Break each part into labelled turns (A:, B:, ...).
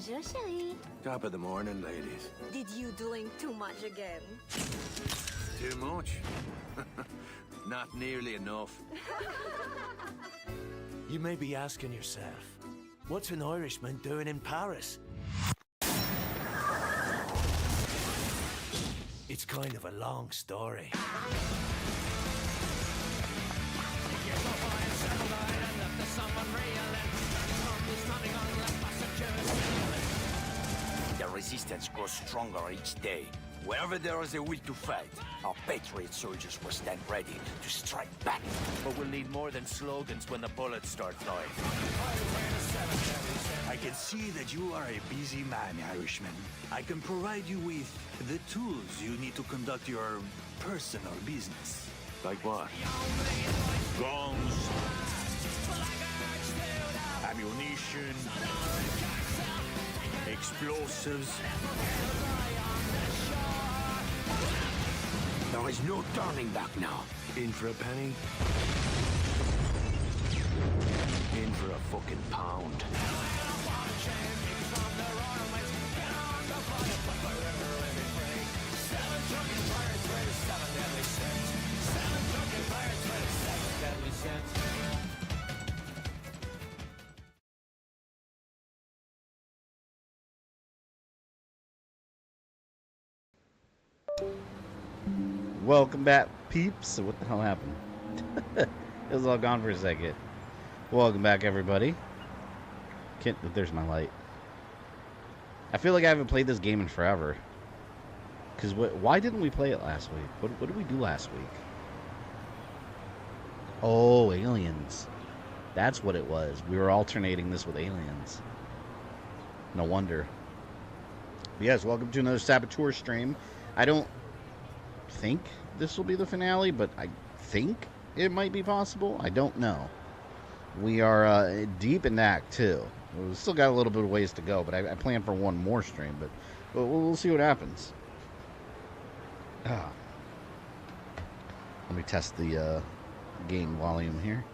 A: Bonjour, chérie.
B: Top of the morning, ladies.
A: Did you drink too much again?
B: Too much? Not nearly enough.
C: You may be asking yourself, what's an Irishman doing in Paris? It's kind of a long story.
D: The resistance grows stronger each day. Wherever there is a will to fight, our patriot soldiers will stand ready to strike back.
C: But we'll need more than slogans when the bullets start flying.
E: I can see that you are a busy man, Irishman. I can provide you with the tools you need to conduct your personal business.
B: Like what?
E: Guns, ammunition, explosives.
D: There is no turning back now.
B: In for a penny? In for a fucking pound.
F: Welcome back, peeps. What the hell happened? It was all gone for a second. Welcome back, everybody. There's my light. I feel like I haven't played this game in forever. Because why didn't we play it last week? What did we do last week? Oh, aliens. That's what it was. We were alternating this with aliens. No wonder. But yes, welcome to another Saboteur stream. I don't think this will be the finale, but I think it might be possible. I don't know. We are deep in Act 2. We've still got a little bit of ways to go, but I plan for one more stream, but we'll see what happens. Let me test the game volume here.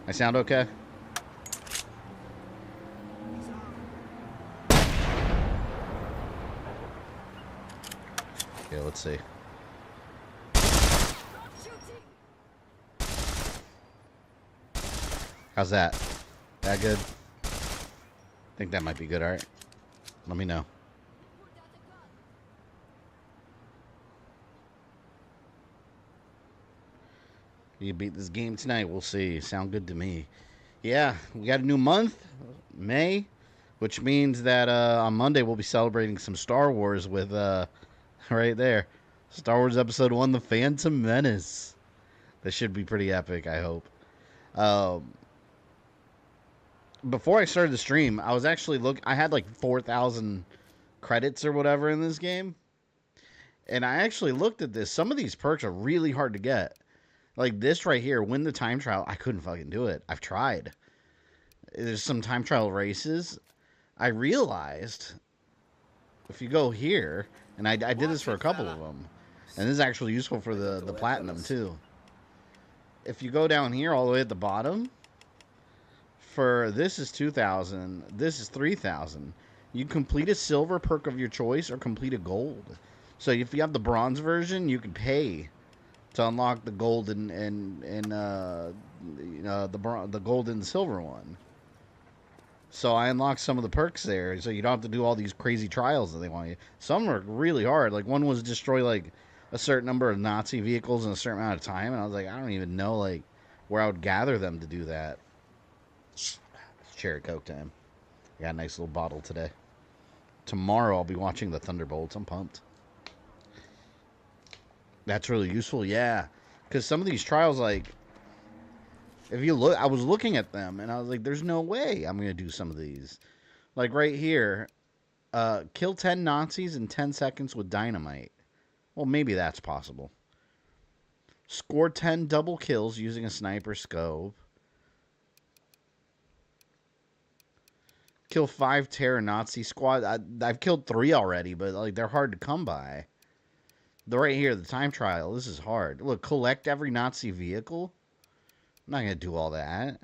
F: I sound okay? Okay, let's see. How's that? That good? I think that might be good, alright? Let me know. You beat this game tonight, we'll see. Sound good to me. Yeah, we got a new month, May, which means that on Monday we'll be celebrating some Star Wars with, right there, Star Wars Episode 1, The Phantom Menace. That should be pretty epic, I hope. Before I started the stream, I was actually I had like 4,000 credits or whatever in this game. And I actually looked at this. Some of these perks are really hard to get. Like this right here, win the time trial. I couldn't fucking do it. I've tried. There's some time trial races. I realized if you go here, and I did this for a couple of them, and this is actually useful for the platinum too. If you go down here all the way at the bottom, for this is 2,000, this is 3,000. You complete a silver perk of your choice or complete a gold. So if you have the bronze version, you can pay to unlock the gold and the gold and silver one. So I unlocked some of the perks there, so you don't have to do all these crazy trials that they want you. Some are really hard. Like one was destroy like a certain number of Nazi vehicles in a certain amount of time, and I was like, I don't even know like where I would gather them to do that. It's cherry Coke time. I got a nice little bottle today. Tomorrow I'll be watching the Thunderbolts. I'm pumped. That's really useful, yeah. Because some of these trials, like, if you look, I was looking at them, and I was like, there's no way I'm going to do some of these. Like, right here, kill 10 Nazis in 10 seconds with dynamite. Well, maybe that's possible. Score 10 double kills using a sniper scope. Kill 5 terror Nazi squad. I've killed 3 already, but, like, they're hard to come by. Right here, the time trial. This is hard. Look, collect every Nazi vehicle. I'm not going to do all that.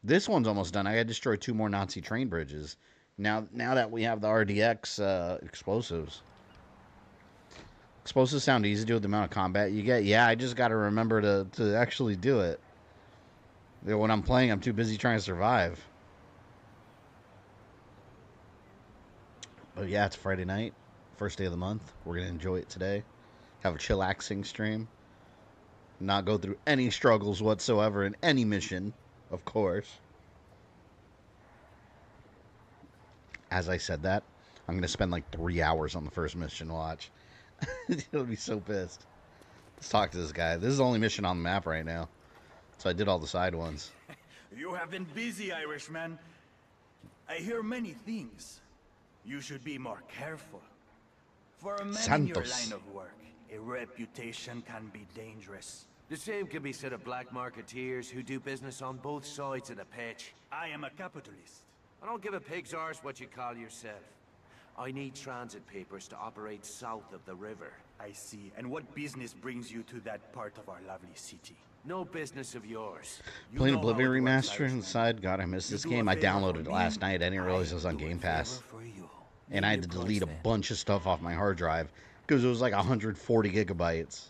F: This one's almost done. I got to destroy 2 more Nazi train bridges. Now that we have the RDX explosives. Explosives sound easy to do with the amount of combat you get. Yeah, I just got to remember to actually do it. When I'm playing, I'm too busy trying to survive. But yeah, it's Friday night. First day of the month. We're going to enjoy it today. Have a chillaxing stream. Not go through any struggles whatsoever in any mission, of course. As I said that, I'm going to spend like 3 hours on the first mission watch. He'll be so pissed. Let's talk to this guy. This is the only mission on the map right now. So I did all the side ones.
E: You have been busy, Irishman. I hear many things. You should be more careful. For a man in your line of work, a reputation can be dangerous.
B: The same can be said of black marketeers who do business on both sides of the pitch.
E: I am a capitalist.
B: I don't give a pig's arse what you call yourself. I need transit papers to operate south of the river.
E: I see. And what business brings you to that part of our lovely city?
B: No business of yours.
F: Playing Oblivion Remaster inside. God, I missed this game. I downloaded it last night. I didn't realize it was on Game Pass. And I had to delete a bunch of stuff off my hard drive because it was like 140 gigabytes.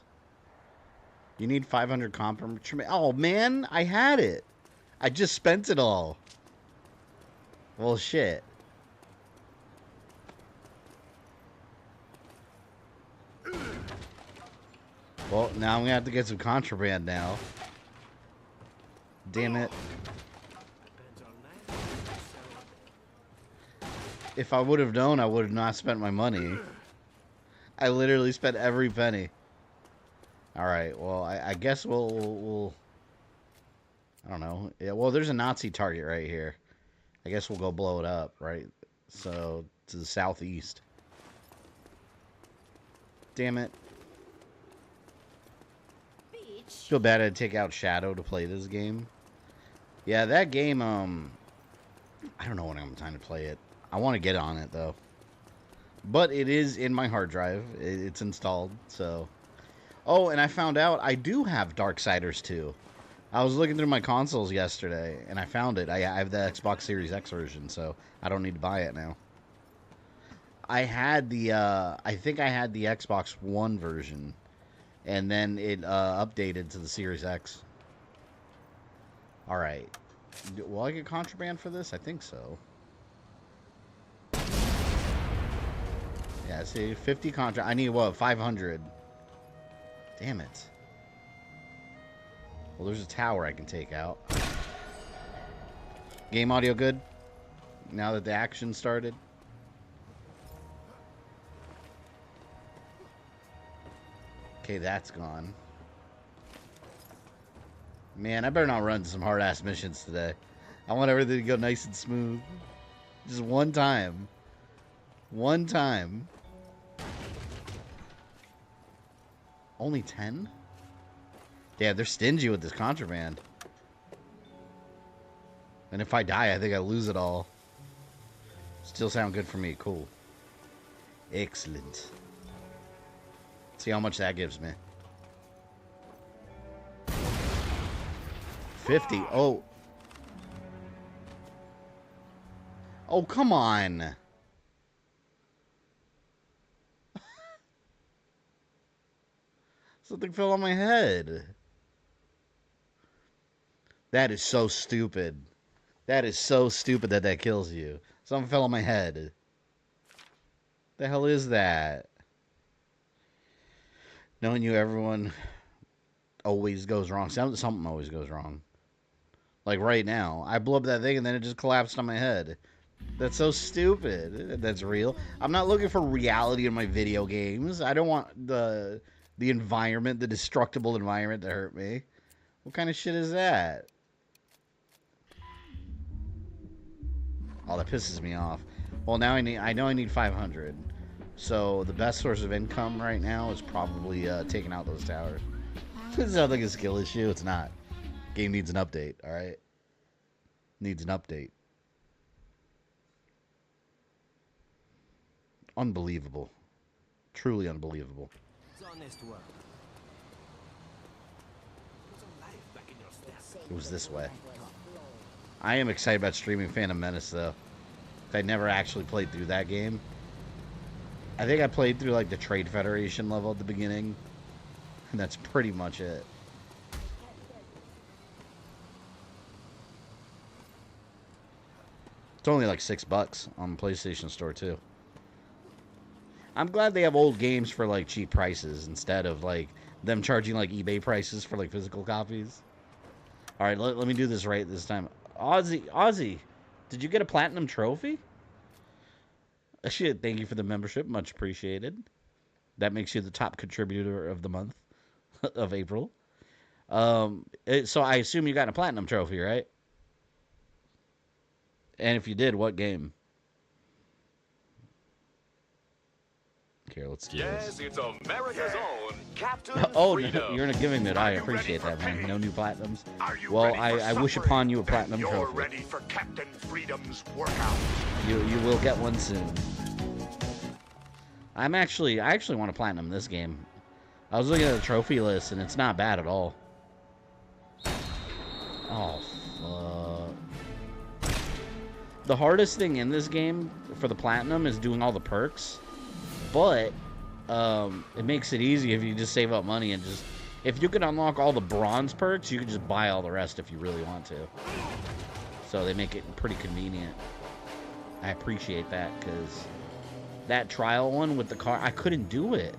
F: You need 500 compromise. Oh, man, I had it. I just spent it all. Well, shit. Well, now I'm going to have to get some contraband now. Damn it. If I would have known, I would have not spent my money. I literally spent every penny. Alright, well, I guess we'll... I don't know. Yeah, well, there's a Nazi target right here. I guess we'll go blow it up, right? So, to the southeast. Damn it. Feel bad I had to take out Shadow to play this game. Yeah, that game, I don't know when I'm time to play it. I want to get on it, though. But it is in my hard drive. It's installed, so... Oh, and I found out I do have Darksiders 2. I was looking through my consoles yesterday, and I found it. I have the Xbox Series X version, so I don't need to buy it now. I had the, I think I had the Xbox One version, and then it updated to the Series X. Alright. Will I get contraband for this? I think so. Yeah, see, 50 contraband. I need, what, 500? Damn it. Well, there's a tower I can take out. Game audio good? Now that the action started? Okay, that's gone. Man, I better not run some hard-ass missions today. I want everything to go nice and smooth. Just one time. One time. Only 10? Yeah, they're stingy with this contraband. And if I die, I think I lose it all. Still sound good for me. Cool. Excellent. See how much that gives me. 50. Oh. Oh, come on. Something fell on my head. That is so stupid. That is so stupid that that kills you. Something fell on my head. The hell is that? Knowing you, everyone always goes wrong. Something always goes wrong. Like right now. I blew up that thing and then it just collapsed on my head. That's so stupid. That's real. I'm not looking for reality in my video games. I don't want the environment, the destructible environment to hurt me. What kind of shit is that? Oh, that pisses me off. Well, now I know I need 500. So the best source of income right now is probably taking out those towers. This sounds like a skill issue. It's not. Game needs an update, alright? Needs an update. Unbelievable. Truly unbelievable. It was this way. I am excited about streaming Phantom Menace, though. I never actually played through that game. I think I played through like the Trade Federation level at the beginning, and that's pretty much it. It's only like $6 on the PlayStation Store too. I'm glad they have old games for like cheap prices instead of like them charging like eBay prices for like physical copies. All right, let me do this right this time. Ozzy, did you get a platinum trophy? Shit, thank you for the membership, much appreciated. That makes you the top contributor of the month of April. So I assume you got a platinum trophy, right? And if you did, what game? Here, let's do this.
G: Yes, it's America's own Captain
F: Oh,
G: Freedom.
F: No, you're not giving it. I appreciate that, man. No new platinums. Well, I wish upon you a platinum trophy.
G: You're ready for Captain Freedom's workout.
F: You will get one soon. I actually want a platinum this game. I was looking at the trophy list, and it's not bad at all. Oh, fuck. The hardest thing in this game for the platinum is doing all the perks. But it makes it easy if you just save up money and just... If you can unlock all the bronze perks, you can just buy all the rest if you really want to. So they make it pretty convenient. I appreciate that, because that trial one with the car, I couldn't do it.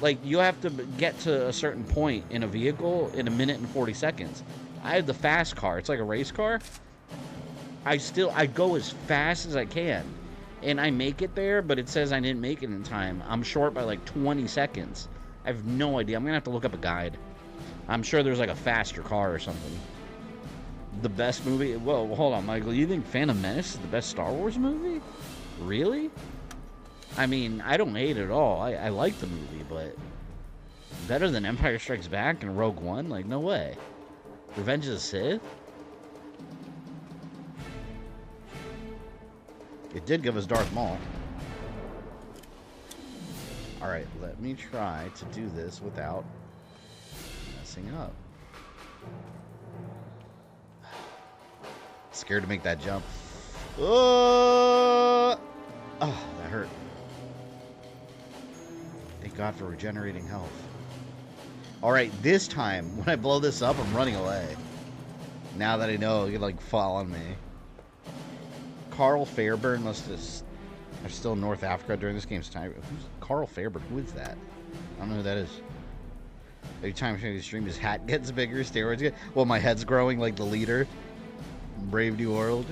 F: Like, you have to get to a certain point in a vehicle in 1 minute and 40 seconds. I had the fast car. It's like a race car. I go as fast as I can. And I make it there, but it says I didn't make it in time. I'm short by like 20 seconds. I have no idea. I'm going to have to look up a guide. I'm sure there's like a faster car or something. The best movie? Whoa, hold on, Michael. You think Phantom Menace is the best Star Wars movie? Really? I mean, I don't hate it at all. I like the movie, but better than Empire Strikes Back and Rogue One? Like, no way. Revenge of the Sith? It did give us Darth Maul. Alright, let me try to do this without messing up. Scared to make that jump. Oh, that hurt. Thank God for regenerating health. Alright, this time, when I blow this up, I'm running away. Now that I know you can, like, fall on me. Carl Fairburn must have... Are still in North Africa during this game's time. Who's Carl Fairburn? Who is that? I don't know who that is. Every time I stream, his hat gets bigger, steroids get... Well, my head's growing like the leader. Brave New World.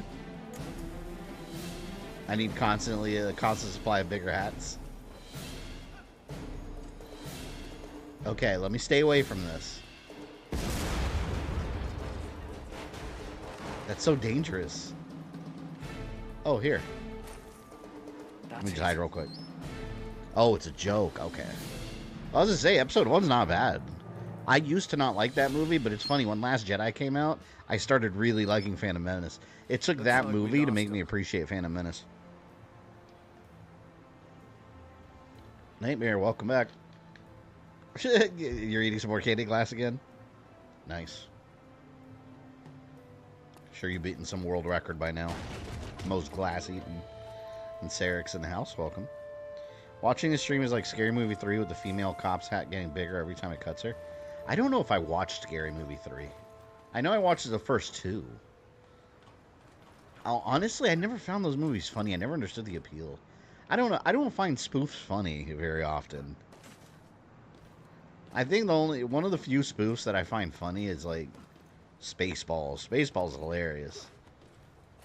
F: I need constantly a constant supply of bigger hats. Okay, let me stay away from this. That's so dangerous. Oh, here. Let me just hide real quick. Oh, it's a joke. Okay. I was gonna say, episode 1's not bad. I used to not like that movie, but it's funny. When Last Jedi came out, I started really liking Phantom Menace. It took that movie to make me appreciate Phantom Menace. Nightmare, welcome back. You're eating some more candy glass again? Nice. Sure you've beaten some world record by now. Most glass eaten. And Sarek's in the house. Welcome. Watching the stream is like Scary Movie 3 with the female cop's hat getting bigger every time it cuts her. I don't know if I watched Scary Movie 3. I know I watched the first 2. Honestly, I never found those movies funny. I never understood the appeal. I don't know. I don't find spoofs funny very often. I think one of the few spoofs that I find funny is like Spaceballs. Spaceballs is hilarious.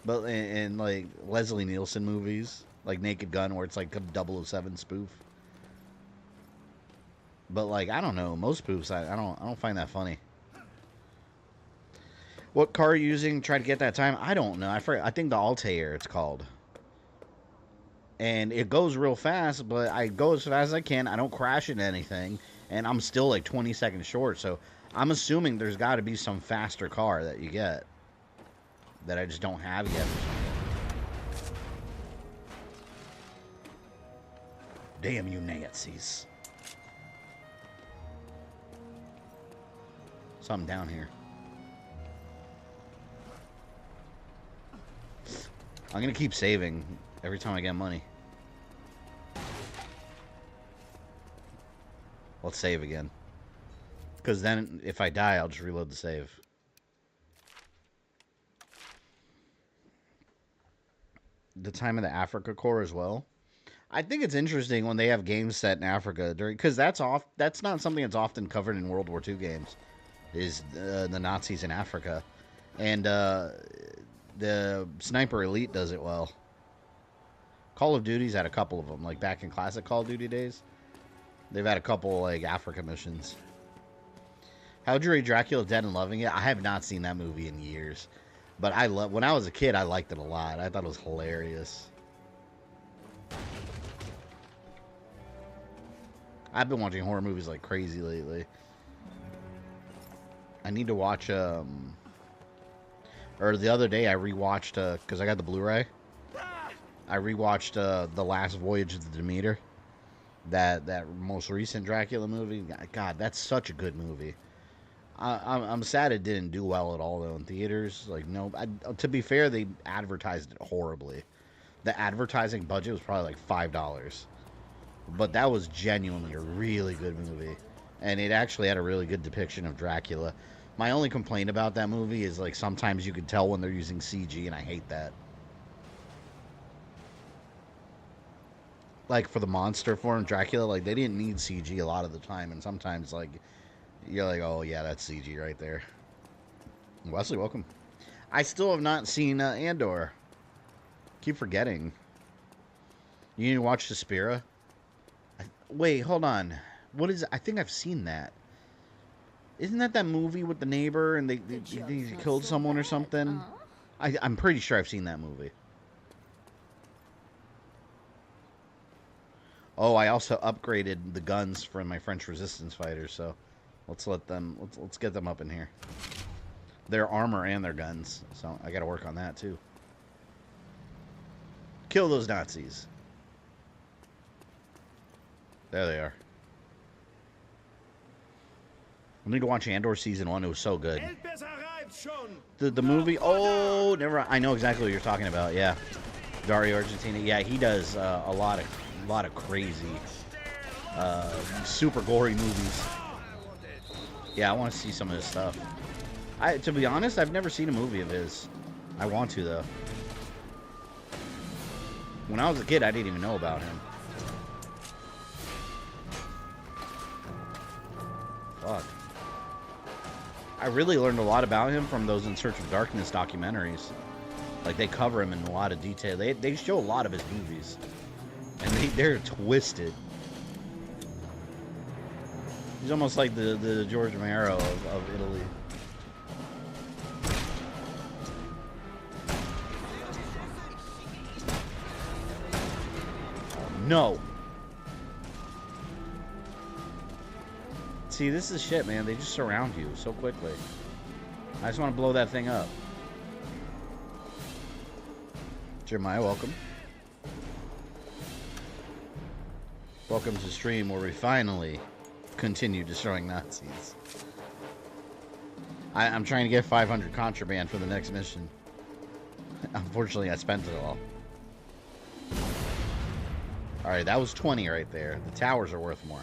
F: But in like Leslie Nielsen movies, like Naked Gun, where it's like a 007 spoof. But like, I don't know, most spoofs I don't find that funny. What car are you using to try to get that time? I don't know. I think the Altair it's called. And it goes real fast, but I go as fast as I can. I don't crash into anything, and I'm still like 20 seconds short. So I'm assuming there's got to be some faster car that you get that I just don't have yet. Damn you Nazis. Something down here. I'm gonna keep saving every time I get money. Let's save again. Because then, if I die, I'll just reload the save. The time of the Africa Corps as well. I think it's interesting when they have games set in Africa during, because that's not something that's often covered in World War II games, is the Nazis in Africa, and the Sniper Elite does it well. Call of Duty's had a couple of them, like back in classic Call of Duty days. They've had a couple like Africa missions. How'd you rate Dracula Dead and loving it? I have not seen that movie in years, but when I was a kid, I liked it a lot. I thought it was hilarious. I've been watching horror movies like crazy lately. I need to watch, or the other day I rewatched, because I got the Blu-ray. I rewatched The Last Voyage of the Demeter. That most recent Dracula movie. God, that's such a good movie. I'm sad it didn't do well at all, though, in theaters. Like, no, to be fair, they advertised it horribly. The advertising budget was probably like $5. But that was genuinely a really good movie. And it actually had a really good depiction of Dracula. My only complaint about that movie is, like, sometimes you can tell when they're using CG, and I hate that. Like, for the monster form, Dracula, like, they didn't need CG a lot of the time. And sometimes, like, you're like, oh, yeah, that's CG right there. Wesley, welcome. I still have not seen Andor. Keep forgetting. You need to watch Suspiria. Wait, hold on. What is it? I think I've seen that. Isn't that movie with the neighbor and they killed someone or something? I'm pretty sure I've seen that movie. Oh, I also upgraded the guns for my French resistance fighters, so let's get them up in here. Their armor and their guns, so I gotta work on that too. Kill those Nazis. There they are. I need to watch Andor Season 1. It was so good. The movie... Oh, never... I know exactly what you're talking about, yeah. Dario Argentina. Yeah, he does a lot of crazy, super gory movies. Yeah, I want to see some of his stuff. To be honest, I've never seen a movie of his. I want to, though. When I was a kid, I didn't even know about him. Fuck. I really learned a lot about him from those In Search of Darkness documentaries. Like, they cover him in a lot of detail. They show a lot of his movies. And they're twisted. He's almost like the George Romero of Italy. Oh, no. See, this is shit, man. They just surround you so quickly. I just want to blow that thing up. Jeremiah, welcome. Welcome to the stream where we finally continue destroying Nazis. I'm trying to get 500 contraband for the next mission. Unfortunately, I spent it all. Alright, that was 20 right there. The towers are worth more.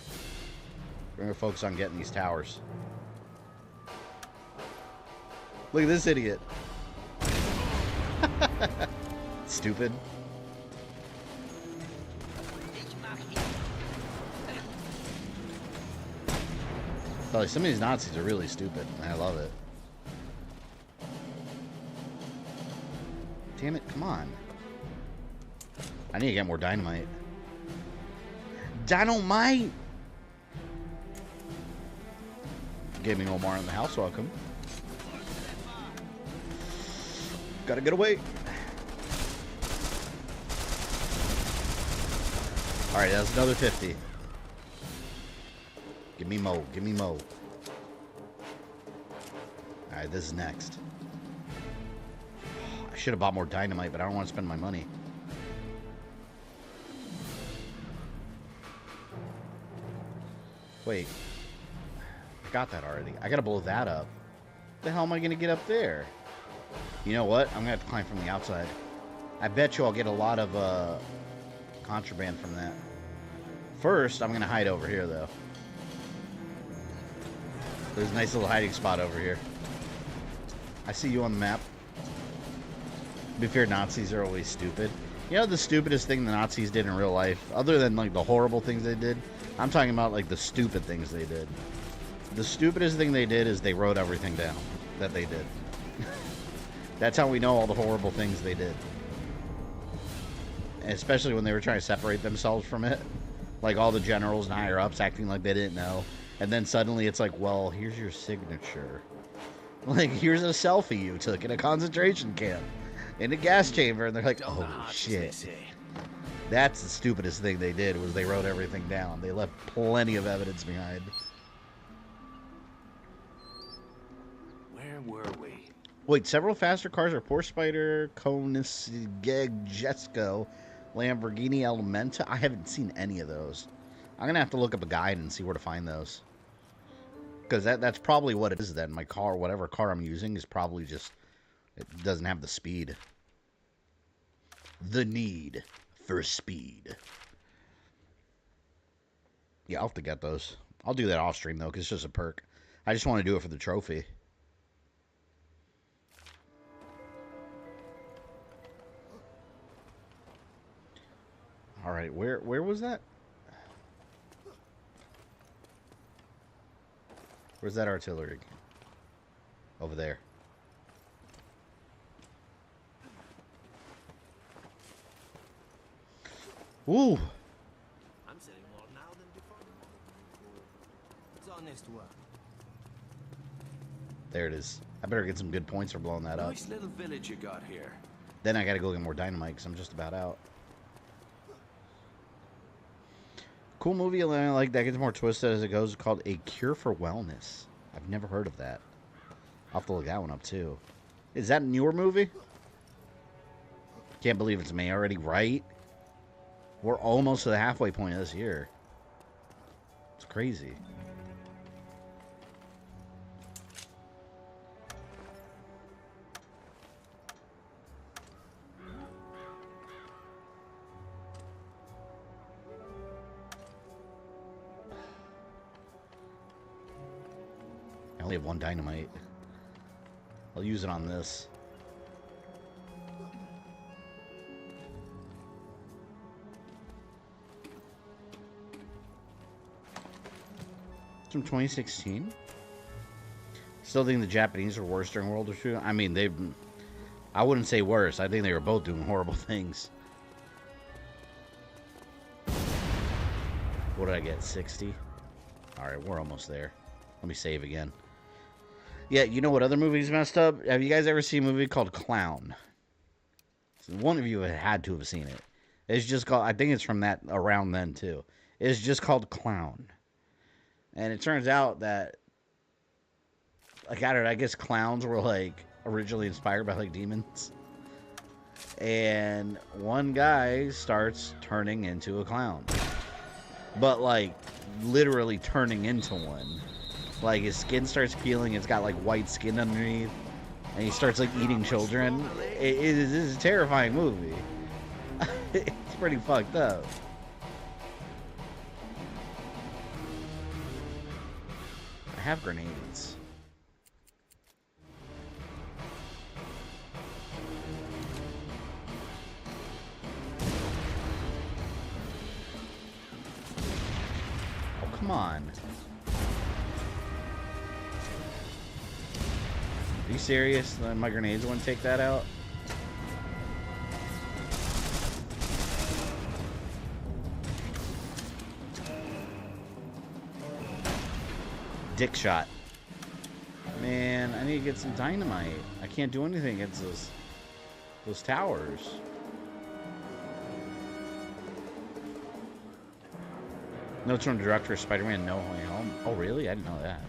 F: We're going to focus on getting these towers. Look at this idiot. Stupid. Like, some of these Nazis are really stupid, and I love it. Damn it, come on. I need to get more dynamite. Dynamite! Gaming Omar in the house, welcome. Gotta get away. Alright, that's another 50. Give me mo, give me mo. Alright, this is next. I should have bought more dynamite, but I don't want to spend my money. Wait. I got that already. I gotta blow that up. The hell am I gonna get up there? You know what? I'm gonna have to climb from the outside. I bet you I'll get a lot of contraband from that. First, I'm going to hide over here, though. There's a nice little hiding spot over here. I see you on the map. To be fair, Nazis are always stupid. You know the stupidest thing the Nazis did in real life? Other than, like, the horrible things they did? I'm talking about, like, the stupid things they did. The stupidest thing they did is they wrote everything down that they did. That's how we know all the horrible things they did. And especially when they were trying to separate themselves from it. Like, all the generals and higher-ups acting like they didn't know. And then suddenly it's like, well, here's your signature. Like, here's a selfie you took in a concentration camp. In a gas chamber. And they're like, oh, shit. That's the stupidest thing they did, was they wrote everything down. They left plenty of evidence behind.
B: Where were we?
F: Wait, several faster cars are Porsche Spider, Koenigsegg Jesko, Lamborghini Elementa. I haven't seen any of those. I'm going to have to look up a guide and see where to find those. Because that's probably what it is then. My car, whatever car I'm using, is probably just... It doesn't have the speed. The need for speed. Yeah, I'll have to get those. I'll do that off stream, though, because it's just a perk. I just want to do it for the trophy. Alright, where was that? Where's that artillery? Over there. Ooh!
C: I'm selling more now than before. It's honest work.
F: There it is. I better get some good points for blowing that up.
B: Nice little village you got here.
F: Then I gotta go get more dynamite because I'm just about out. Cool movie like that gets more twisted as it goes, called A Cure for Wellness. I've never heard of that. I'll have to look that one up too. Is that a newer movie? Can't believe it's May already, right? We're almost to the halfway point of this year. It's crazy. I only have one dynamite. I'll use it on this. It's from 2016. Still think the Japanese were worse during World War II. I mean, I wouldn't say worse. I think they were both doing horrible things. What did I get? 60? Alright, we're almost there. Let me save again. Yeah, you know what other movie's messed up? Have you guys ever seen a movie called Clown? One of you had to have seen it. It's just called, I think it's from that around then too. It's just called Clown. And it turns out that, like, I don't know, I guess clowns were, like, originally inspired by, like, demons. And one guy starts turning into a clown. But, like, literally turning into one. Like, his skin starts peeling, it's got, like, white skin underneath. And he starts, like, eating children. It is a terrifying movie. It's pretty fucked up. I have grenades. Oh, come on. Are you serious? My grenades wouldn't take that out? Dick shot. Man, I need to get some dynamite. I can't do anything against those towers. Notes from the director of Spider-Man No Way Home. Oh, really? I didn't know that.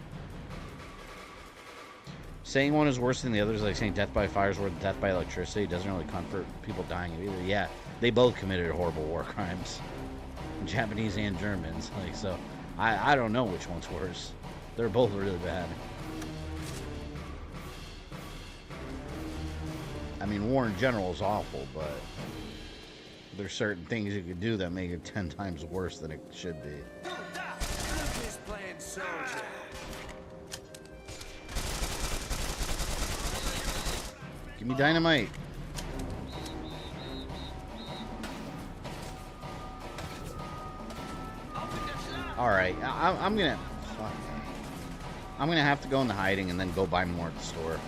F: Saying one is worse than the other is like saying death by fire is worse than death by electricity. It doesn't really comfort people dying of either. Yeah, they both committed horrible war crimes. Japanese and Germans. Like, so, I don't know which one's worse. They're both really bad. I mean, war in general is awful, but There's certain things you could do that make it 10 times worse than it should be.
B: Lucas playing soldier.
F: Give me dynamite. Alright, I'm gonna... Fuck. I'm gonna have to go into hiding and then go buy more at the store.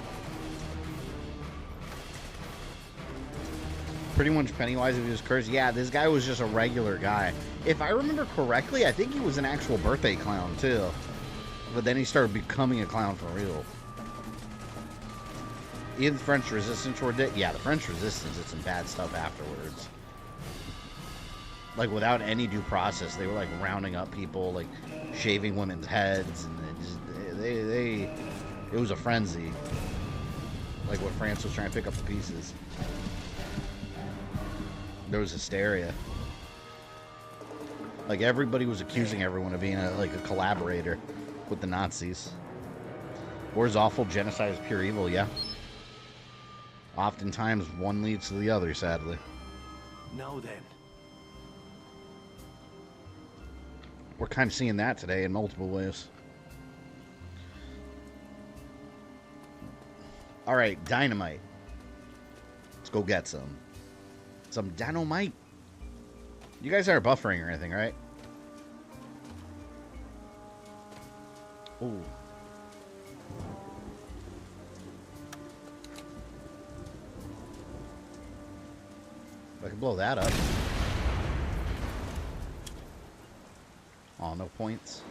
F: Pretty much Pennywise if he was cursed. Yeah, this guy was just a regular guy. If I remember correctly, I think he was an actual birthday clown, too. But then he started becoming a clown for real. Even the French Resistance were dead. Yeah, the French Resistance did some bad stuff afterwards. Like, without any due process, they were, like, rounding up people, like, shaving women's heads, and it was a frenzy. Like, what France was trying to pick up the pieces. There was hysteria. Like, everybody was accusing everyone of being, a collaborator with the Nazis. War's awful, genocide is pure evil, yeah. Oftentimes, one leads to the other, sadly.
B: Now then.
F: We're kind of seeing that today in multiple ways. Alright, dynamite. Let's go get some. Some dynamite. You guys aren't buffering or anything, right? Ooh. I can blow that up. Oh, no points.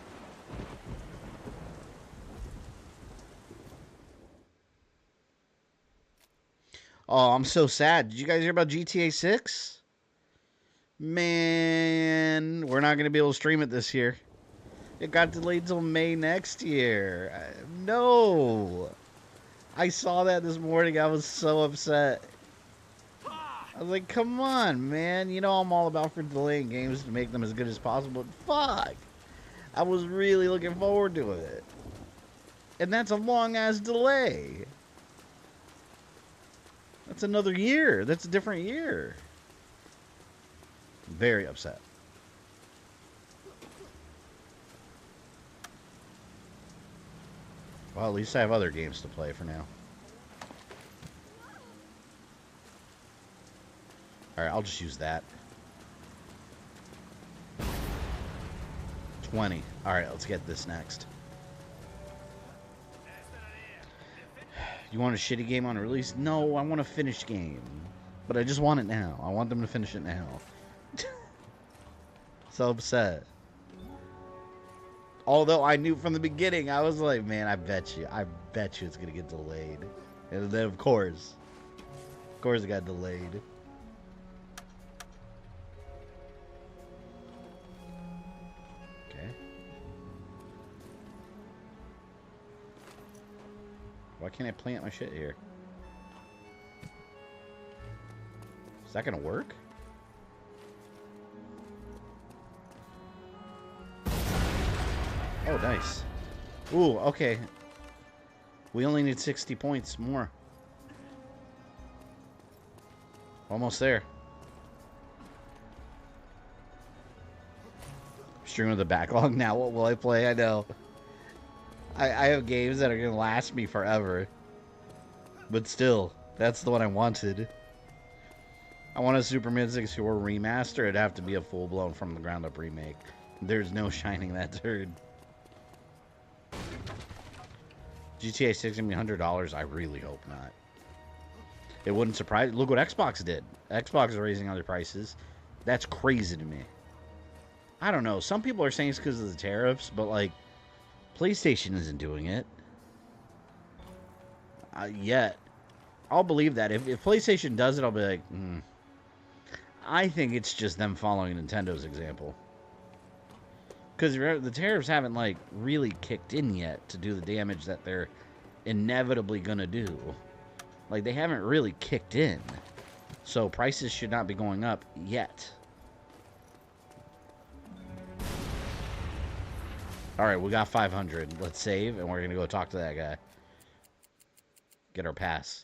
F: Oh, I'm so sad. Did you guys hear about GTA 6? Man, we're not going to be able to stream it this year. It got delayed till May next year. No. I saw that this morning. I was so upset. I was like, come on, man. You know I'm all about for delaying games to make them as good as possible. But fuck. I was really looking forward to it. And that's a long-ass delay. That's another year. That's a different year. Very upset. Well, at least I have other games to play for now. Alright, I'll just use that. 20. Alright, let's get this next. You want a shitty game on release? No, I want a finished game. But I just want it now. I want them to finish it now. So upset. Although I knew from the beginning, I was like, man, I bet you it's gonna get delayed. And then of course it got delayed. Okay. Why can't I plant my shit here? Is that gonna work? Oh, nice. Ooh, okay. We only need 60 points more. Almost there. Stream with the backlog now. What will I play? I know. I have games that are going to last me forever. But still, that's the one I wanted. I want a Superman 64 remaster. It'd have to be a full-blown from the ground up remake. There's no shining that turd. GTA 6 gonna be $100? I really hope not. It wouldn't surprise. Look what Xbox did. Xbox is raising other prices. That's crazy to me. I don't know. Some people are saying it's because of the tariffs, but like, PlayStation isn't doing it yet. I'll believe that if PlayStation does it, I'll be like, I think it's just them following Nintendo's example. Because the tariffs haven't, like, really kicked in yet to do the damage that they're inevitably going to do. Like, they haven't really kicked in. So prices should not be going up yet. Alright, we got 500. Let's save, and we're going to go talk to that guy. Get our pass.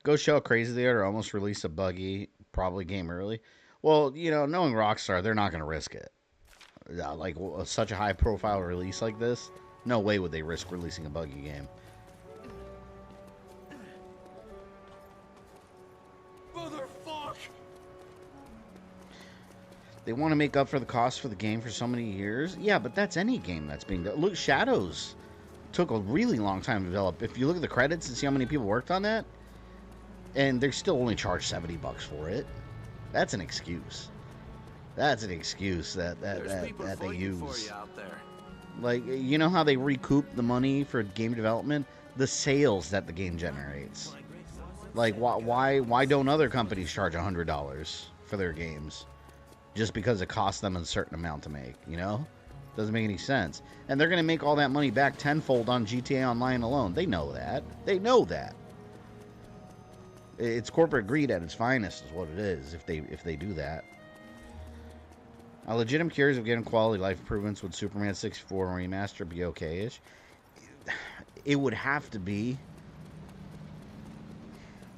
F: Go show how crazy they are to almost release a buggy, probably game early. Well, you know, knowing Rockstar, they're not going to risk it. Like, such a high-profile release like this, no way would they risk releasing a buggy game.
E: Motherfuck!
F: They want to make up for the cost for the game for so many years. Yeah, but that's any game that's being done. Look, Shadows took a really long time to develop. If you look at the credits and see how many people worked on that, and they're still only charged $70 for it. That's an excuse. That's an excuse that they use.
B: For you out there.
F: Like, you know how they recoup the money for game development? The sales that the game generates. Like, why don't other companies charge $100 for their games? Just because it costs them a certain amount to make, you know? Doesn't make any sense. And they're going to make all that money back tenfold on GTA Online alone. They know that. They know that. It's corporate greed at its finest is what it is if they do that. A legitimate curious of getting quality life improvements would Superman 64 remaster be okay-ish? It would have to be.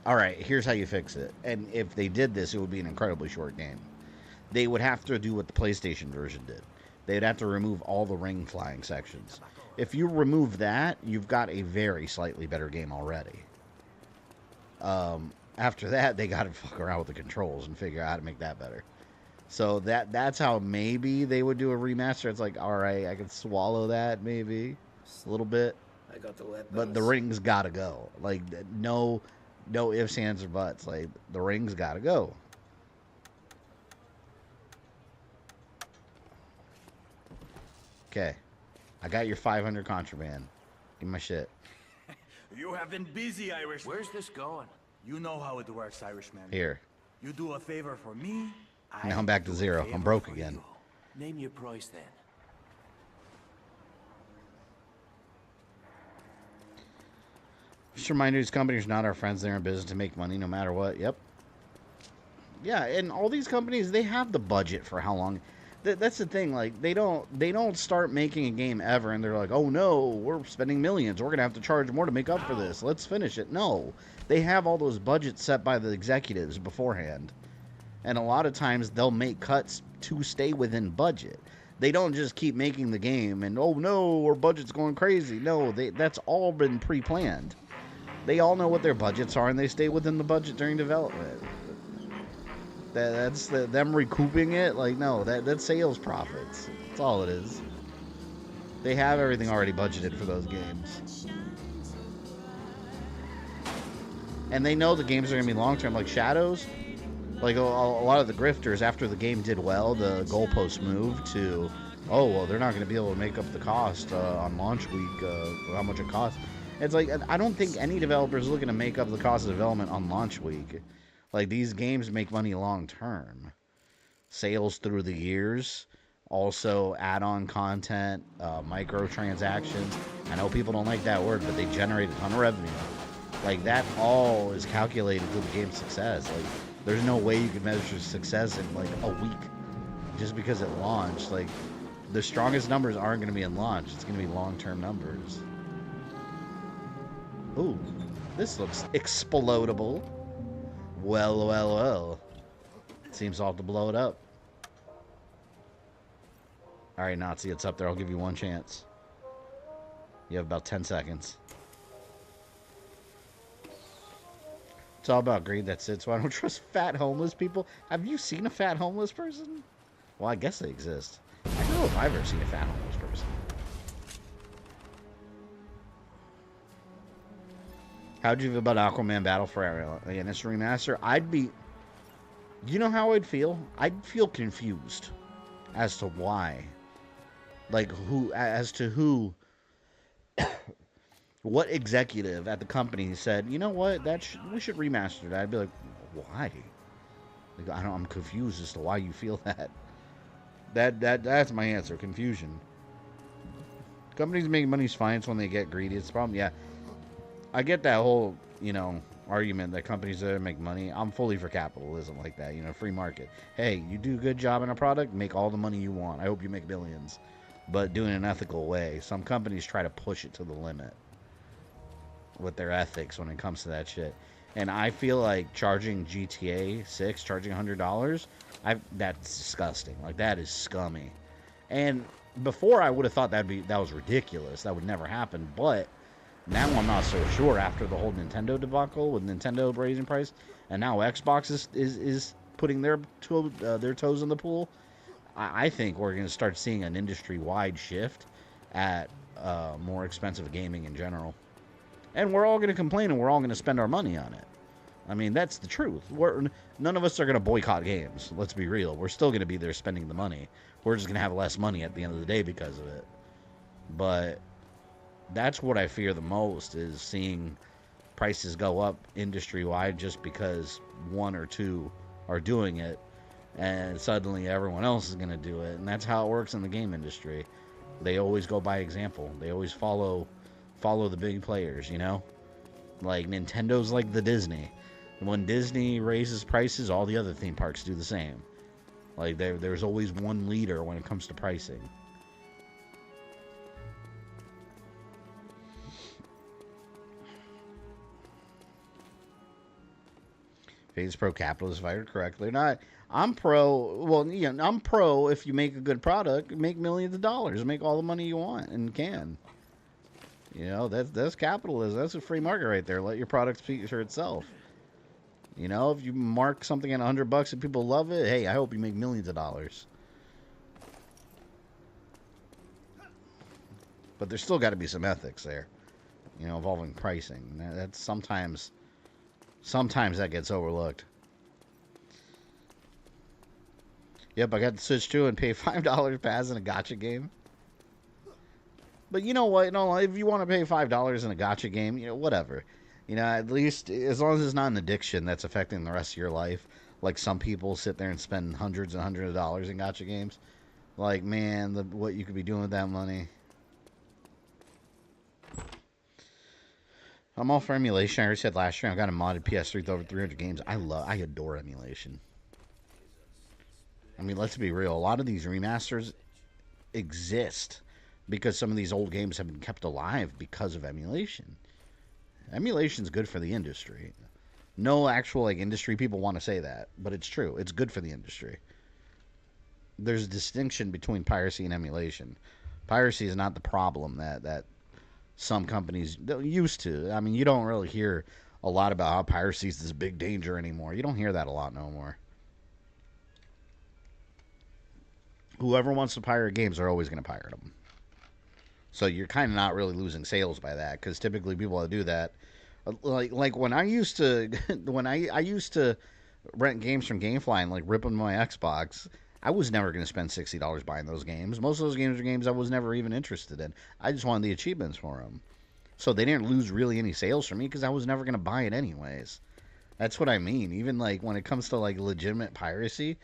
F: Alright, here's how you fix it. And if they did this, it would be an incredibly short game. They would have to do what the PlayStation version did. They'd have to remove all the ring flying sections. If you remove that, you've got a very slightly better game already. After that, they got to fuck around with the controls and figure out how to make that better. So that's how maybe they would do a remaster. It's like, all right, I can swallow that maybe a little bit.
C: I got the weapons.
F: But the rings got to go. Like, no ifs, ands, or buts. Like, the rings got to go. Okay. I got your 500 contraband. Give me my shit.
E: You have been busy, Irishman.
B: Where's this going?
E: You know how it works, Irishman.
F: Here.
E: You do a favor for me.
F: Now I'm back to zero. I'm broke again.
B: Name your price then.
F: Just a reminder, these companies are not our friends. They're in business to make money no matter what. Yep. Yeah, and all these companies, they have the budget for how long. That's the thing. Like, they don't start making a game ever, and they're like, oh no, we're spending millions. We're gonna have to charge more to make up for this. Let's finish it. No, they have all those budgets set by the executives beforehand, and a lot of times they'll make cuts to stay within budget. They don't just keep making the game and oh no, our budget's going crazy. No, that's all been pre-planned. They all know what their budgets are, and they stay within the budget during development. That's them recouping it. Like, no, that's sales profits. That's all it is. They have everything already budgeted for those games. And they know the games are going to be long-term. Like Shadows, like a lot of the grifters, after the game did well, the goalposts moved to, oh, well, they're not going to be able to make up the cost on launch week, how much it costs. It's like, I don't think any developer is looking to make up the cost of development on launch week. Like, these games make money long-term. Sales through the years. Also, add-on content, microtransactions. I know people don't like that word, but they generate a ton of revenue. Like, that all is calculated to the game's success. Like, there's no way you can measure success in, like, a week. Just because it launched. Like, the strongest numbers aren't going to be in launch. It's going to be long-term numbers. Ooh, this looks explodable. Well. Seems I'll have to blow it up. Alright, Nazi, it's up there. I'll give you one chance. You have about 10 seconds. It's all about greed, that's it. So I don't trust fat homeless people. Have you seen a fat homeless person? Well, I guess they exist. I don't know if I've ever seen a fat homeless person. How'd you feel about Aquaman Battle for Atlantis remaster? I'd be... You know how I'd feel? I'd feel confused as to why. Like, who... As to who... what executive at the company said, you know what, we should remaster that. I'd be like, why? Like, I'm confused as to why you feel that. That's my answer. Confusion. Companies making money's fine. It's when they get greedy. It's the problem. Yeah. I get that whole, argument that companies that make money. I'm fully for capitalism like that, free market. Hey, you do a good job in a product, make all the money you want. I hope you make billions. But do it in an ethical way. Some companies try to push it to the limit with their ethics when it comes to that shit. And I feel like charging GTA 6, charging $100, that's disgusting. Like, that is scummy. And before I would have thought that was ridiculous. That would never happen. But now I'm not so sure after the whole Nintendo debacle with Nintendo raising price, and now Xbox is putting their toes in the pool. I think we're going to start seeing an industry-wide shift at more expensive gaming in general. And we're all going to complain, and we're all going to spend our money on it. I mean, that's the truth. None of us are going to boycott games. Let's be real. We're still going to be there spending the money. We're just going to have less money at the end of the day because of it. But that's what I fear the most, is seeing prices go up industry-wide just because one or two are doing it, and suddenly everyone else is going to do it. And that's how it works in the game industry. They always go by example. They always follow the big players, you know? Like, Nintendo's like the Disney. When Disney raises prices, all the other theme parks do the same. Like, there's always one leader when it comes to pricing. Phase pro-capitalist, if I heard correctly. I'm pro. Well, yeah, I'm pro if you make a good product, make millions of dollars, make all the money you want and can. You know, that's capitalism. That's a free market right there. Let your product speak for itself. You know, if you mark something at $100 and people love it, hey, I hope you make millions of dollars. But there's still got to be some ethics there, you know, involving pricing. That's sometimes that gets overlooked. Yep, I got to switch to and pay $5 pass in a gacha game. But you know what? You know, if you want to pay $5 in a gacha game, you know, whatever. You know, at least as long as it's not an addiction that's affecting the rest of your life. Like some people sit there and spend hundreds and hundreds of dollars in gacha games. Like, man, what you could be doing with that money. I'm all for emulation. I already said last year I got a modded PS3 with over 300 games. I adore emulation. I mean, let's be real. A lot of these remasters exist because some of these old games have been kept alive because of emulation. Emulation's good for the industry. No actual industry people want to say that, but it's true. It's good for the industry. There's a distinction between piracy and emulation. Piracy is not the problem that some companies used to. I mean, you don't really hear a lot about how piracy is this big danger anymore. You don't hear that a lot no more. Whoever wants to pirate games are always going to pirate them. So you're kind of not really losing sales by that, because typically people that do that, like when I used to, when I used to rent games from GameFly and rip them my Xbox, I was never going to spend $60 buying those games. Most of those games are games I was never even interested in. I just wanted the achievements for them. So they didn't lose really any sales for me because I was never going to buy it anyways. That's what I mean. Even when it comes to legitimate piracy,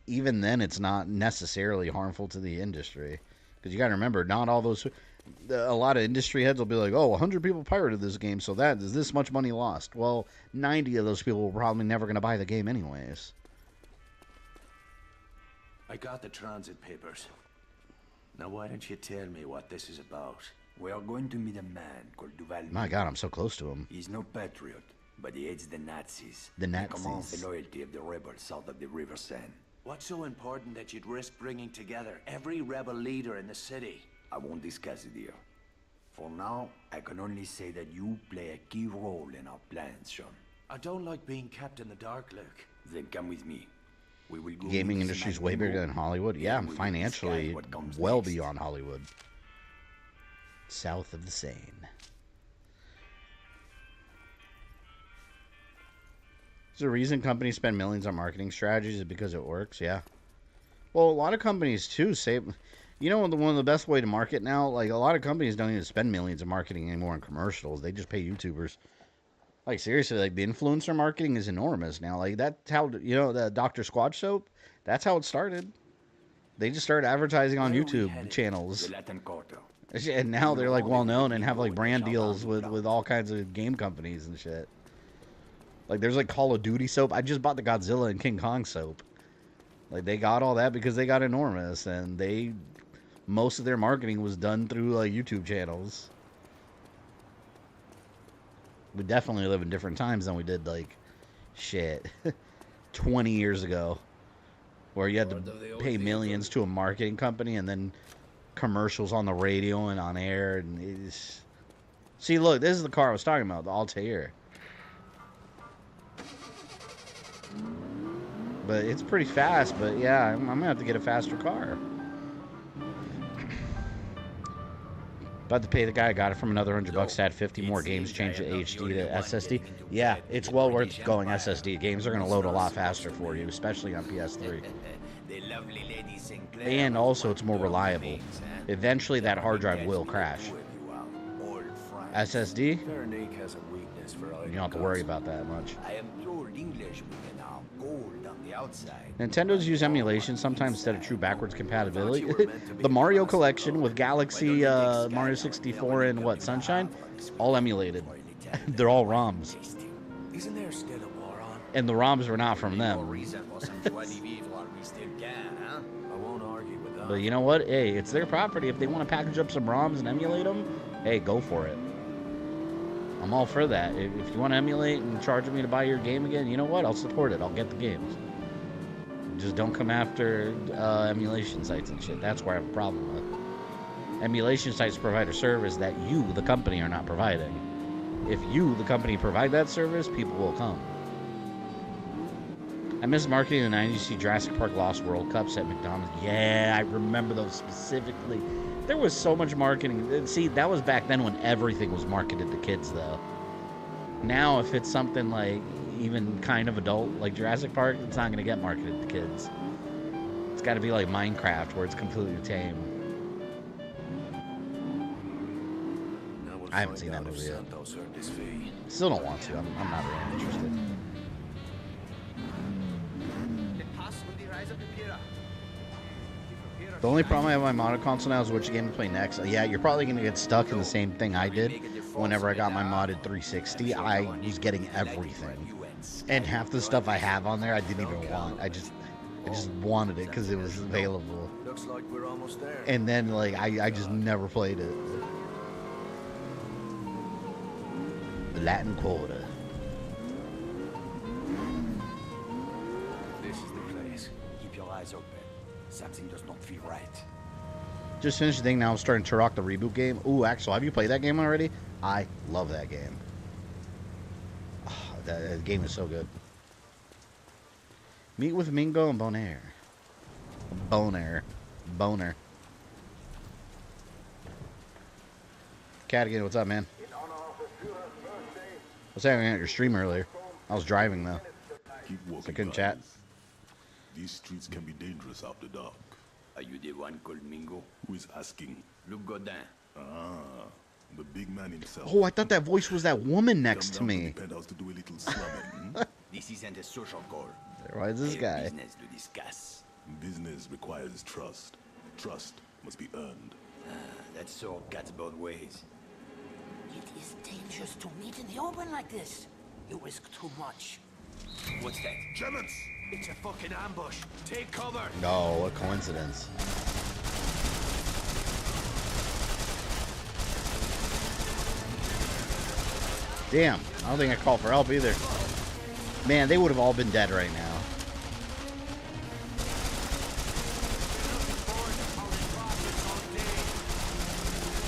F: even then it's not necessarily harmful to the industry. Because you got to remember, not all those... A lot of industry heads will be like, oh, 100 people pirated this game, so that is this much money lost. Well, 90 of those people were probably never going to buy the game anyways.
B: I got the transit papers. Now why don't you tell me what this is about?
H: We are going to meet a man called Duval.
F: My God, I'm so close to him.
H: He's no patriot, but he hates the Nazis.
F: The Nazis.
H: He commands the loyalty of the rebels south of the River Seine.
B: What's so important that you'd risk bringing together every rebel leader in the city?
H: I won't discuss it here. For now, I can only say that you play a key role in our plans, Sean.
B: I don't like being kept in the dark, Luke.
H: Then come with me. We will go
F: Gaming industry's way bigger than Hollywood. Yeah, financially well next. Beyond Hollywood. South of the Seine. Is the reason companies spend millions on marketing strategies is because it works? Yeah. Well, a lot of companies too say, you know, one of the best way to market now, a lot of companies don't even spend millions in marketing anymore on commercials. They just pay YouTubers. Seriously, the influencer marketing is enormous now. That's how, you know, the Dr. Squatch soap, that's how it started. They just started advertising on YouTube channels.
H: The Latin Quarter.
F: And now they're well known and have brand deals with all kinds of game companies and shit. There's Call of Duty soap. I just bought the Godzilla and King Kong soap. They got all that because they got enormous, and most of their marketing was done through YouTube channels. We definitely live in different times than we did, like, shit, 20 years ago. Where you had to pay millions to a marketing company and then commercials on the radio and on air. And it's... See, look, this is the car I was talking about, the Altair. But it's pretty fast, but yeah, I'm going to have to get a faster car. About to pay the guy. I got it from another $100 to add 50 more games, change the HD to SSD. Yeah, it's well worth going SSD. Games are going to load a lot faster for you, especially on PS3. And also, it's more reliable. Eventually, that hard drive will crash. SSD, you don't have to worry about that much. Nintendo's use emulation sometimes instead of true backwards compatibility. The Mario collection with Galaxy, Mario 64, and what, Sunshine? All emulated. They're all ROMs.
B: Isn't there still a war on?
F: And the ROMs were not from them.
B: I won't argue with that.
F: But you know what? Hey, it's their property. If they want to package up some ROMs and emulate them, hey, go for it. I'm all for that. If you want to emulate and charge me to buy your game again, you know what? I'll support it. I'll get the games. Just don't come after emulation sites and shit. That's where I have a problem with. Emulation sites provide a service that you, the company, are not providing. If you, the company, provide that service, people will come. I miss marketing in the 90s. You see Jurassic Park Lost World Cups at McDonald's. Yeah, I remember those specifically. There was so much marketing. See, that was back then when everything was marketed to kids, though. Now, if it's something like even kind of adult, like Jurassic Park, it's not going to get marketed to kids. It's got to be like Minecraft, where it's completely tame. I haven't seen that movie yet. Still don't want to. I'm not really interested. The only problem I have with my modded console now is which game to play next. Yeah, you're probably going to get stuck in the same thing I did whenever I got my modded 360. I was getting everything. And half the stuff I have on there I didn't even want. I just wanted it because it was available.
B: Looks like we're almost there.
F: And then, like, I just never played it. The Latin Quarter.
B: This is the place.
H: Keep your eyes open. Something does not feel right.
F: Just finished the thing now. I'm starting to rock the reboot game. Ooh, Axel, have you played that game already? I love that game. Oh, that game is so good. Meet with Mingo and Bonaire. Boner. Cadigan, what's up, man? I was having at your stream earlier. I was driving, though.
I: Keep walking,
F: So I couldn't chat.
I: These streets can be dangerous after dark.
H: Are you the one called Mingo?
I: Who is asking?
H: Luke Godin.
I: Ah, the big man himself.
F: Oh, I thought that voice was that woman next to
I: Come down
F: me.
I: the penthouse to do a little slumming.
H: This isn't a social call.
F: Why is this
H: We have
F: guy?
H: business to discuss.
I: Business requires trust. Trust must be earned.
H: That's so cuts both ways.
J: It is dangerous to meet in the open like this. You risk too much.
H: What's that?
I: Germans!
B: It's a fucking ambush. Take cover.
F: No, what coincidence. Damn, I don't think I called for help either. Man, they would have all been dead right now.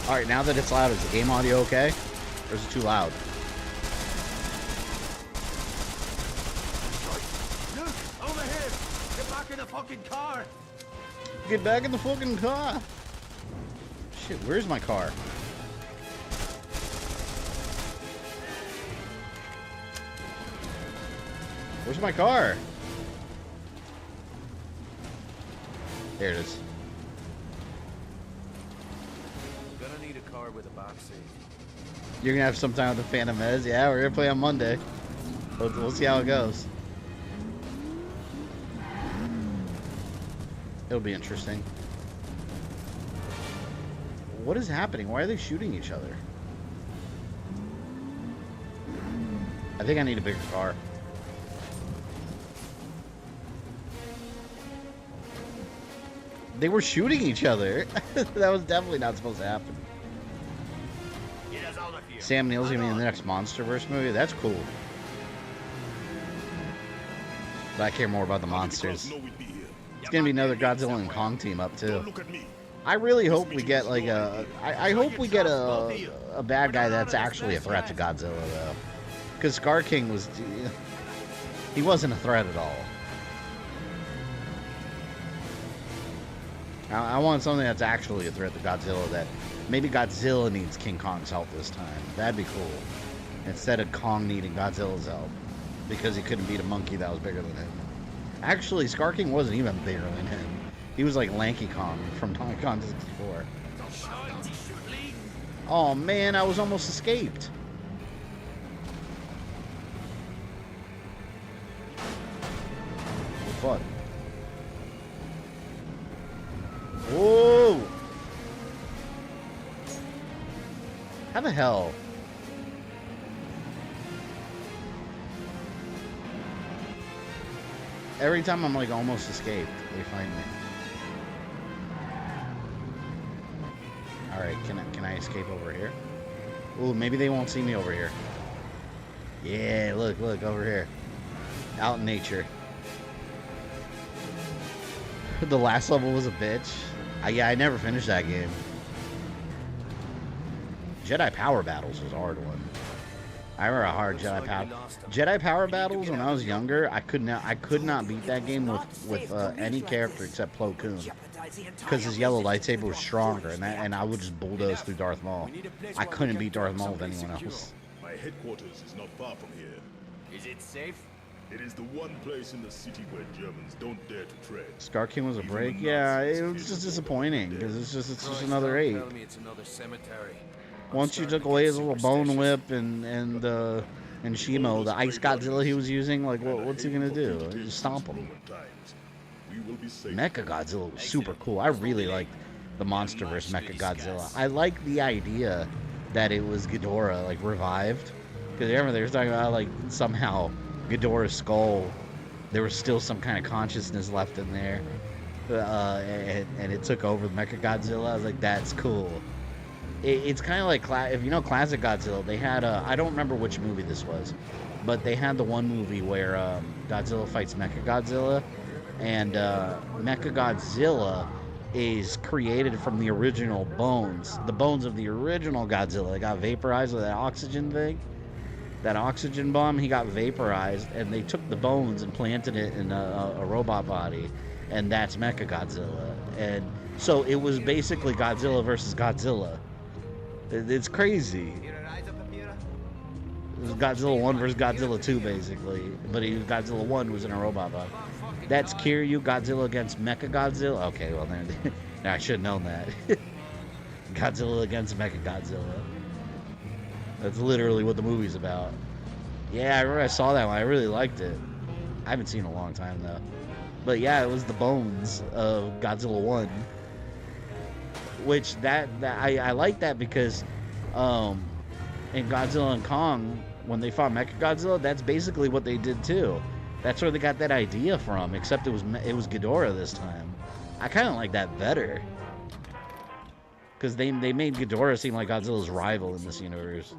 F: Alright, now that it's loud, is the game audio okay? Or is it too loud?
B: Look, over here. Get back in the fucking car.
F: Get back in the fucking car! Shit, where's my car? Where's my car? There it is.
B: Gonna need a car with a back seat.
F: You're gonna have some time with the Phantom Mez? Yeah, we're gonna play on Monday. We'll see how it goes. It'll be interesting. What is happening? Why are they shooting each other? I think I need a bigger car. They were shooting each other. That was definitely not supposed to happen.
H: It has
F: Sam Neill's gonna be in the next MonsterVerse movie. That's cool. But I care more about the monsters. It's gonna be another Godzilla and Kong team up too. I really hope we get like a. I hope we get a bad guy that's actually a threat to Godzilla though, because Scar King was. He wasn't a threat at all. I want something that's actually a threat to Godzilla. That maybe Godzilla needs King Kong's help this time. That'd be cool. Instead of Kong needing Godzilla's help because he couldn't beat a monkey that was bigger than him. Actually, Scar King wasn't even bigger than him. He was like Lanky Kong from Donkey Kong 64. Oh man, I was almost escaped. What? Whoa! How the hell? Every time I'm like almost escaped, they find me. Alright, can I escape over here? Ooh, maybe they won't see me over here. Yeah, look over here. Out in nature. The last level was a bitch. Yeah, I never finished that game. Jedi Power Battles was a hard one. I remember a hard Jedi Power Battles when I was younger. I could not beat that game with any character except Plo Koon, because his yellow lightsaber was stronger, and I would just bulldoze through Darth Maul. I couldn't beat Darth Maul with anyone else.
I: My headquarters is not far from here.
B: Is it safe?
I: It is the one place in the city where Germans don't dare to tread.
F: Scar King was a break. Yeah, it was just disappointing because it's just another 8.
B: It's another cemetery.
F: Once you took away his little bone whip and Shimo, the Ice Godzilla he was using, like what's he gonna do? Just stomp him. Mecha Godzilla was super cool. I really liked the MonsterVerse Mecha Godzilla. I like the idea that it was Ghidorah like revived, because remember they were talking about like somehow Ghidorah's skull, there was still some kind of consciousness left in there, and it took over the Mecha Godzilla. I was like, that's cool. It's kind of like, if you know classic Godzilla, they had I don't remember which movie this was, but they had the one movie where Godzilla fights Mecha Godzilla, and Mecha Godzilla is created from the original bones, the bones of the original Godzilla. They got vaporized with that oxygen thing. That oxygen bomb, he got vaporized, and they took the bones and planted it in a robot body, and that's Mecha Godzilla. And so it was basically Godzilla versus Godzilla. It's crazy. It was Godzilla 1 versus Godzilla 2, basically. But Godzilla 1 was in a robot body. That's Kiryu, Godzilla against Mecha Godzilla. Okay, well, then I should have known that. Godzilla against Mecha Godzilla. That's literally what the movie's about. Yeah, I remember I saw that one. I really liked it. I haven't seen it in a long time, though. But yeah, it was the bones of Godzilla 1. Which, I like that because in Godzilla and Kong, when they fought Mecha Godzilla, that's basically what they did, too. That's where they got that idea from, except it was Ghidorah this time. I kind of like that better. Because they made Ghidorah seem like Godzilla's rival in this universe.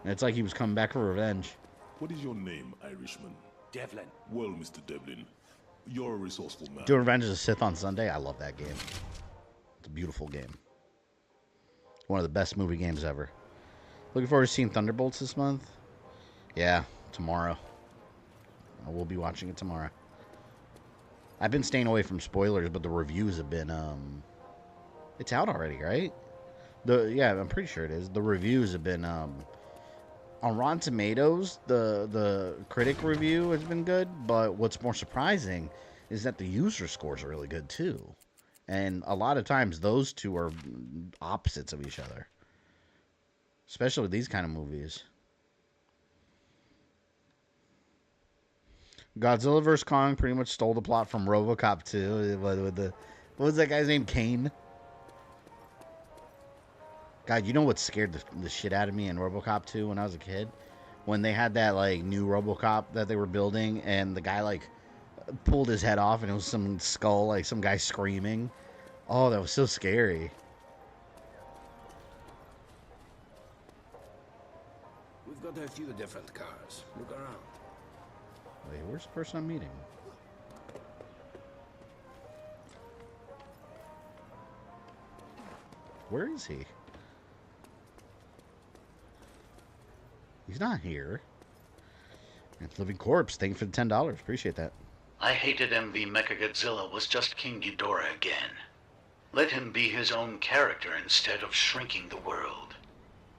F: And it's like he was coming back for revenge.
I: What is your name, Irishman?
B: Devlin.
I: Well, Mr. Devlin, you're a resourceful man.
F: Doing Revenge of the Sith on Sunday. I love that game. It's a beautiful game. One of the best movie games ever. Looking forward to seeing Thunderbolts this month. Yeah, tomorrow. We'll be watching it tomorrow. I've been staying away from spoilers, but the reviews have been, it's out already, right? Yeah, I'm pretty sure it is. The reviews have been, on Rotten Tomatoes, the critic review has been good, but what's more surprising is that the user scores are really good, too. And a lot of times, those two are opposites of each other. Especially with these kind of movies. Godzilla vs. Kong pretty much stole the plot from RoboCop 2. What was that guy's name? Kane? God, you know what scared the shit out of me in RoboCop 2 when I was a kid? When they had that, like, new RoboCop that they were building, and the guy, like, pulled his head off, and it was some skull, like, some guy screaming. Oh, that was so scary.
K: got a few different cars. Look around.
F: Wait, where's the person I'm meeting? Where is he? He's not here. Living Corpse, thank you for the $10. Appreciate that.
L: I hated MV Mechagodzilla was just King Ghidorah again. Let him be his own character instead of shrinking the world.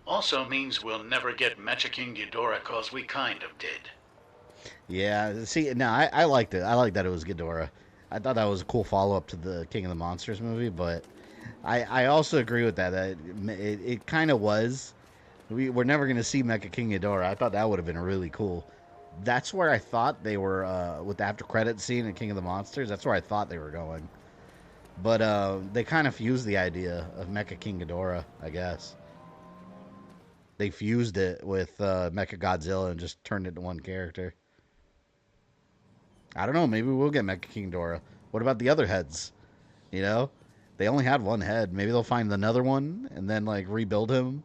L: Also means we'll never get Mecha King Ghidorah cause we kind of did.
F: Yeah, see, no, I liked it. I liked that it was Ghidorah. I thought that was a cool follow-up to the King of the Monsters movie, but I also agree with that. It kind of was. We're never going to see Mecha King Ghidorah. I thought that would have been really cool. That's where I thought they were, with the after credit scene in King of the Monsters, that's where I thought they were going. But they kind of fused the idea of Mecha King Ghidorah, I guess. They fused it with Mecha Godzilla and just turned it into one character. I don't know, maybe we'll get Mecha King Ghidorah. What about the other heads? You know? They only had one head. Maybe they'll find another one and then, like, rebuild him.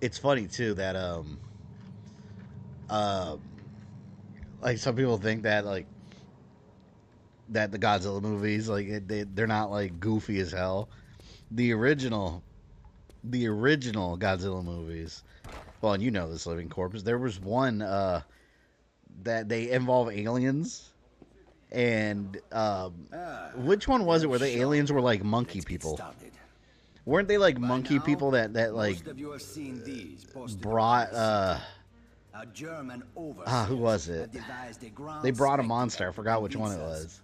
F: It's funny too that like some people think that like that the Godzilla movies like they're not like goofy as hell. The original Godzilla movies. Well, and you know this, Living Corpse. There was one that they involve aliens, and which one was it where the aliens were like monkey people? Weren't they like monkey people that like brought who was it? They brought a monster. I forgot which one it was.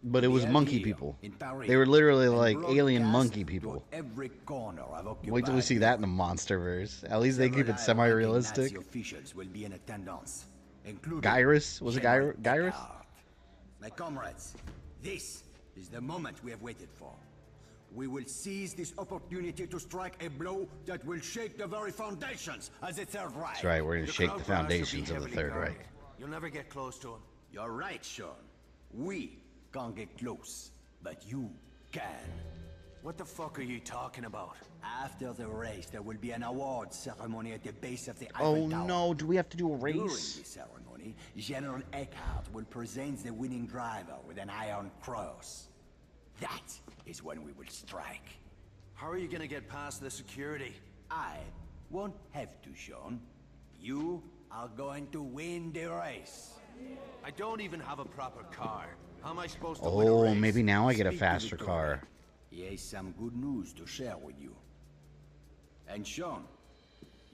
F: But it was monkey people. They were literally like alien monkey people. Wait till we see that in the MonsterVerse. At least they keep it semi-realistic. Gyrus? Was it Gyrus?
H: My comrades, this is the moment we have waited for. We will seize this opportunity to strike a blow that will shake the very foundations of the Third Reich.
F: That's right, we're going to shake the foundations of the Third Reich.
B: You'll never get close to him.
H: You're right, Sean. We can't get close, but you can.
B: What the fuck are you talking about?
H: After the race, there will be an award ceremony at the base of the Eiffel Tower.
F: Oh no, do we have to do a race?
H: During the ceremony, General Eckhart will present the winning driver with an Iron Cross. That is when we will strike.
B: How are you gonna get past the security?
H: I won't have to, Sean. You are going to win the race.
B: I don't even have a proper car. How am I supposed to win a race?
F: Oh, maybe now I get a faster car.
H: He has some good news to share with you. And Sean,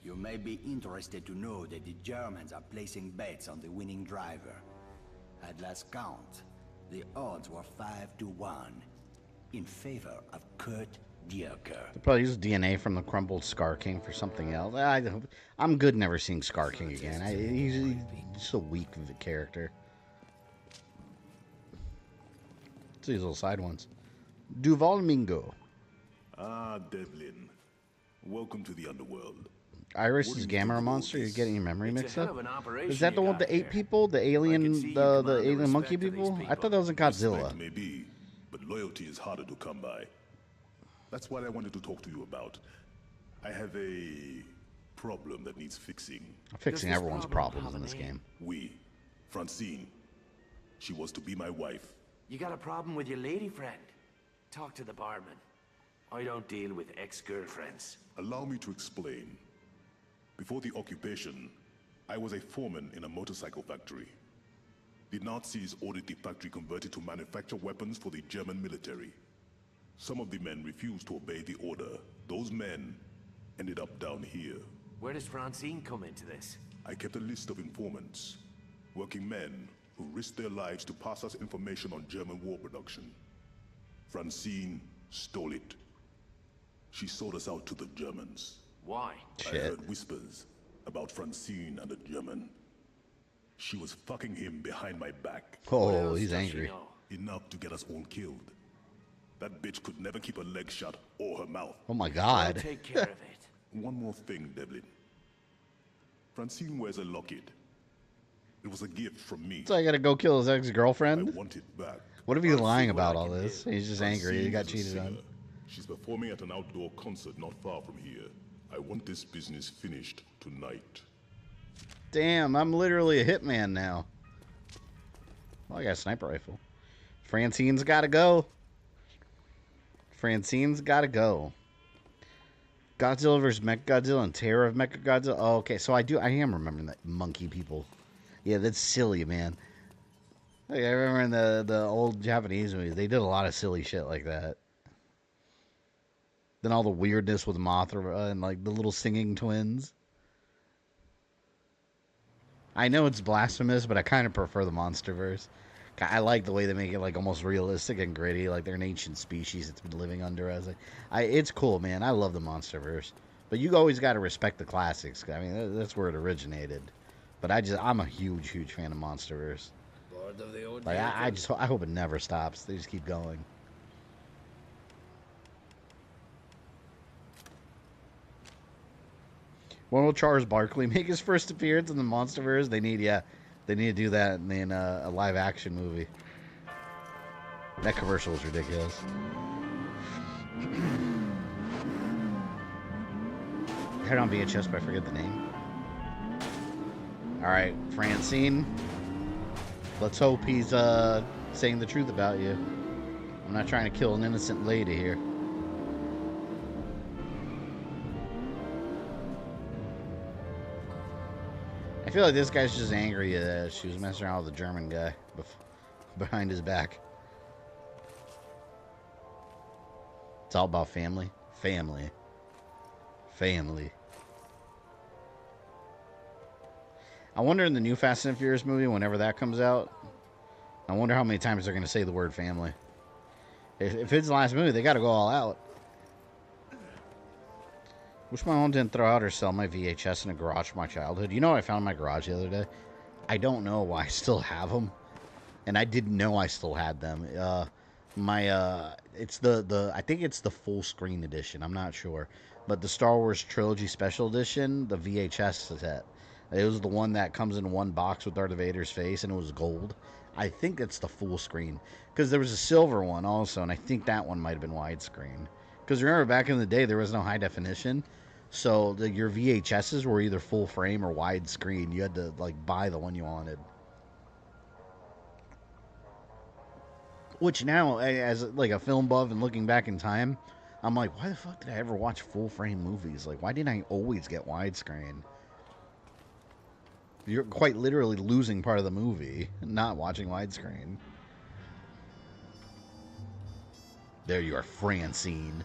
H: you may be interested to know that the Germans are placing bets on the winning driver. At last count, the odds were 5-1 in favor of Kurt Dierker.
F: They'll probably use DNA from the crumbled Scar King for something else. I'm good never seeing Scar King again. He's just a weak character. It's these little side ones. Duval Mingo.
I: Ah, Devlin. Welcome to the underworld.
F: Iris is Gamma Monster. You're getting your memory mixed up. Is that the one with the 8 people? The alien, the alien monkey people? I thought that was in Godzilla.
I: Maybe, but loyalty is harder to come by. That's what I wanted to talk to you about. I have a problem that needs fixing.
F: I'm fixing everyone's problems in this game.
I: Francine. She was to be my wife.
B: You got a problem with your lady friend? Talk to the barman. I don't deal with ex-girlfriends.
I: Allow me to explain. Before the occupation, I was a foreman in a motorcycle factory. The Nazis ordered the factory converted to manufacture weapons for the German military. Some of the men refused to obey the order. Those men ended up down here.
B: Where does Francine come into this?
I: I kept a list of informants, working men who risked their lives to pass us information on German war production. Francine stole it. She sold us out to the Germans.
B: Why?
I: I heard whispers about Francine and a German. She was fucking him behind my back.
F: Oh, he's angry.
I: Enough to get us all killed. That bitch could never keep her leg shut or her mouth.
F: Oh my god.
B: I'll take care of it.
I: One more thing, Devlin. Francine wears a locket. It was a gift from me.
F: So I gotta go kill his ex-girlfriend?
I: I want it back.
F: What if he's lying about all this? He's just angry. He got cheated on.
I: She's performing at an outdoor concert not far from here. I want this business finished tonight.
F: Damn, I'm literally a hitman now. Well, I got a sniper rifle. Francine's gotta go. Francine's gotta go. Godzilla vs. Mechagodzilla and Terror of Mechagodzilla. Oh, okay, so I am remembering that monkey people. Yeah, that's silly, man. Like, I remember in the old Japanese movies, they did a lot of silly shit like that. Then all the weirdness with Mothra and like the little singing twins. I know it's blasphemous, but I kind of prefer the MonsterVerse. I like the way they make it like almost realistic and gritty, like they're an ancient species that's been living under us. It's cool, man. I love the MonsterVerse, but you always got to respect the classics. I mean, that's where it originated. But I'm a huge fan of MonsterVerse.
K: Bored of the old
F: Like I hope it never stops. They just keep going. When will Charles Barkley make his first appearance in the MonsterVerse? They need to do that in a live action movie. That commercial is ridiculous. I had it on VHS, but I forget the name. Alright, Francine. Let's hope he's saying the truth about you. I'm not trying to kill an innocent lady here. I feel like this guy's just angry that she was messing around with the German guy behind his back. It's all about family. Family. Family. I wonder in the new Fast and Furious movie, whenever that comes out, I wonder how many times they're going to say the word family. If it's the last movie, they got to go all out. Wish my mom didn't throw out or sell my VHS in a garage from my childhood. You know what I found in my garage the other day? I don't know why I still have them. And I didn't know I still had them. It's I think it's the full screen edition. I'm not sure. But the Star Wars Trilogy Special Edition, the VHS set. It was the one that comes in one box with Darth Vader's face, and it was gold. I think it's the full screen. Because there was a silver one also, and I think that one might have been widescreen. Because remember, back in the day, there was no high definition. So your VHSs were either full frame or widescreen. You had to like buy the one you wanted. Which now, as like a film buff and looking back in time, I'm like, why the fuck did I ever watch full frame movies? Like, why didn't I always get widescreen? You're quite literally losing part of the movie, not watching widescreen. There you are, Francine.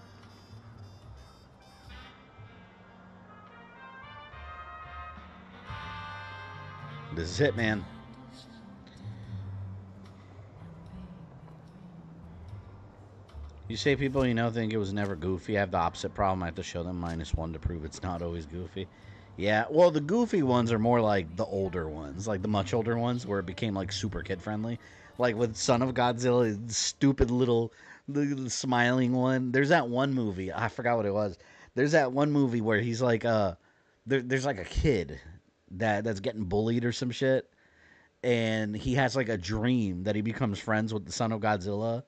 F: This is it, man. You say people you know think it was never goofy. I have the opposite problem. I have to show them -1 to prove it's not always goofy. Yeah, well, the goofy ones are more like the older ones, like the much older ones where it became like super kid friendly. Like with Son of Godzilla, stupid little the smiling one. There's that one movie. I forgot what it was. There's that one movie where he's like there's like a kid that's getting bullied or some shit, and he has like a dream that he becomes friends with the Son of Godzilla,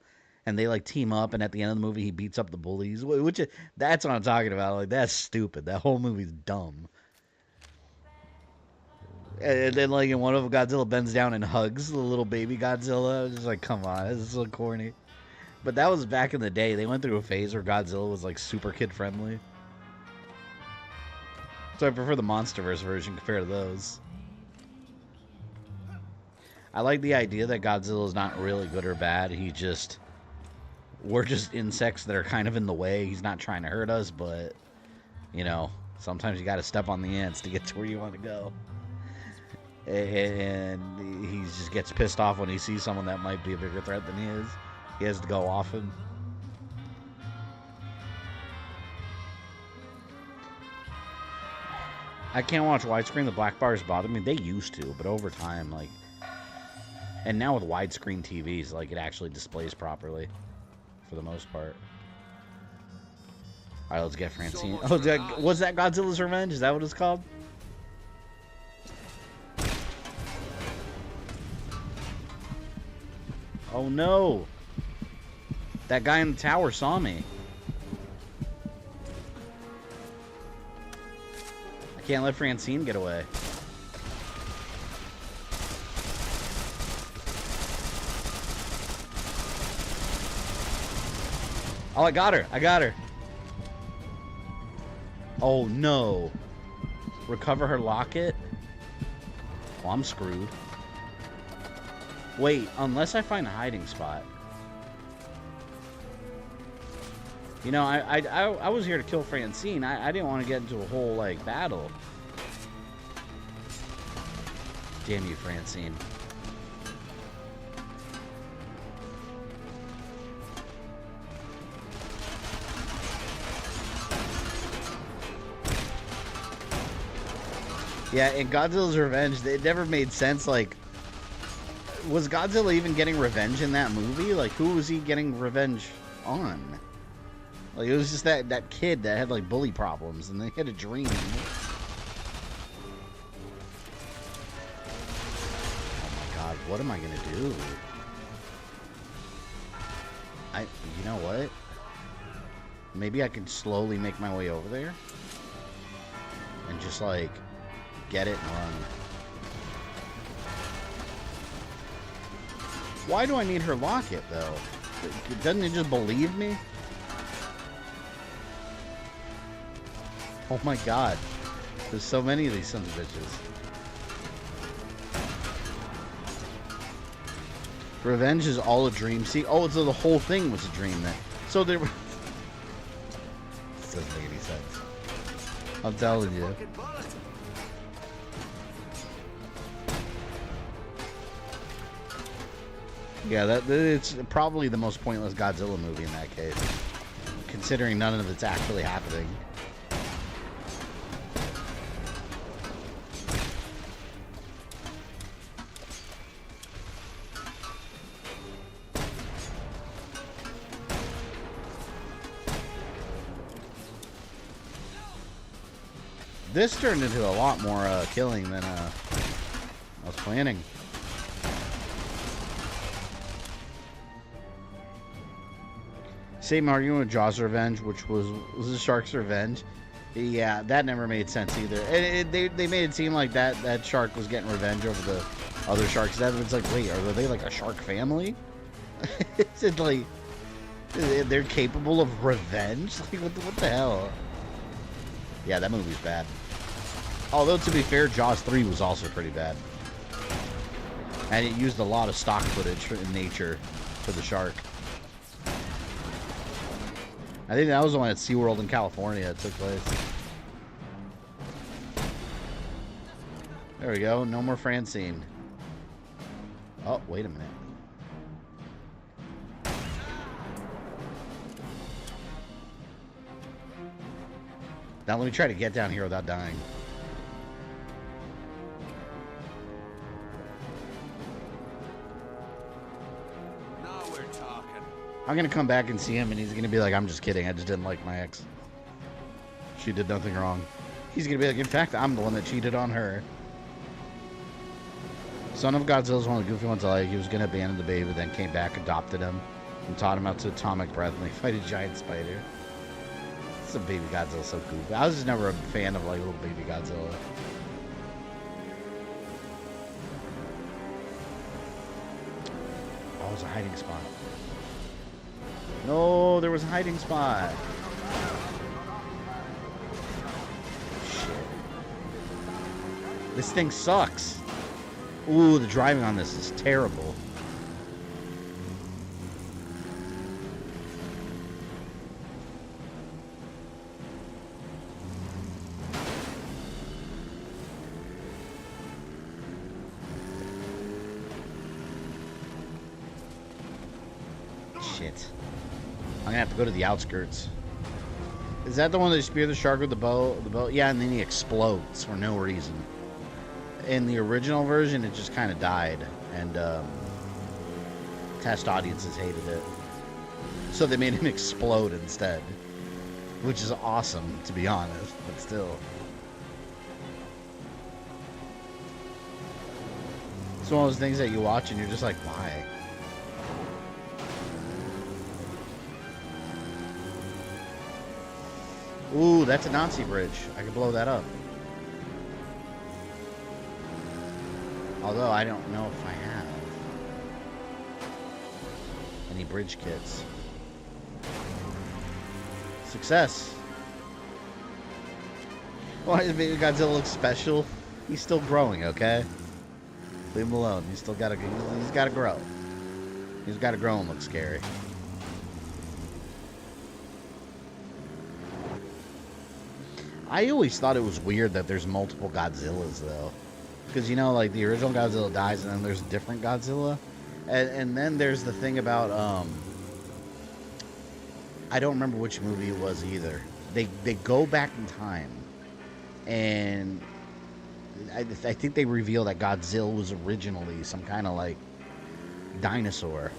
F: and they like team up, and at the end of the movie he beats up the bullies, which that's what I'm talking about. Like, that's stupid. That whole movie's dumb. And then like in one of them, Godzilla bends down and hugs the little baby Godzilla. I was just like, come on, this is so corny. But that was back in the day. They went through a phase where Godzilla was like super kid friendly. So I prefer the MonsterVerse version compared to those. I like the idea that Godzilla is not really good or bad. We're just insects that are kind of in the way. He's not trying to hurt us, but, you know, sometimes you got to step on the ants to get to where you want to go. And he just gets pissed off when he sees someone that might be a bigger threat than he is. He has to go off him. I can't watch widescreen. The black bars bother me. They used to, but over time, like... And now with widescreen TVs, like, it actually displays properly. For the most part. Alright, let's get Francine. Oh, was that Godzilla's Revenge? Is that what it's called? Oh no! That guy in the tower saw me. I can't let Francine get away. Oh, I got her. I got her. Oh, no. Recover her locket? Well, I'm screwed. Wait, unless I find a hiding spot. You know, I was here to kill Francine. I didn't want to get into a whole, like, battle. Damn you, Francine. Yeah, in Godzilla's Revenge, it never made sense, like, was Godzilla even getting revenge in that movie? Like, who was he getting revenge on? Like, it was just that kid that had, like, bully problems, and they had a dream. Oh my god, what am I gonna do? You know what? Maybe I can slowly make my way over there? And just, like, get it and run. Why do I need her locket, though? Doesn't it just believe me? Oh my god. There's so many of these sons of bitches. Revenge is all a dream. See? Oh, so the whole thing was a dream then. So there were... This doesn't make any sense. I'm telling you. Yeah, it's probably the most pointless Godzilla movie in that case, considering none of it's actually happening. This turned into a lot more killing than I was planning. Same argument with Jaws Revenge, which was the Shark's Revenge. Yeah, that never made sense either. They made it seem like that shark was getting revenge over the other sharks. It's like, wait, are they like a shark family? Is it like they're capable of revenge? Like, what the hell? Yeah, that movie's bad. Although, to be fair, Jaws 3 was also pretty bad. And it used a lot of stock footage in nature for the shark. I think that was the one at SeaWorld in California that took place. There we go. No more Francine. Oh, wait a minute. Now let me try to get down here without dying. I'm gonna come back and see him, and he's gonna be like, I'm just kidding, I just didn't like my ex. She did nothing wrong. He's gonna be like, in fact, I'm the one that cheated on her. Son of Godzilla's one of the goofy ones I like. He was gonna abandon the baby, then came back, adopted him, and taught him how to atomic breath, and they fight a giant spider. This is a baby Godzilla so goofy. I was just never a fan of, like, little baby Godzilla. Oh, there's a hiding spot. No, there was a hiding spot. Shit. This thing sucks. Ooh, the driving on this is terrible. Shit. I'm gonna have to go to the outskirts. Is that the one that spear the shark with the bow? Yeah, and then he explodes for no reason. In the original version, it just kind of died, and test audiences hated it. So they made him explode instead, which is awesome, to be honest, but still. It's one of those things that you watch and you're just like, why? Ooh, that's a Nazi bridge. I could blow that up. Although I don't know if I have any bridge kits. Success. Why does Baby Godzilla look special? He's still growing, okay? Leave him alone. He's still gotta grow. He's gotta grow and look scary. I always thought it was weird that there's multiple Godzillas, though. Because, you know, like, the original Godzilla dies, and then there's a different Godzilla. And then there's the thing about, I don't remember which movie it was either. They go back in time, and I think they reveal that Godzilla was originally some kind of, like, dinosaur.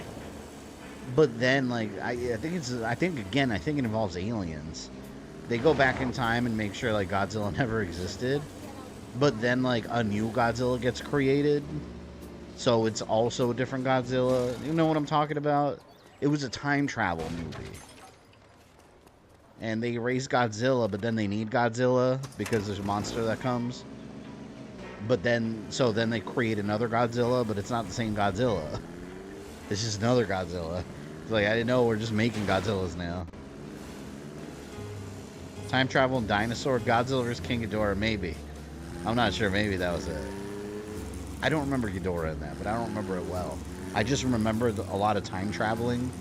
F: But then, like, I think it involves aliens. They go back in time and make sure, like, Godzilla never existed. But then, like, a new Godzilla gets created. So it's also a different Godzilla. You know what I'm talking about? It was a time travel movie. And they erase Godzilla, but then they need Godzilla because there's a monster that comes. But then, so then they create another Godzilla, but it's not the same Godzilla. It's just another Godzilla. It's like, I didn't know we're just making Godzillas now. Time travel and dinosaur, Godzilla vs. King Ghidorah, maybe. I'm not sure, maybe that was it. I don't remember Ghidorah in that, but I don't remember it well. I just remember a lot of time traveling,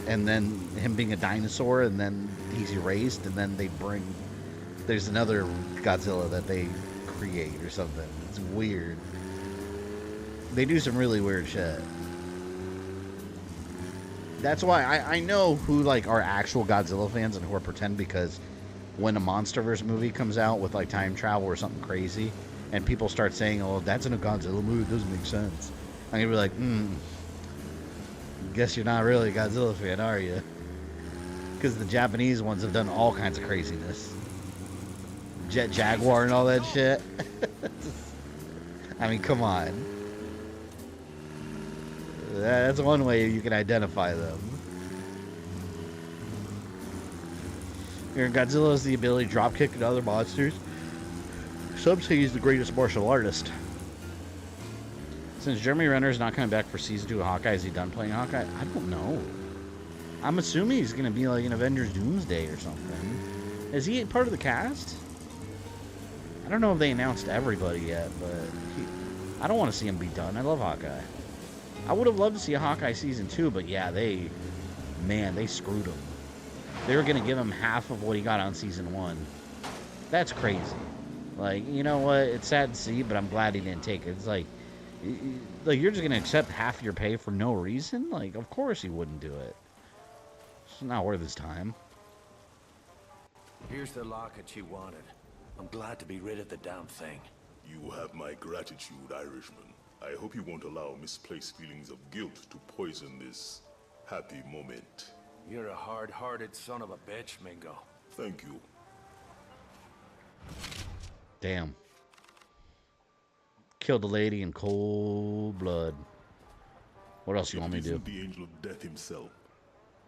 F: and then him being a dinosaur, and then he's erased, and then there's another Godzilla that they create or something. It's weird. They do some really weird shit. That's why I know who, like, are actual Godzilla fans and who are pretend, because when a MonsterVerse movie comes out with, like, time travel or something crazy, and people start saying, oh, that's in a Godzilla movie, it doesn't make sense. I'm gonna be like, guess you're not really a Godzilla fan, are you? Because the Japanese ones have done all kinds of craziness. Jet Jaguar and all that shit. I mean, come on. That's one way you can identify them. Godzilla has the ability to dropkick at other monsters. Some say he's the greatest martial artist. Since Jeremy Renner is not coming back for season 2 of Hawkeye, is he done playing Hawkeye? I don't know. I'm assuming he's going to be like in Avengers Doomsday or something. Is he part of the cast? I don't know if they announced everybody yet, but I don't want to see him be done. I love Hawkeye. I would have loved to see a Hawkeye season 2, but yeah, they screwed him. They were going to give him half of what he got on season 1. That's crazy. Like, you know what? It's sad to see, but I'm glad he didn't take it. It's like you're just going to accept half your pay for no reason? Like, of course he wouldn't do it. It's not worth his time.
B: Here's the locket you wanted. I'm glad to be rid of the damn thing.
I: You have my gratitude, Irishman. I hope you won't allow misplaced feelings of guilt to poison this happy moment.
B: You're a hard-hearted son of a bitch, Mingo.
I: Thank you.
F: Damn. Killed a lady in cold blood. What else you want me to do?
I: The angel of death himself.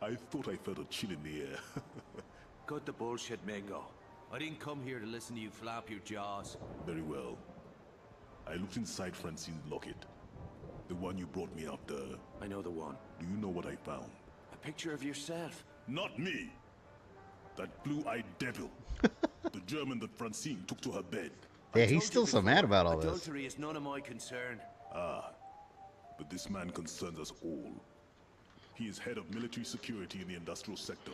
I: I thought I felt a chill in the air.
B: Cut the bullshit, Mingo. I didn't come here to listen to you flap your jaws.
I: Very well. I looked inside Francine's locket. The one you brought me after.
B: I know the one.
I: Do you know what I found?
B: A picture of yourself.
I: Not me! That blue-eyed devil. The German that Francine took to her bed.
F: Yeah, he's still so mad about all this.
B: Adultery is none of my concern.
I: Ah, but this man concerns us all. He is head of military security in the industrial sector.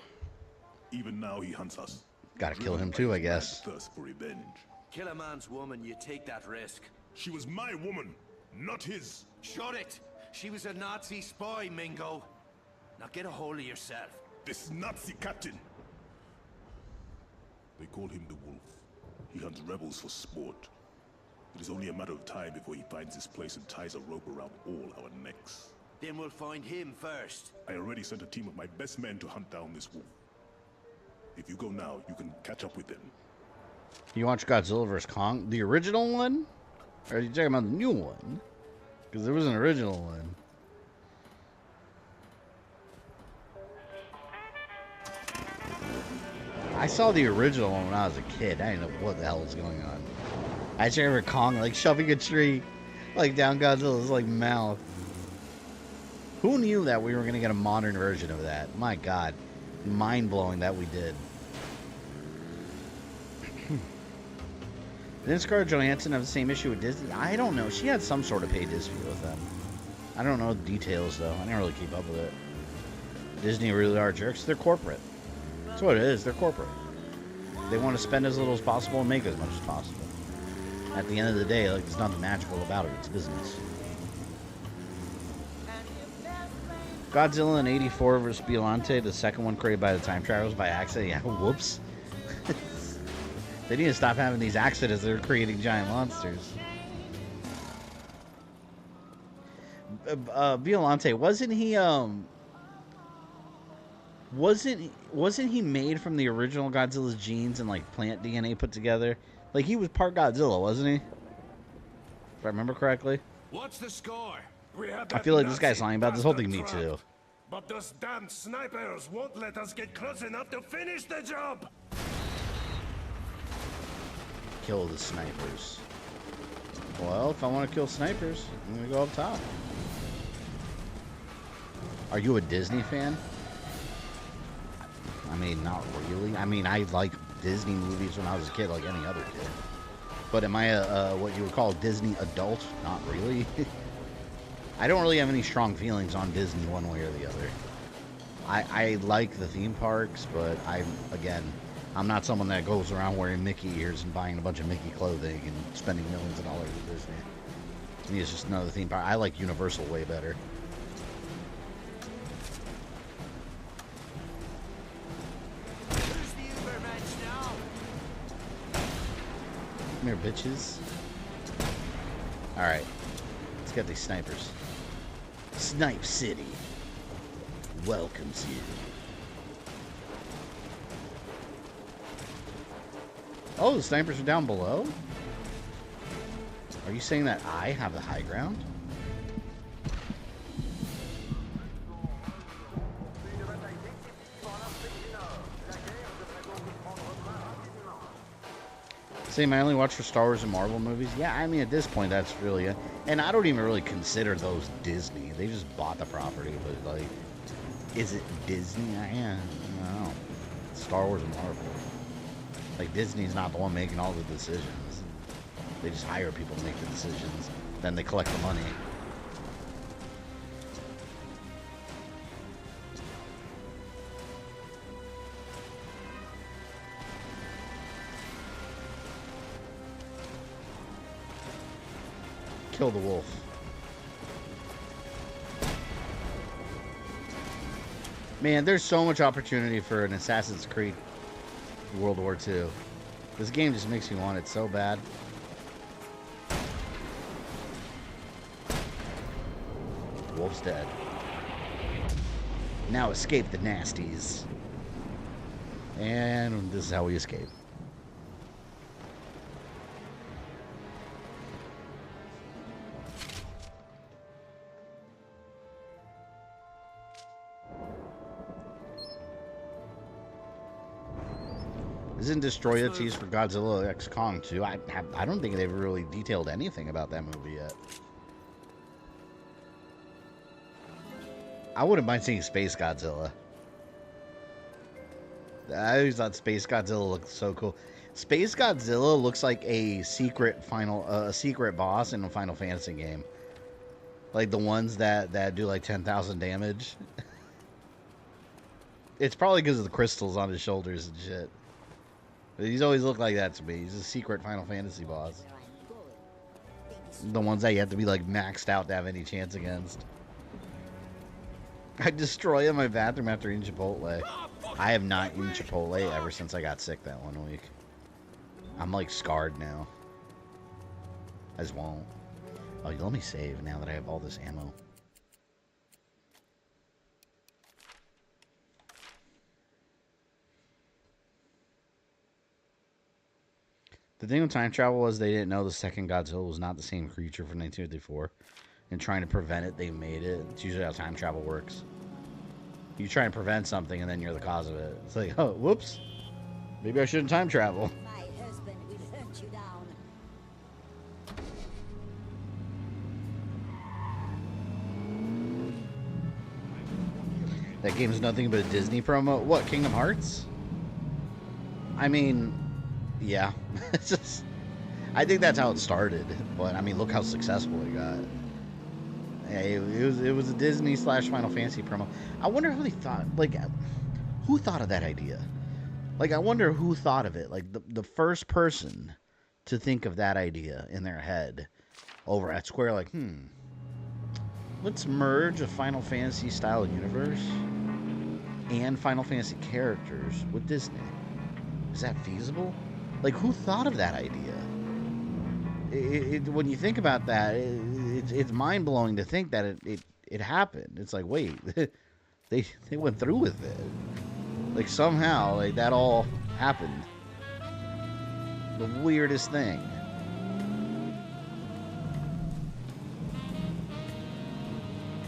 I: Even now he hunts us.
F: Gotta kill him too, I guess.
I: Thirst for revenge.
B: Kill a man's woman, you take that risk.
I: She was my woman, not his.
B: Shut it! She was a Nazi spy, Mingo. Now get a hold of yourself.
I: This Nazi captain! They call him the Wolf. He hunts rebels for sport. It is only a matter of time before he finds his place and ties a rope around all our necks.
B: Then we'll find him first.
I: I already sent a team of my best men to hunt down this wolf. If you go now, you can catch up with them.
F: You watch Godzilla vs. Kong? The original one? Or are you talking about the new one? Because there was an original one. I saw the original one when I was a kid. I didn't know what the hell was going on. I just remember Kong like shoving a tree like down Godzilla's like mouth. Who knew that we were gonna get a modern version of that? My God, mind blowing that we did. Didn't Scarlett Johansson have the same issue with Disney? I don't know. She had some sort of paid dispute with them. I don't know the details though. I didn't really keep up with it. Disney really are jerks. They're corporate. That's what it is. They're corporate. They want to spend as little as possible and make as much as possible. At the end of the day, like, there's nothing magical about it. It's business. Godzilla in '84 vs. Biollante, the second one created by the time travelers by accident. Yeah, whoops. They need to stop having these accidents. They're creating giant monsters. Biollante, wasn't he made from the original Godzilla's genes and like plant DNA put together? Like he was part Godzilla, wasn't he? If I remember correctly.
G: What's the score?
F: I feel like this guy's lying about this whole thing. Me too.
G: But those damn snipers won't let us get close enough to finish the job.
F: Kill the snipers. Well, if I want to kill snipers, I'm gonna go up top. Are you a Disney fan? I mean, not really. I mean, I like Disney movies when I was a kid, like any other kid. But am I a what you would call Disney adult? Not really. I don't really have any strong feelings on Disney one way or the other. I like the theme parks, but I'm not someone that goes around wearing Mickey ears and buying a bunch of Mickey clothing and spending millions of dollars at Disney. To me, it's just another theme park. I like Universal way better. Come here, bitches. Alright. Let's get these snipers. Snipe City welcomes you. Oh, the snipers are down below? Are you saying that I have the high ground? Same, I only watch for Star Wars and Marvel movies. Yeah, I mean, at this point, that's really it. And I don't even really consider those Disney. They just bought the property, but, like, is it Disney? Yeah, I don't know. Star Wars and Marvel. Like, Disney's not the one making all the decisions. They just hire people to make the decisions. Then they collect the money. Kill the wolf. Man, there's so much opportunity for an Assassin's Creed World War II. This game just makes me want it so bad. Wolf's dead. Now escape the nasties. And this is how we escape. Isn't Destroy the Tease for Godzilla X Kong 2? I don't think they've really detailed anything about that movie yet. I wouldn't mind seeing Space Godzilla. I always thought Space Godzilla looked so cool. Space Godzilla looks like a secret boss in a Final Fantasy game. Like the ones that do like 10,000 damage. It's probably because of the crystals on his shoulders and shit. But he's always looked like that to me. He's a secret Final Fantasy boss. The ones that you have to be like maxed out to have any chance against. I destroy in my bathroom after eating Chipotle. I have not eaten Chipotle ever since I got sick that 1 week. I'm like scarred now. I just won't. Oh, let me save now that I have all this ammo. The thing with time travel was they didn't know the second Godzilla was not the same creature from 1954. And trying to prevent it, they made it. It's usually how time travel works. You try and prevent something and then you're the cause of it. It's like, oh, whoops. Maybe I shouldn't time travel.
J: My husband will hunt you down.
F: That game's nothing but a Disney promo. What, Kingdom Hearts? I mean, yeah. It's just, I think that's how it started. But I mean, look how successful it got. Yeah, it was a Disney / Final Fantasy promo. I wonder who they thought, like, who thought of that idea? Like, I wonder who thought of it. Like, the first person to think of that idea in their head over at Square, like, let's merge a Final Fantasy style universe and Final Fantasy characters with Disney. Is that feasible? Like, who thought of that idea? When you think about that, it's mind-blowing to think that it happened. It's like, wait, they went through with it. Like, somehow, like, that all happened. The weirdest thing.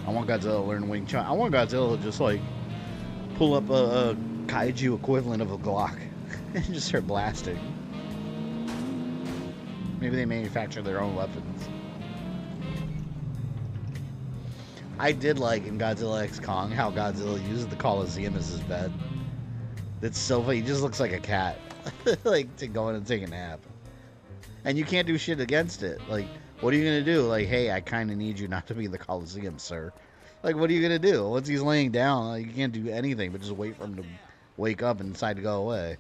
F: I want Godzilla to learn Wing Chun. I want Godzilla to just, like, pull up a kaiju equivalent of a Glock and just start blasting. Maybe they manufacture their own weapons. I did like in Godzilla X Kong how Godzilla uses the Coliseum as his bed. That's so funny. He just looks like a cat. Like, to go in and take a nap. And you can't do shit against it. Like, what are you going to do? Like, hey, I kind of need you not to be in the Coliseum, sir. Like, what are you going to do? Once he's laying down, like, you can't do anything but just wait for him to wake up and decide to go away.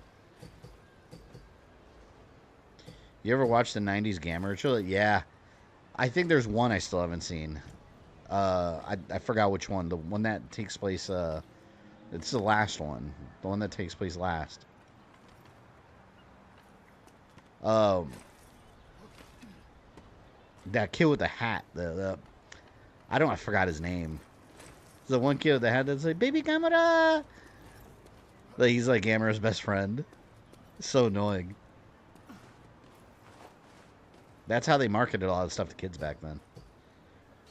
F: You ever watch the 90s Gamera show? Yeah. I think there's one I still haven't seen. I forgot which one. The one that takes place, it's the last one. The one that takes place last. That kid with the hat. I forgot his name. The one kid with the hat that's like, Baby Gamera! Like, he's like Gamera's best friend. It's so annoying. That's how they marketed a lot of stuff to kids back then.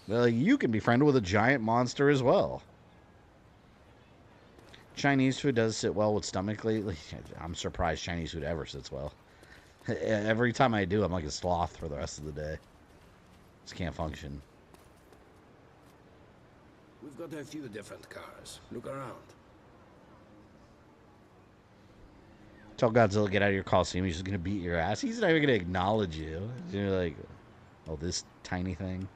F: They're like, you can be friended with a giant monster as well. Chinese food does sit well with stomach lately. I'm surprised Chinese food ever sits well. Every time I do, I'm like a sloth for the rest of the day. Just can't function.
K: We've got a few different cars. Look around.
F: Tell Godzilla, get out of your Coliseum. He's just going to beat your ass. He's not even going to acknowledge you. You're like, oh, this tiny thing.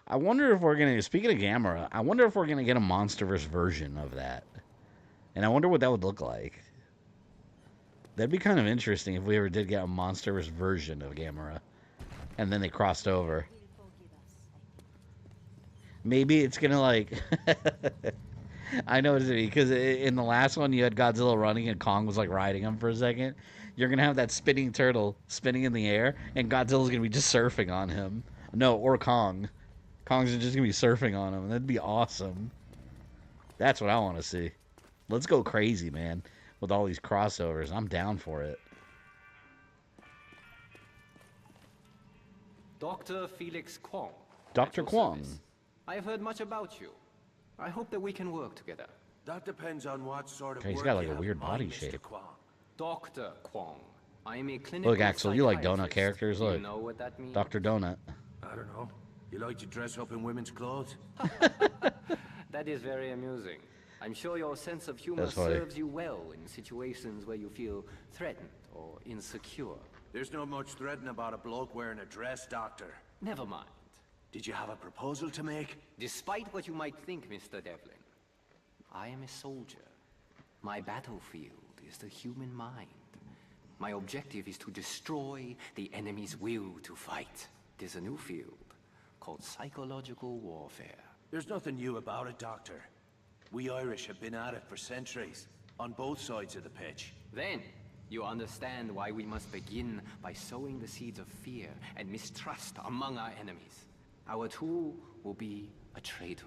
F: I wonder if we're going to, speaking of Gamera, I wonder if we're going to get a Monsterverse version of that. And I wonder what that would look like. That'd be kind of interesting if we ever did get a Monsterverse version of Gamera. And then they crossed over. Maybe it's going to like... I know what it is, because in the last one you had Godzilla running and Kong was like riding him for a second. You're going to have that spinning turtle spinning in the air and Godzilla's going to be just surfing on him. No, or Kong. Kong's just going to be surfing on him. That'd be awesome. That's what I want to see. Let's go crazy, man, with all these crossovers. I'm down for it.
M: Dr. Felix Kwong.
F: Dr. Kwong.
M: I have heard much about you. I hope that we can work together.
B: That depends on what sort of
F: Okay, he's
B: work
F: got like
B: you
F: a
B: have
F: weird
B: in mind,
F: body
B: Mr.
F: shape.
B: Kwong.
M: Dr. Kwong. I am a clinical
F: Look, Axel, you like donut
M: psychiatrist.
F: characters.
M: Do you
F: Look,
M: know what that means?
F: Dr. Donut.
B: I don't know. You like to dress up in women's clothes?
M: That is very amusing. I'm sure your sense of humor
F: That's funny.
M: serves you well in situations where you feel threatened or insecure.
B: There's not much threatening about a bloke wearing a dress, Doctor.
M: Never mind.
B: Did you have a proposal to make?
M: Despite what you might think, Mr. Devlin, I am a soldier. My battlefield is the human mind. My objective is to destroy the enemy's will to fight. There's a new field called psychological warfare.
B: There's nothing new about it, Doctor. We Irish have been at it for centuries, on both sides of the pitch.
M: Then, you understand why we must begin by sowing the seeds of fear and mistrust among our enemies. Our tool will be a traitor.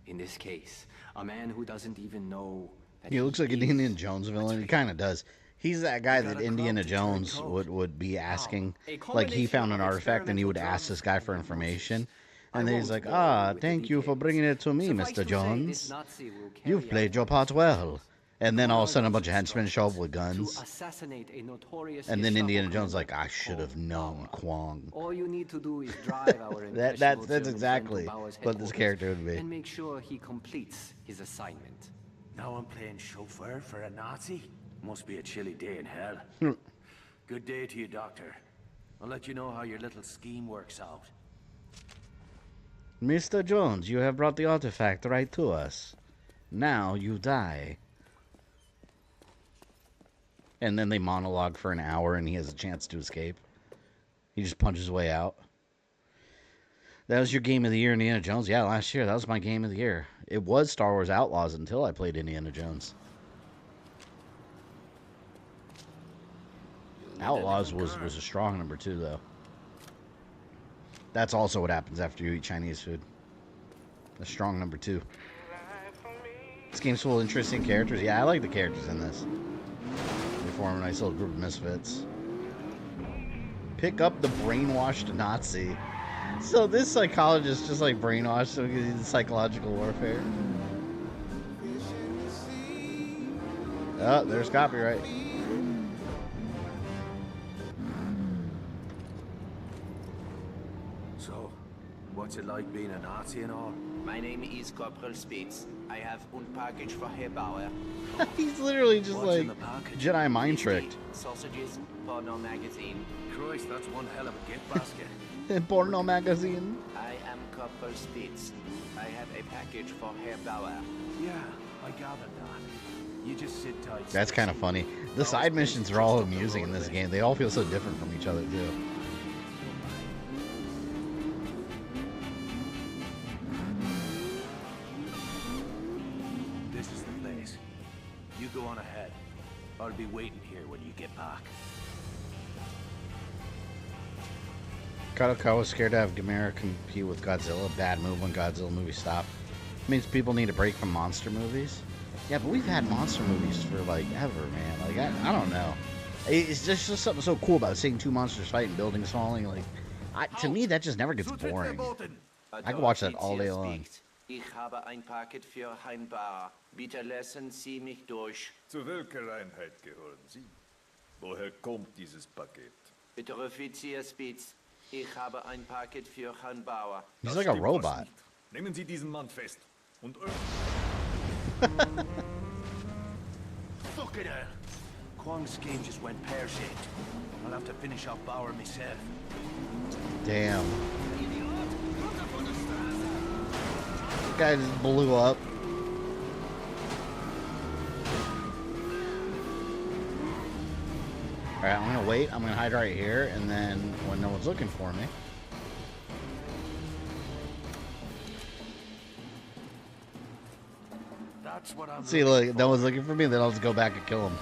M: In this case, a man who doesn't even know that
F: He looks like an Indiana Jones villain. He kind of does. He's that guy that Indiana Jones would be asking. Like, he found an artifact and he would ask this guy for information. And then he's like, thank you for bringing it to me, Mr. Jones. You've played your part well. And then all of a sudden a bunch of henchmen show up with guns. And then Indiana Jones is like, I should have known Kwong.
M: All you need to do is drive our
F: that's exactly what this character would be.
M: And make sure he completes his assignment.
B: Now I'm playing chauffeur for a Nazi? Must be a chilly day in hell. Good day to you, Doctor. I'll let you know how your little scheme works out.
F: Mr. Jones, you have brought the artifact right to us. Now you die. And then they monologue for an hour and he has a chance to escape. He just punches his way out. That was your game of the year, Indiana Jones? Yeah, last year. That was my game of the year. It was Star Wars Outlaws until I played Indiana Jones. Outlaws was a strong number 2, though. That's also what happens after you eat Chinese food. A strong number 2. This game's full of interesting characters. Yeah, I like the characters in this. They form a nice little group of misfits. Pick up the brainwashed Nazi. So this psychologist just like brainwashed so he can do psychological warfare. Oh, there's copyright.
B: So, what's it like being a Nazi and all?
N: My name is Corporal Spitz. I have one package for Herr Bauer.
F: He's literally just like Jedi mind tricked.
N: Sausages, porno magazine.
B: Christ, that's one hell of a gift basket.
F: Porno magazine.
N: I am Corporal Spitz. I have a package for Herr Bauer.
B: Yeah, I gathered that. You just sit tight.
F: That's kind of funny. The side missions are all amusing in this game. They all feel so different from each other too.
B: This is the place. You go on ahead. I'll be waiting here when you get back.
F: Kadokawa was scared to have Gamera compete with Godzilla. Bad move when Godzilla movies stop. Means people need a break from monster movies. Yeah, but we've had monster movies for like ever, man. Like I don't know. It's just something so cool about seeing 2 monsters fighting, buildings falling. Like, to me, that just never gets boring. I can watch that all day long.
N: Ich habe ein Paket für Herrn Bauer. Bitte lassen Sie mich durch.
O: Zu welcher Einheit gehören Sie? Woher kommt dieses Paket?
N: Bitte Offizier Spitz. Ich habe ein Paket für Herrn Bauer.
F: He's like a robot.
O: Nehmen Sie diesen Mann fest und
B: Fucking hell. Kwong's scheme just went pear-shaped. I'll have to finish off Bauer myself.
F: Damn. The guy just blew up. Alright, I'm gonna wait. I'm gonna hide right here, and then when no one's looking for me.
B: That's what I'm
F: See, look, no one's looking for me, then I'll just go back and kill him.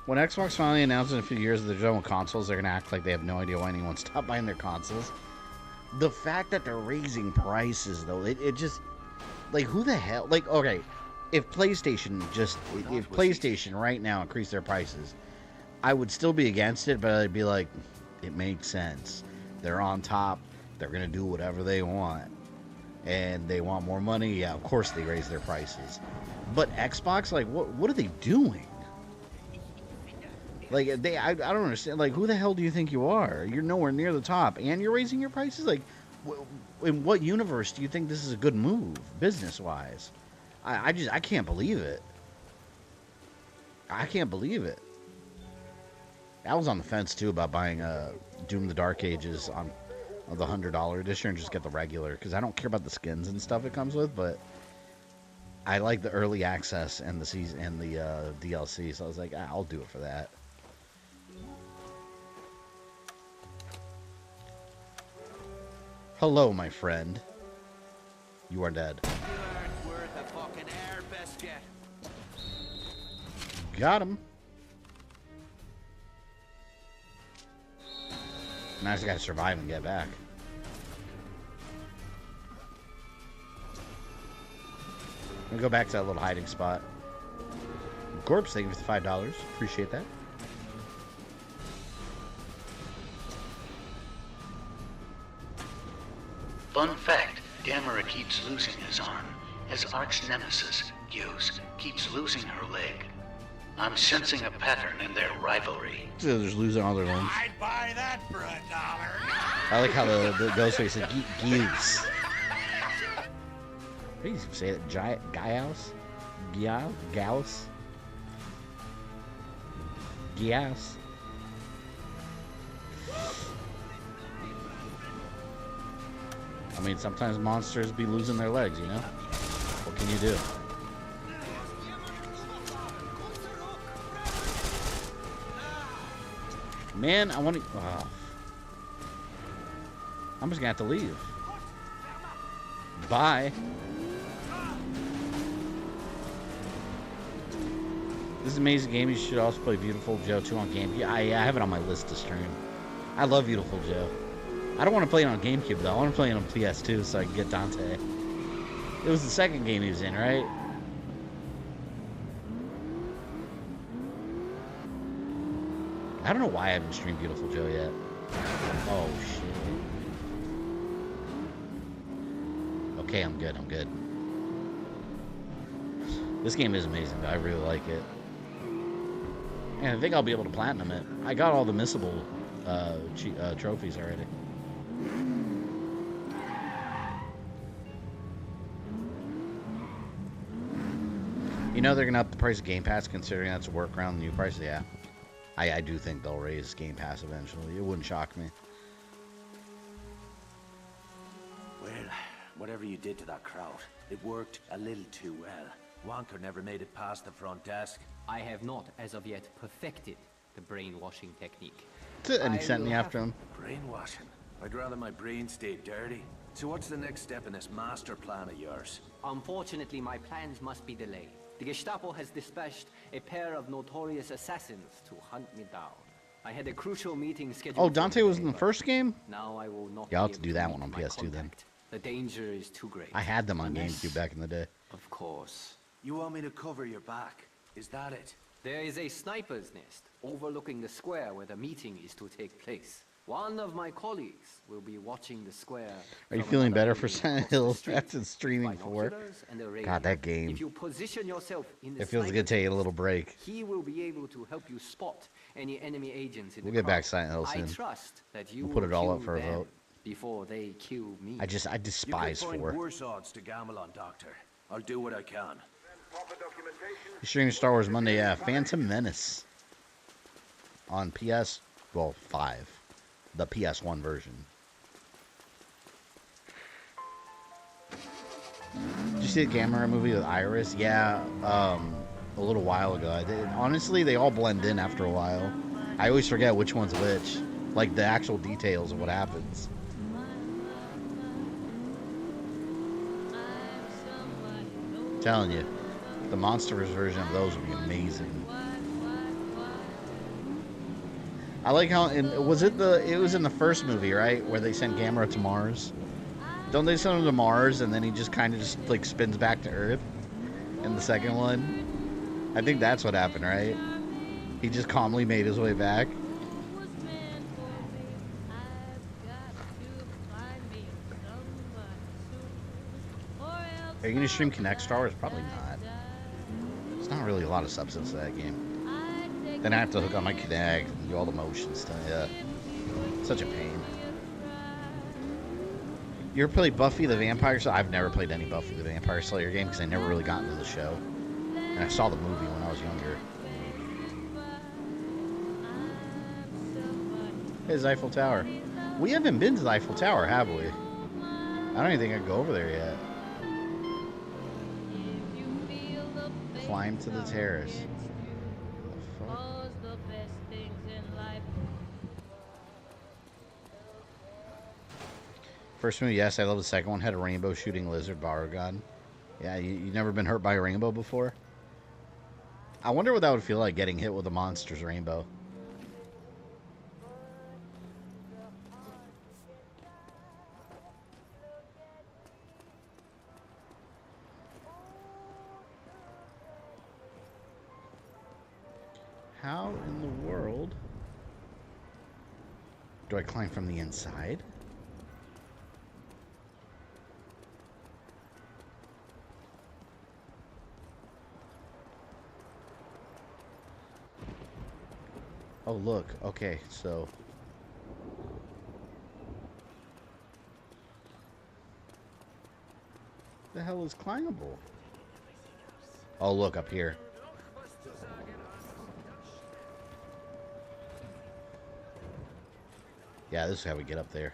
F: When Xbox finally announced in a few years that they're done with consoles, they're gonna act like they have no idea why anyone stopped buying their consoles. The fact that they're raising prices, though, it just, like, who the hell, like, okay, if PlayStation right now increased their prices, I would still be against it, but I'd be like, it makes sense. They're on top. They're gonna do whatever they want. And they want more money. Yeah, of course they raise their prices. But Xbox, like, what are they doing? Like, I don't understand. Like, who the hell do you think you are? You're nowhere near the top, and you're raising your prices? Like, in what universe do you think this is a good move, business-wise? I can't believe it. I can't believe it. I was on the fence, too, about buying Doom the Dark Ages on the $100 edition and just get the regular, because I don't care about the skins and stuff it comes with, but I like the early access and the season and the DLC, so I was like, I'll do it for that. Hello, my friend. You are dead. Got him. Now I just gotta survive and get back. I'm gonna go back to that little hiding spot. Corpse, thank you for the $5. Appreciate that.
L: Fun fact, Gamera keeps losing his arm. His arch nemesis, Hughes, keeps losing her leg. I'm sensing a pattern in their rivalry.
F: So they're just losing all their limbs.
E: I'd buy that for $1.
F: I like how the Ghostface said Hughes. How do you say it? Gaius? Gauss? Gaius? I mean, sometimes monsters be losing their legs, you know? What can you do? Man, I want to... I'm just going to have to leave. Bye. This is an amazing game. You should also play Beautiful Joe 2 on GameCube. I have it on my list to stream. I love Beautiful Joe. I don't want to play it on GameCube, though. I want to play it on PS2 so I can get Dante. It was the second game he was in, right? I don't know why I haven't streamed Beautiful Joe yet. Oh, shit. Okay, I'm good. I'm good. This game is amazing, though. I really like it. And I think I'll be able to platinum it. I got all the missable trophies already. You know they're going to up the price of Game Pass considering that's a workaround the new price? Yeah. I do think they'll raise Game Pass eventually. It wouldn't shock me.
B: Well, whatever you did to that crowd, it worked a little too well. Wonker never made it past the front desk.
M: I have not, as of yet, perfected the brainwashing technique.
F: And he sent me after him.
B: Brainwashing? I'd rather my brain stayed dirty. So what's the next step in this master plan of yours?
M: Unfortunately, my plans must be delayed. The Gestapo has dispatched a pair of notorious assassins to hunt me down. I had a crucial meeting scheduled.
F: Oh, Dante was in the first game?
M: Now I will not.
F: Yeah, I'll have to do that one on PS2 then.
M: The danger is too great.
F: I had them on GameCube back in the day.
M: Of course.
B: You want me to cover your back? Is that it?
M: There is a sniper's nest overlooking the square where the meeting is to take place. One of my colleagues will be watching the square.
F: Are you feeling better for Silent Hill? That's in streaming for. God, that game.
M: If you position yourself in the
F: it feels good to take a little break.
M: He will be able to help you spot any enemy agents in
F: we'll
M: the
F: get back to Silent Hill soon.
M: I trust that you
F: we'll put it all up for a vote.
M: Before they kill me.
F: I despise
B: you can
F: 4.
B: Find worse odds to gamble on, Doctor. I'll do what I can.
F: You're streaming Star Wars Monday, yeah. Phantom Menace. On 5. The PS1 version. Did you see the Gamera movie with Iris? Yeah, a little while ago. Honestly, they all blend in after a while. I always forget which one's which. Like the actual details of what happens. I'm telling you, the Monsterverse version of those would be amazing. I like how it was in the first movie, right, where they send Gamera to Mars. Don't they send him to Mars and then he just kind of just like spins back to Earth in the second one? I think that's what happened, right? He just calmly made his way back. Are you gonna stream Kinect Star Wars? Probably not. There's not really a lot of substance to that game. Then I have to hook on my Kinect and do all the motion stuff. Yeah. Such a pain. You ever played Buffy the Vampire Slayer? I've never played any Buffy the Vampire Slayer game because I never really got into the show. And I saw the movie when I was younger. Hey, Eiffel Tower. We haven't been to the Eiffel Tower, have we? I don't even think I can go over there yet. Climb to the terrace. First movie, yes, I love the second one. Had a rainbow shooting lizard Baragon. Yeah, you never been hurt by a rainbow before? I wonder what that would feel like getting hit with a monster's rainbow. How in the world do I climb from the inside? Oh, look. Okay, so... the hell is climbable? Oh, look, up here. Yeah, this is how we get up there.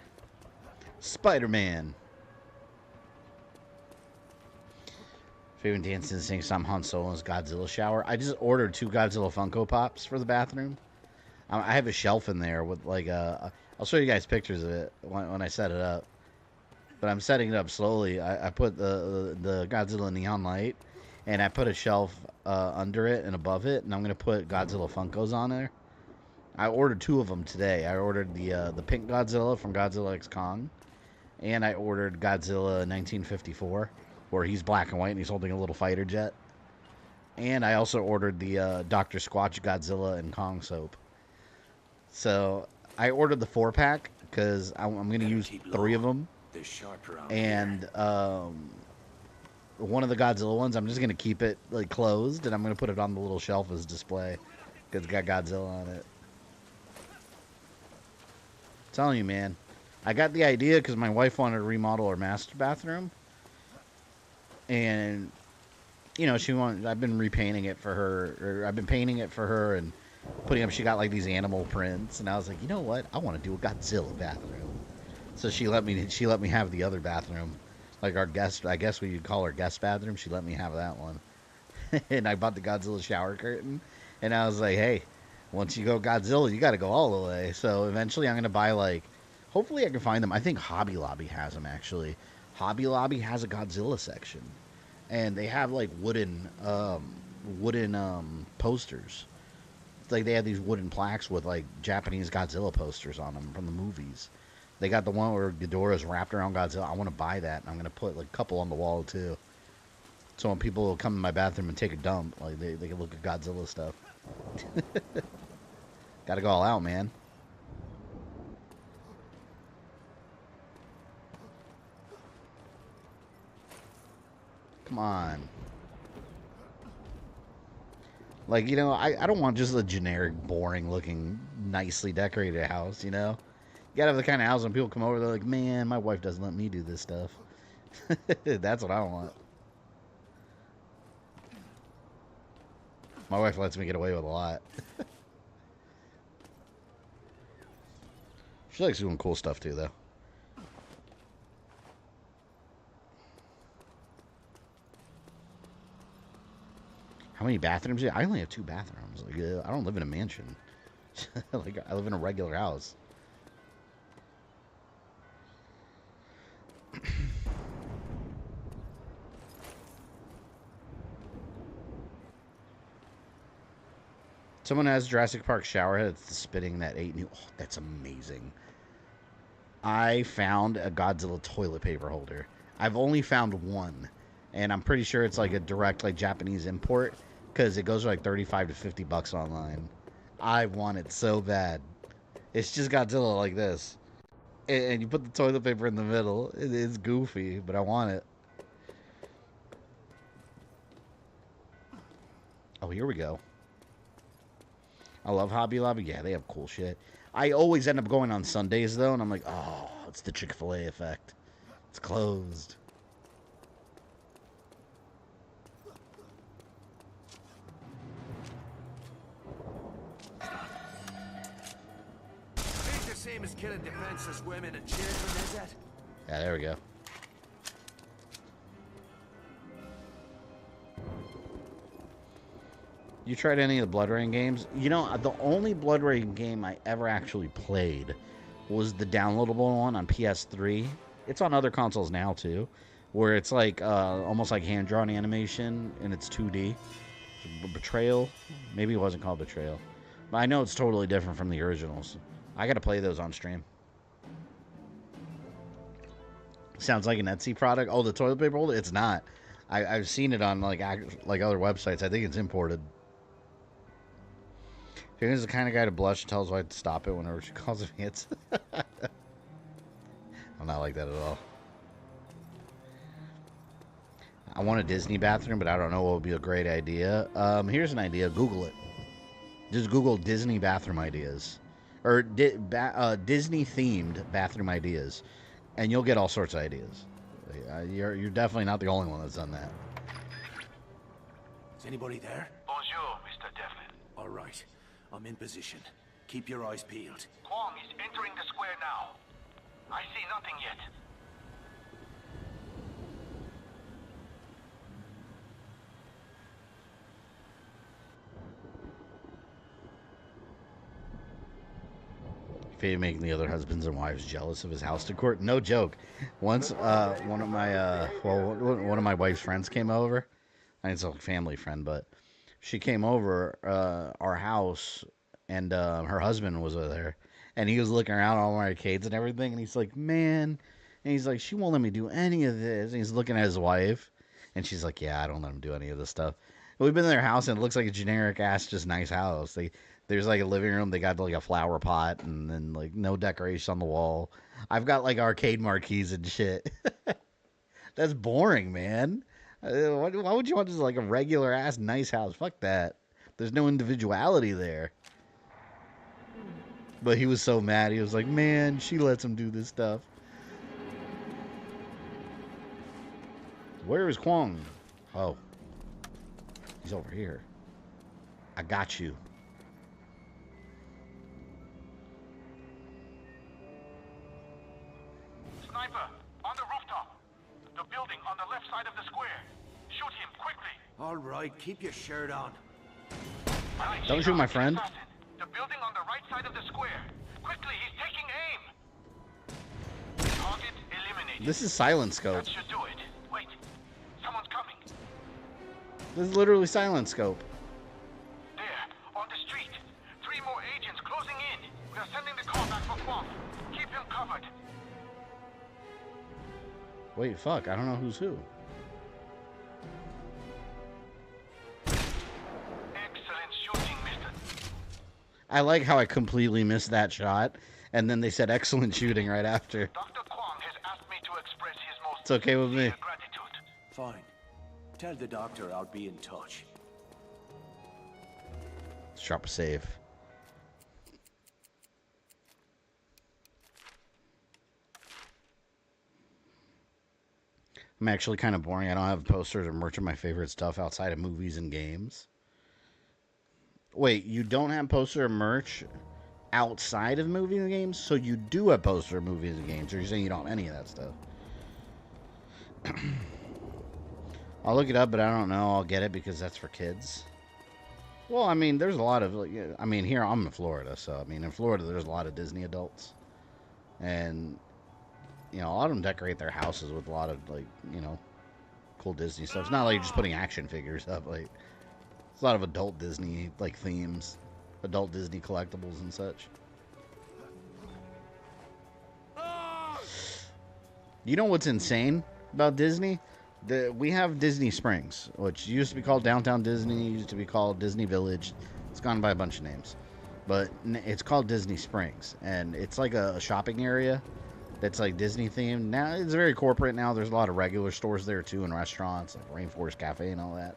F: Spider-Man. Favorite dancing sing some Han Solo's Godzilla shower. I just ordered 2 Godzilla Funko Pops for the bathroom. I have a shelf in there with like a... I'll show you guys pictures of it when I set it up. But I'm setting it up slowly. I put the Godzilla neon light, and I put a shelf under it and above it, and I'm gonna put Godzilla Funkos on there. I ordered 2 of them today. I ordered the pink Godzilla from Godzilla X Kong, and I ordered Godzilla 1954, where he's black and white and he's holding a little fighter jet. And I also ordered the Dr. Squatch Godzilla and Kong soap. So I ordered the 4-pack because I'm going to use 3 of them. And one of the Godzilla ones, I'm just going to keep it like closed, and I'm going to put it on the little shelf as display because it's got Godzilla on it. I'm telling you, man. I got the idea because my wife wanted to remodel her master bathroom. And, you know, I've been repainting it for her, or I've been painting it for her and putting up, she got like these animal prints, and I was like, you know what? I want to do a Godzilla bathroom. So she let me have the other bathroom, like our guest, I guess we'd call her guest bathroom. She let me have that one. And I bought the Godzilla shower curtain, and I was like, hey, once you go Godzilla, you got to go all the way. So eventually I'm going to buy, like, hopefully I can find them. I think Hobby Lobby has them, actually. Hobby Lobby has a Godzilla section, and they have like wooden posters. It's like they have these wooden plaques with like Japanese Godzilla posters on them from the movies. They got the one where Ghidorah's wrapped around Godzilla. I want to buy that, and I'm going to put like a couple on the wall too. So when people come in my bathroom and take a dump, like they can look at Godzilla stuff. Got to go all out, man. Come on. Like, you know, I don't want just a generic, boring looking, nicely decorated house, you know? You gotta have the kind of house when people come over, they're like, man, my wife doesn't let me do this stuff. That's what I want. My wife lets me get away with a lot. She likes doing cool stuff too, though. How many bathrooms? I only have 2 bathrooms. Like, I don't live in a mansion. Like, I live in a regular house. Someone has Jurassic Park showerhead. It's spitting that 8 new. Oh, that's amazing. I found a Godzilla toilet paper holder. I've only found one, and I'm pretty sure it's like a direct like Japanese import because it goes for like 35 to 50 bucks online. I want it so bad. It's just Godzilla like this, and you put the toilet paper in the middle. It's goofy, but I want it. Oh, here we go. I love Hobby Lobby. Yeah, they have cool shit. I always end up going on Sundays, though, and I'm like, oh, it's the Chick-fil-A effect. It's closed.
P: Ain't the same as killing defenseless women and children, is it?
F: Yeah, there we go. You tried any of the Blood Rain games? You know, the only Blood Rain game I ever actually played was the downloadable one on PS3. It's on other consoles now, too, where it's like almost like hand-drawn animation, and it's 2D. Betrayal? Maybe it wasn't called Betrayal. But I know it's totally different from the originals. I gotta play those on stream. Sounds like an Etsy product. Oh, the toilet paper holder? It's not. I've seen it on like other websites. I think it's imported. He's the kind of guy to blush and tell his wife to stop it whenever she calls him hits. I'm not like that at all. I want a Disney bathroom, but I don't know what would be a great idea. Here's an idea. Google it. Just Google Disney bathroom ideas. Or Disney-themed bathroom ideas. And you'll get all sorts of ideas. You're definitely not the only one that's done that.
B: Is anybody there?
P: Bonjour, Mr. Devlin.
B: All right. I'm in position. Keep your eyes peeled.
P: Kwong is entering the square now. I see nothing yet.
F: Faye making the other husbands and wives jealous of his house decor. No joke. Once, one of my wife's friends came over. I mean, it's a family friend, but she came over our house, and her husband was with her, and he was looking around all my arcades and everything, and he's like, man, and he's like, she won't let me do any of this, and he's looking at his wife, and she's like, yeah, I don't let him do any of this stuff. And we've been in their house, and it looks like a generic ass, just nice house. There's like a living room. They got like a flower pot and then like no decoration on the wall. I've got like arcade marquees and shit. That's boring, man. Why would you want just like a regular ass nice house? Fuck that. There's no individuality there. But he was so mad. He was like, man, she lets him do this stuff. Where is Kwong? Oh. He's over here. I got you.
P: Sniper, on the rooftop. The building on the left side of the square. Shoot him quickly.
B: All right, keep your shirt on.
F: Don't shoot my friend.
P: The building on the right side of the square. Quickly, he's taking aim. Target eliminated.
F: This is silent scope.
P: That should do it. Wait, someone's coming.
F: This is literally silent scope.
P: There, on the street. 3 more agents closing in. We are sending the call back for Kwong. Keep him covered.
F: Wait, fuck. I don't know who's who.
P: Excellent shooting, mister.
F: I like how I completely missed that shot, and then they said excellent shooting right after.
P: Dr. Kwong has asked me to express his most
F: It's okay with me.
P: gratitude.
B: Fine. Tell the doctor I'll be in touch.
F: Let's drop a save. I'm actually kind of boring. I don't have posters or merch of my favorite stuff outside of movies and games. Wait, you don't have poster or merch outside of movies and games? So you do have poster, movies, and games, or you're saying you don't have any of that stuff? I'll look it up, but I don't know. I'll get it because that's for kids. Well, I mean, there's a lot of... I mean, here, I'm in Florida, so, I mean, in Florida, there's a lot of Disney adults. And... you know, a lot of them decorate their houses with a lot of, like, you know, cool Disney stuff. It's not like you're just putting action figures up. Like, it's a lot of adult Disney, like, themes. Adult Disney collectibles and such. You know what's insane about Disney? We have Disney Springs, which used to be called Downtown Disney, used to be called Disney Village. It's gone by a bunch of names. But it's called Disney Springs. And it's like a shopping area that's like Disney themed. Now it's very corporate now. There's a lot of regular stores there too, and restaurants like Rainforest Cafe and all that.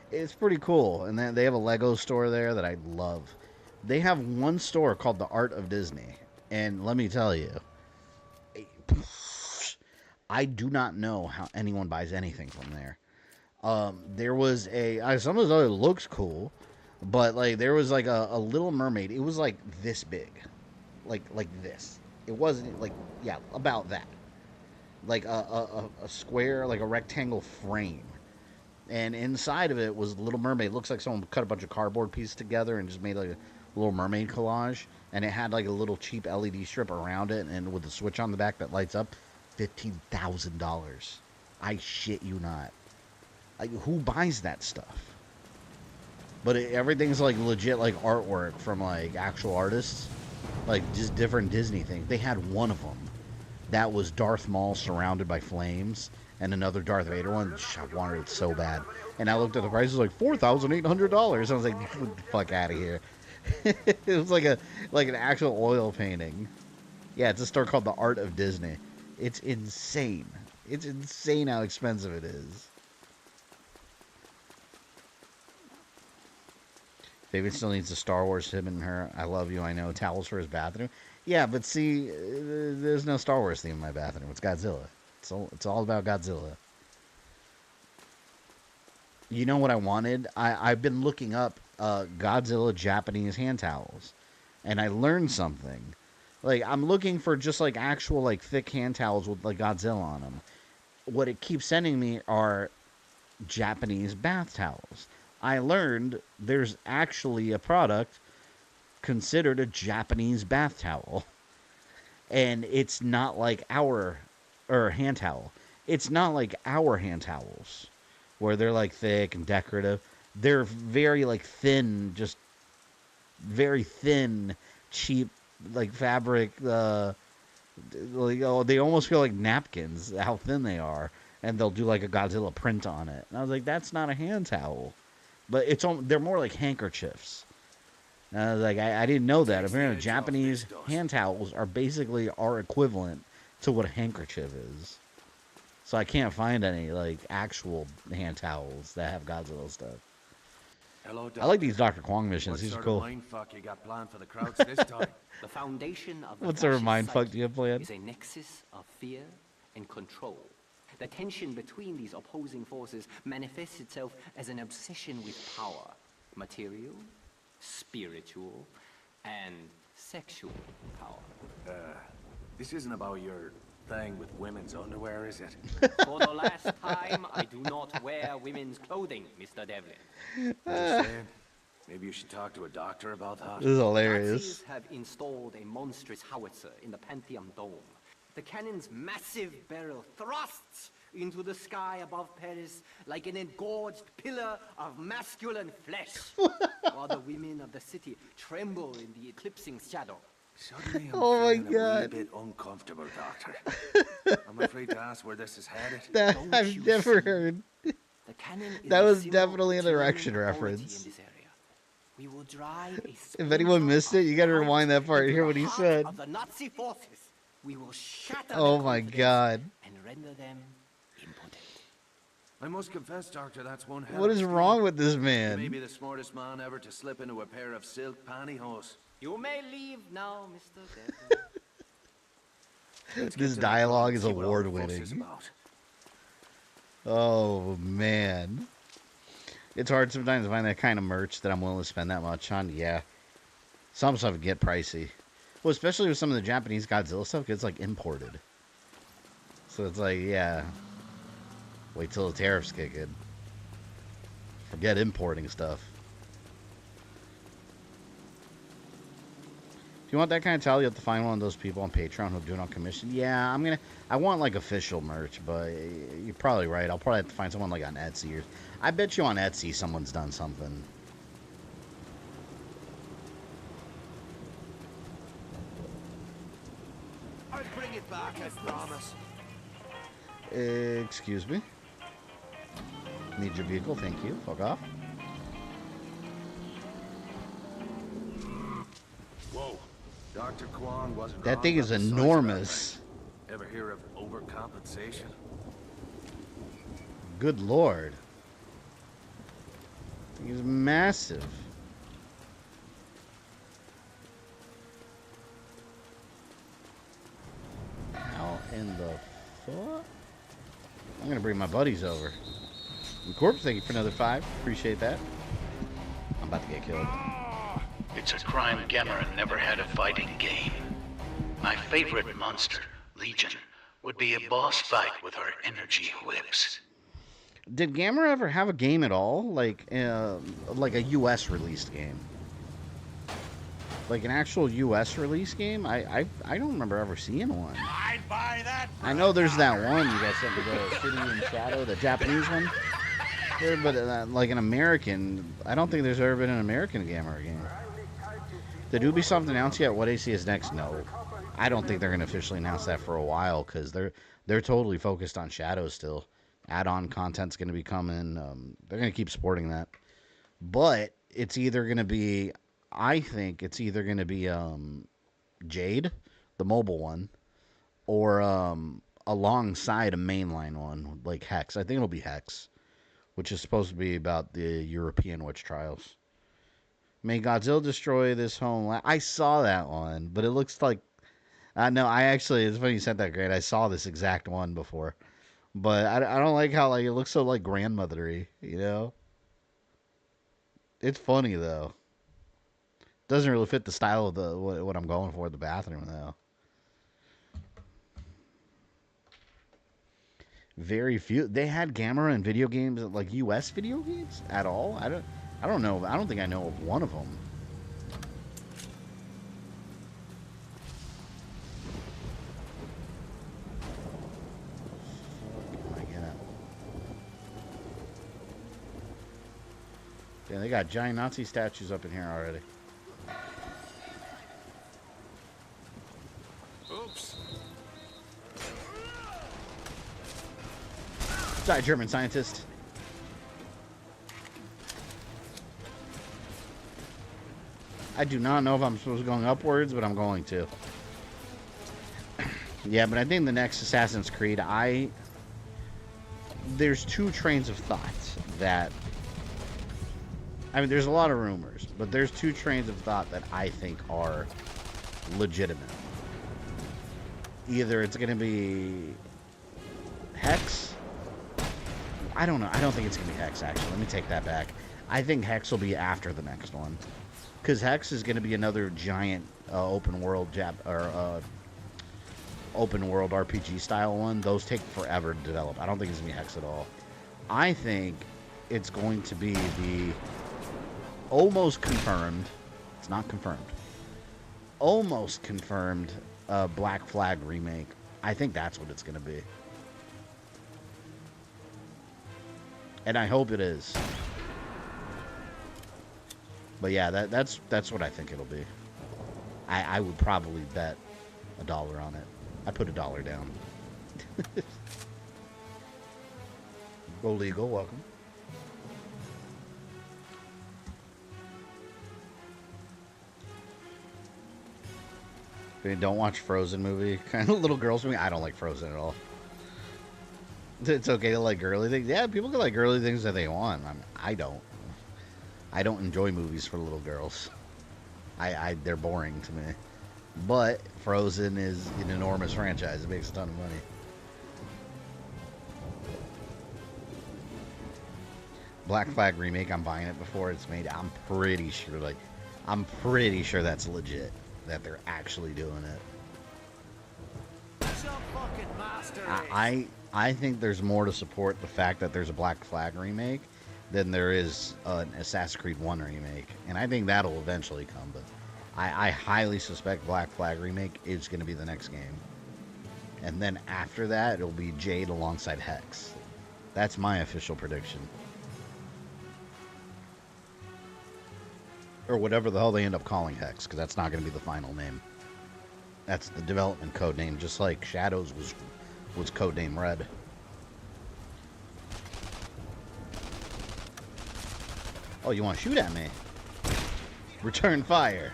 F: It's pretty cool. And then they have a Lego store there that I love. They have one store called the Art of Disney, and let me tell you, I do not know how anyone buys anything from there. There was some of the other looks cool, but like there was like a Little Mermaid. It was like this big, like this. It wasn't like, yeah, about that. Like a square, like a rectangle frame. And inside of it was Little Mermaid. It looks like someone cut a bunch of cardboard pieces together and just made like a Little Mermaid collage. And it had like a little cheap LED strip around it and with a switch on the back that lights up. $15,000. I shit you not. Like, who buys that stuff? But everything's like legit like artwork from like actual artists. Like, just different Disney things. They had one of them that was Darth Maul surrounded by flames, and another Darth Vader one. I wanted it so bad. And I looked at the price, it was like $4,800. I was like, get the fuck out of here. It was like an actual oil painting. Yeah, it's a store called The Art of Disney. It's insane. It's insane how expensive it is. David still needs a Star Wars him and her. I love you, I know. Towels for his bathroom. Yeah, but see, there's no Star Wars theme in my bathroom. It's Godzilla. It's all about Godzilla. You know what I wanted? I've been looking up Godzilla Japanese hand towels, and I learned something. Like, I'm looking for just like actual like thick hand towels with like Godzilla on them. What it keeps sending me are Japanese bath towels. I learned there's actually a product considered a Japanese bath towel. And it's not like our hand towel. It's not like our hand towels where they're like thick and decorative. They're very like thin, just very thin, cheap like fabric. Like, oh, they almost feel like napkins, how thin they are. And they'll do like a Godzilla print on it. And I was like, that's not a hand towel. But they're more like handkerchiefs. And I was like, I didn't know that. Apparently, Japanese hand towels are basically our equivalent to what a handkerchief is. So I can't find any like actual hand towels that have Godzilla stuff.
B: Hello,
F: I like these Dr. Kwong missions. These are cool.
B: What sort of mindfuck you got planned for the crowds this time?
M: The foundation of the
F: What sort of
M: fascist
F: mindfuck
M: psyche
F: do you have planned?
M: is a nexus of fear and control. The tension between these opposing forces manifests itself as an obsession with power, material, spiritual, and sexual power.
B: This isn't about your thing with women's underwear, is it?
M: For the last time, I do not wear women's clothing, Mr. Devlin.
B: Understand? Maybe you should talk to a doctor about that.
F: This is hilarious.
M: Nazis have installed a monstrous howitzer in the Pantheon Dome. The cannon's massive barrel thrusts into the sky above Paris like an engorged pillar of masculine flesh, while the women of the city tremble in the eclipsing shadow.
B: Suddenly I'm
F: Oh my
B: feeling
F: God.
B: a wee bit uncomfortable, Doctor. I'm afraid to ask where this is headed.
F: That I've never heard.
M: The cannon is
F: That
M: a
F: was
M: symbol
F: definitely an
M: of
F: erection
M: tyranny and authority
F: reference.
M: in this area. We will drive a
F: If anyone missed it, you gotta rewind that part and
M: into
F: hear
M: the
F: what he
M: heart
F: said.
M: of the Nazi forces. We will shatter
F: Oh
M: their
F: my
M: confidence
F: God.
M: and render them impotent.
B: I must confess, Doctor, that's one hell
F: What
B: of
F: is
B: a
F: wrong with this
B: You may
F: man?
B: be the smartest man ever to slip into a pair of silk pantyhose.
M: You may leave now, Mr. Devlin.
F: This dialogue is award winning. Oh man. It's hard sometimes to find that kind of merch that I'm willing to spend that much on. Yeah. Some stuff get pricey. Well, especially with some of the Japanese Godzilla stuff, 'cause it's like imported. So it's like, yeah. Wait till the tariffs kick in. Forget importing stuff. If you want that kind of towel, you have to find one of those people on Patreon who do it on commission. Yeah, I want like official merch, but you're probably right. I'll probably have to find someone like on Etsy. Or I bet you on Etsy someone's done something.
B: I'll bring it back, I promise.
F: Excuse me. Need your vehicle, thank you. Fuck off.
B: Whoa. Dr. Kwong wasn't
F: That
B: wrong
F: thing
B: about
F: is
B: the size of that
F: enormous.
B: thing. Ever hear of overcompensation?
F: Good lord. Thing is massive. How in the fuck? I'm gonna bring my buddies over. And Corpse, thank you for another 5. Appreciate that. I'm about to get killed.
L: It's a crime Gamera never had a fighting game. My favorite monster, Legion, would be a boss fight with her energy whips.
F: Did Gamera ever have a game at all? Like a US released game? Like an actual US release game? I don't remember ever seeing one.
E: I'd buy that.
F: I know there's that one you guys sent me, the City in Shadow, the Japanese one. There, but like an American, I don't think there's ever been an American Gamera game. Did Ubisoft announce yet what AC is next? No. I don't think they're going to officially announce that for a while because they're totally focused on Shadow still. Add-on content's going to be coming. They're going to keep supporting that. But it's either going to be I think it's either going to be Jade, the mobile one, or alongside a mainline one like Hex. I think it'll be Hex, which is supposed to be about the European witch trials. May Godzilla destroy this home. I saw that one, but it looks like... no, I actually... It's funny you said that, Grant. I saw this exact one before. But I don't like how like it looks so like grandmothery, you know? It's funny, though. Doesn't really fit the style of the what I'm going for at the bathroom, though. Very few. They had Gamera in video games, like U.S. video games at all? I don't know. I don't think I know of one of them. Yeah, they got giant Nazi statues up in here already.
K: Oops.
F: Die, German scientist. I do not know if I'm supposed to be going upwards, but I'm going to. Yeah, but I think the next Assassin's Creed, there's two trains of thought that... I mean, there's a lot of rumors, but there's two trains of thought that I think are legitimate. Either it's going to be Hex. I don't know. I don't think it's going to be Hex, actually. Let me take that back. I think Hex will be after the next one. Because Hex is going to be another giant open world open world RPG style one. Those take forever to develop. I don't think it's going to be Hex at all. I think it's going to be the almost confirmed, it's not confirmed, almost confirmed Black Flag remake. I think that's what it's going to be. And I hope it is. But yeah, that's what I think it'll be. I would probably bet $1 on it. I put $1 down. Go legal, welcome. Don't watch Frozen movie. Kind of little girls movie. I don't like Frozen at all. It's okay to like girly things. Yeah, people can like girly things that they want. I don't. I don't enjoy movies for little girls. They're boring to me. But Frozen is an enormous franchise. It makes a ton of money. Black Flag remake. I'm buying it before it's made. I'm pretty sure that's legit. That they're actually doing it. I think there's more to support the fact that there's a Black Flag remake than there is an Assassin's Creed 1 remake. And I think that'll eventually come, but I highly suspect Black Flag remake is going to be the next game. And then after that, it'll be Jade alongside Hex. That's my official prediction. Or whatever the hell they end up calling Hex, because that's not going to be the final name. That's the development code name, just like Shadows was codename Red. Oh, you want to shoot at me? Return fire.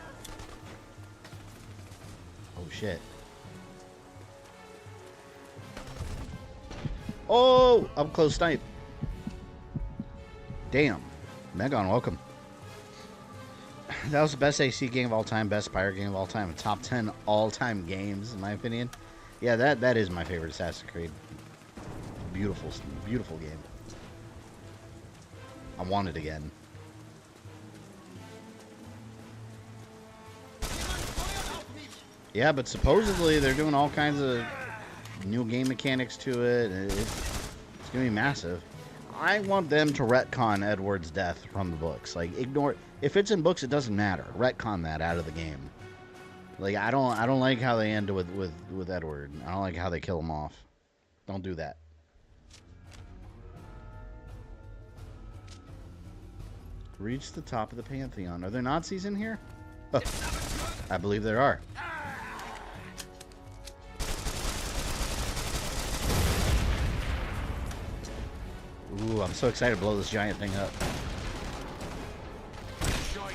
F: Oh, shit. Oh, up close snipe. Damn. Megon, welcome. That was the best AC game of all time, best pirate game of all time, top 10 all-time games, in my opinion. Yeah, that is my favorite Assassin's Creed. Beautiful, beautiful game. I want it again. Yeah, but supposedly they're doing all kinds of new game mechanics to it. It's going to be massive. I want them to retcon Edward's death from the books. Like, ignore... If it's in books, it doesn't matter. Retcon that out of the game. Like, I don't like how they end with Edward. I don't like how they kill him off. Don't do that. Reach the top of the Pantheon. Are there Nazis in here? Oh, I believe there are. Ooh, I'm so excited to blow this giant thing up.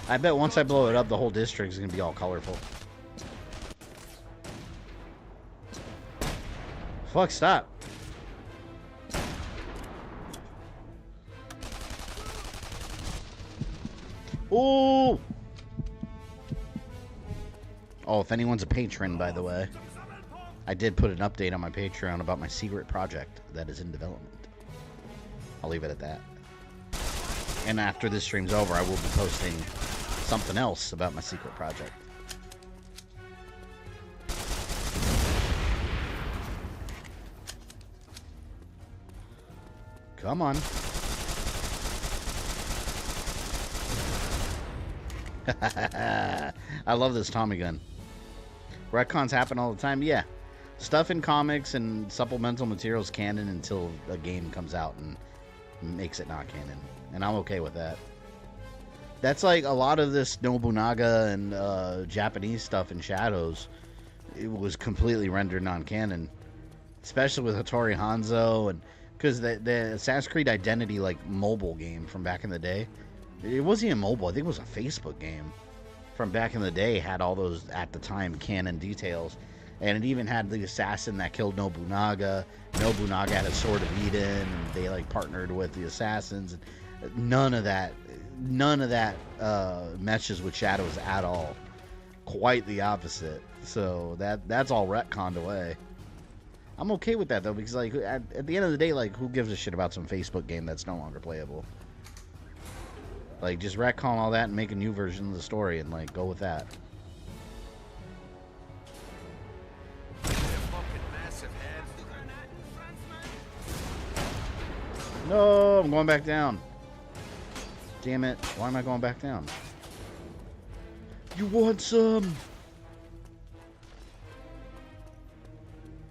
F: I bet once I blow it up, the whole district is going to be all colorful. Fuck, stop. Ooh! Oh, if anyone's a patron, by the way, I did put an update on my Patreon about my secret project that is in development. I'll leave it at that. And after this stream's over, I will be posting something else about my secret project. Come on. I love this Tommy gun. Retcons happen all the time. Yeah. Stuff in comics and supplemental materials canon until a game comes out and makes it not canon. And I'm okay with that. That's like a lot of this Nobunaga and Japanese stuff in Shadows. It was completely rendered non-canon. Especially with Hattori Hanzo. And because the Assassin's Creed Identity like mobile game from back in the day. It wasn't even mobile. I think it was a Facebook game from back in the day. Had all those, at the time, canon details. And it even had the assassin that killed Nobunaga. Nobunaga had a Sword of Eden. And they like partnered with the assassins. None of that meshes with Shadows at all. Quite the opposite. So that's all retconned away. I'm okay with that though, because like at the end of the day, like who gives a shit about some Facebook game that's no longer playable? Like, just retcon all that and make a new version of the story and, like, go with that. No, I'm going back down. Damn it. Why am I going back down? You want some?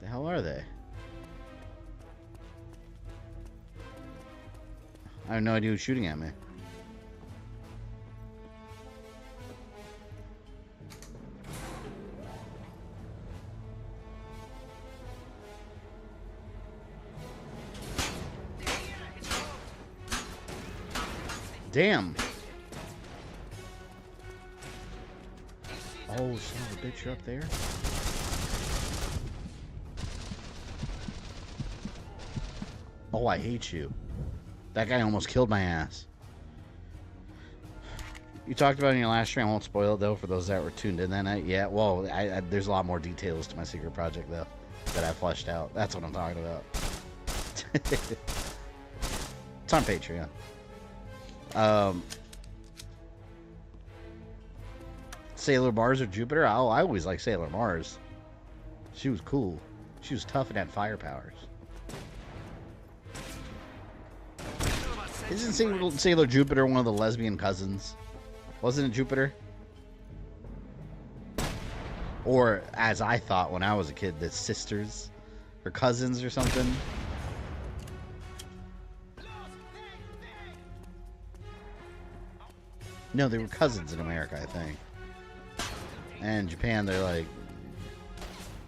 F: The hell are they? I have no idea who's shooting at me. Damn. Oh, son of a bitch, you're up there? Oh, I hate you. That guy almost killed my ass. You talked about it in your last stream. I won't spoil it, though, for those that were tuned in that night. Yeah, well, there's a lot more details to my secret project, though, that I fleshed out. That's what I'm talking about. It's on Patreon. Sailor Mars or Jupiter? I always liked Sailor Mars. She was cool. She was tough and had fire powers. Isn't Sailor Jupiter one of the lesbian cousins? Wasn't it Jupiter? Or, as I thought when I was a kid, the sisters or cousins or something. No, they were cousins in America, I think. And in Japan, they're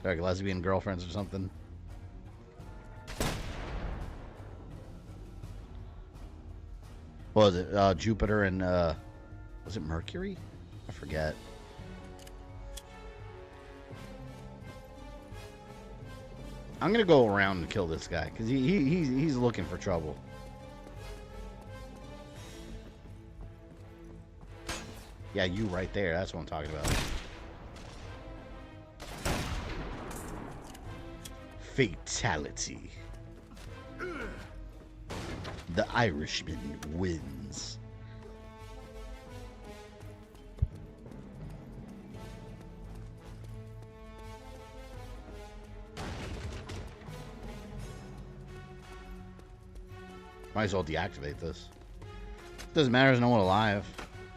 F: like lesbian girlfriends or something. What was it? Jupiter and, was it Mercury? I forget. I'm gonna go around and kill this guy, because he's looking for trouble. Yeah, you right there. That's what I'm talking about. Fatality. The Irishman wins. Might as well deactivate this. Doesn't matter, there's no one alive.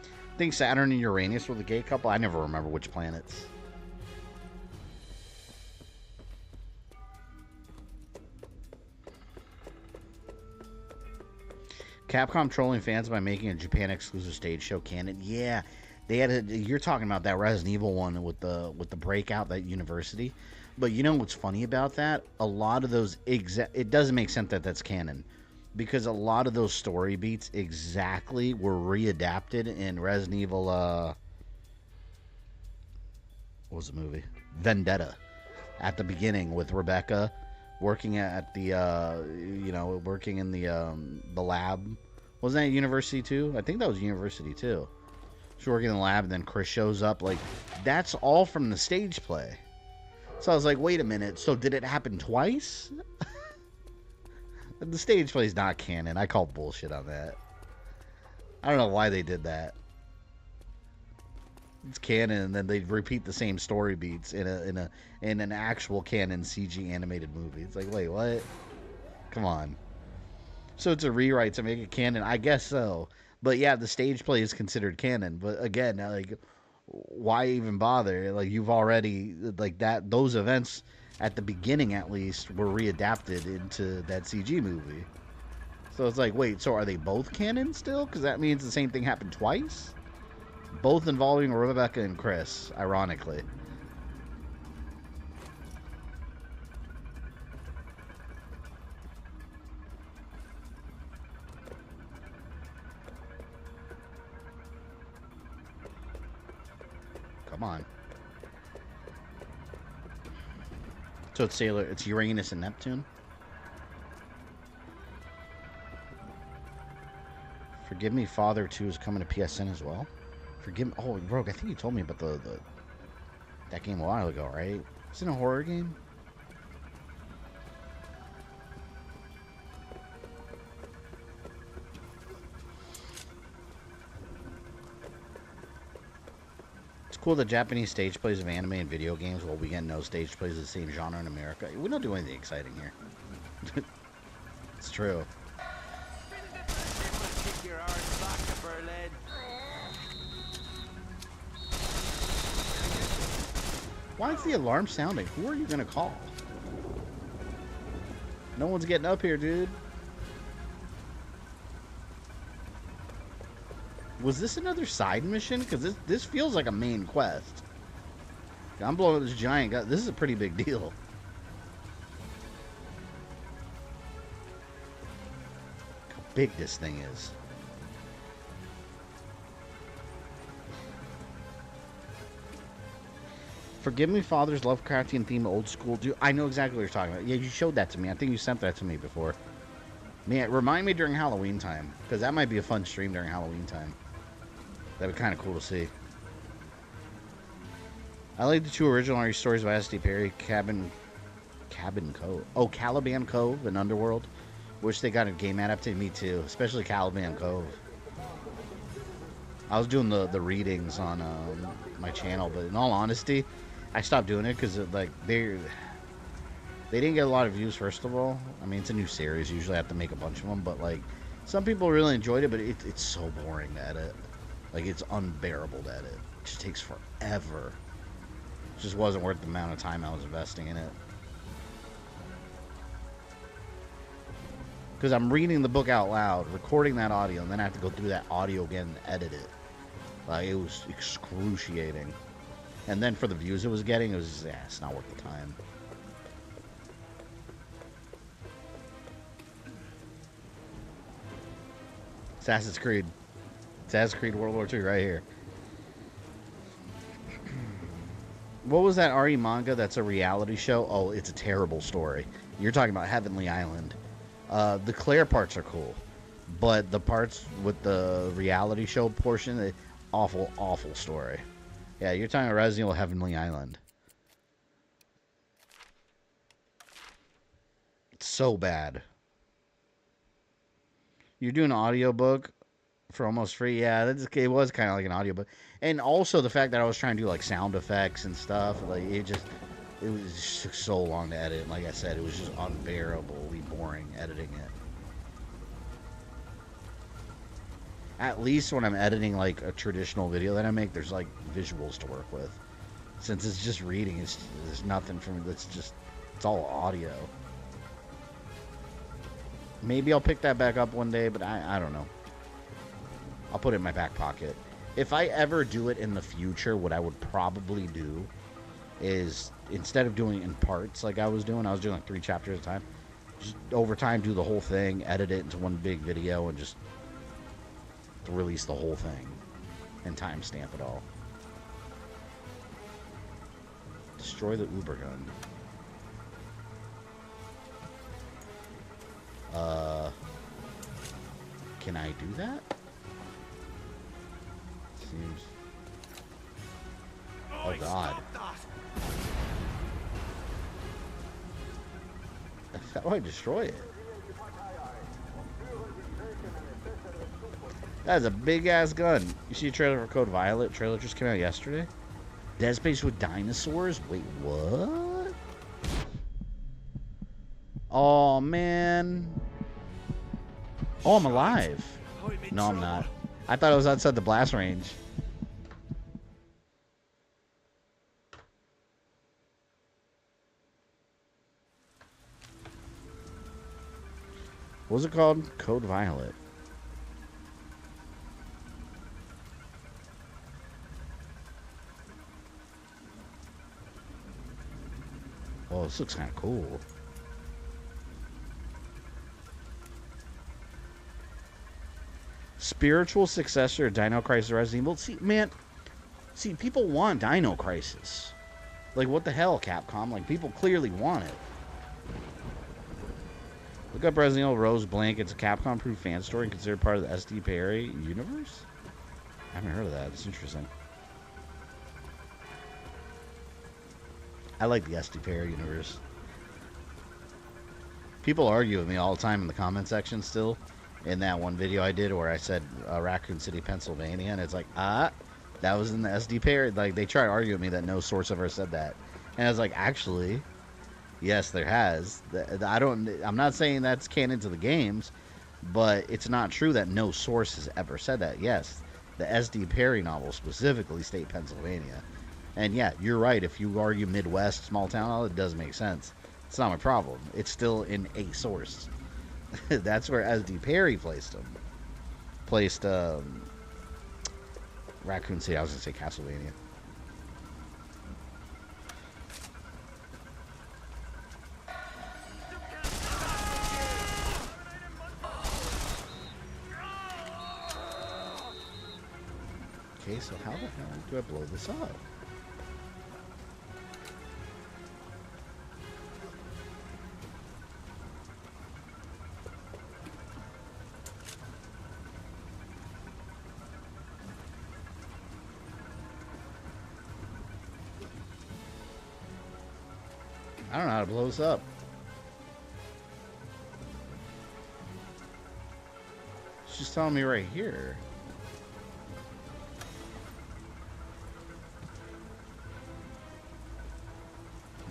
F: I think Saturn and Uranus were the gay couple. I never remember which planets. Capcom trolling fans by making a Japan exclusive stage show canon. Yeah, they had you're talking about that Resident Evil one with the breakout, that university. But you know what's funny about that? A lot of those it doesn't make sense that that's canon. because a lot of those story beats exactly were readapted in Resident Evil, what was the movie? Vendetta. At the beginning with Rebecca working at the, working in the lab. Wasn't that University too? I think that was University too. She's working in the lab, and then Chris shows up. Like, that's all from the stage play. So I was like, wait a minute. So did it happen twice? The stage play is not canon. I call bullshit on that. I don't know why they did that. It's canon, and then they repeat the same story beats in an actual canon CG animated movie. It's like, wait, what? Come on. So it's a rewrite to make it canon? I guess so. But yeah, the stage play is considered canon. But again, like, why even bother? Like, you've already, like, that, those events at the beginning at least were readapted into that CG movie. So it's like, wait, so are they both canon still? Because that means the same thing happened twice? Both involving Rebecca and Chris, ironically. Come on. So it's Uranus and Neptune? Forgive Me Father 2 is coming to PSN as well? Forgive me. Oh, Rogue, I think you told me about that game a while ago, right? Isn't it a horror game? It's cool that Japanese stage plays of anime and video games while we get no stage plays of the same genre in America. We don't do anything exciting here. It's true. Why is the alarm sounding? Who are you gonna call? No one's getting up here, dude. Was this another side mission? Because this feels like a main quest. I'm blowing up this giant guy. This is a pretty big deal. How big this thing is. Forgive Me Father's Lovecraftian theme, old school. Dude, I know exactly what you're talking about. Yeah, you showed that to me. I think you sent that to me before. Man, remind me during Halloween time, because that might be a fun stream during Halloween time. That'd be kind of cool to see. I like the two original stories by S.D. Perry, Cabin Cove. Oh, Caliban Cove and Underworld. Wish they got a game adapted. Me too, especially Caliban Cove. I was doing the readings on my channel, but in all honesty, I stopped doing it because like they didn't get a lot of views. First of all, I mean, it's a new series. Usually I have to make a bunch of them, but like some people really enjoyed it, but it's so boring to edit. Like, it's unbearable to edit. It just takes forever. It just wasn't worth the amount of time I was investing in it. Because I'm reading the book out loud, recording that audio, and then I have to go through that audio again and edit it. Like, it was excruciating. And then for the views it was getting, it was just, it's not worth the time. Assassin's Creed. Assassin's Creed World War II right here. What was that RE manga that's a reality show? Oh, it's a terrible story. You're talking about Heavenly Island. The Claire parts are cool, but the parts with the reality show portion, awful, awful story. Yeah, you're talking about Resident Evil Heavenly Island. It's so bad. You're doing an audiobook for almost free. Yeah, it was kind of like an audiobook. And also the fact that I was trying to do like sound effects and stuff, like it was just took so long to edit. Like I said, it was just unbearably boring editing it. At least when I'm editing like a traditional video that I make, there's like visuals to work with. Since it's just reading, there's nothing from it. It's all audio. Maybe I'll pick that back up one day, but I don't know. I'll put it in my back pocket. If I ever do it in the future, what I would probably do is, instead of doing it in parts like I was doing like 3 chapters at a time, just over time do the whole thing, edit it into one big video, and just release the whole thing and timestamp it all. Destroy the Uber gun. Can I do that? Seems... Oh god. How do I destroy it? That is a big ass gun. You see a trailer for Code Violet? Trailer just came out yesterday. Dead Space with dinosaurs? Wait, what? Oh man. Oh, I'm alive. No, I'm not. I thought I was outside the blast range. What was it called? Code Violet. Oh, this looks kind of cool. Spiritual successor, Dino Crisis Resident Evil. See, man, people want Dino Crisis. Like, what the hell, Capcom? Like, people clearly want it. Look up Resident Evil Rose Blank. It's a Capcom-proof fan story and considered part of the SD Perry universe? I haven't heard of that. It's interesting. I like the SD Perry universe. People argue with me all the time in the comment section still. In that one video I did where I said Raccoon City, Pennsylvania, and it's like, that was in the SD Perry. Like, they try to argue with me that no source ever said that. And I was like, actually, yes, there has. I'm not saying that's canon to the games, but it's not true that no source has ever said that. Yes, the SD Perry novels specifically state Pennsylvania. And yeah, you're right. If you argue Midwest, small town, it does make sense. It's not my problem. It's still in a source. That's where SD Perry placed him. Placed Raccoon City. I was going to say Castlevania. Okay, so how the hell do I blow this up? I don't know how to blow this up. It's just telling me right here.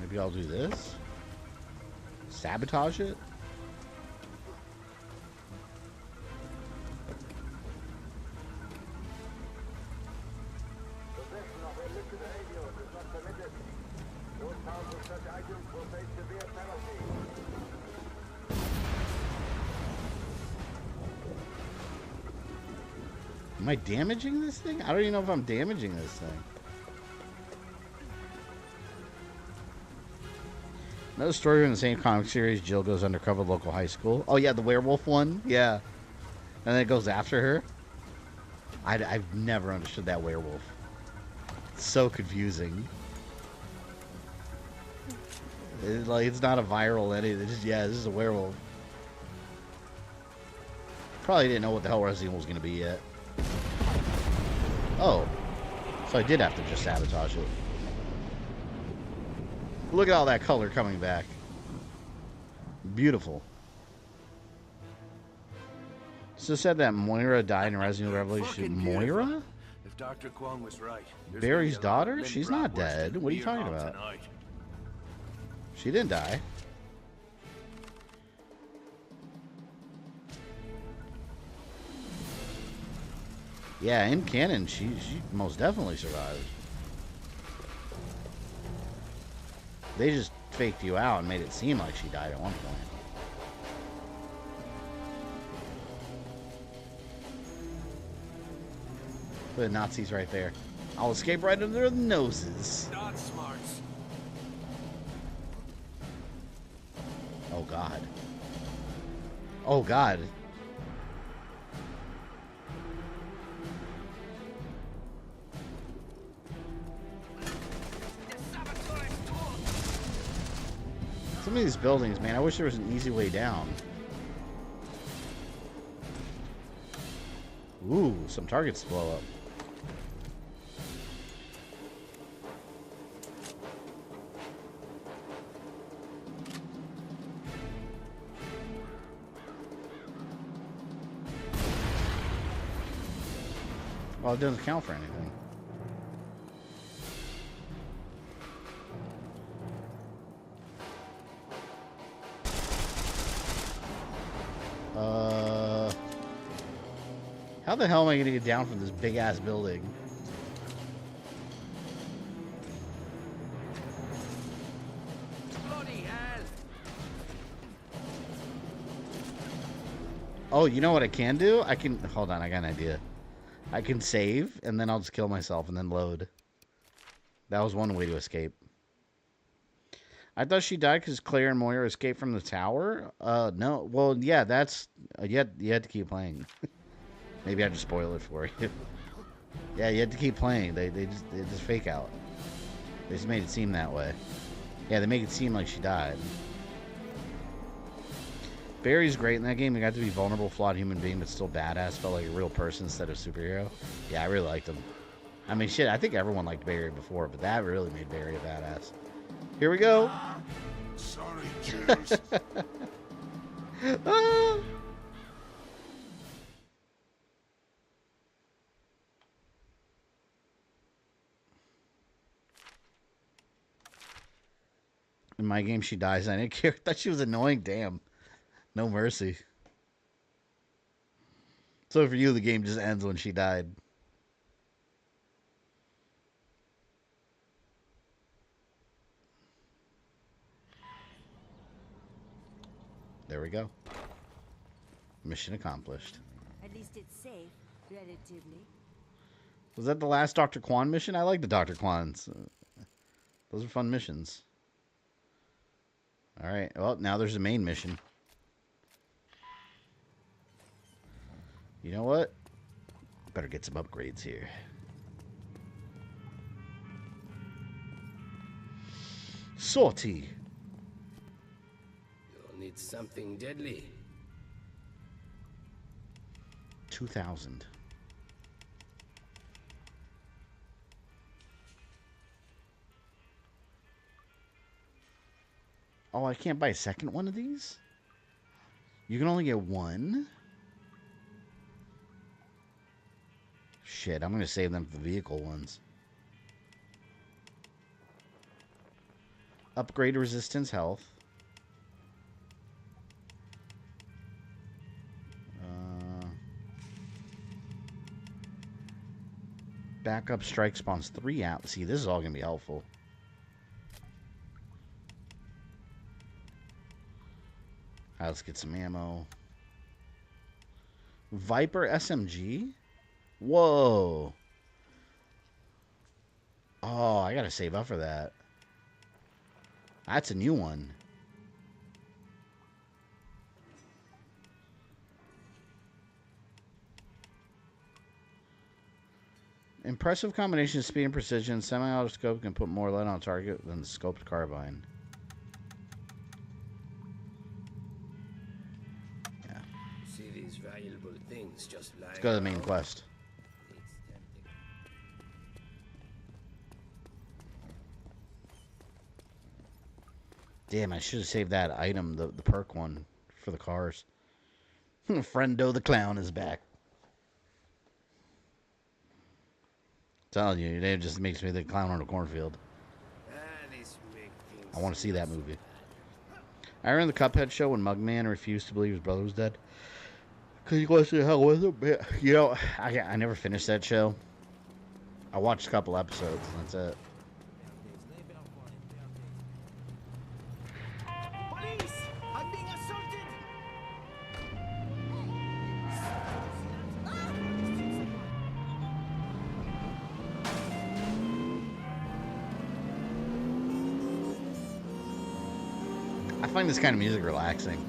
F: Maybe I'll do this. Sabotage it. Am I damaging this thing? I don't even know if I'm damaging this thing. Another story in the same comic series, Jill goes undercover at local high school. Oh yeah, the werewolf one? Yeah. And then it goes after her? I've never understood that werewolf. It's so confusing. It's not a viral anything. It's just, yeah, this is a werewolf. Probably didn't know what the hell Resident Evil was going to be yet. Oh. So I did have to just sabotage it. Look at all that color coming back. Beautiful. So it said that Moira died in Resident Evil Revelation. Moira?
B: If Dr. Kwong was right.
F: Barry's daughter? She's not dead. What are you talking about?
B: Tonight.
F: She didn't die. Yeah, in canon, she most definitely survived. They just faked you out and made it seem like she died at one point. The Nazis right there. I'll escape right under their noses.
K: Not smart.
F: Oh God. Oh, God. Some of these buildings, man, I wish there was an easy way down. Ooh, some targets to blow up. Well, it doesn't count for anything. How the hell am I going to get down from this big-ass building?
J: Bloody hell!
F: Oh, you know what I can do? I can... Hold on, I got an idea. I can save, and then I'll just kill myself and then load. That was one way to escape. I thought she died because Claire and Moira escaped from the tower? No. Well, yeah, that's... you had to keep playing. Maybe I just spoil it for you. Yeah, you had to keep playing. They just fake out. They just made it seem that way. Yeah, they make it seem like she died. Barry's great in that game. He got to be vulnerable, flawed human being, but still badass. Felt like a real person instead of superhero. Yeah, I really liked him. I mean, shit, I think everyone liked Barry before, but that really made Barry a badass. Here we go.
G: Sorry, cheers.
F: Ah. In my game, she dies. I didn't care. I thought she was annoying. Damn. No mercy. So for you, the game just ends when she died. There we go. Mission accomplished.
A: At least it's safe, relatively.
F: Was that the last Dr. Kwong mission? I like the Dr. Kwons. Those are fun missions. All right. Well, now there's a main mission. You know what? Better get some upgrades here. Sortie.
K: You'll need something deadly.
F: 2,000. Oh, I can't buy a second one of these? You can only get one? Shit, I'm going to save them for the vehicle ones. Upgrade resistance health. Backup strike spawns 3 out. See, this is all going to be helpful. Alright, let's get some ammo. Viper SMG? Whoa. Oh, I gotta save up for that. That's a new one. Impressive combination of speed and precision. Semi-auto scope can put more lead on target than the scoped carbine.
K: See these valuable things just lying.
F: Let's go to the main quest. Damn, I should have saved that item, the perk one, for the cars. Friendo the Clown is back. Telling you, it just makes me the clown on a cornfield. I want to see that movie. I remember the Cuphead show when Mugman refused to believe his brother was dead. Because he wants to hell with him. You know, I never finished that show. I watched a couple episodes, and that's it.
J: Police! I'm being assaulted!
F: I find this kind of music relaxing.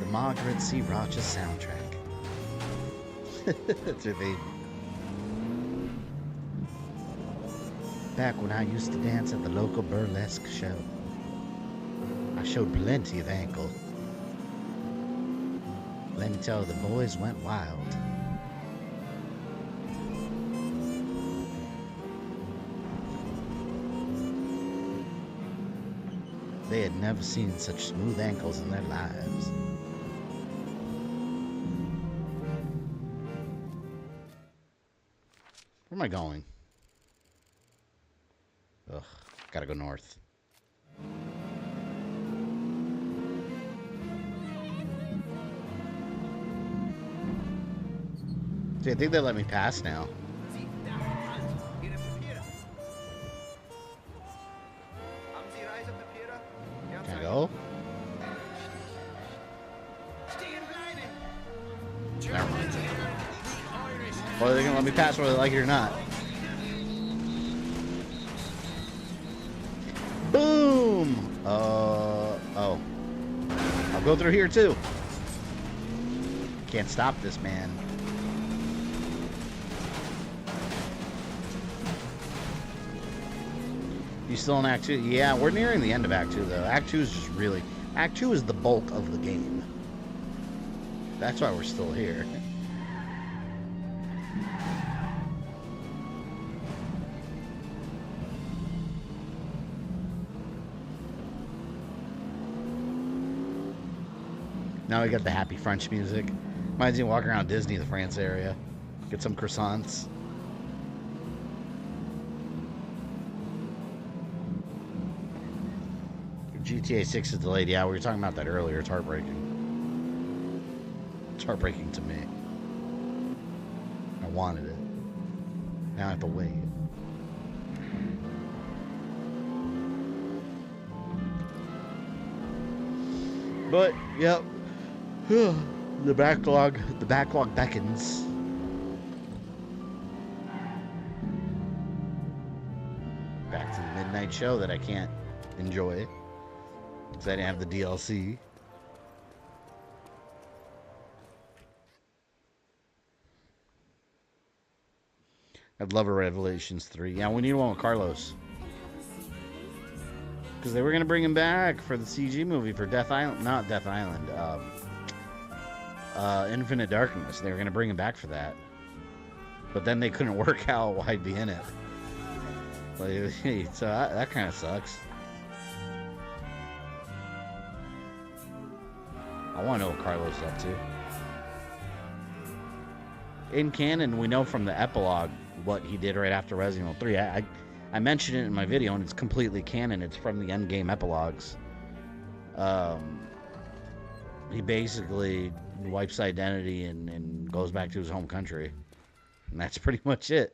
F: the Margaret C. Rogers soundtrack. That's her theme. Back when I used to dance at the local burlesque show, I showed plenty of ankle. Let me tell you, the boys went wild. They had never seen such smooth ankles in their lives. Where am I going? Ugh, gotta go north. See, I think they let me pass now. Can I go? Never mind. Or are they gonna let me pass whether they like it or not? Boom! Oh. I'll go through here too. Can't stop this man. You still in Act 2? Yeah, we're nearing the end of Act 2 though. Act 2 is just really... Act 2 is the bulk of the game. That's why we're still here. Now we got the happy French music. Reminds me of walking around Disney, the France area. Get some croissants. GTA 6 is delayed. Yeah, we were talking about that earlier. It's heartbreaking. It's heartbreaking to me. I wanted it. Now I have to wait. But, yep. The backlog beckons. Back to the midnight show that I can't enjoy. Because I didn't have the DLC. I'd love a Revelations 3. Yeah, we need one with Carlos. Because they were going to bring him back for the CG movie for Death Island. Not Death Island. Infinite Darkness. They were going to bring him back for that. But then they couldn't work out why he'd be in it. Like, so that kind of sucks. I want to know what Carlos is up to. In canon, we know from the epilogue what he did right after Resident Evil 3. I mentioned it in my video, and it's completely canon. It's from the endgame epilogues. He basically wipes identity and goes back to his home country. And that's pretty much it.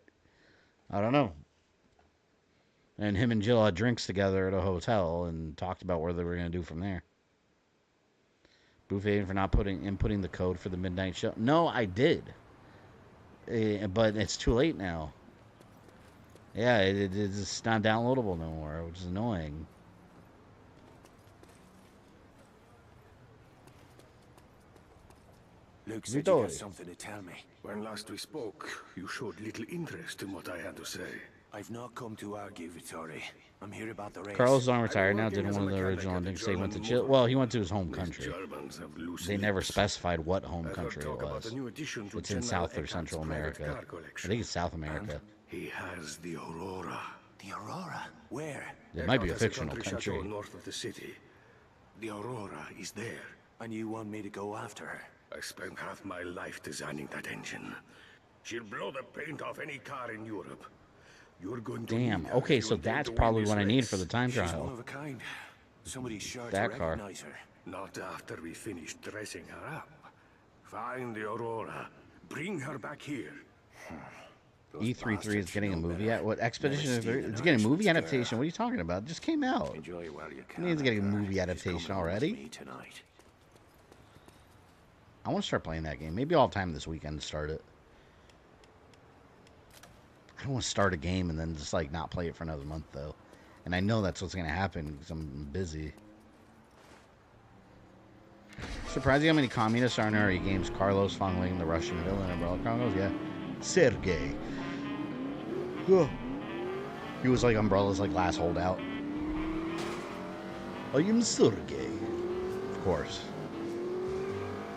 F: I don't know. And him and Jill had drinks together at a hotel and talked about what they were going to do from there. Buffet for not inputting the code for the midnight show. No, I did. But it's too late now. Yeah, it's not downloadable no more, which is annoying.
G: Luke said you had something to tell me. When last we spoke, you showed little interest in what I had to say.
B: I've not come to argue, Vittori. I'm here about the race.
F: Carlos is on retired now. Didn't one of the original endings say he went to Chile? Well, he went to his home country. They never specified what home country it was. It's in South or Central America. I think it's South America.
G: He has the Aurora.
B: The Aurora? Where?
F: It might be a fictional country.
G: North of the city. The Aurora is there.
B: And you want me to go after her?
G: I spent half my life designing that engine. She'll blow the paint off any car in Europe. You're going to
F: Damn. Okay, so that's probably what I need for the time trial.
B: She's one of a kind. Somebody's sure
F: that
B: to
F: car.
B: recognize her.
G: Not after we finish dressing her up. Find the Aurora. Bring her back here.
F: E33 is getting a movie. What Expedition is? It's getting a movie adaptation. What are you talking about? It just came out.
B: Enjoy while you can.
F: It means getting a movie adaptation already. I want to start playing that game. Maybe I'll have time this weekend to start it. I don't want to start a game and then just like not play it for another month though. And I know that's what's going to happen because I'm busy. Surprising how many communists are in our games. Carlos Fongling, the Russian villain, Umbrella Chronicles. Yeah. Sergei. He was like Umbrella's like last holdout. I am Sergei. Of course.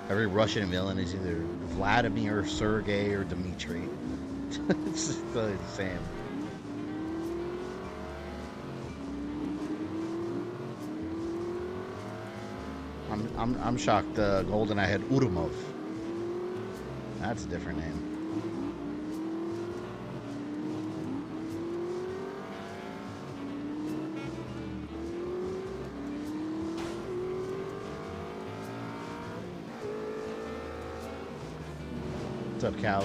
F: Every Russian villain is either Vladimir, Sergei, or Dmitri. It's just the same. I'm shocked. GoldenEye had Urumov. That's a different name. What's up, cows?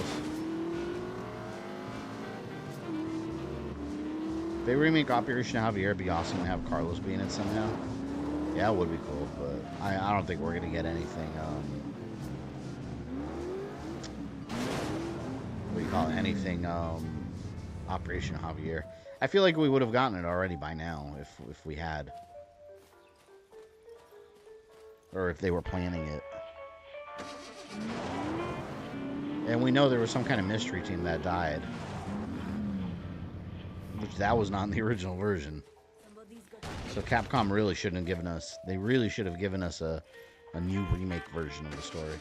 F: If they remake Operation Javier, it'd be awesome to have Carlos be in it somehow. Yeah, it would be cool, but I don't think we're gonna get anything. What do you call it? Anything? Operation Javier. I feel like we would have gotten it already by now if we had, or if they were planning it. And we know there was some kind of mystery team that died, which that was not in the original version. So Capcom really shouldn't have given us, they really should have given us a new remake version of the story.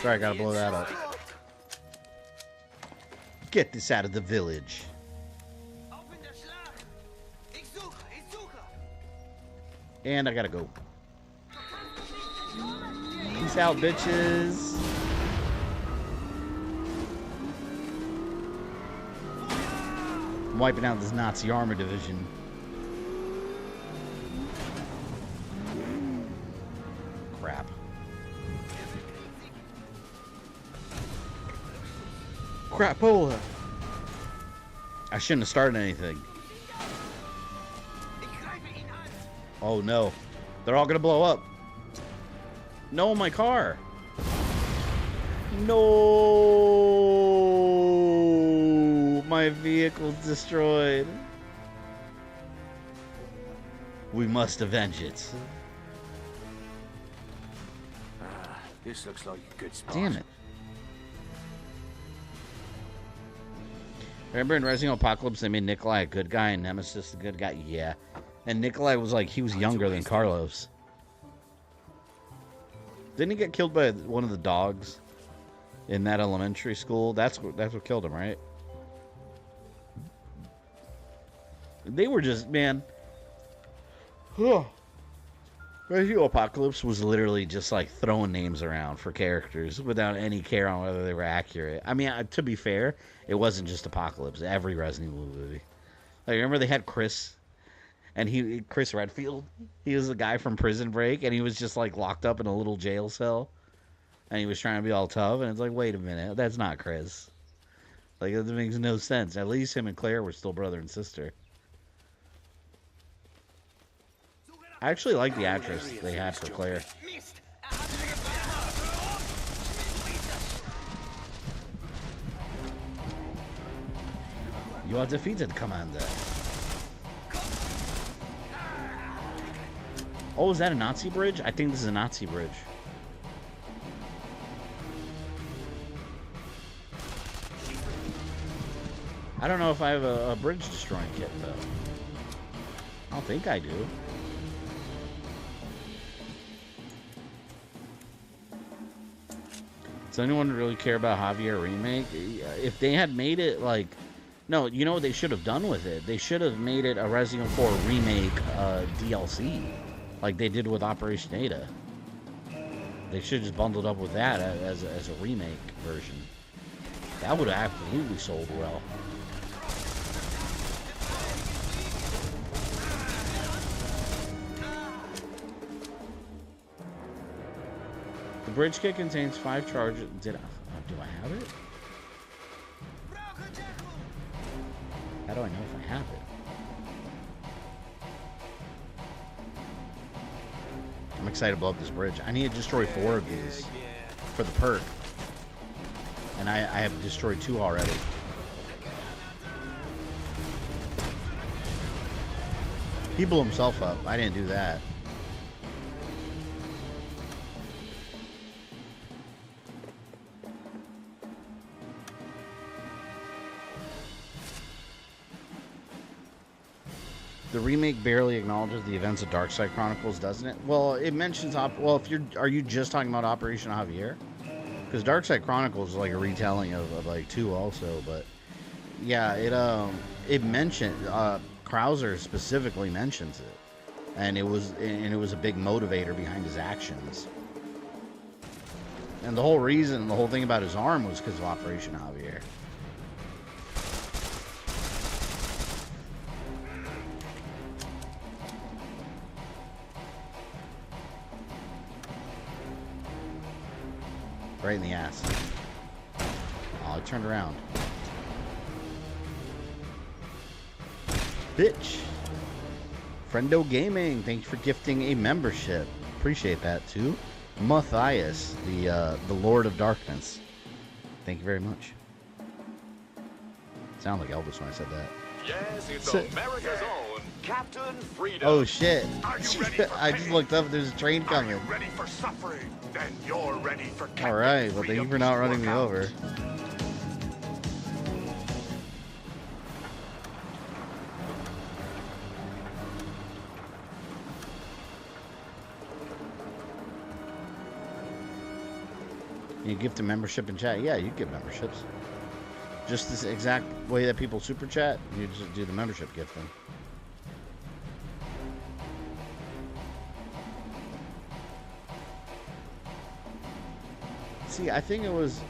F: Sorry, I gotta blow that up. Get this out of the village. And I gotta go. Peace out, bitches. I'm wiping out this Nazi armor division. Crap. Crapola. I shouldn't have started anything. Oh no. They're all gonna blow up. No, my car. No. My vehicle's destroyed. We must avenge it.
B: This looks like a good spot.
F: Damn it. Remember in Resident Evil Apocalypse they made Nikolai a good guy and Nemesis a good guy? Yeah. And Nikolai was like, he was younger than Carlos. Didn't he get killed by one of the dogs in that elementary school? That's what killed him, right? They were just, man. Resident Evil Apocalypse was literally just like throwing names around for characters without any care on whether they were accurate. I mean, to be fair, it wasn't just Apocalypse. Every Resident Evil movie. Like, remember they had Chris? And Chris Redfield, he was the guy from Prison Break, and he was just like locked up in a little jail cell, and he was trying to be all tough, and it's like, wait a minute, that's not Chris. Like, that makes no sense. At least him and Claire were still brother and sister. I actually like the actress they had for Claire. You are defeated, Commander. Oh, is that a Nazi bridge? I think this is a Nazi bridge. I don't know if I have a bridge destroying kit, though. I don't think I do. Does anyone really care about Javier Remake? If they had made it like... No, you know what they should have done with it? They should have made it a Resident Evil 4 Remake DLC. Like they did with Operation Ada. They should have just bundled up with that as a remake version. That would have absolutely sold well. The bridge kit contains 5 charges. Do I have it? How do I know if I have it? I'm excited to blow up this bridge. I need to destroy 4 of these for the perk. And I have destroyed 2 already. He blew himself up. I didn't do that. The remake barely acknowledges the events of Darkside Chronicles, doesn't it? Well, it mentions well, if you're, are you just talking about Operation Javier? Because Darkside Chronicles is like a retelling of like 2 also, but yeah, it mentioned Krauser specifically mentions it, and it was a big motivator behind his actions. And the whole reason, the whole thing about his arm was because of Operation Javier. Right in the ass. Oh, I turned around. Bitch. Friendo Gaming, thank you for gifting a membership. Appreciate that too. Matthias, the Lord of Darkness. Thank you very much. Sound like Elvis when I said that.
Q: Yes, it's America's own Captain Freedom.
F: Oh shit.
Q: Are you ready for
F: I just looked up, there's a train coming.
Q: Are you ready for suffering? Then you're ready for Captain
F: Alright, well thank you for not running me over. You gift a membership in chat? Yeah, you get memberships. Just this exact way that people super chat, you just do the membership gifting. See, I think it was...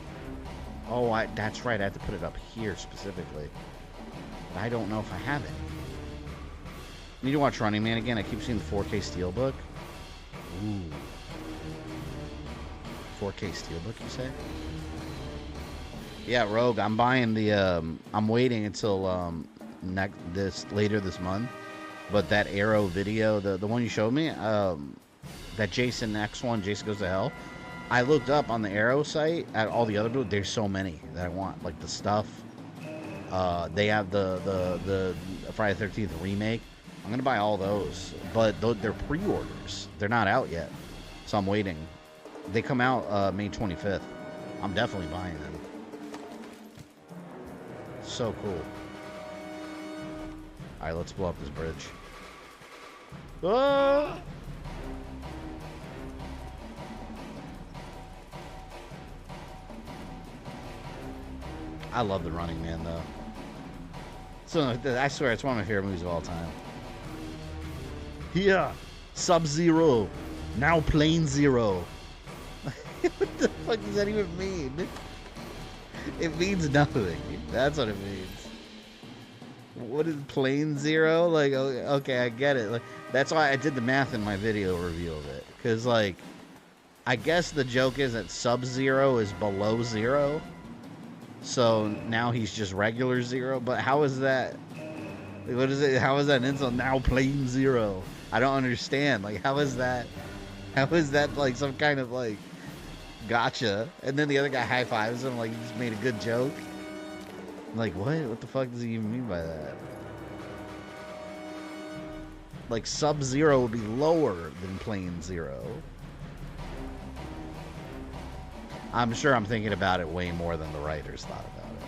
F: Oh, that's right. I have to put it up here specifically. But I don't know if I have it. Need to watch Running Man again. I keep seeing the 4K Steelbook. Ooh. 4K Steelbook, you say? Yeah, Rogue. I'm buying the... I'm waiting until later this month. But that Arrow video, the one you showed me, that Jason X1, Jason Goes to Hell, I looked up on the Arrow site at all the other builds. There's so many that I want, like the stuff. They have the Friday the 13th remake. I'm gonna buy all those, but they're pre-orders. They're not out yet, so I'm waiting. They come out May 25th. I'm definitely buying them. So cool. All right, let's blow up this bridge. Ah! I love the Running Man though. So I swear it's one of my favorite movies of all time. Yeah, Sub-Zero, now Plane Zero. What the fuck does that even mean? It means nothing. That's what it means. What is Plane Zero? Like, okay, I get it. Like, that's why I did the math in my video review of it. Because, like, I guess the joke is that Sub-Zero is below zero. So now he's just regular zero. But how is that? Like, what is it? How is that an insult? Now Plane Zero. I don't understand. Like, how is that? How is that like some kind of like gotcha? And then the other guy high fives him like he just made a good joke. I'm like, what? What the fuck does he even mean by that? Like Sub-Zero would be lower than Plane Zero. I'm sure I'm thinking about it way more than the writers thought about it.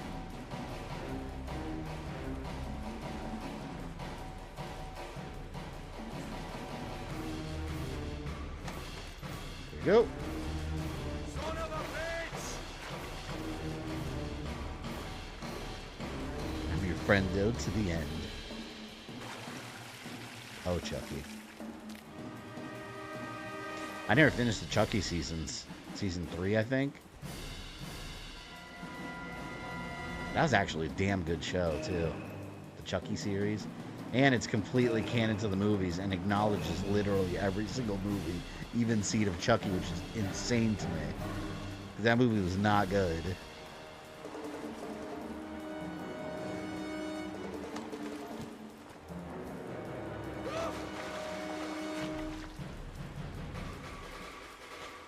F: There you go. I'm your friend though to the end. Oh, Chucky. I never finished the Chucky seasons. Season 3, I think. That was actually a damn good show, too. The Chucky series. And it's completely canon to the movies and acknowledges literally every single movie, even Seed of Chucky, which is insane to me. Because that movie was not good.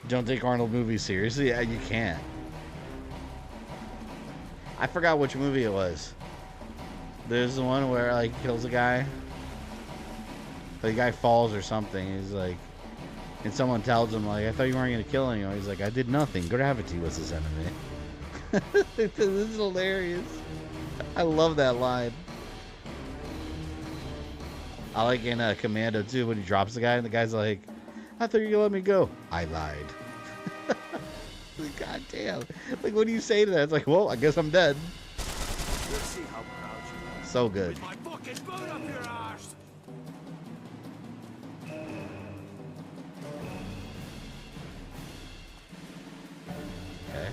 F: Don't take Arnold movies seriously? Yeah, you can't. I forgot which movie it was. There's the one where like he kills a guy. The guy falls or something. He's like, and someone tells him like, "I thought you weren't gonna kill anyone." He's like, "I did nothing. Gravity was his enemy." This is hilarious. I love that line. I like in Commando too when he drops the guy and the guy's like, "I thought you were gonna let me go." I lied. God damn. Like, what do you say to that? It's like, well, I guess I'm dead.
B: Let's see how proud you are.
F: So good.
B: With my fucking boot up your arse.
F: Okay.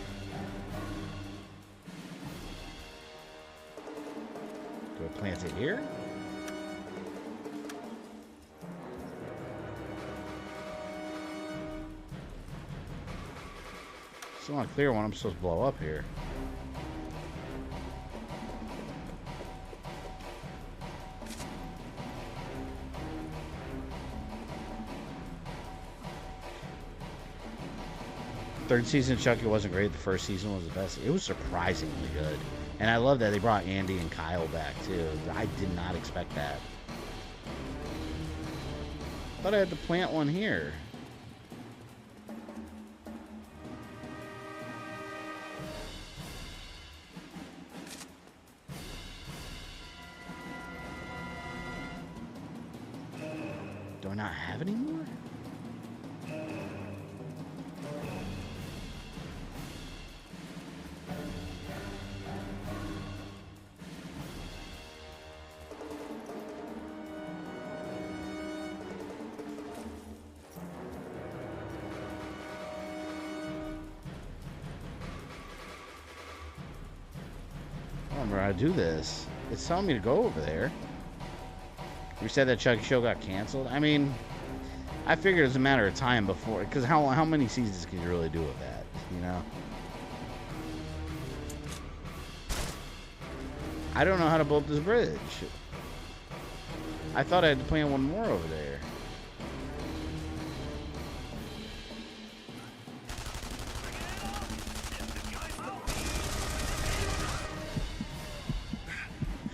F: Do I plant it here? It's not clear when I'm supposed to blow up here. Third season of Chucky wasn't great. The first season was the best. It was surprisingly good. And I love that they brought Andy and Kyle back, too. I did not expect that. Thought I had to plant one here. Do I not have any more? I don't remember how to do this. It's telling me to go over there. You said that Chucky show got canceled. I mean, I figured it was a matter of time before, because how many seasons can you really do with that, you know? I don't know how to build this bridge. I thought I had to plant one more over there.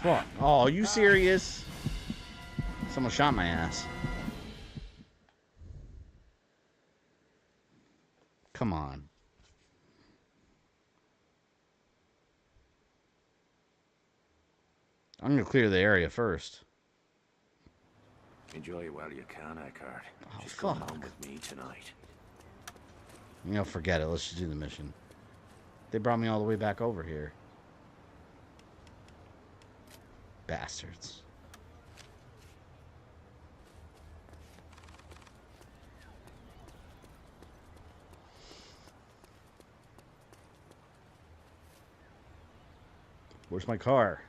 F: Fuck. Oh, are you serious? Someone shot my ass. Come on. I'm gonna clear the area first.
B: Enjoy it while you can, Eckhart.
F: Oh,
B: Just
F: fuck.
B: come home with me tonight.
F: You know, forget it. Let's just do the mission. They brought me all the way back over here. Bastards. Where's my car?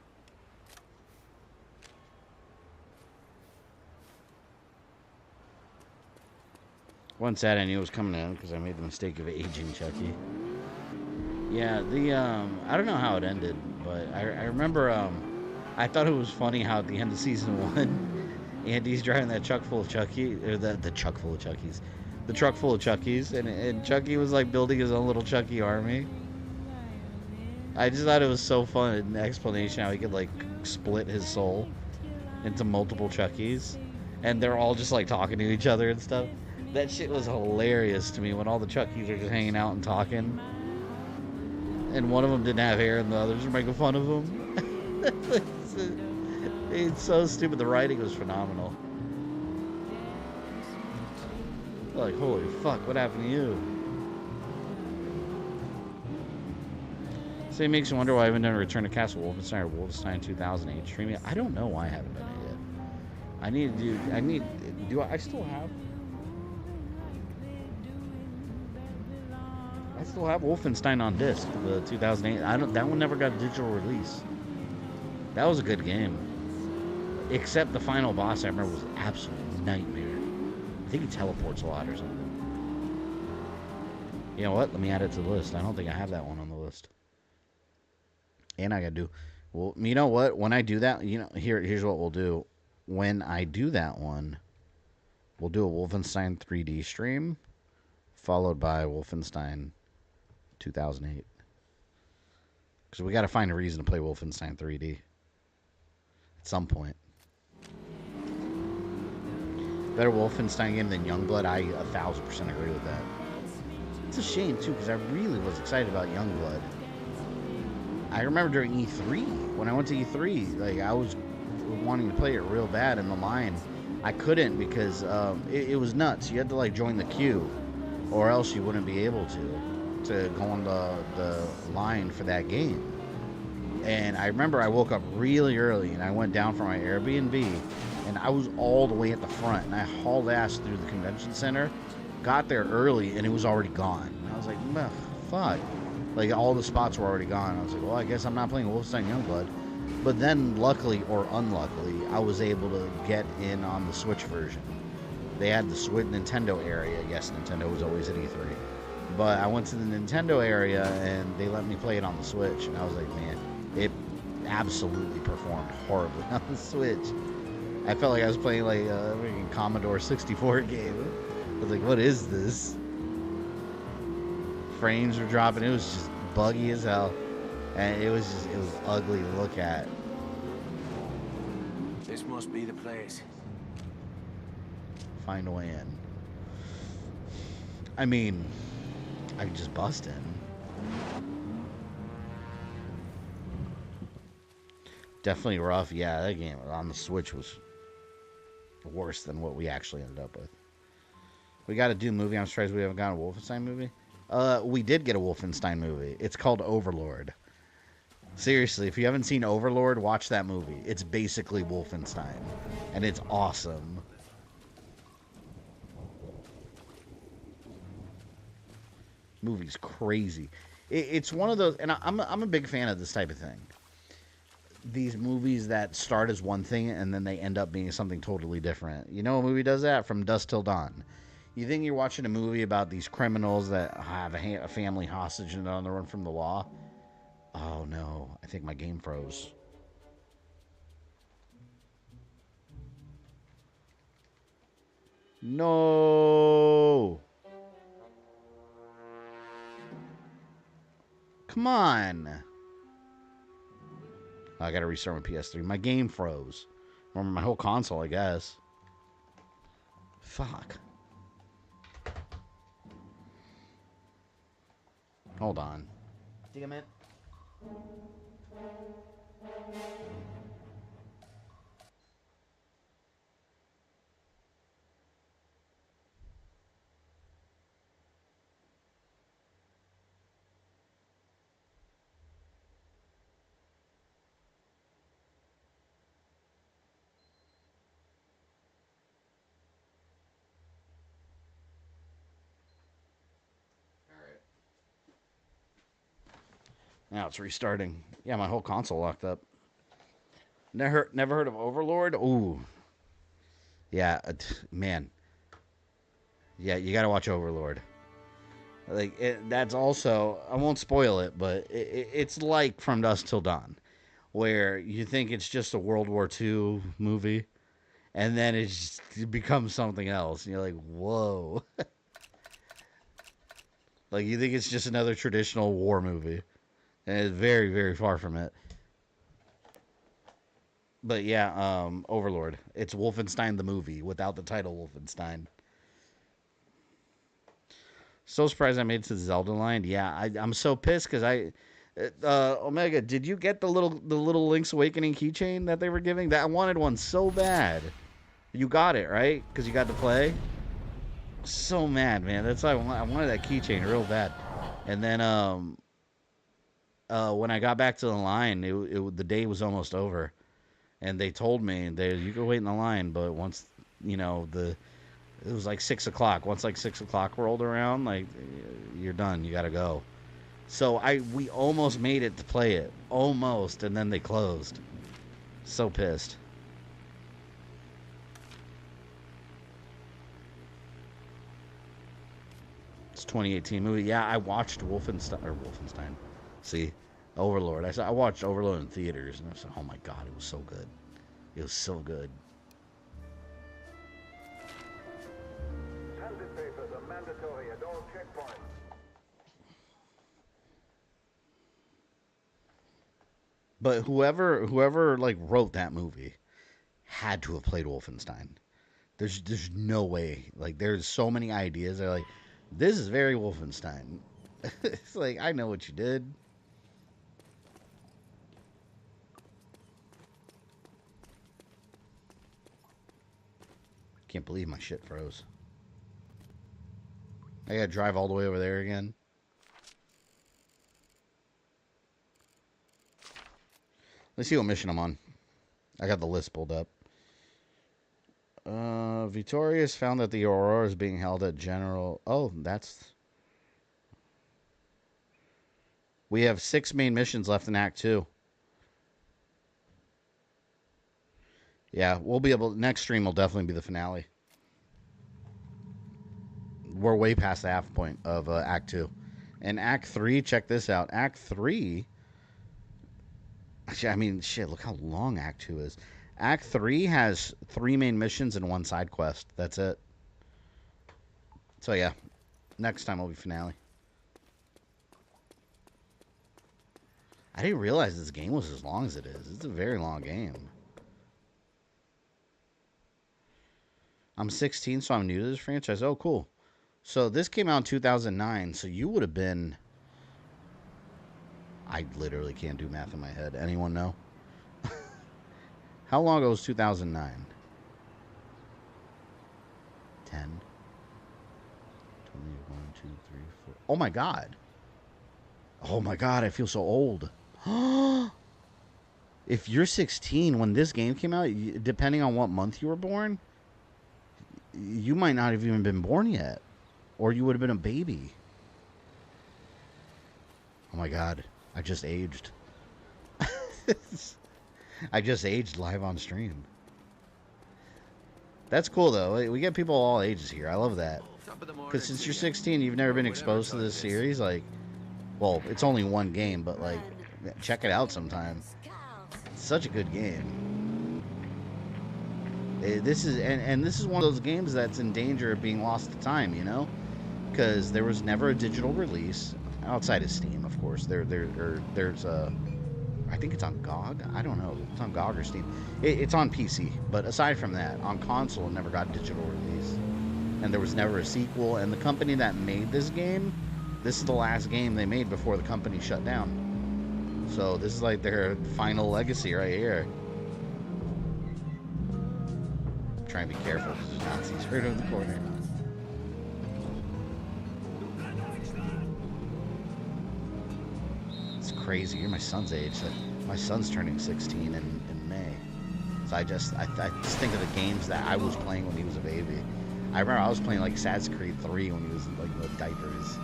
F: Once that I knew it was coming in because I made the mistake of aging Chucky. Yeah, I don't know how it ended, but I remember I thought it was funny how at the end of season 1, Andy's driving that truck full of Chucky, or the truck full of Chuckies, the truck full of Chuckies, and Chucky was like building his own little Chucky army. I just thought it was so fun, an explanation how he could like split his soul into multiple Chuckies, and they're all just like talking to each other and stuff. That shit was hilarious to me when all the Chuckies are just hanging out and talking, and one of them didn't have hair and the others were making fun of him. It's so stupid. The writing was phenomenal. Like, holy fuck, what happened to you? So it makes you wonder why I haven't done a Return to Castle Wolfenstein or Wolfenstein 2008 streaming. I don't know why I haven't done it yet. I need to do, I still have? I still have Wolfenstein on disc, the 2008. That one never got a digital release. That was a good game. Except the final boss, I remember, was an absolute nightmare. I think he teleports a lot or something. You know what? Let me add it to the list. I don't think I have that one on the list. And I gotta do... Well, you know what? When I do that, you know, here's what we'll do. When I do that one, we'll do a Wolfenstein 3D stream, followed by Wolfenstein 2008. Because we got to find a reason to play Wolfenstein 3D. At some point. Better Wolfenstein game than Youngblood? I 1000% agree with that. It's a shame, too, because I really was excited about Youngblood. I remember during E3, when I went to E3, like, I was wanting to play it real bad in the line. I couldn't because it was nuts. You had to, like, join the queue, or else you wouldn't be able to go on the line for that game. And I remember I woke up really early, and I went down from my Airbnb, and I was all the way at the front, and I hauled ass through the convention center, got there early, and it was already gone. And I was like, fuck. Like, all the spots were already gone. I was like, well, I guess I'm not playing Wolfenstein Youngblood. But then, luckily or unluckily, I was able to get in on the Switch version. They had the Switch Nintendo area. Yes, Nintendo was always at E3. But I went to the Nintendo area, and they let me play it on the Switch. And I was like, man, it absolutely performed horribly on the Switch. I felt like I was playing like a Commodore 64 game. I was like, what is this? Frames were dropping. It was just buggy as hell. And it was ugly to look at.
B: This must be the place.
F: Find a way in. I mean, I could just bust in. Definitely rough. Yeah, that game on the Switch was worse than what we actually ended up with. We got a Doom movie. I'm surprised we haven't got a Wolfenstein movie. We did get a Wolfenstein movie. It's called Overlord. Seriously, if you haven't seen Overlord, watch that movie. It's basically Wolfenstein, and it's awesome. Movie's crazy. It's one of those, and I'm a big fan of this type of thing. These movies that start as one thing and then they end up being something totally different. You know, a movie does that from dusk till dawn. You think you're watching a movie about these criminals that have a family hostage and they're on the run from the law? Oh no, I think my game froze. No. Come on. I gotta restart my PS3. My game froze. Or my whole console, I guess. Fuck. Hold on. Damn it. Now it's restarting. Yeah, my whole console locked up. Never heard of Overlord? Ooh. Yeah, man. Yeah, you gotta watch Overlord. Like, that's also, I won't spoil it, but it's like From Dusk Till Dawn, where you think it's just a World War II movie, and then it becomes something else, and you're like, whoa. Like, you think it's just another traditional war movie. And it's very, very far from it. But yeah, Overlord. It's Wolfenstein the movie without the title Wolfenstein. So surprised I made it to the Zelda line. Yeah, I'm so pissed because Omega, did you get the little Link's Awakening keychain that they were giving? That I wanted one so bad. You got it, right? Because you got to play. So mad, man. That's why I wanted that keychain real bad. And then when I got back to the line, the day was almost over, and they told me you could wait in the line, but once it was like 6 o'clock. Once like 6 o'clock rolled around, like you're done. You gotta go. So we almost made it to play it, almost, and then they closed. So pissed. It's 2018 movie. Yeah, I watched Wolfenstein. See, Overlord. I watched Overlord in theaters, and I said, "Oh my god, it was so good. It was so good."
P: Transit papers are mandatory at all checkpoints.
F: But whoever like wrote that movie had to have played Wolfenstein. There's no way. Like, there's so many ideas. They're like, this is very Wolfenstein. It's like, I know what you did. Can't believe my shit froze. I gotta drive all the way over there again. Let's see what mission I'm on. I got the list pulled up. Victorious found that the Aurora is being held at General... Oh, that's... We have 6 main missions left in Act 2. Yeah, we'll be able... Next stream will definitely be the finale. We're way past the half point of Act 2. And Act 3, check this out. Act 3... I mean, shit, look how long Act 2 is. Act 3 has 3 main missions and 1 side quest. That's it. So, yeah. Next time will be finale. I didn't realize this game was as long as it is. It's a very long game. I'm 16, so I'm new to this franchise. Oh, cool. So, this came out in 2009, so you would have been... I literally can't do math in my head. Anyone know? How long ago was 2009? 10. 21, 2, 3, 4. Oh my god. Oh my god, I feel so old. If you're 16 when this game came out, depending on what month you were born, you might not have even been born yet. Or you would have been a baby. Oh my god, I just aged. I just aged live on stream. That's cool, though. We get people of all ages here. I love that. Because since you're 16, you've never been exposed to this series. Like, well, it's only one game, but, like, check it out sometime. It's such a good game. This is one of those games that's in danger of being lost to time, you know? Because there was never a digital release. Outside of Steam, of course. There's a... I think it's on GOG. I don't know. It's on GOG or Steam. It's on PC. But aside from that, on console, it never got digital release. And there was never a sequel. And the company that made this game, this is the last game they made before the company shut down. So this is like their final legacy right here. Try and be careful because there's Nazis right over the corner. Crazy. You're my son's age. My son's turning 16 in May. So I just think of the games that I was playing when he was a baby. I remember I was playing like Assassin's Creed 3 when he was like in the diapers.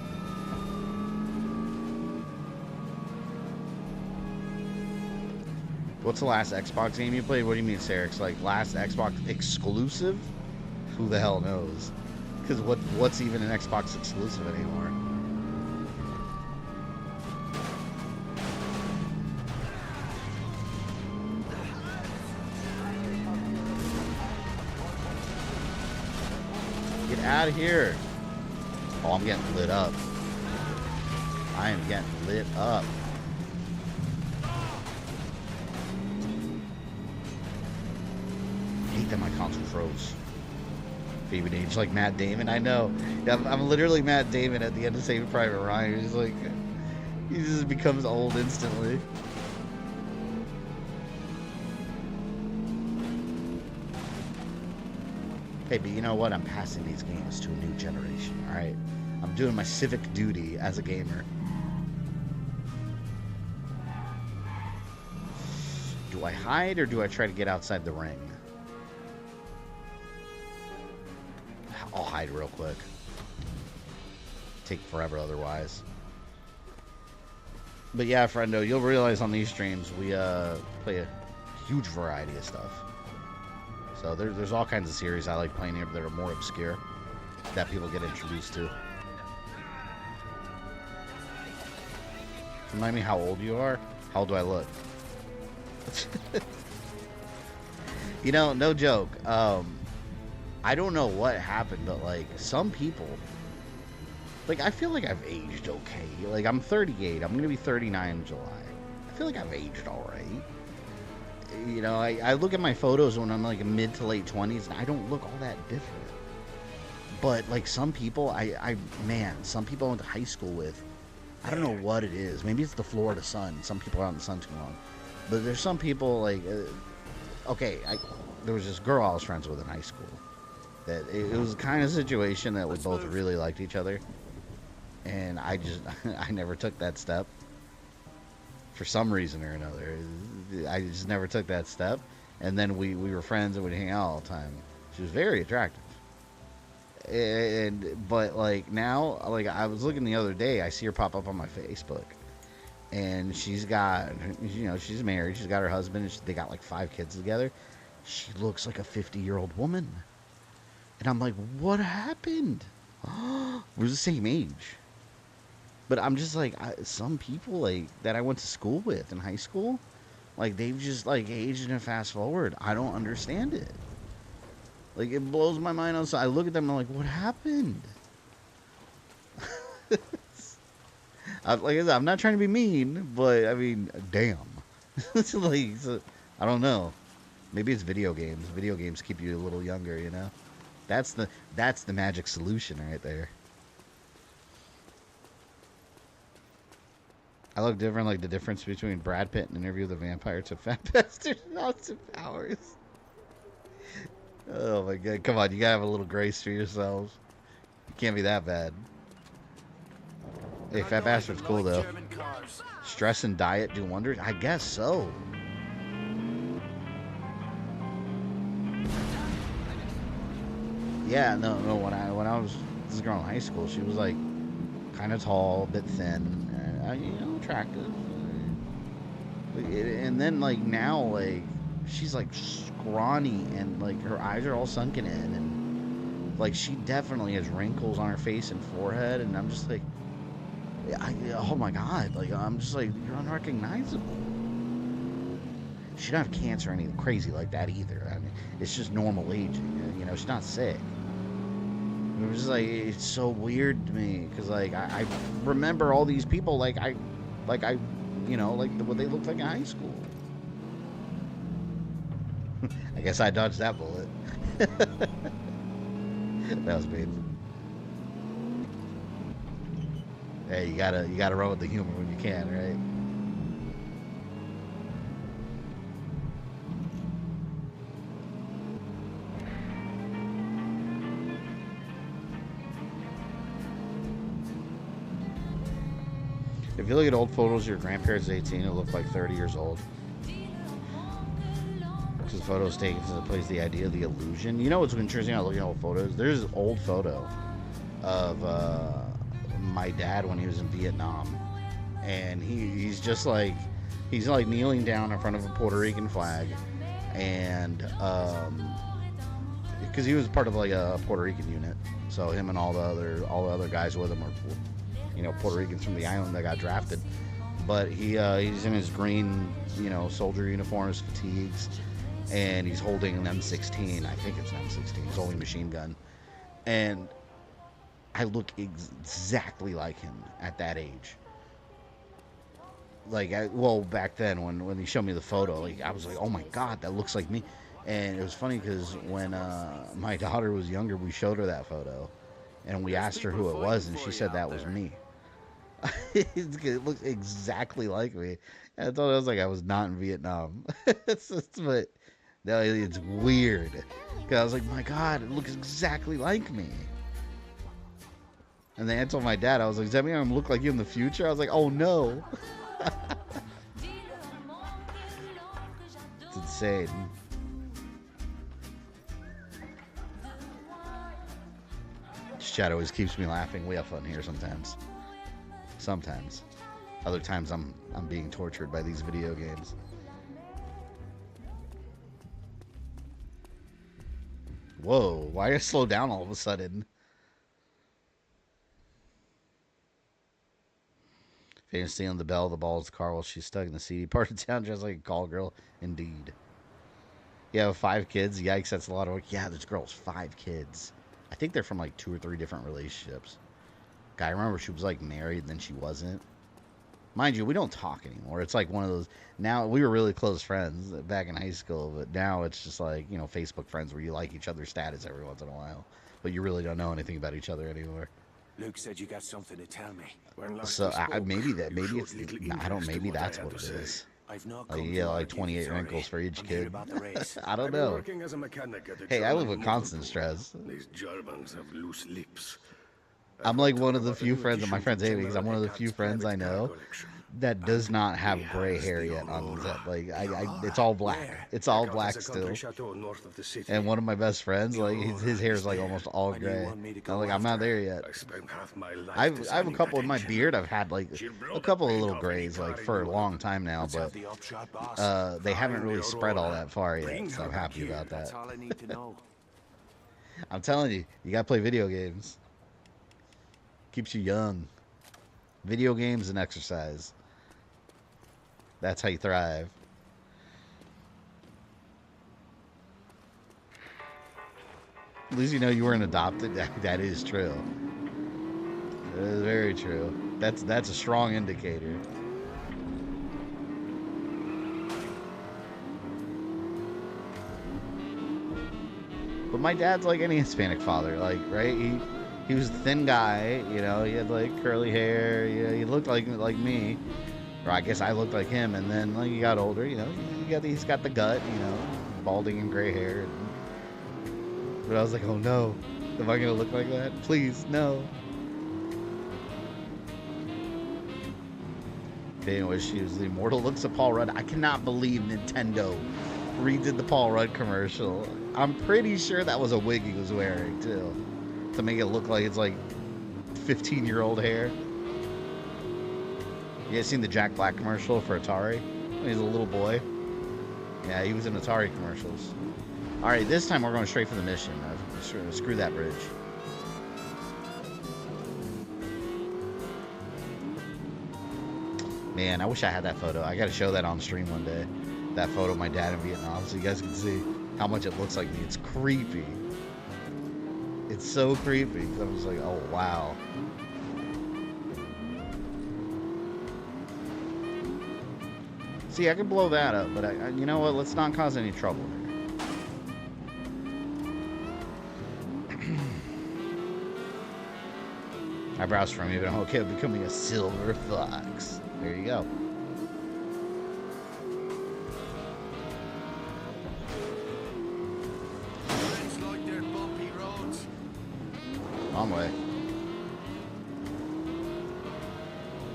F: What's the last Xbox game you played? What do you mean, Sarix? Like last Xbox exclusive? Who the hell knows? Because what's even an Xbox exclusive anymore? Out of here. Oh, I'm getting lit up. I am getting lit up. I hate that my console froze. Baby age like Matt Damon. I know. I'm literally Matt Damon at the end of Saving Private Ryan. He's like, he just becomes old instantly. Hey, but you know what? I'm passing these games to a new generation, alright? I'm doing my civic duty as a gamer. Do I hide or do I try to get outside the ring? I'll hide real quick. Take forever otherwise. But yeah, friendo, you'll realize on these streams we play a huge variety of stuff. So there's all kinds of series I like playing here that are more obscure that people get introduced to. Remind me how old you are? How old do I look? You know, no joke. I don't know what happened, but like some people, like I feel like I've aged okay. Like I'm 38. I'm gonna be 39 in July. I feel like I've aged all right. You know, I look at my photos when I'm like mid to late 20s, and I don't look all that different. But like some people, man, some people I went to high school with, I don't know what it is. Maybe it's the Florida sun. Some people are out in the sun too long. But there's some people like, okay, there was this girl I was friends with in high school. That it was the kind of situation that we both really liked each other. And I never took that step. For some reason or another. I just never took that step. And then we were friends and we'd hang out all the time. She was very attractive. But like now, like I was looking the other day, I see her pop up on my Facebook, and she's got, you know, she's married, she's got her husband, and they got like 5 kids together. She looks like a 50-year-old woman, and I'm like, what happened? We're the same age. But I'm just like, some people like that I went to school with in high school, like they've just like aged and fast forward. I don't understand it. Like, it blows my mind outside. I look at them and I'm like, what happened? Like I said, I'm not trying to be mean, but I mean, damn. It's like, I don't know. Maybe it's video games. Video games keep you a little younger, you know? That's the magic solution right there. I look different, like the difference between Brad Pitt and Interview with the Vampire to Fat Bastard and Austin Powers. Oh my god, come on, you gotta have a little grace for yourselves. You can't be that bad. Hey, Fat Bastard's cool though. Stress and diet do wonders? I guess so. Yeah, no, when I was this girl in high school, she was like kind of tall, a bit thin, you know, attractive. And then like now, like she's like scrawny and like her eyes are all sunken in, and like she definitely has wrinkles on her face and forehead, and I'm just like, oh my god, like I'm just like, you're unrecognizable. She don't have cancer or anything crazy like that either. I mean, it's just normal aging, you know. She's not sick. It was just like, it's so weird to me because like I remember all these people like I you know, like what they looked like in high school. I guess I dodged that bullet. That was mean. Hey, you gotta roll with the humor when you can, right? If you look at old photos of your grandparents at 18, it'll look like 30 years old. Because the photos taken to place the idea of the illusion. You know what's interesting? I look at old photos. There's an old photo of my dad when he was in Vietnam, and he's just like, he's like kneeling down in front of a Puerto Rican flag, and because he was part of like a Puerto Rican unit, so him and all the other guys with him are, you know, Puerto Ricans from the island that got drafted. But he's in his green, you know, soldier uniform, his fatigues, and he's holding an M16. I think it's an M16. He's holding a machine gun, and I look exactly like him at that age. Like, well, back then when he showed me the photo, like I was like, oh my god, that looks like me. And it was funny because when my daughter was younger, we showed her that photo, and we asked her who it was, and she said that was me. It looks exactly like me. And I thought it was like I was not in Vietnam. But no, it's weird. Because I was like, my god, it looks exactly like me. And then I told my dad, I was like, does that mean I'm gonna look like you in the future? I was like, oh no. It's insane. This chat always keeps me laughing. We have fun here sometimes. Sometimes. Other times I'm being tortured by these video games. Whoa, why did I slow down all of a sudden? Famous stealing the bell of the ball's car while she's stuck in the seedy part of town, just like a call girl. Indeed. Yeah, 5 kids. Yikes, that's a lot of work. Yeah, this girl's 5 kids. I think they're from like 2 or 3 different relationships. I remember she was like married, then she wasn't. Mind you, we don't talk anymore. It's like one of those. Now, we were really close friends back in high school, but now it's just like, you know, Facebook friends where you like each other's status every once in a while, but you really don't know anything about each other anymore.
B: Luke said you got something to tell me.
F: So maybe it's, I don't, maybe that's what it is. Like, yeah, like 28 wrinkles for each kid. I don't know. Hey, I live with constant stress.
G: These Germans have loose lips.
F: I'm like one of the few friends, and my friends hate me because I'm one of the few friends I know that does not have gray hair yet on his head. Like, it's all black. It's all black still. And one of my best friends, like, his hair is like almost all gray. I'm like, I'm not there yet. I have a couple in my beard. I've had like a couple of little grays like for a long time now, but they haven't really spread all that far yet. So I'm happy about that. I'm telling you, you gotta play video games. Keeps you young. Video games and exercise. That's how you thrive. At least you know you weren't adopted. That is true. That is very true. That's a strong indicator. But my dad's like any Hispanic father, like, right? He was a thin guy, you know, he had like curly hair, yeah, he looked like me. Or I guess I looked like him, and then like he got older, you know, he's got the gut, you know, balding and gray hair. But I was like, oh no, am I gonna look like that? Please, no. Anyways, she was the immortal looks of Paul Rudd. I cannot believe Nintendo redid the Paul Rudd commercial. I'm pretty sure that was a wig he was wearing too, to make it look like it's like 15-year-old hair. You guys seen the Jack Black commercial for Atari when he was a little boy? Yeah, he was in Atari commercials. Alright, this time we're going straight for the mission. Screw that bridge. Man, I wish I had that photo. I gotta show that on stream one day. That photo of my dad in Vietnam, so you guys can see how much it looks like me. It's creepy. It's so creepy. I'm just like, oh wow. See, I can blow that up, but you know what? Let's not cause any trouble here. I browsed from you, but I'm okay with becoming a silver fox. There you go. Wrong way.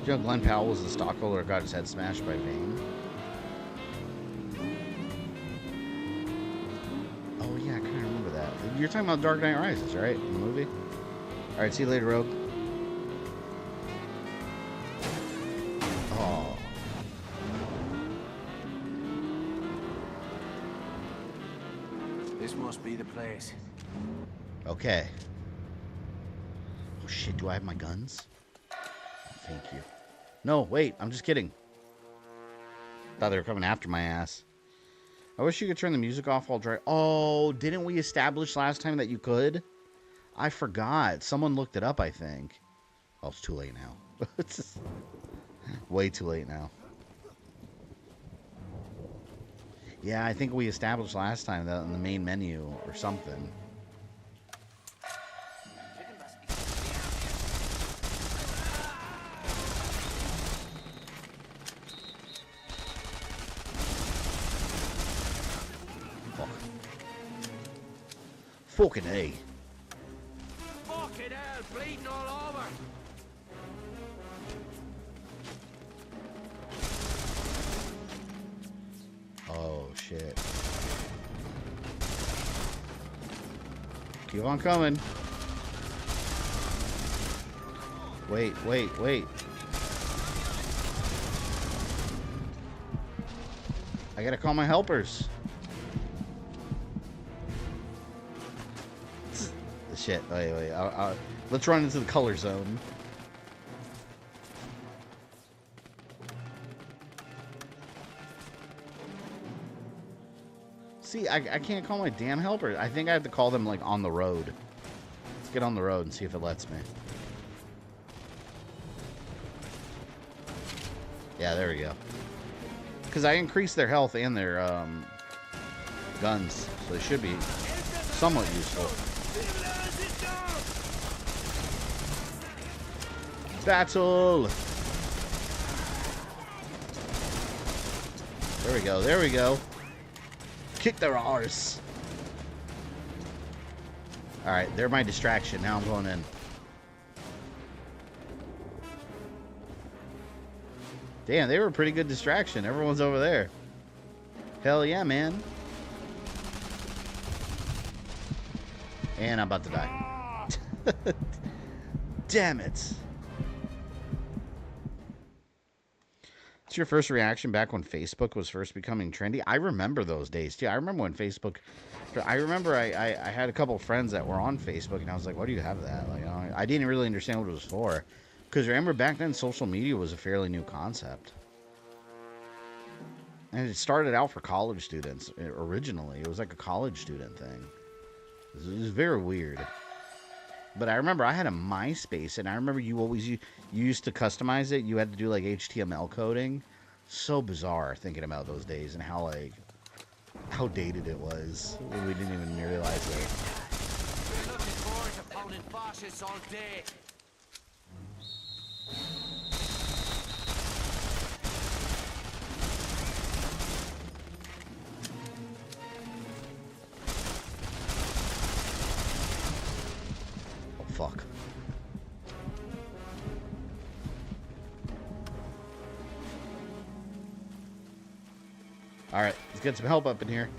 F: You know, Glenn Powell was the stockholder who got his head smashed by Vane. Oh yeah, I kind of remember that. You're talking about Dark Knight Rises, right? In the movie? Alright, see you later, Rogue. Oh.
B: This must be the place.
F: Okay. Oh shit, do I have my guns? Thank you. No, wait, I'm just kidding. Thought they were coming after my ass. I wish you could turn the music off while driving. Oh, didn't we establish last time that you could? I forgot. Someone looked it up, I think. Oh, it's too late now. It's just way too late now. Yeah, I think we established last time that in the main menu or something. Fucking A.
J: Fucking hell, bleeding all over.
F: Oh, shit. Keep on coming. Wait, wait, wait. I gotta call my helpers. Shit. Wait. Let's run into the color zone. See, I can't call my damn helper. I think I have to call them, like, on the road. Let's get on the road and see if it lets me. Yeah, there we go. Because I increased their health and their guns, so they should be somewhat useful. Battle! There we go, there we go. Kick their arse. Alright, they're my distraction. Now I'm going in. Damn, they were a pretty good distraction. Everyone's over there. Hell yeah, man. And I'm about to die. Damn it. What's your first reaction back when Facebook was first becoming trendy? I remember those days, too. I remember when Facebook... I remember I had a couple of friends that were on Facebook, and I was like, why do you have that? Like, I didn't really understand what it was for. Because remember, back then, social media was a fairly new concept. And it started out for college students, originally. It was like a college student thing. It was very weird. But I remember I had a MySpace, and I remember you used to customize it. You had to do, like, HTML coding. So bizarre thinking about those days and how dated it was. We didn't even realize it.
J: Been looking forward to pounding fascists all day.
F: Oh, fuck. Alright, let's get some help up in here.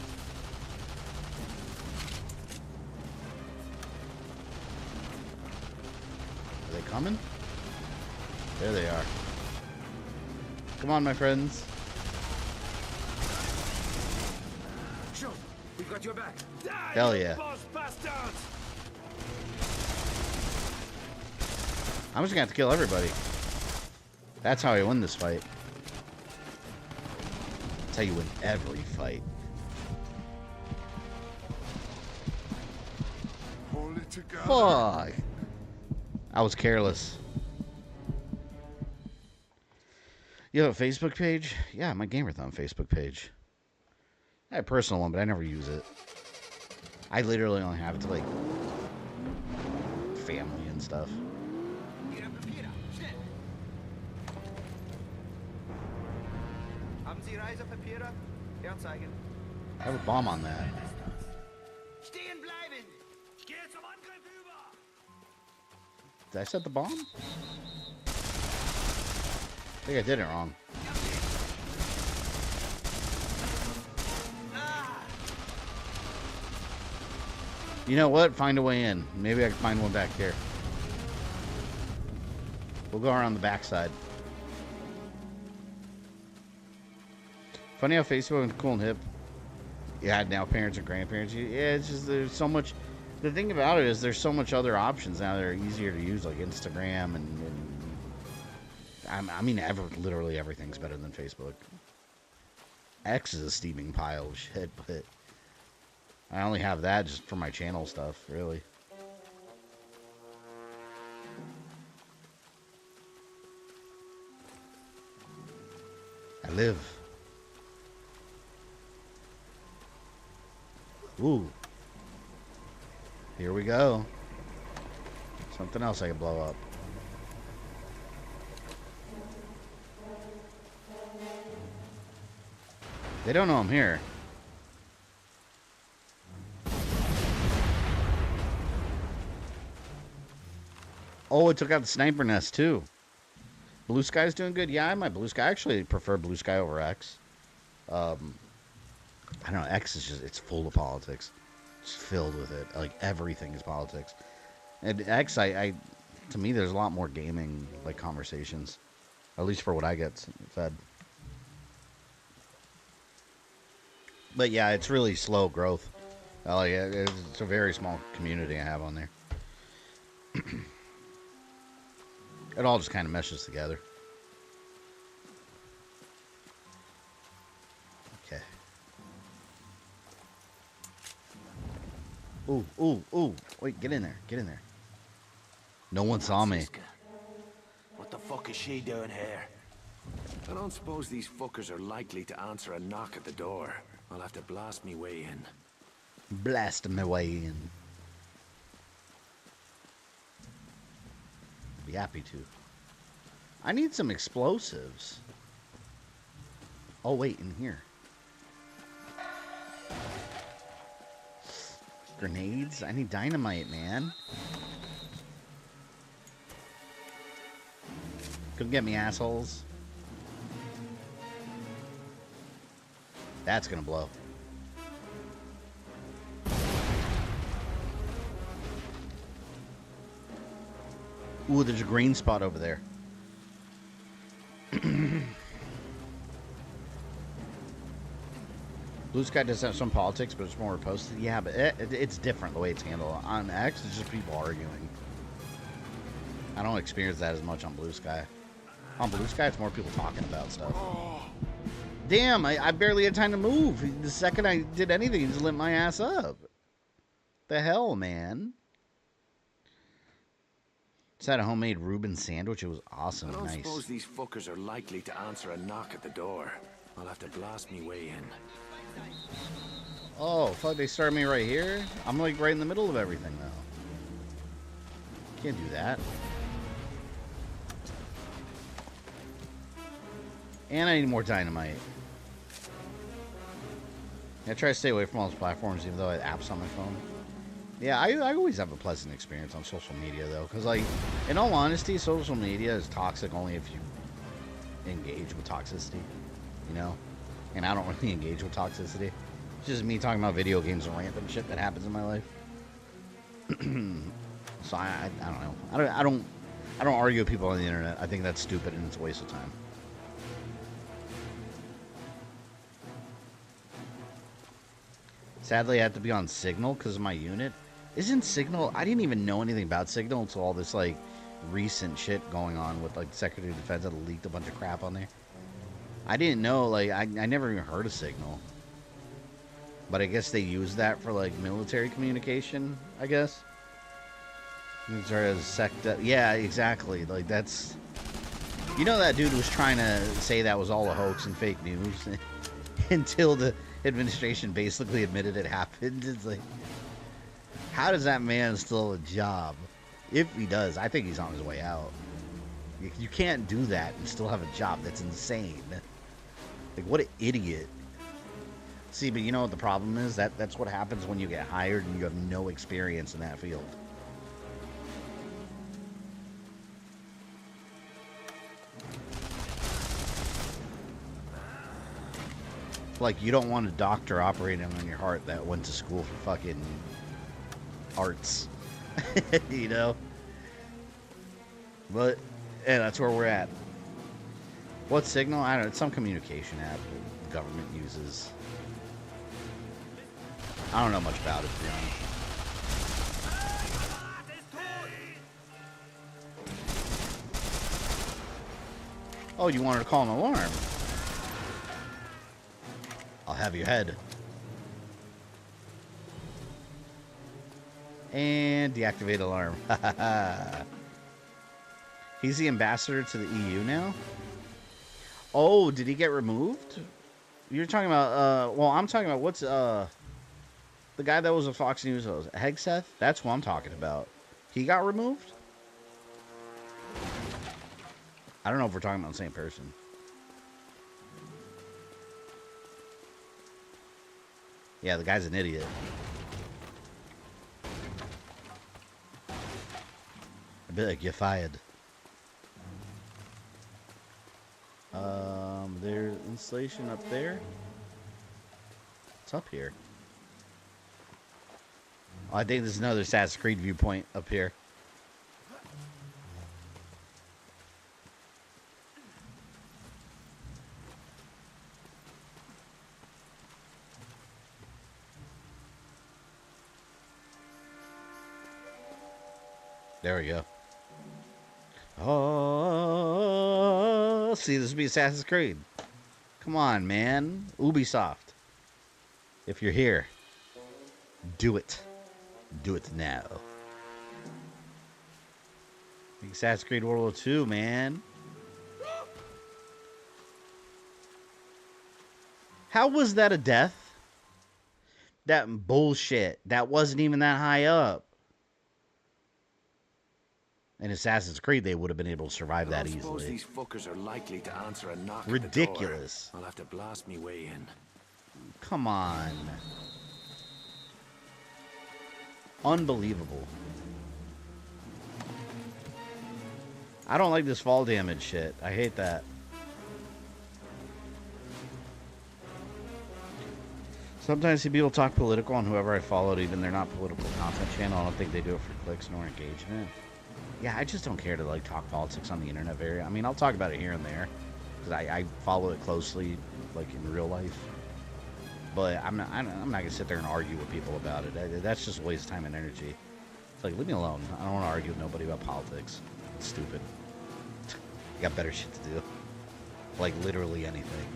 F: Are they coming? There they are. Come on, my friends.
J: Sure, we've got your back.
F: Hell yeah. I'm just gonna have to kill everybody. That's how I win this fight. That's how you win every fight.
I: Hold it together.
F: Fuck. I was careless. You have a Facebook page? Yeah, my GamerThumb Facebook page. I have a personal one, but I never use it. I literally only have it to, like, family and stuff.
J: Haben Sie Reisepapiere? Herzeigen.
F: I have a bomb on that.
J: Stehen bleiben! Gehe zum Angriff über!
F: Did I set the bomb? I think I did it wrong. You know what? Find a way in. Maybe I can find one back here. We'll go around the backside. Funny how Facebook is cool and hip. Yeah, now parents and grandparents. Yeah, it's just there's so much. The thing about it is there's so much other options now that are easier to use, like Instagram I mean, literally everything's better than Facebook. X is a steaming pile of shit, but I only have that just for my channel stuff, really. I live. Ooh. Here we go. Something else I can blow up. They don't know I'm here. Oh, it took out the sniper nest too. Blue Sky's doing good. Yeah, I might Blue Sky. I actually prefer Blue Sky over X. I don't know. X is just, it's full of politics. It's filled with it. Like, everything is politics. And X, to me, there's a lot more gaming, like, conversations. At least for what I get fed. But yeah, it's really slow growth. Like, it's a very small community I have on there. It all just kind of meshes together. Okay. Ooh, ooh, ooh. Wait, get in there. Get in there. No one saw me.
B: What the fuck is she doing here? I don't suppose these fuckers are likely to answer a knock at the door. I'll have to blast me way in.
F: Blast my way in. Be happy to. I need some explosives. Oh, wait, in here. Grenades? I need dynamite, man. Come get me, assholes. That's gonna blow. Ooh, there's a green spot over there. Blue Sky does have some politics, but it's more posted. Yeah, but it's different the way it's handled. On X, it's just people arguing. I don't experience that as much on Blue Sky. On Blue Sky, it's more people talking about stuff. Damn, I barely had time to move. The second I did anything, he just lit my ass up. The hell, man? Just had a homemade Reuben sandwich. It was awesome.
B: I don't
F: Nice.
B: suppose these fuckers are likely to answer a knock at the door. I'll have to blast me way in.
F: Oh, fuck, they started me right here? I'm like right in the middle of everything, though. Can't do that. And I need more dynamite. I try to stay away from all those platforms, even though I have apps on my phone. Yeah, I always have a pleasant experience on social media, though. Because, like, in all honesty, social media is toxic only if you engage with toxicity, you know? And I don't really engage with toxicity. It's just me talking about video games and random shit that happens in my life. So I don't know. I don't argue with people on the internet. I think that's stupid and it's a waste of time. Sadly, I have to be on Signal because of my unit. Isn't Signal... I didn't even know anything about Signal until all this, like, recent shit going on with, like, the Secretary of Defense that leaked a bunch of crap on there. I didn't know, like, I never even heard of Signal. But I guess they use that for, like, military communication, I guess. Yeah, exactly. Like, that's... You know that dude was trying to say that was all a hoax and fake news until the administration basically admitted it happened. It's like, how does that man still have a job? If he does, I think he's on his way out. You can't do that and still have a job. That's insane. Like, what an idiot. See, but you know what the problem is? That's what happens when you get hired and you have no experience in that field. Like, you don't want a doctor operating on your heart that went to school for fucking arts. You know? But, yeah, that's where we're at. What Signal? I don't know. It's some communication app the government uses. I don't know much about it, to be honest. Oh, you wanted to call an alarm? I'll have your head. And deactivate alarm. He's the ambassador to the EU now? Oh, did he get removed? You're talking about, well, I'm talking about what's, the guy that was a Fox News host, Hegseth? That's what I'm talking about. He got removed? I don't know if we're talking about the same person. Yeah, the guy's an idiot. I'd be like, you're fired. There's installation up there. It's up here. Oh, I think there's another Assassin's Creed viewpoint up here. There we go. Oh, see, this would be Assassin's Creed. Come on, man. Ubisoft. If you're here, do it. Do it now. Assassin's Creed World War II, man. How was that a death? That bullshit. That wasn't even that high up. In Assassin's Creed, they would have been able to survive that easily. I suppose
G: these fuckers are likely to answer a knock.
F: Ridiculous.
G: At the door. I'll have to blast me way in.
F: Come on. Unbelievable. I don't like this fall damage shit. I hate that. Sometimes I see people talk political on whoever I followed, even they're not political content channel. I don't think they do it for clicks nor engagement. Yeah, I just don't care to like talk politics on the internet very. I mean, I'll talk about it here and there because I follow it closely, like in real life. But I'm not gonna sit there and argue with people about it. That's just a waste of time and energy. It's like, leave me alone. I don't want to argue with nobody about politics. It's stupid. You got better shit to do. Like literally anything.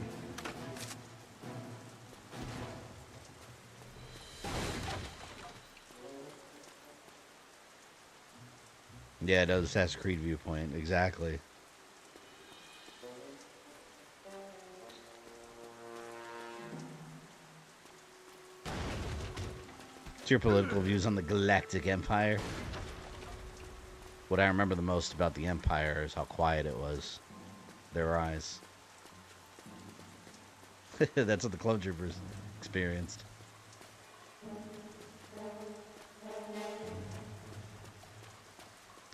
F: Yeah, no, the Assassin's Creed viewpoint. Exactly. What's your political views on the Galactic Empire? What I remember the most about the Empire is how quiet it was. Their eyes. That's what the Clone Troopers experienced.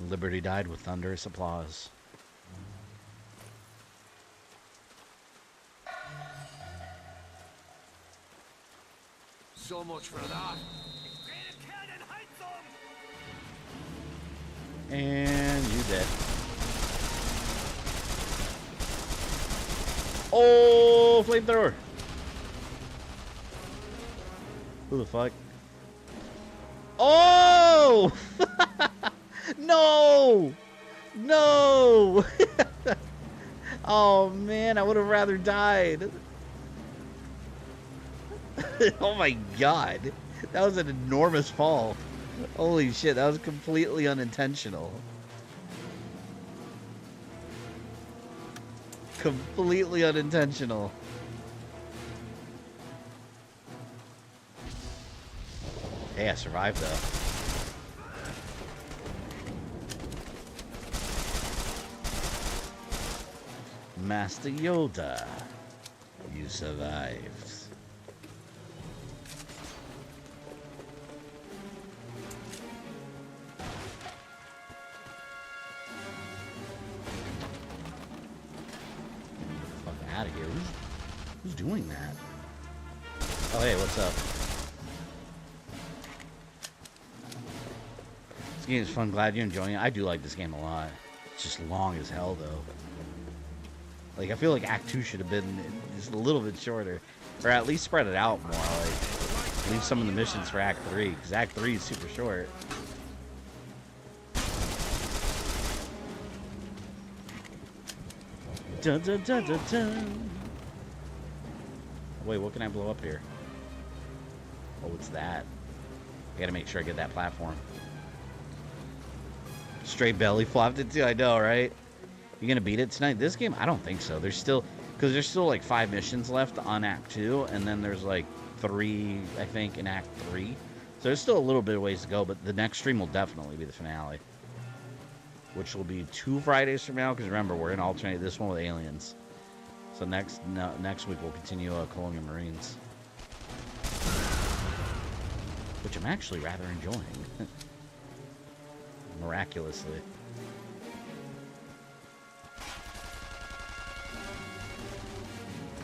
F: Liberty died with thunderous applause.
G: So much for that.
F: And you dead. Oh, flamethrower. Who the fuck? Oh! No! No! Oh man, I would have rather died. Oh my god. That was an enormous fall. Holy shit, that was completely unintentional. Completely unintentional. Hey, I survived though. Master Yoda, you survived. Fuck out of here. Who's doing that? Oh, hey, what's up? This game is fun. Glad you're enjoying it. I do like this game a lot. It's just long as hell, though. Like, I feel like Act 2 should have been just a little bit shorter. Or at least spread it out more. Like, leave some of the missions for Act 3. Because Act 3 is super short. Dun, dun, dun, dun, dun. Wait, what can I blow up here? Oh, it's that. I gotta make sure I get that platform. Straight belly flopped it too, I know, right? You gonna beat it tonight? This game, I don't think so. There's still, because there's still like 5 missions left on Act 2, and then there's like 3, I think, in Act 3. So there's still a little bit of ways to go, but the next stream will definitely be the finale. Which will be 2 Fridays from now, because remember, we're gonna alternate this one with aliens. So next week we'll continue Colonial Marines. Which I'm actually rather enjoying. Miraculously.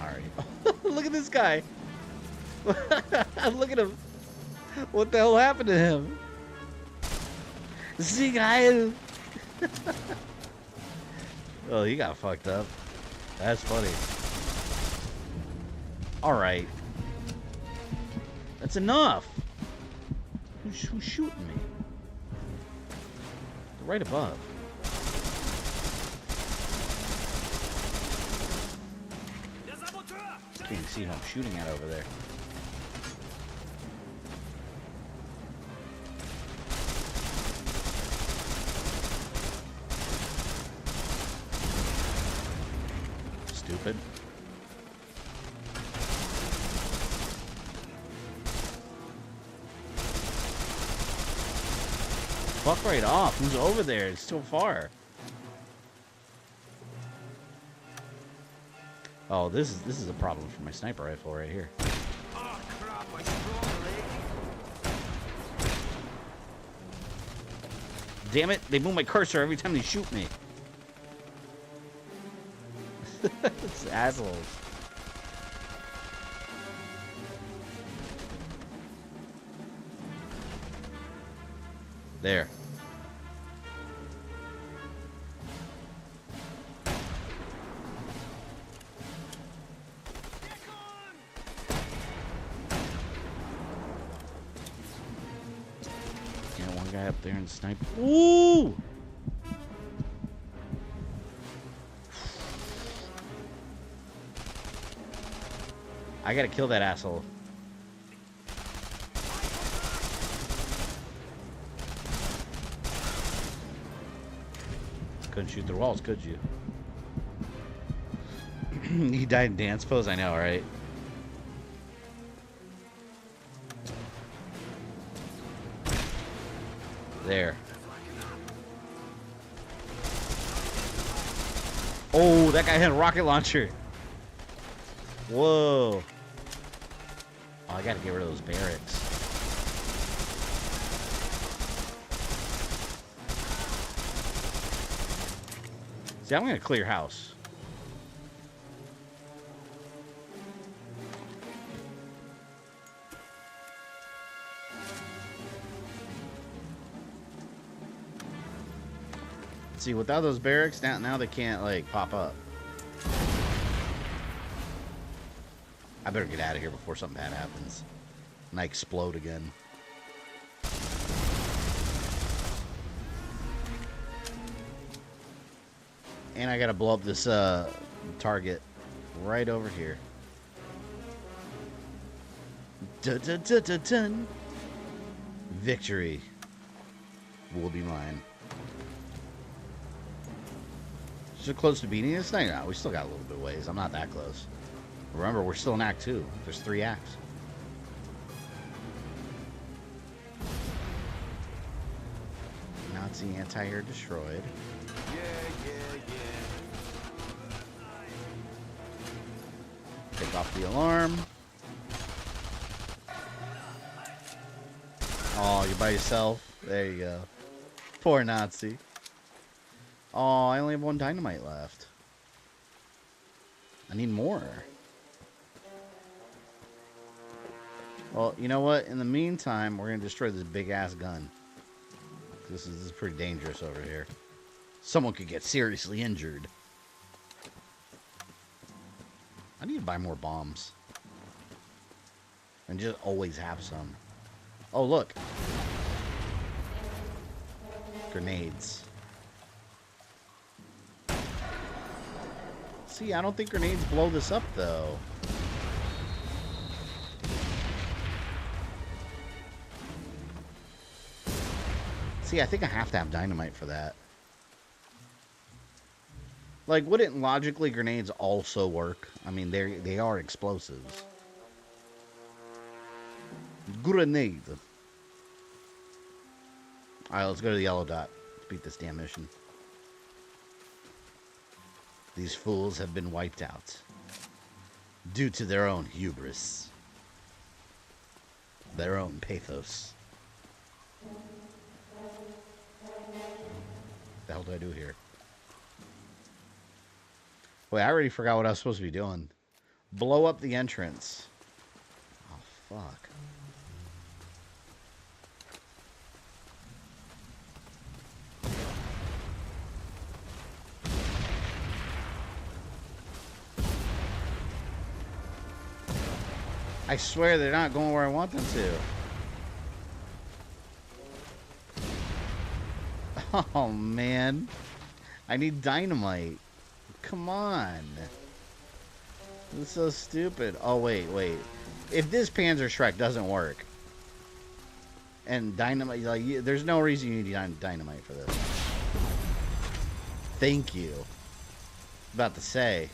F: Alright. Look at this guy. Look at him. What the hell happened to him? See, guy. Oh, he got fucked up. That's funny. Alright. That's enough. Who's shooting me? They're right above. Can't even see who I'm shooting at over there. Stupid. Fuck right off. Who's over there? It's too far. Oh, this is a problem for my sniper rifle right here.
H: Oh, crap, my strong leg.
F: Damn it, they move my cursor every time they shoot me. It's assholes. There. Yeah, one guy up there and snipe. Ooh! I gotta kill that asshole. Couldn't shoot through walls, could you? He died in dance pose, I know, right? There. Oh, that guy had a rocket launcher. Whoa. Oh, I gotta get rid of those barracks. See, I'm gonna clear house. See, without those barracks, now they can't, like, pop up. I better get out of here before something bad happens. And I explode again. And I gotta blow up this target right over here. Dun, dun, dun, dun, dun. Victory will be mine. So close to beating this thing? No, we still got a little bit of ways. I'm not that close. Remember, we're still in Act 2. There's 3 acts. Nazi anti-air destroyed. Take off the alarm. Oh, you're by yourself. There you go. Poor Nazi. Oh, I only have 1 dynamite left. I need more. Well, you know what? In the meantime, we're going to destroy this big-ass gun. This is pretty dangerous over here. Someone could get seriously injured. I need to buy more bombs. And just always have some. Oh, look. Grenades. See, I don't think grenades blow this up, though. See, I think I have to have dynamite for that. Like, wouldn't logically grenades also work? I mean, they are explosives. Grenade. Alright, let's go to the yellow dot. Let's beat this damn mission. These fools have been wiped out. Due to their own hubris. Their own pathos. What the hell do I do here? Wait, I already forgot what I was supposed to be doing. Blow up the entrance. Oh, fuck. I swear they're not going where I want them to. Oh, man. I need dynamite. Come on. This is so stupid. Oh, wait. If this Panzer Shrek doesn't work, and dynamite, like, there's no reason you need dynamite for this. Thank you. About to say.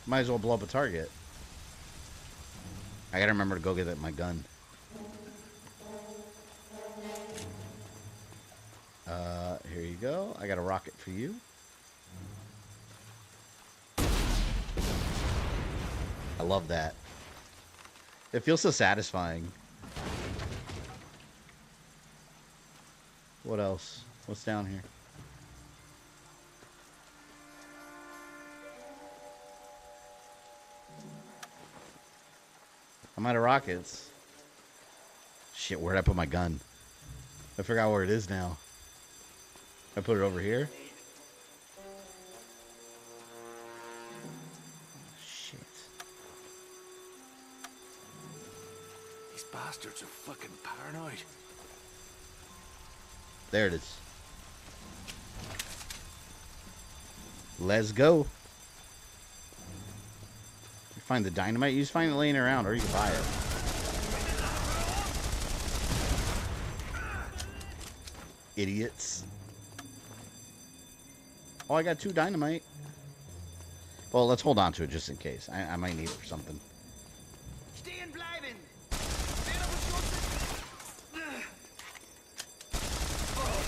F: Might as well blow up a target. I gotta remember to go get my gun. go. I got a rocket for you. I love that. It feels so satisfying. What else? What's down here? I'm out of rockets. Shit, where'd I put my gun? I forgot where it is now. I put it over here. Shit.
C: These bastards are fucking paranoid.
F: There it is. Let's go. You find the dynamite, you just find it laying around, or you can buy it. Idiots. Oh, I got 2 dynamite. Well, let's hold on to it just in case. I might need it for something.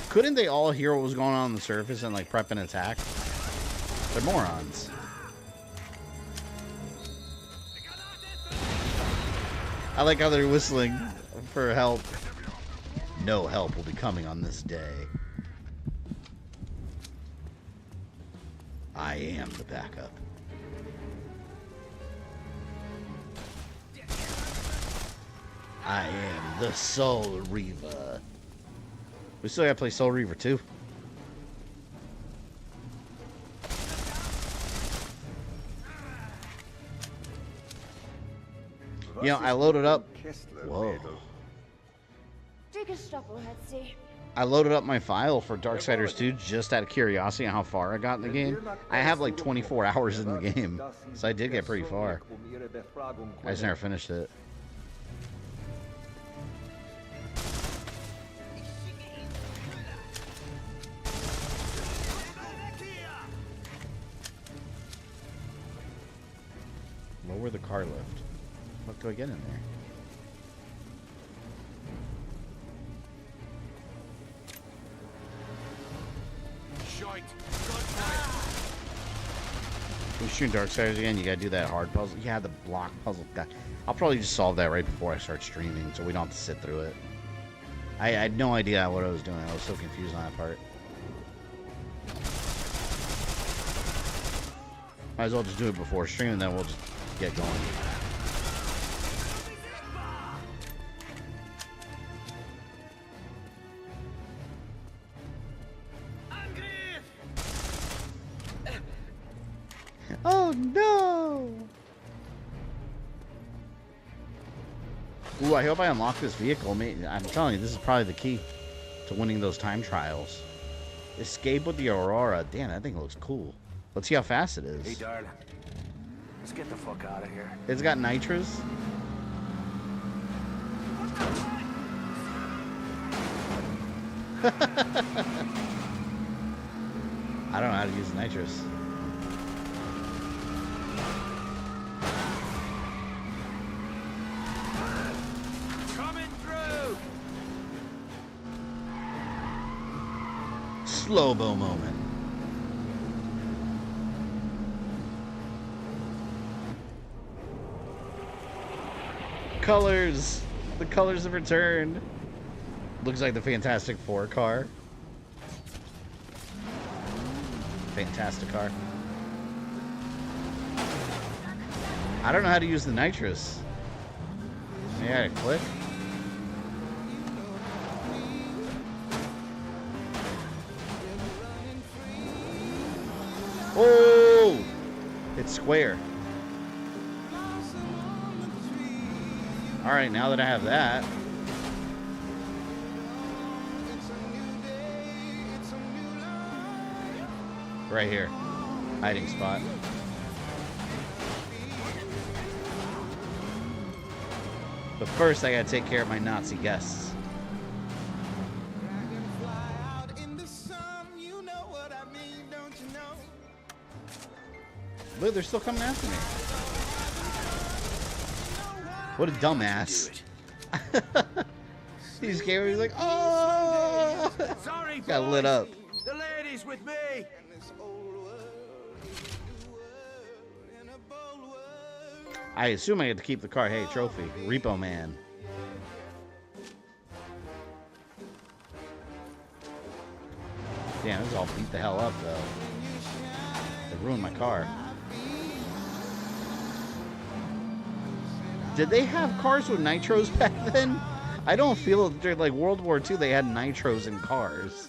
F: Couldn't they all hear what was going on the surface and like prep an attack? They're morons. I like how they're whistling for help. No help will be coming on this day. I am the backup. I am the Soul Reaver. We still gotta play Soul Reaver 2. You know, I loaded up. Whoa. I loaded up my file for Darksiders 2 just out of curiosity on how far I got in the game. I have like 24 hours in the game, so I did get pretty far. I just never finished it. Lower the car lift. What do I get in there? We're shooting Darksiders again. You gotta do that hard puzzle. Yeah, the block puzzle. God, I'll probably just solve that right before I start streaming, so we don't have to sit through it. I had no idea what I was doing. I was so confused on that part. Might as well just do it before streaming, then we'll just get going. Oh no! Ooh, I hope I unlock this vehicle. I'm telling you, this is probably the key to winning those time trials. Escape with the Aurora. Damn, that thing looks cool. Let's see how fast it is.
B: Hey, darling. Let's get the fuck out of here.
F: It's got nitrous. I don't know how to use nitrous.
B: Coming through.
F: Slow-mo moment. Colors. The colors have returned. Looks like the Fantastic Four car. Fantastic car. I don't know how to use the nitrous. Maybe I gotta click. Oh! It's square. Alright, now that I have that. Right here. Hiding spot. But first, I gotta take care of my Nazi guests. Look, they're still coming after me. What a dumbass. These gamers like, oh!
B: Sorry,
F: got lit up.
B: Delay Nobody's with me!
F: I assume I get to keep the car. Hey, trophy. Repo Man. Damn, this is all beat the hell up, though. They ruined my car. Did they have cars with nitros back then? I don't feel during like World War II they had nitros in cars.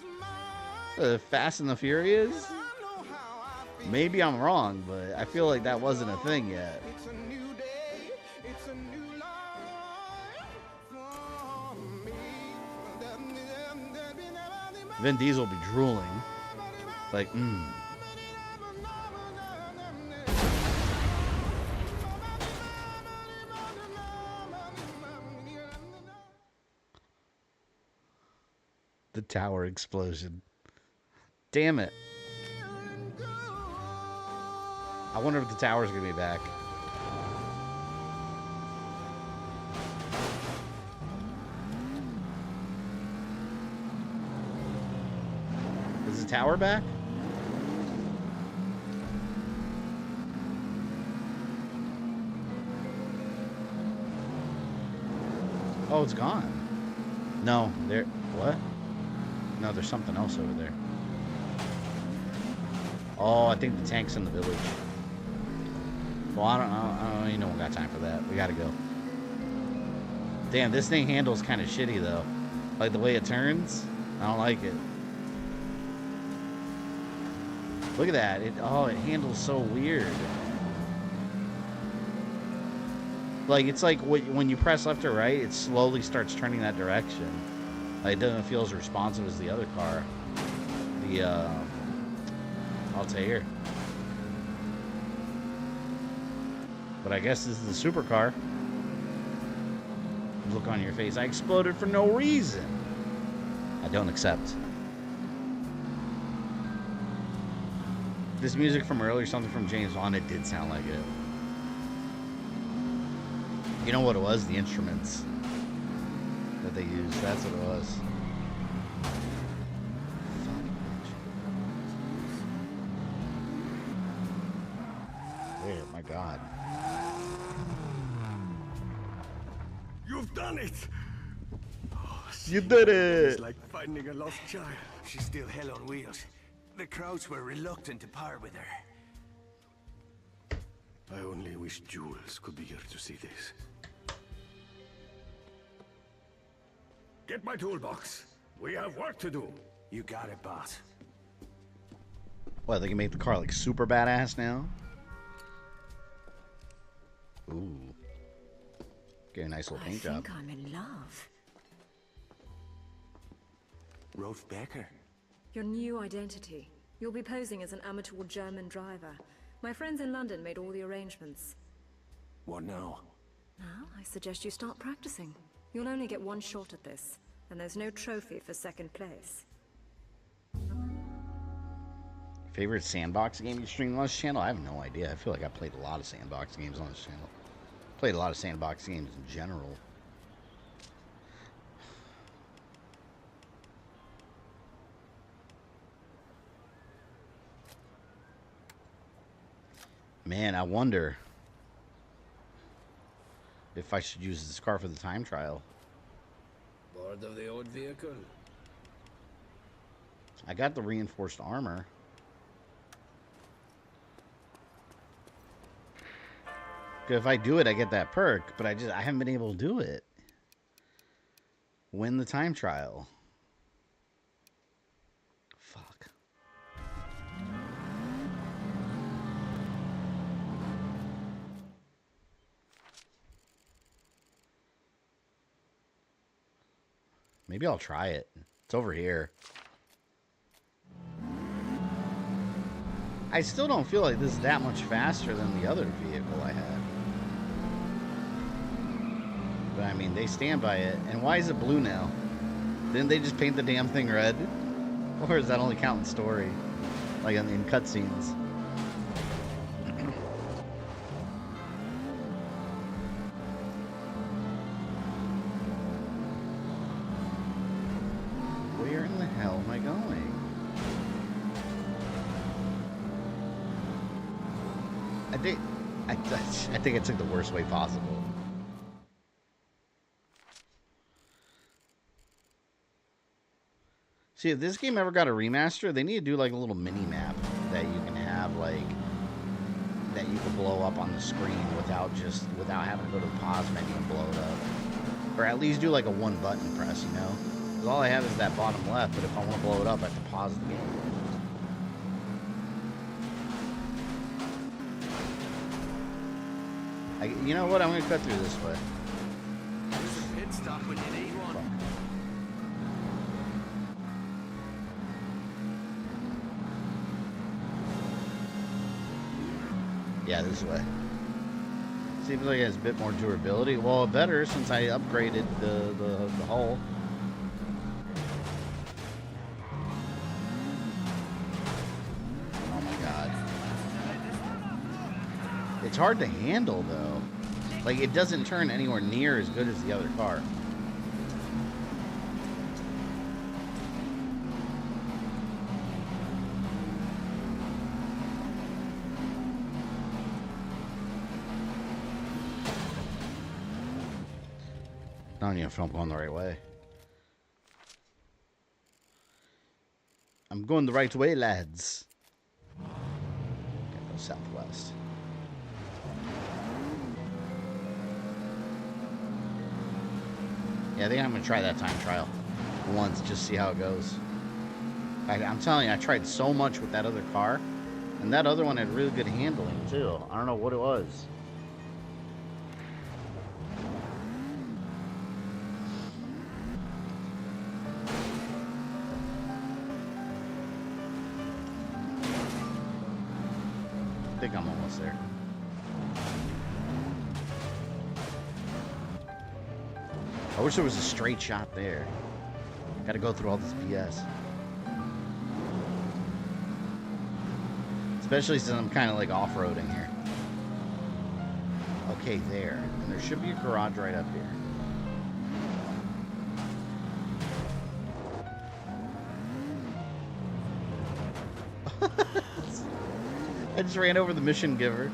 F: Fast and the Furious? Maybe I'm wrong, but I feel like that wasn't a thing yet. Vin Diesel will be drooling. Like, The tower explosion. Damn it. I wonder if the tower's gonna be back. Is the tower back? Oh, it's gone. No, there. What? No, there's something else over there. Oh, I think the tank's in the village. Well, I don't even know we got time for that. We gotta go. Damn, this thing handles kind of shitty though. Like the way it turns, I don't like it. Look at that. It handles so weird. Like it's like when you press left or right, it slowly starts turning that direction. Like, it doesn't feel as responsive as the other car. The Altair. But I guess this is the supercar. Look on your face. I exploded for no reason. I don't accept. This music from earlier, something from James Bond, it did sound like it. You know what it was? The instruments that they used. That's what it was. Oh my God.
G: You've done it! Oh,
F: you did it!
G: It's like finding a lost child.
B: She's still hell on wheels. The crowds were reluctant to part with her.
G: I only wish Jules could be here to see this. Get my toolbox. We have work to do.
B: You got it, boss.
F: What, they can make the car like super badass now? Ooh. Get a nice little paint job.
A: I think I'm in love.
B: Rolf Becker.
R: Your new identity. You'll be posing as an amateur German driver. My friends in London made all the arrangements.
B: What now?
R: Now, I suggest you start practicing. You'll only get one shot at this, and there's no trophy for second place.
F: Favorite sandbox game you stream on this channel? I have no idea. I feel like I played a lot of sandbox games on this channel. Played a lot of sandbox games in general. Man, I wonder if I should use this car for the time trial.
K: Bored of the old vehicle?
F: I got the reinforced armor. If I do it, I get that perk, but I haven't been able to do it. Win the time trial. Fuck. Maybe I'll try it. It's over here. I still don't feel like this is that much faster than the other vehicle I had. But I mean, they stand by it. And why is it blue now? Didn't they just paint the damn thing red? Or is that only counting story? Like in cutscenes? Where in the hell am I going? I think I took the worst way possible. See, if this game ever got a remaster, they need to do like a little mini map that you can have, like, that you can blow up on the screen without having to go to the pause menu and blow it up. Or at least do like a one button press, you know? Because all I have is that bottom left, but if I want to blow it up, I have to pause the game. You know what? I'm going to cut through this way.
J: There's a pit stop when you need one.
F: Yeah, this way. Seems like it has a bit more durability. Well, better since I upgraded the hull. Oh my god. It's hard to handle though. Like, it doesn't turn anywhere near as good as the other car. I don't even know if I'm going the right way. I'm going the right way, lads. Gotta go southwest. Yeah, I think I'm gonna try that time trial once, just see how it goes. I'm telling you, I tried so much with that other car, and that other one had really good handling too. I don't know what it was. I think I'm almost there. I wish there was a straight shot there. Gotta go through all this BS. Especially since I'm kind of like off-roading here. Okay, there. And there should be a garage right up here. I just ran over the mission giver.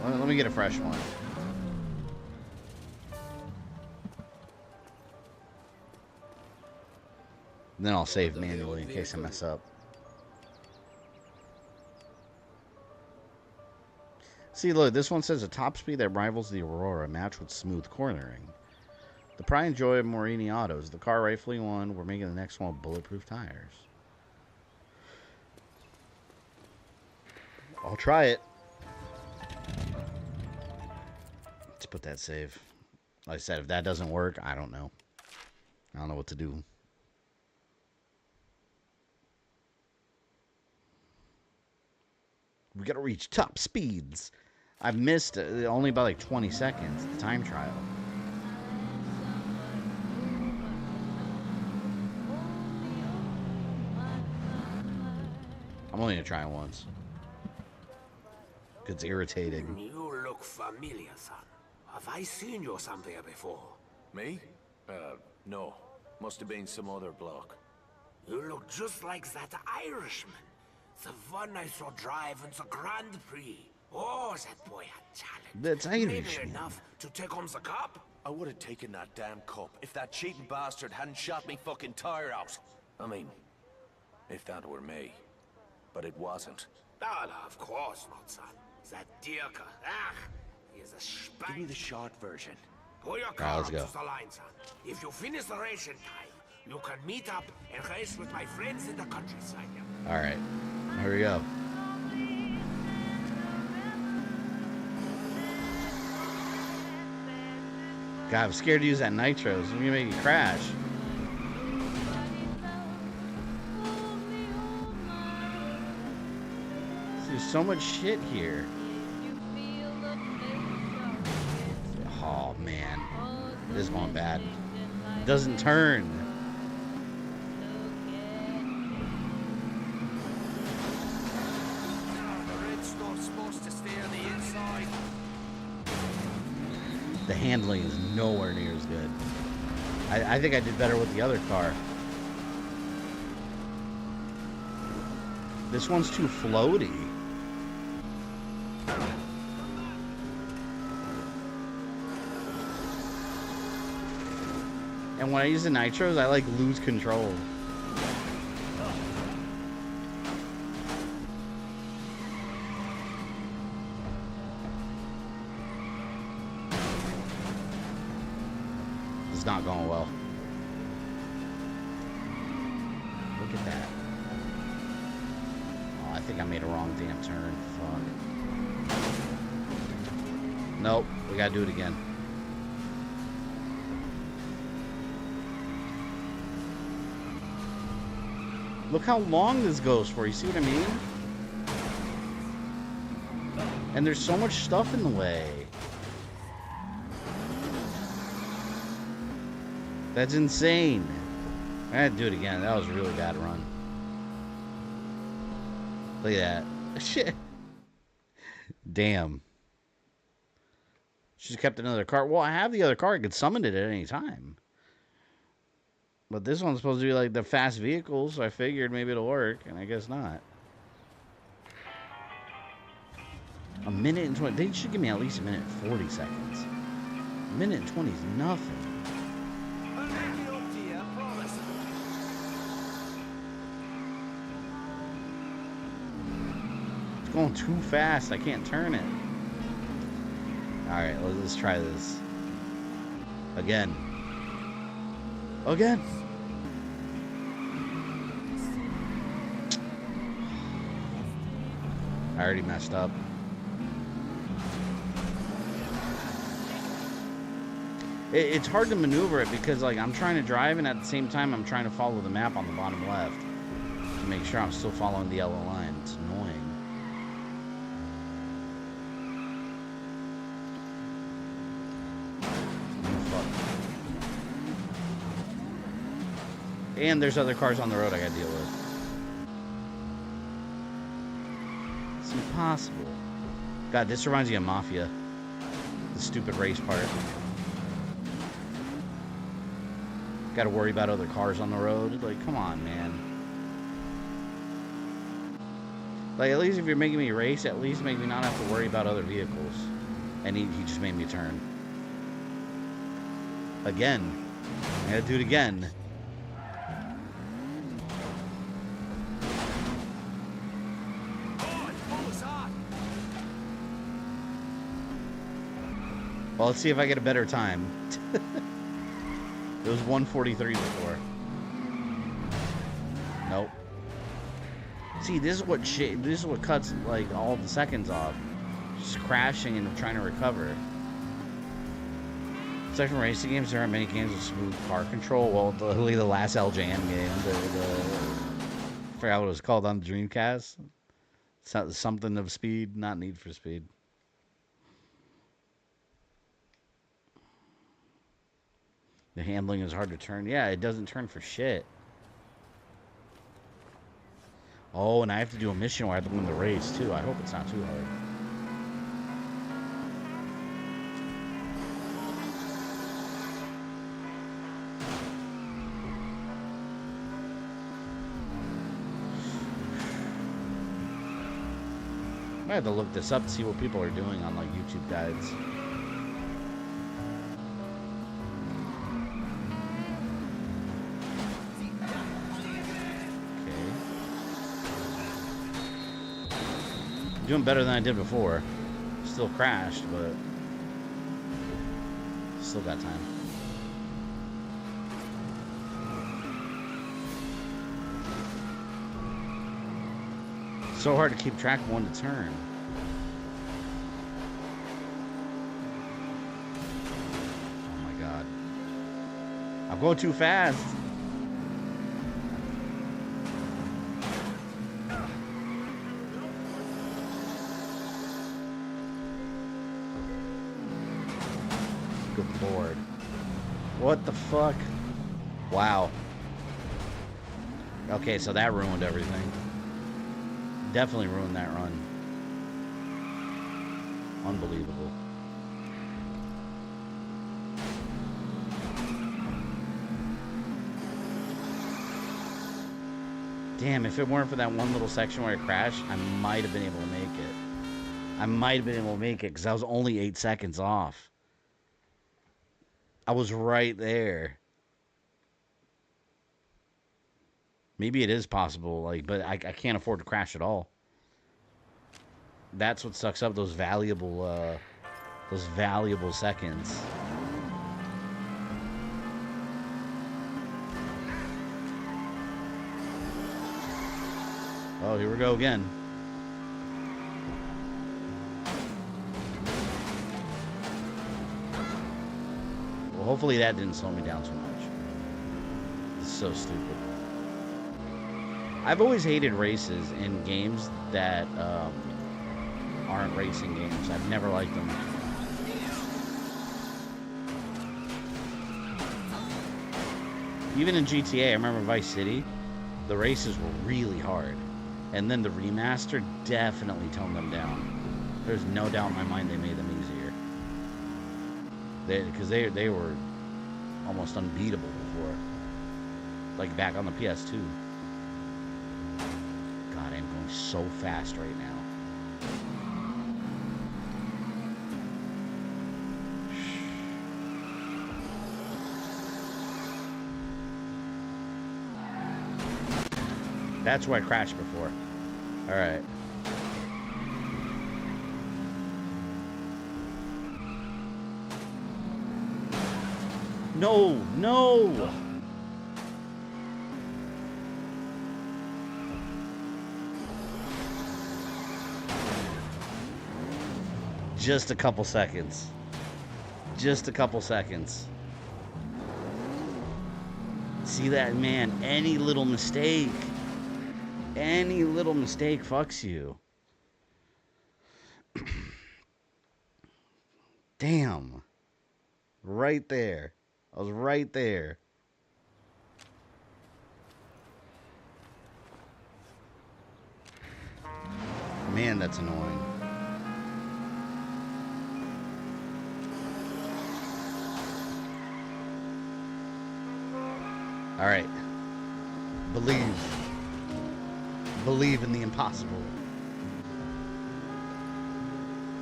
F: Let me get a fresh one. And then I'll save manually in case I mess up. See, look, this one says a top speed that rivals the Aurora, matched with smooth cornering. The pride and joy of Morini Autos. The car rightfully won. We're making the next one with bulletproof tires. I'll try it. Let's put that save. Like I said, if that doesn't work, I don't know. I don't know what to do. We gotta reach top speeds. I've missed only by like 20 seconds the time trial. I'm only gonna try it once. It's irritating.
J: You look familiar, son. Have I seen you somewhere before?
O: Me? No. Must have been some other bloke.
J: You look just like that Irishman. The one I saw drive in the Grand Prix. Oh, that boy had talent.
F: That's Irish.
J: Maybe enough to take home the cup.
O: I would have taken that damn cup if that cheating bastard hadn't shot me fucking tire out. I mean, if that were me. But it wasn't.
J: No, of course not, son. That Dirk, he's a spank.
O: Give me the short version.
J: Pull your car up to
F: go.
J: the line, son. If you finish the race in time, you can meet up and race with my friends in the countryside.
F: Alright. Here we go. God, I'm scared to use that nitro. It's gonna make you crash. There's so much shit here. Oh man, this is going bad. It doesn't turn. The handling is nowhere near as good. I think I did better with the other car. This one's too floaty. And when I use the nitros, I like lose control. It's not going well. Look at that. Oh, I think I made a wrong damn turn. Fuck. Nope, we gotta do it again. Look how long this goes for, you see what I mean? And there's so much stuff in the way. That's insane. I had to do it again. That was a really bad run. Look at that. Shit. Damn. She's kept another car. Well, I have the other car. I could summon it at any time. But this one's supposed to be like the fast vehicles, so I figured maybe it'll work, and I guess not. A minute and 20. They should give me at least a minute and 40 seconds. A minute and 20 is nothing. It's going too fast. I can't turn it. Alright, let's try this. Again. Again. I already messed up. It's hard to maneuver it because like I'm trying to drive and at the same time I'm trying to follow the map on the bottom left to make sure I'm still following the yellow line. It's annoying. And there's other cars on the road I gotta deal with. It's impossible. God, this reminds me of Mafia. The stupid race part. Gotta worry about other cars on the road. Like, come on, man. Like, at least if you're making me race, at least make me not have to worry about other vehicles. And he just made me turn. Again. I gotta do it again. Well, let's see if I get a better time. It was 1:43 before. Nope. See, this is what cuts like all the seconds off. Just crashing and trying to recover. Aside from racing games, there aren't many games with smooth car control. Well, literally the last LJN game, I forgot what it was called on the Dreamcast. Something of Speed, not Need for Speed. The handling is hard to turn. Yeah, it doesn't turn for shit. Oh, and I have to do a mission where I have to win the race, too. I hope it's not too hard. I have to look this up to see what people are doing on, like, YouTube guides. Doing better than I did before. Still crashed, but still got time. So hard to keep track of when to turn. Oh my god. I'm going too fast. Lord. What the fuck? Wow. Okay, so that ruined everything. Definitely ruined that run. Unbelievable. Damn, if it weren't for that one little section where I crashed, I might have been able to make it. I might have been able to make it because I was only 8 seconds off. I was right there. Maybe it is possible, like, but I can't afford to crash at all. That's what sucks up those valuable seconds. Oh, here we go again. Well, hopefully that didn't slow me down too much. It's so stupid. I've always hated races in games that aren't racing games. I've never liked them. Even in GTA, I remember Vice City, the races were really hard. And then the remaster definitely toned them down. There's no doubt in my mind they made them easier. Because they were almost unbeatable before. Like back on the PS2. God, I'm going so fast right now. That's where I crashed before. Alright. No! No! Just a couple seconds. Just a couple seconds. See that, man? Any little mistake fucks you. Damn. Right there. I was right there. Man, that's annoying. All right. Believe in the impossible.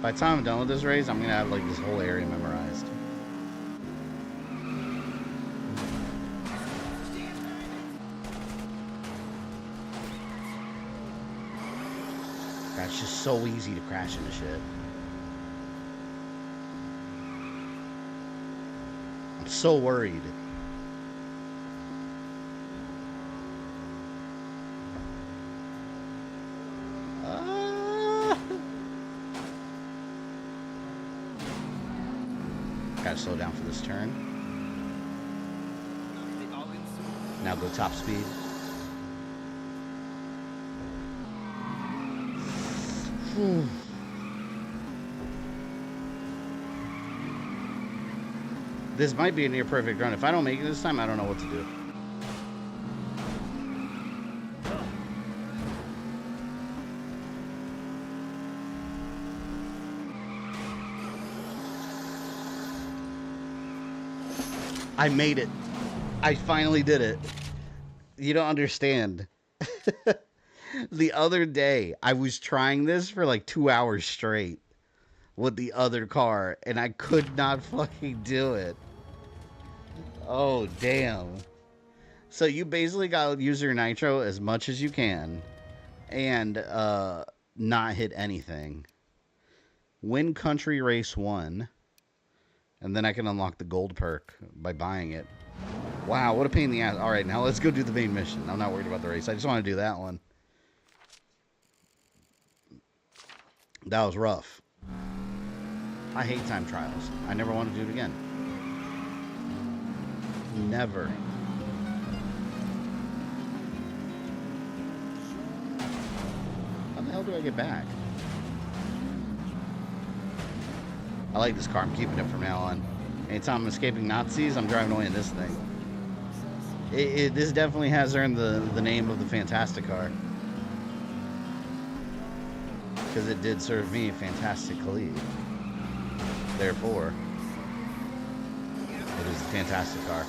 F: By the time I'm done with this race, I'm gonna have like this whole area memorized. It's just so easy to crash into shit. I'm so worried. Gotta slow down for this turn. Now go top speed. This might be a near perfect run. If I don't make it this time, I don't know what to do. I made it. I finally did it. You don't understand. The other day, I was trying this for like 2 hours straight with the other car, and I could not fucking do it. Oh, damn. So you basically gotta use your nitro as much as you can and not hit anything. Win country race 1. And then I can unlock the gold perk by buying it. Wow, what a pain in the ass. All right, now let's go do the main mission. I'm not worried about the race. I just want to do that one. That was rough. I hate time trials. I never want to do it again. Never. How the hell do I get back? I like this car. I'm keeping it from now on. Anytime I'm escaping Nazis, I'm driving away in this thing. This definitely has earned the name of the Fantastic car. Because it did serve me fantastically. Therefore, it is a fantastic car.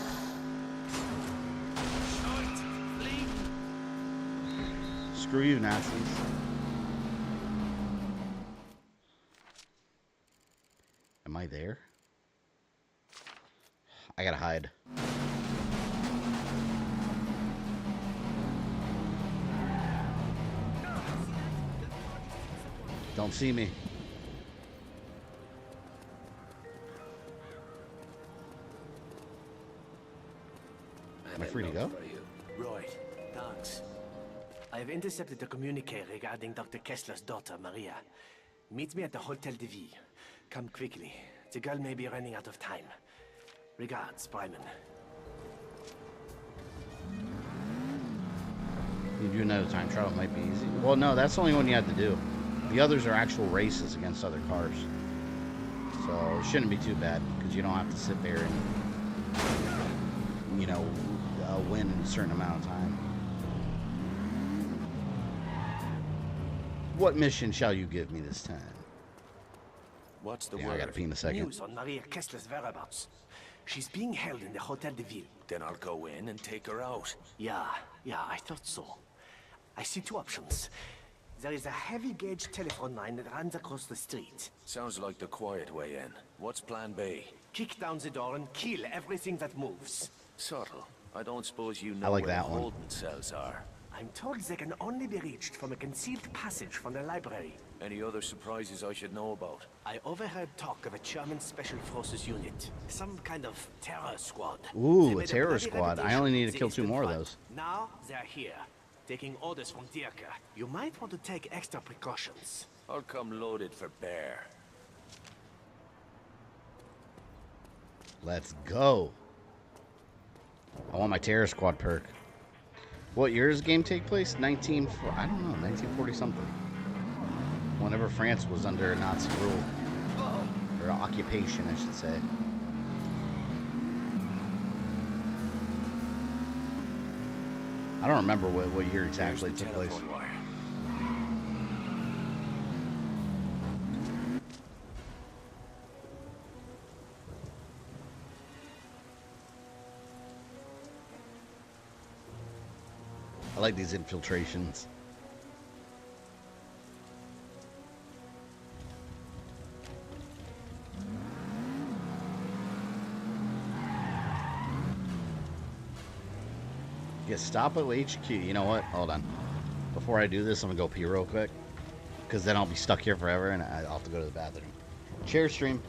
F: Screw you, Nazis. Am I there? I gotta hide. Don't see me. Am I free to go?
O: Right, thanks. I have intercepted the communique regarding Dr. Kessler's daughter, Maria. Meet me at the Hotel de Ville. Come quickly. The girl may be running out of time. Regards, Bryman.
F: You do another time trial, might be easy. Well, no, that's the only one you have to do. The others are actual races against other cars. So it shouldn't be too bad, because you don't have to sit there and, you know, win in a certain amount of time. What mission shall you give me this time?
O: What's the
F: word?
O: word?
F: I gotta pee in a second.
O: News on Maria Kessler's whereabouts. She's being held in the Hotel de Ville.
D: Then I'll go in and take her out.
O: Yeah, I thought so. I see two options. There is a heavy gauge telephone line that runs across the street.
D: Sounds like the quiet way in. What's plan B?
O: Kick down the door and kill everything that moves.
D: Subtle. I don't suppose you know
F: I like
D: where
F: that
D: the
F: one.
D: holding cells are.
O: I'm told they can only be reached from a concealed passage from the library.
D: Any other surprises I should know about?
O: I overheard talk of a German Special Forces unit. Some kind of terror squad.
F: Ooh,
O: They
F: a
O: made
F: terror
O: bloody
F: squad. I
O: reputation
F: only need
O: in
F: to
O: the
F: kill 2
O: Eastern
F: more of
O: Front.
F: those.
O: Now they're here, taking orders from Dirk. You might want to take extra precautions.
D: I'll come loaded for bear.
F: Let's go. I want my terror squad perk. What year does the game take place? I don't know, 1940 something. Whenever France was under Nazi rule. Or occupation, I should say. I don't remember what year exactly it took place. I like these infiltrations. Yeah, stop at HQ. You know what? Hold on. Before I do this, I'm gonna go pee real quick, because then I'll be stuck here forever, and I'll have to go to the bathroom. Share stream.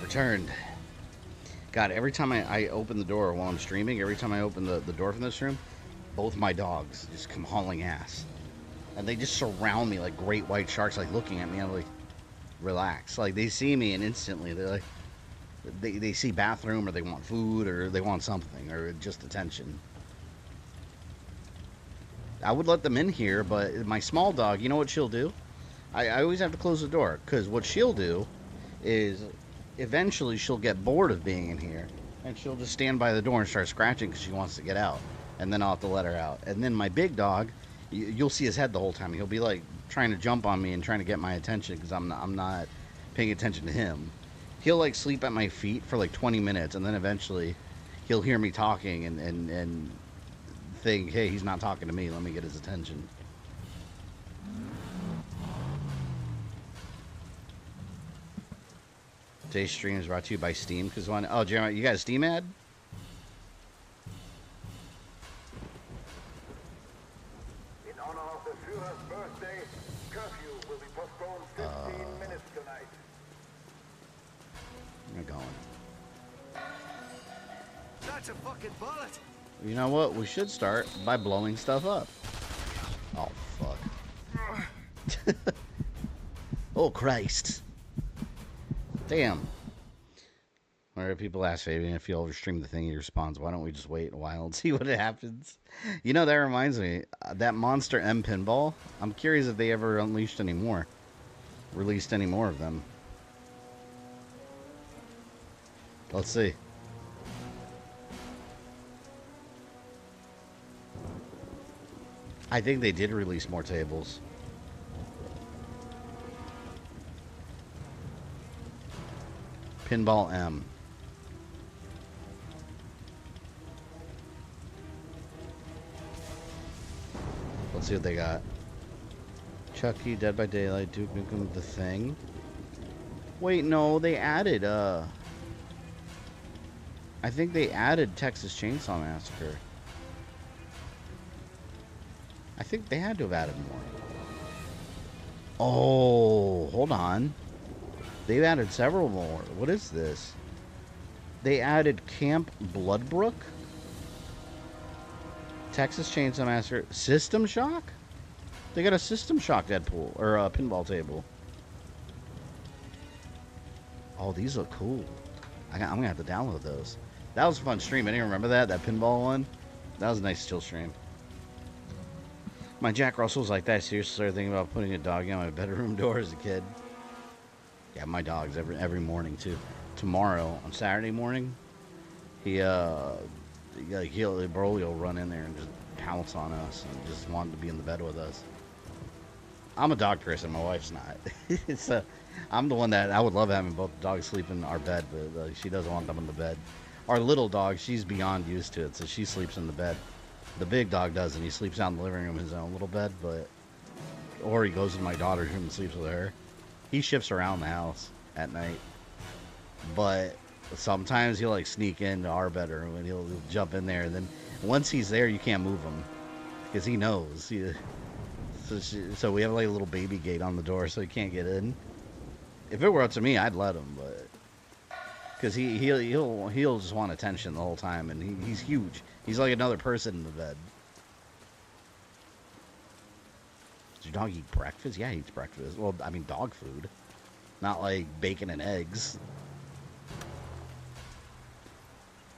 F: Returned. God, every time I open the door while I'm streaming, every time I open the door from this room, both my dogs just come hauling ass. And they just surround me like great white sharks, like looking at me. I'm like, relax. Like, they see me and instantly they're like, they see bathroom, or they want food, or they want something, or just attention. I would let them in here, but my small dog, you know what she'll do? I always have to close the door, because what she'll do is eventually she'll get bored of being in here, and she'll just stand by the door and start scratching because she wants to get out, and then I'll have to let her out. And then my big dog, you'll see his head the whole time. He'll be like trying to jump on me and trying to get my attention because I'm not paying attention to him. He'll like sleep at my feet for like 20 minutes, and then eventually he'll hear me talking and think, hey, he's not talking to me, let me get his attention. Today's stream is brought to you by Steam. Because one, oh, Jeremiah, you got a Steam ad?
P: In honor of the Führer's birthday, curfew will be postponed 15 minutes tonight.
F: I'm going.
C: That's a fucking bullet.
F: You know what? We should start by blowing stuff up. Oh, fuck. Oh, Christ. Damn. Whenever people ask Fabian if you overstream the thing, he responds, why don't we just wait a while and see what happens? You know, that reminds me, that Monster M pinball, I'm curious if they ever unleashed any more. Released any more of them. Let's see. I think they did release more tables. Pinball M. Let's see what they got. Chucky, Dead by Daylight, Duke Nukem, The Thing. Wait, no, they added, I think they added Texas Chainsaw Massacre. I think they had to have added more. Oh, hold on. They've added several more. What is this? They added Camp Bloodbrook, Texas Chainsaw Massacre, System Shock? They got a System Shock Deadpool, or a pinball table. Oh, these look cool. I'm going to have to download those. That was a fun stream. I didn't remember that pinball one. That was a nice chill stream. My Jack Russell's like that. I seriously started thinking about putting a dog on my bedroom door as a kid. Yeah, my dog's every morning too. Tomorrow on Saturday morning, Broly will run in there and just pounce on us and just want to be in the bed with us. I'm a dog person. My wife's not. So I'm the one that I would love having both dogs sleep in our bed, but she doesn't want them in the bed. Our little dog, she's beyond used to it, so she sleeps in the bed. The big dog doesn't. He sleeps out in the living room in his own little bed, or he goes to my daughter's room and sleeps with her. He shifts around the house at night, but sometimes he'll like sneak into our bedroom and he'll jump in there. And then once he's there, you can't move him because he knows. So we have like a little baby gate on the door, so he can't get in. If it were up to me, I'd let him, but because he'll just want attention the whole time, and he's huge. He's like another person in the bed. Does your dog eat breakfast? Yeah, he eats breakfast. Well, I mean dog food. Not like bacon and eggs.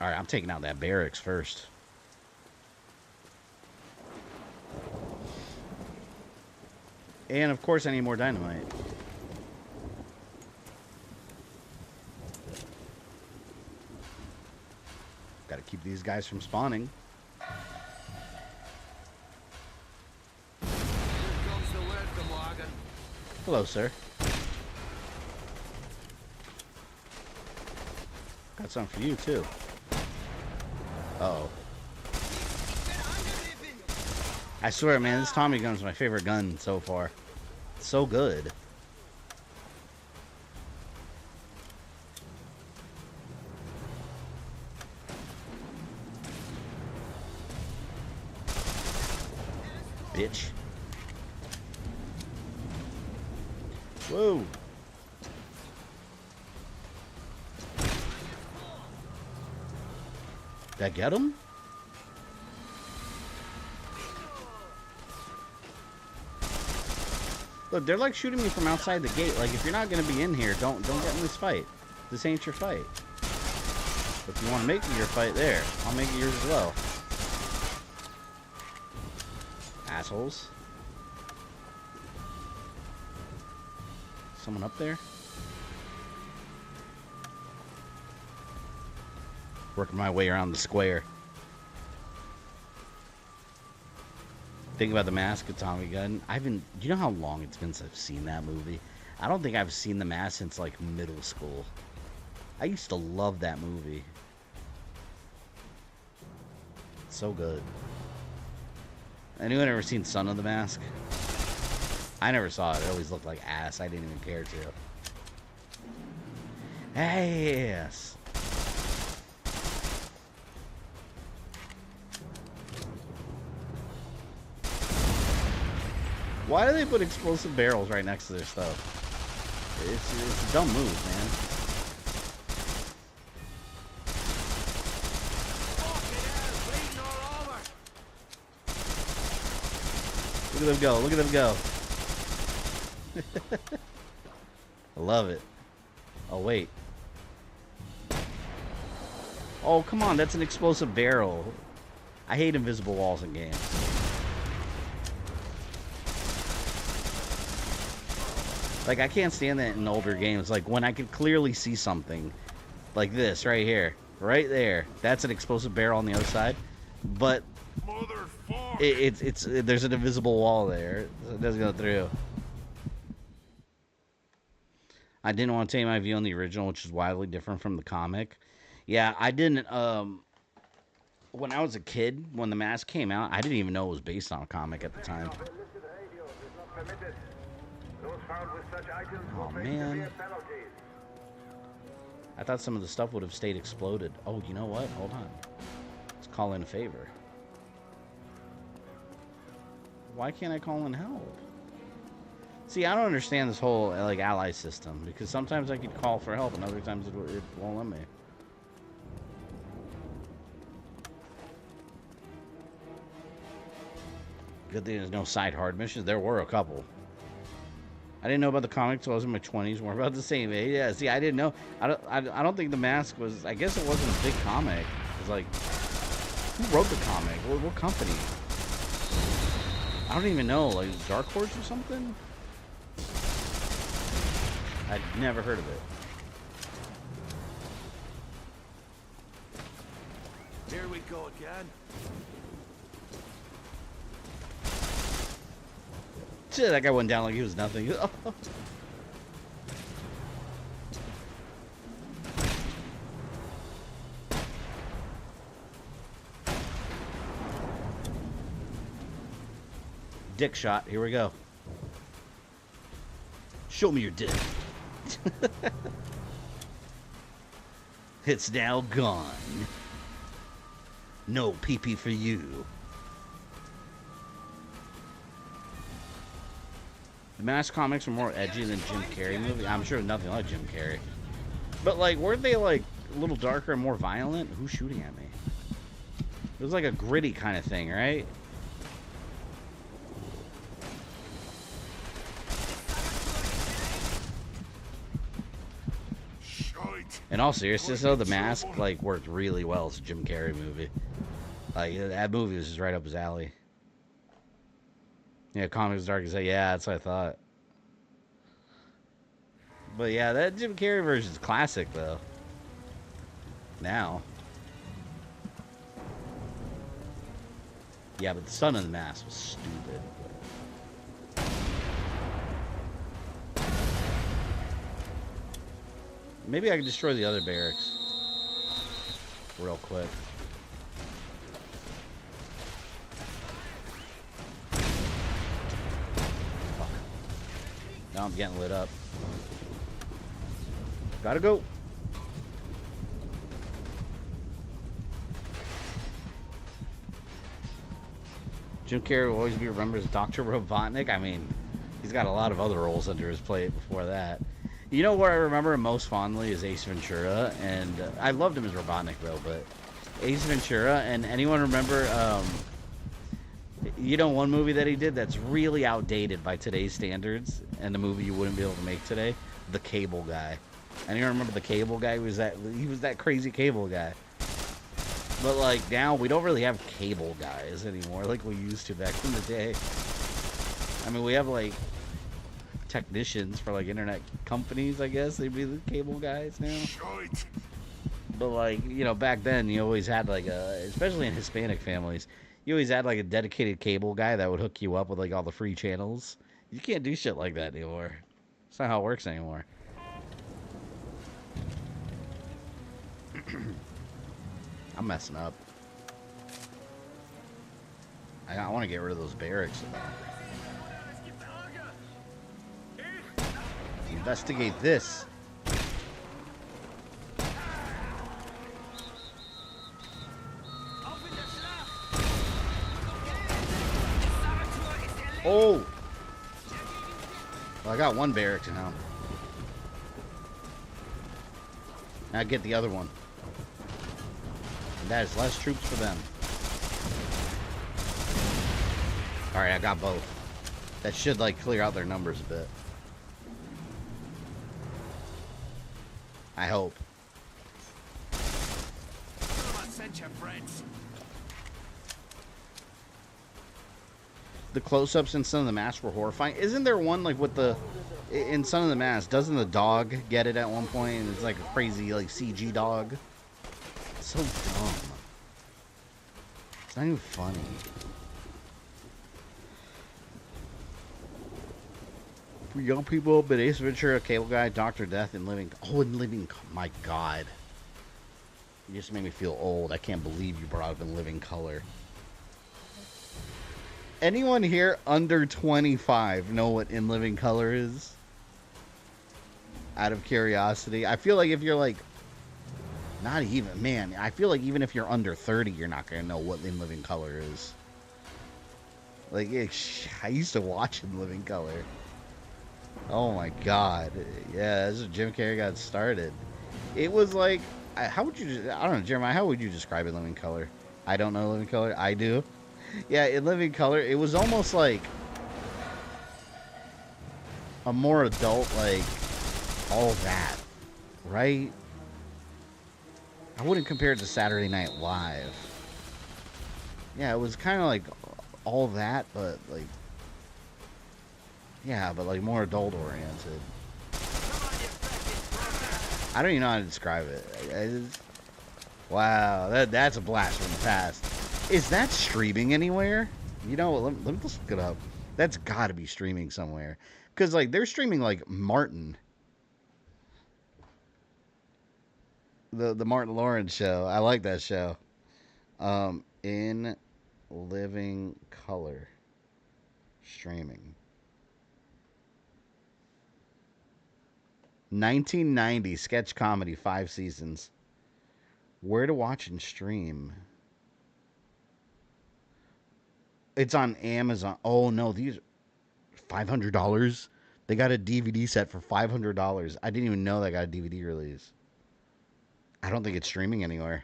F: Alright, I'm taking out that barracks first. And of course I need more dynamite. Gotta keep these guys from spawning. Hello, sir. Got something for you, too. Uh-oh. I swear, man, this Tommy gun's my favorite gun so far. It's so good. Bitch. Whoa. Did I get him? Look, they're like shooting me from outside the gate. Like, if you're not gonna be in here, don't get in this fight. This ain't your fight. But if you want to make it your fight, there, I'll make it yours as well. Assholes. Someone up there? Working my way around the square. Think about the Mask of Tommy Gun. Do you know how long it's been since I've seen that movie? I don't think I've seen The Mask since like middle school. I used to love that movie. It's so good. Anyone ever seen Son of the Mask? I never saw it. It always looked like ass. I didn't even care to. Yes. Why do they put explosive barrels right next to their stuff? It's a dumb move, man. Look at them go. Look at them go. I love it. Oh, wait. Oh, come on. That's an explosive barrel. I hate invisible walls in games. Like, I can't stand that in older games. Like, when I could clearly see something. Like this, right here. Right there. That's an explosive barrel on the other side. But there's an invisible wall there. So it doesn't go through. I didn't want to tell you my view on the original, which is wildly different from the comic. Yeah, I didn't, when I was a kid, when The Mask came out, I didn't even know it was based on a comic at the time. Oh, man. I thought some of the stuff would have stayed exploded. Oh, you know what? Hold on. Let's call in a favor. Why can't I call in help? See, I don't understand this whole, like, ally system. Because sometimes I could call for help, and other times it won't let me. Good thing there's no side hard missions. There were a couple. I didn't know about the comics until I was in my 20s. We're about the same age. Yeah, see, I didn't know. I don't think The Mask was... I guess it wasn't a big comic. It was like... Who wrote the comic? What company? I don't even know. Like, Dark Horse or something? I'd never heard of it.
C: Here we go again.
F: Shit, that guy went down like he was nothing. Dick shot. Here we go. Show me your dick. It's now gone. No pee-pee for you. The Mask comics are more edgy than Jim Carrey movies. I'm sure nothing like Jim Carrey. But, like, weren't they, like, a little darker and more violent? Who's shooting at me? It was like a gritty kind of thing, right? In all seriousness, though, The Mask, like, worked really well as a Jim Carrey movie. Like, that movie was just right up his alley. Yeah, comics dark as hell. Yeah, that's what I thought. But yeah, that Jim Carrey version is classic, though. Now. Yeah, but the Son of the Mask was stupid. Maybe I can destroy the other barracks real quick. Fuck. Now I'm getting lit up. Gotta go. Jim Carrey will always be remembered as Dr. Robotnik. I mean, he's got a lot of other roles under his plate before that. You know where I remember him most fondly is Ace Ventura, and I loved him as Robotnik though, but Ace Ventura, and anyone remember, you know, one movie that he did that's really outdated by today's standards, and the movie you wouldn't be able to make today? The Cable Guy. Anyone remember the Cable Guy? He was that crazy cable guy. But like now, we don't really have cable guys anymore like we used to back in the day. I mean, we have like technicians for like internet companies, I guess they'd be the cable guys now. But like, you know, back then you always had like especially in Hispanic families, you always had like a dedicated cable guy that would hook you up with like all the free channels. You can't do shit like that anymore. It's not how it works anymore. I'm messing up. I want to get rid of those barracks. Investigate this. Oh! Well, I got one barracks now. Now get the other one. And that is less troops for them. Alright, I got both. That should, like, clear out their numbers a bit. I hope. The close-ups in Son of the Mask were horrifying. Isn't there one, like, with the... In Son of the Mask, doesn't the dog get it at one point? And it's like a crazy, like, CG dog. It's so dumb. It's not even funny. For young people, but Ace Ventura, Cable Guy, Dr. Death, and Living... Oh, and Living... My God. You just made me feel old. I can't believe you brought up In Living Color. Anyone here under 25 know what In Living Color is? Out of curiosity. I feel like if you're like... Not even... Man, I feel like even if you're under 30, you're not going to know what In Living Color is. Like, I used to watch In Living Color. Oh my God. Yeah, that's what Jim Carrey got started. It was like... How would you... I don't know, Jeremiah, how would you describe In Living Color? I don't know Living Color. I do. Yeah, In Living Color, it was almost like a more adult, like, all that, right? I wouldn't compare it to Saturday Night Live. Yeah, it was kind of like all that, but, like, yeah, but, like, more adult-oriented. I don't even know how to describe it. Wow, that's a blast from the past. Is that streaming anywhere? You know, let me just look it up. That's got to be streaming somewhere. Because, like, they're streaming, like, Martin. The Martin Lawrence show. I like that show. In Living Color. Streaming. 1990 sketch comedy, 5 seasons. Where to watch and stream? It's on Amazon. Oh, no. These $500? They got a DVD set for $500. I didn't even know they got a DVD release. I don't think it's streaming anywhere.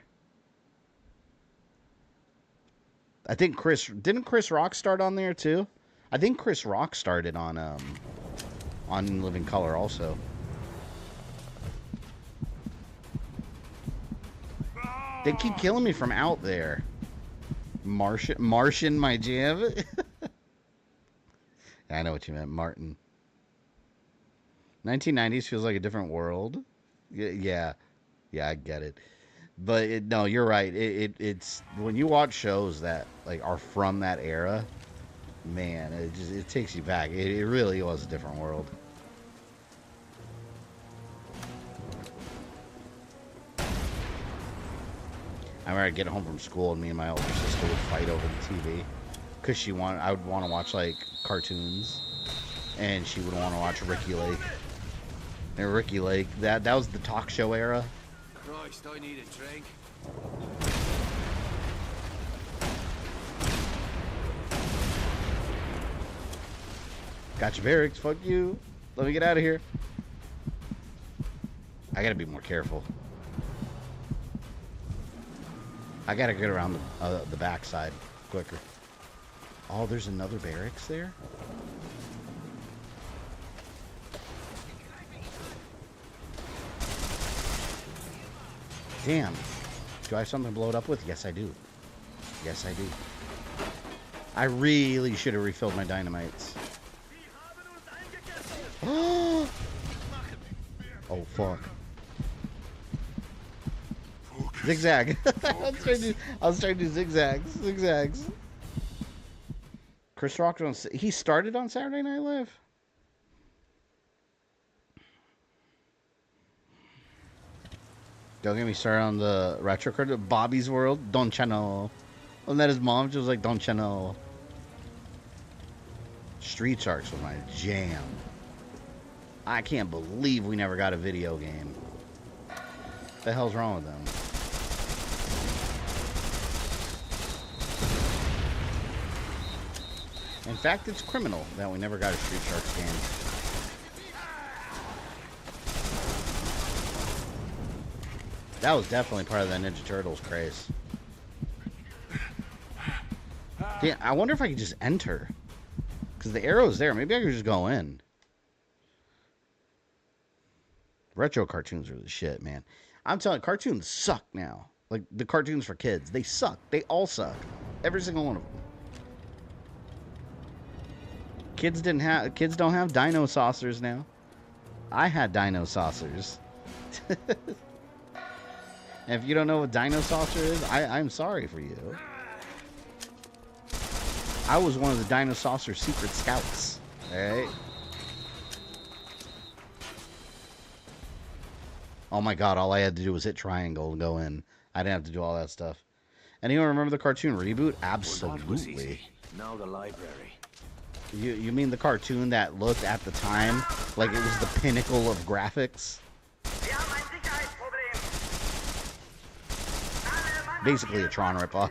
F: I think didn't Chris Rock start on there too? I think Chris Rock started on Living Color also. They keep killing me from out there. Martian, my jam. I know what you meant, Martin. 1990s feels like a different world. Yeah, I get it. But no, you're right. It's when you watch shows that like are from that era, man, it takes you back. It really was a different world. I remember I'd get home from school and me and my older sister would fight over the TV because I would want to watch like cartoons, and she would want to watch Ricky Lake. And Ricky Lake, that was the talk show era.
J: Christ, I need a drink.
F: Gotcha barracks, fuck you. Let me get out of here. I gotta be more careful. I gotta get around the backside quicker. Oh, there's another barracks there? Damn. Do I have something to blow it up with? Yes, I do. Yes, I do. I really should have refilled my dynamites. Oh, fuck. Zigzag. I was trying to do zigzags. Chris Rock he started on Saturday Night Live. Don't get me started on the retro card. Bobby's World. Don Chano. Wasn't that his mom? She was like, Don Chano. Street Sharks was my jam. I can't believe we never got a video game. What the hell's wrong with them? In fact, it's criminal that we never got a Street Sharks game. That was definitely part of that Ninja Turtles craze. Yeah, I wonder if I could just enter. Because the arrow's there. Maybe I could just go in. Retro cartoons are the shit, man. I'm telling you, cartoons suck now. Like, the cartoons for kids. They suck. They all suck. Every single one of them. Kids don't have dino saucers now. I had dino saucers. And if you don't know what dino saucer is, I'm sorry for you. I was one of the dino saucer secret scouts. Alright? Oh my god, all I had to do was hit triangle and go in. I didn't have to do all that stuff. Anyone remember the cartoon Reboot? Absolutely.
K: Now the library.
F: You mean the cartoon that looked at the time like it was the pinnacle of graphics? Basically a Tron ripoff.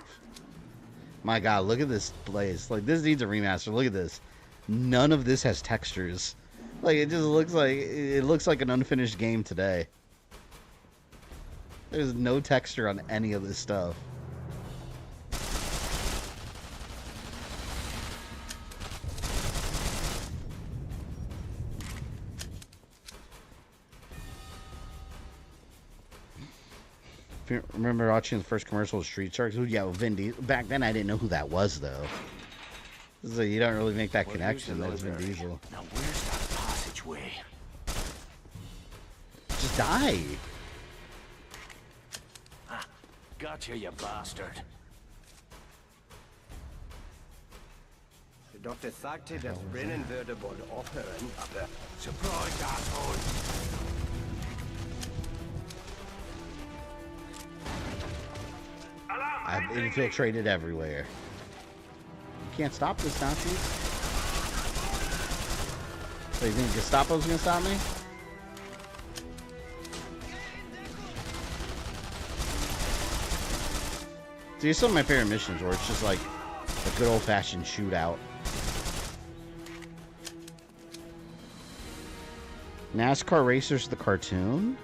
F: My god, look at this place. Like, this needs a remaster. Look at this. None of this has textures. Like, it just looks like an unfinished game today. There's no texture on any of this stuff. If you remember watching the first commercial of Street Sharks? Yeah, with Vin Diesel. Back then, I didn't know who that was, though. So you don't really make that connection. That it's Vin Diesel.
J: Now where's that passageway?
F: Just die.
J: Ah, gotcha, you bastard.
K: Dr. sagte, das Brennen würde bald aufhören, aber...
J: Surprise, asshole!
F: I've infiltrated everywhere. You can't stop this, Nazi. So you think Gestapo's gonna stop me? See, some of my favorite missions where it's just like a good old-fashioned shootout. NASCAR Racers, the cartoon?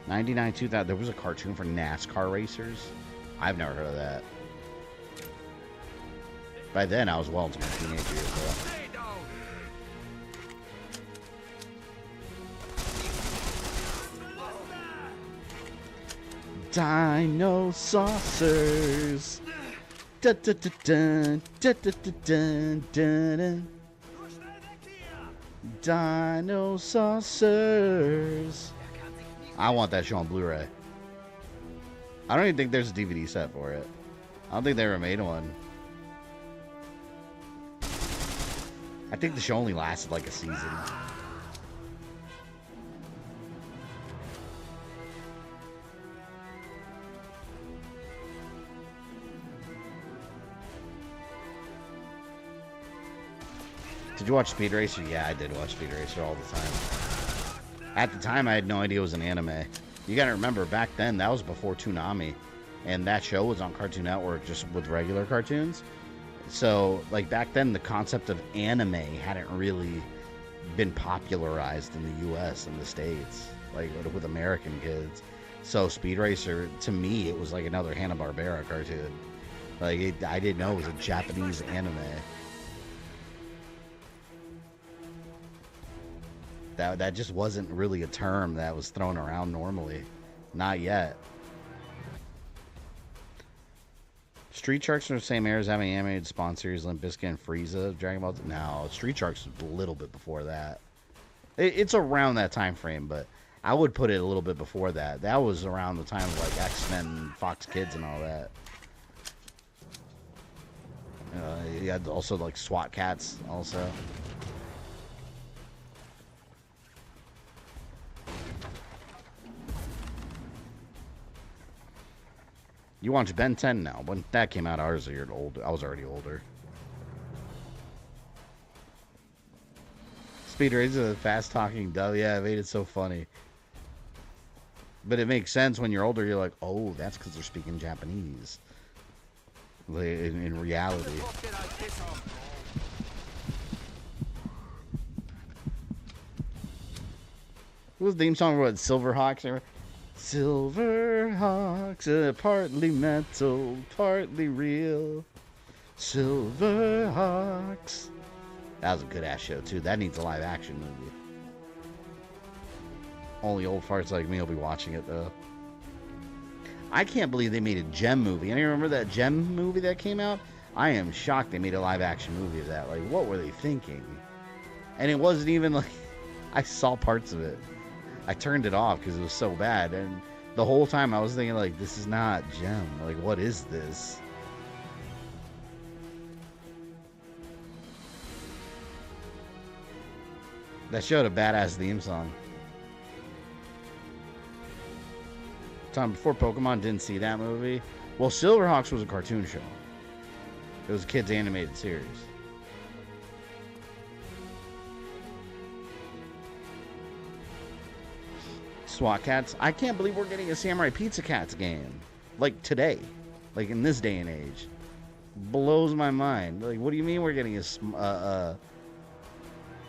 F: 99, 2000. There was a cartoon for NASCAR Racers? I've never heard of that. By then, I was well into my teenage years, though. Dino saucers. Da da da dun, da da da dun, dun, dun. Dino saucers. I want that show on Blu-ray. I don't even think there's a DVD set for it. I don't think they ever made one. I think the show only lasted like a season. Did you watch Speed Racer? Yeah, I did watch Speed Racer all the time. At the time, I had no idea it was an anime. You gotta remember, back then, that was before Toonami. And that show was on Cartoon Network just with regular cartoons. So, like, back then, the concept of anime hadn't really been popularized in the U.S. and the States. Like, with American kids. So, Speed Racer, to me, it was like another Hanna-Barbera cartoon. Like, I didn't know it was a Japanese anime. That just wasn't really a term that was thrown around normally. Not yet. Street Sharks are the same era as having animated sponsors, Limp Bizkit and Frieza, Dragon Ball. No, Street Sharks was a little bit before that. It's around that time frame, but I would put it a little bit before that. That was around the time of like X-Men, Fox Kids, and all that. You had also like SWAT Cats, also. You watch Ben 10 now. When that came out, I was already older. Speed Racer, the fast-talking dove. Yeah, it made it so funny. But it makes sense when you're older. You're like, oh, that's because they're speaking Japanese. In reality. What was the theme song about Silverhawks? Silverhawks, partly metal, partly real. Silverhawks. That was a good ass show too. That needs a live action movie. Only old farts like me will be watching it though. I can't believe they made a Gem movie. Any remember that Gem movie that came out? I am shocked they made a live action movie of that. Like, what were they thinking? And it wasn't even like, I saw parts of it. I turned it off because it was so bad. And the whole time I was thinking like, this is not Gem. Like, what is this? That showed a badass theme song. Time before Pokemon, didn't see that movie. Well, Silverhawks was a cartoon show. It was a kids' animated series. SWAT Cats. I can't believe we're getting a Samurai Pizza Cats game. Like today. Like in this day and age. Blows my mind. Like, what do you mean we're getting a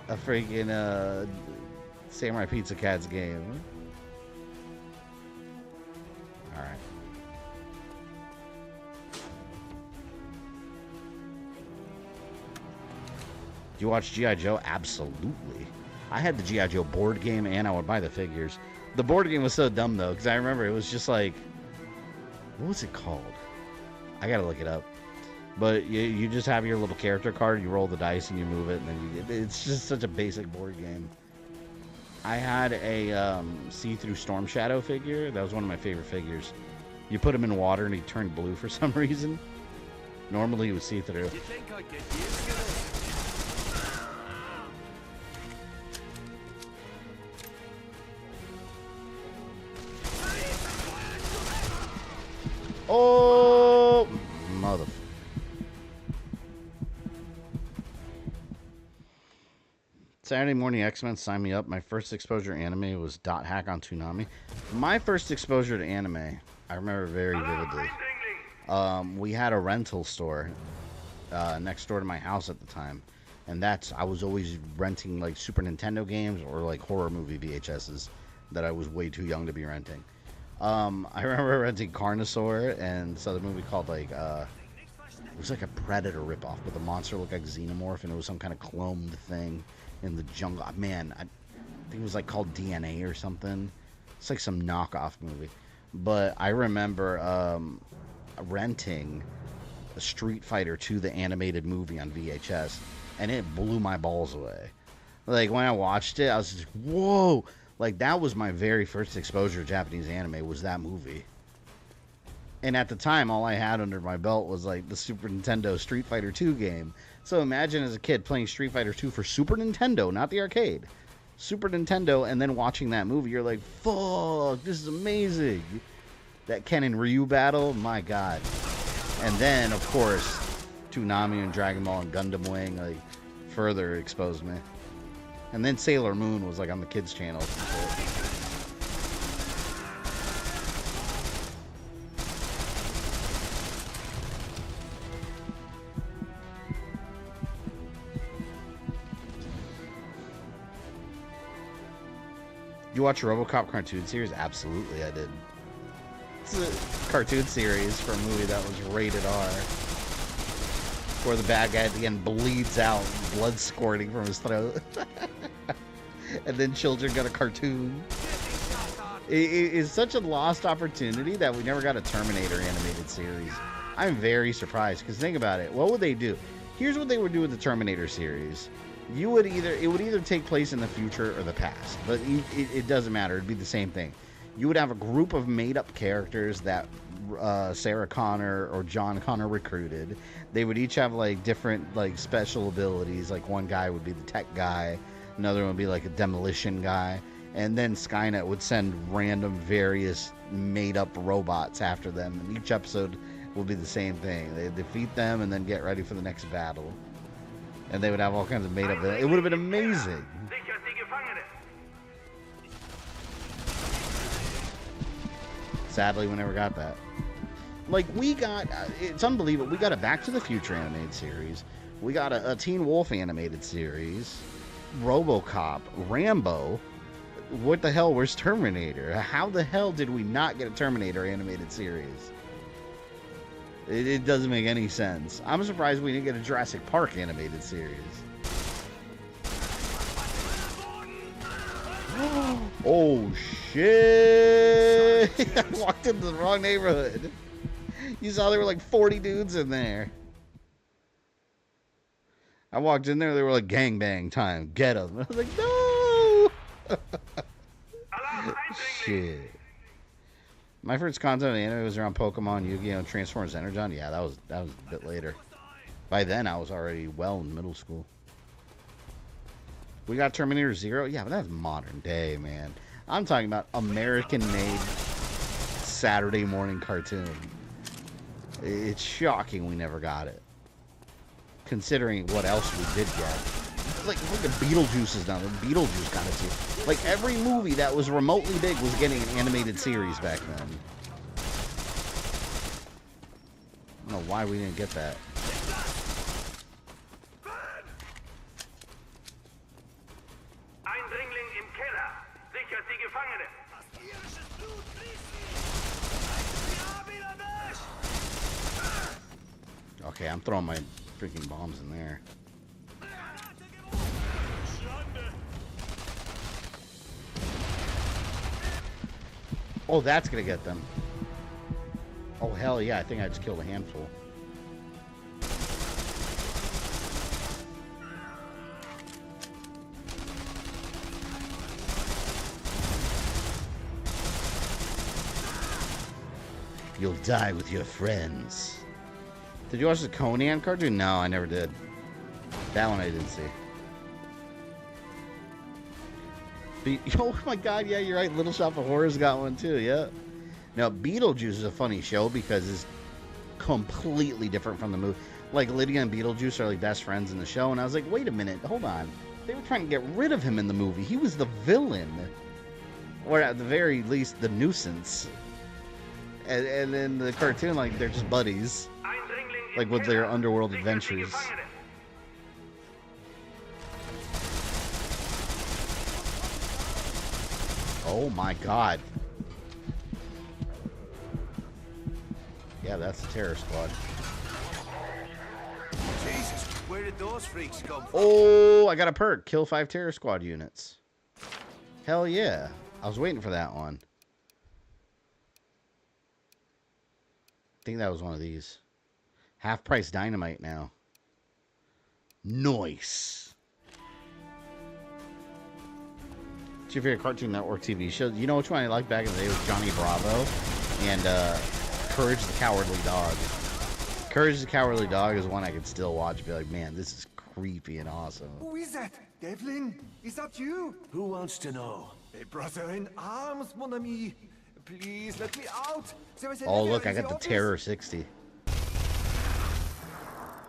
F: freaking Samurai Pizza Cats game? Alright. Do you watch G.I. Joe? Absolutely. I had the G.I. Joe board game and I would buy the figures. The board game was so dumb though, because I remember it was just like, what was it called? I gotta look it up. But you just have your little character card, you roll the dice and you move it, and then you get, it's just such a basic board game. I had a see-through Storm Shadow figure. That was one of my favorite figures. You put him in water and he turned blue for some reason. Normally he was see-through.
C: You think I'd get used to this?
F: Oh, mother. Saturday morning X-Men, sign me up. My first exposure to anime was Dot Hack on Toonami. My first exposure to anime, I remember very vividly. We had a rental store next door to my house at the time. And I was always renting like Super Nintendo games or like horror movie VHSs that I was way too young to be renting. I remember renting Carnosaur and saw the movie called like, it was like a Predator ripoff, but the monster looked like Xenomorph and it was some kind of cloned thing in the jungle. Man, I think it was like called DNA or something. It's like some knockoff movie. But I remember renting a Street Fighter 2, the animated movie on VHS, and it blew my balls away. Like when I watched it, I was just, whoa! Like that was my very first exposure to Japanese anime, was that movie. And at the time, all I had under my belt was like the Super Nintendo Street Fighter 2 game. So imagine as a kid playing Street Fighter 2 for Super Nintendo, not the arcade. Super Nintendo, and then watching that movie, you're like, fuck, this is amazing. That Ken and Ryu battle, my god. And then, of course, Toonami and Dragon Ball and Gundam Wing, like, further exposed me. And then Sailor Moon was like on the kids' channel. You watch a RoboCop cartoon series? Absolutely, I did. It's a cartoon series for a movie that was rated R, where the bad guy at the end bleeds out, blood squirting from his throat. And then children got a cartoon. It is such a lost opportunity that we never got a Terminator animated series. I'm very surprised, because think about it. What would they do? Here's what they would do with the Terminator series. It would either take place in the future or the past, but it doesn't matter. It'd be the same thing. You would have a group of made-up characters that Sarah Connor or John Connor recruited. They would each have like different like special abilities. Like one guy would be the tech guy, another one would be like a demolition guy, and then Skynet would send random various made-up robots after them. And each episode will be the same thing. They defeat them and then get ready for the next battle. And they would have all kinds of made-up. It would have been amazing. Sadly, we never got that. Like, we got... it's unbelievable. We got a Back to the Future animated series. We got a Teen Wolf animated series. RoboCop. Rambo. what the hell? Where's Terminator? How the hell did we not get a Terminator animated series? It doesn't make any sense. I'm surprised we didn't get a Jurassic Park animated series. Oh shit! I walked into the wrong neighborhood. You saw there were like 40 dudes in there. I walked in there, they were like, gangbang time, get them. I was like, no! Shit. My first content on the anime was around Pokemon, Yu-Gi-Oh!, Transformers, Energon. Yeah, that was a bit later. By then, I was already well in middle school. We got Terminator Zero. Yeah, but that's modern day, man. I'm talking about American-made Saturday morning cartoon. It's shocking we never got it, considering what else we did get. Like, look at Beetlejuice is done. Beetlejuice got it too. Like, every movie that was remotely big was getting an animated series back then. I don't know why we didn't get that. Okay, I'm throwing my freaking bombs in there. Oh, that's gonna get them. Oh, hell yeah, I think I just killed a handful. You'll die with your friends. Did you watch the Conan cartoon? No, I never did. That one I didn't see. Oh my god, yeah, you're right. Little Shop of Horrors got one too, yeah. Now, Beetlejuice is a funny show because it's completely different from the movie. Like, Lydia and Beetlejuice are like best friends in the show, and I was like, wait a minute, hold on. They were trying to get rid of him in the movie. He was the villain. Or at the very least, the nuisance. And then the cartoon, like, they're just buddies. Like, with their underworld adventures. Oh my god. Yeah, that's the terror squad.
J: Jesus, where did those freaks come from?
F: Oh, I got a perk. Kill 5 terror squad units. Hell yeah. I was waiting for that one. I think that was one of these. Half price dynamite now. Nice. What's your favorite Cartoon Network TV show? You know which one I liked back in the day was Johnny Bravo and Courage the Cowardly Dog. Courage the Cowardly Dog is one I could still watch and be like, man, this is creepy and awesome.
E: Who is that? Devlin? Is that you?
C: Who wants to know?
E: A brother in arms, mon ami. Please let me out.
F: Oh, look, I got the Terror 60.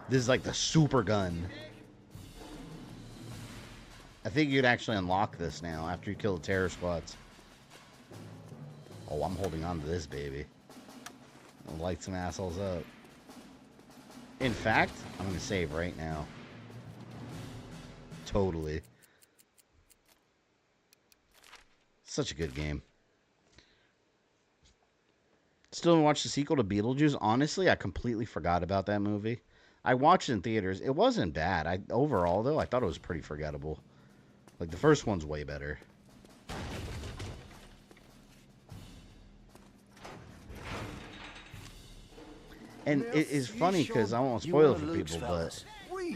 F: This is like the super gun. I think you'd actually unlock this now after you kill the terror squads. Oh, I'm holding on to this baby. I'll light some assholes up. In fact, I'm going to save right now. Totally. Such a good game. Still haven't watched the sequel to Beetlejuice. Honestly, I completely forgot about that movie. I watched it in theaters. It wasn't bad. Overall, though, I thought it was pretty forgettable. Like, the first one's way better. And it is funny because I won't spoil it for people, but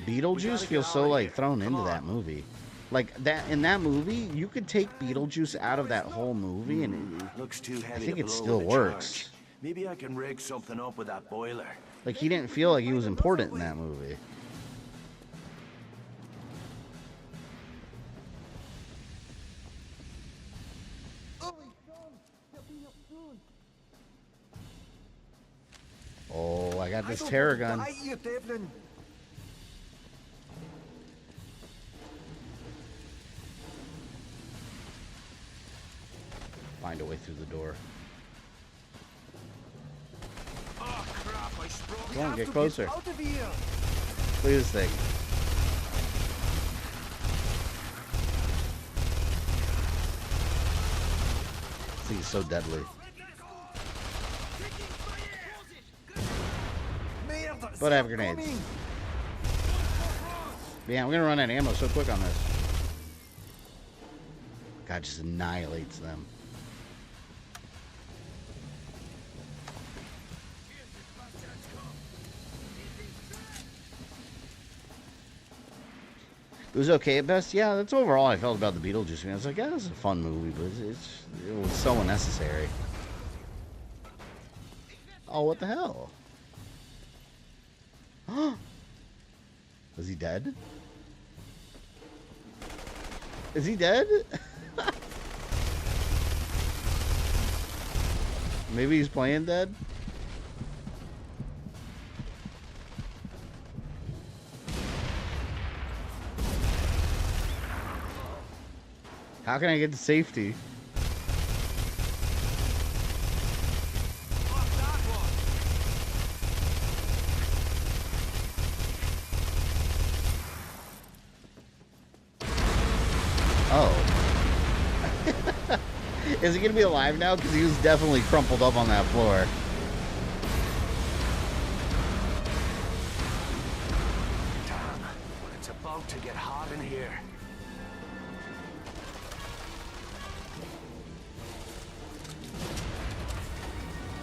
F: Beetlejuice feels so, like, thrown into that movie. Like, that in that movie, you could take Beetlejuice out of that whole movie, and
C: looks too heavy.
F: I think it still works.
C: Maybe I can rig something up with that boiler.
F: Like, he didn't feel like he was important in that movie. Oh, I got this terror gun. Find a way through the door.
J: Oh, crap, I sprung.
F: Come on, get closer.
J: Out of here.
F: Look at this thing. thing is so deadly. But I have grenades. Man, we're gonna run out of ammo so quick on this. God just annihilates them. It was okay at best. Yeah, that's overall I felt about the Beetlejuice movie. I was like, yeah, this is a fun movie, but it was so unnecessary. Oh, what the hell? Was he dead? Is he dead? Maybe he's playing dead? How can I get to safety? Oh. Is he gonna be alive now? Because he was definitely crumpled up on that floor.
C: Damn, it's about to get hot in here.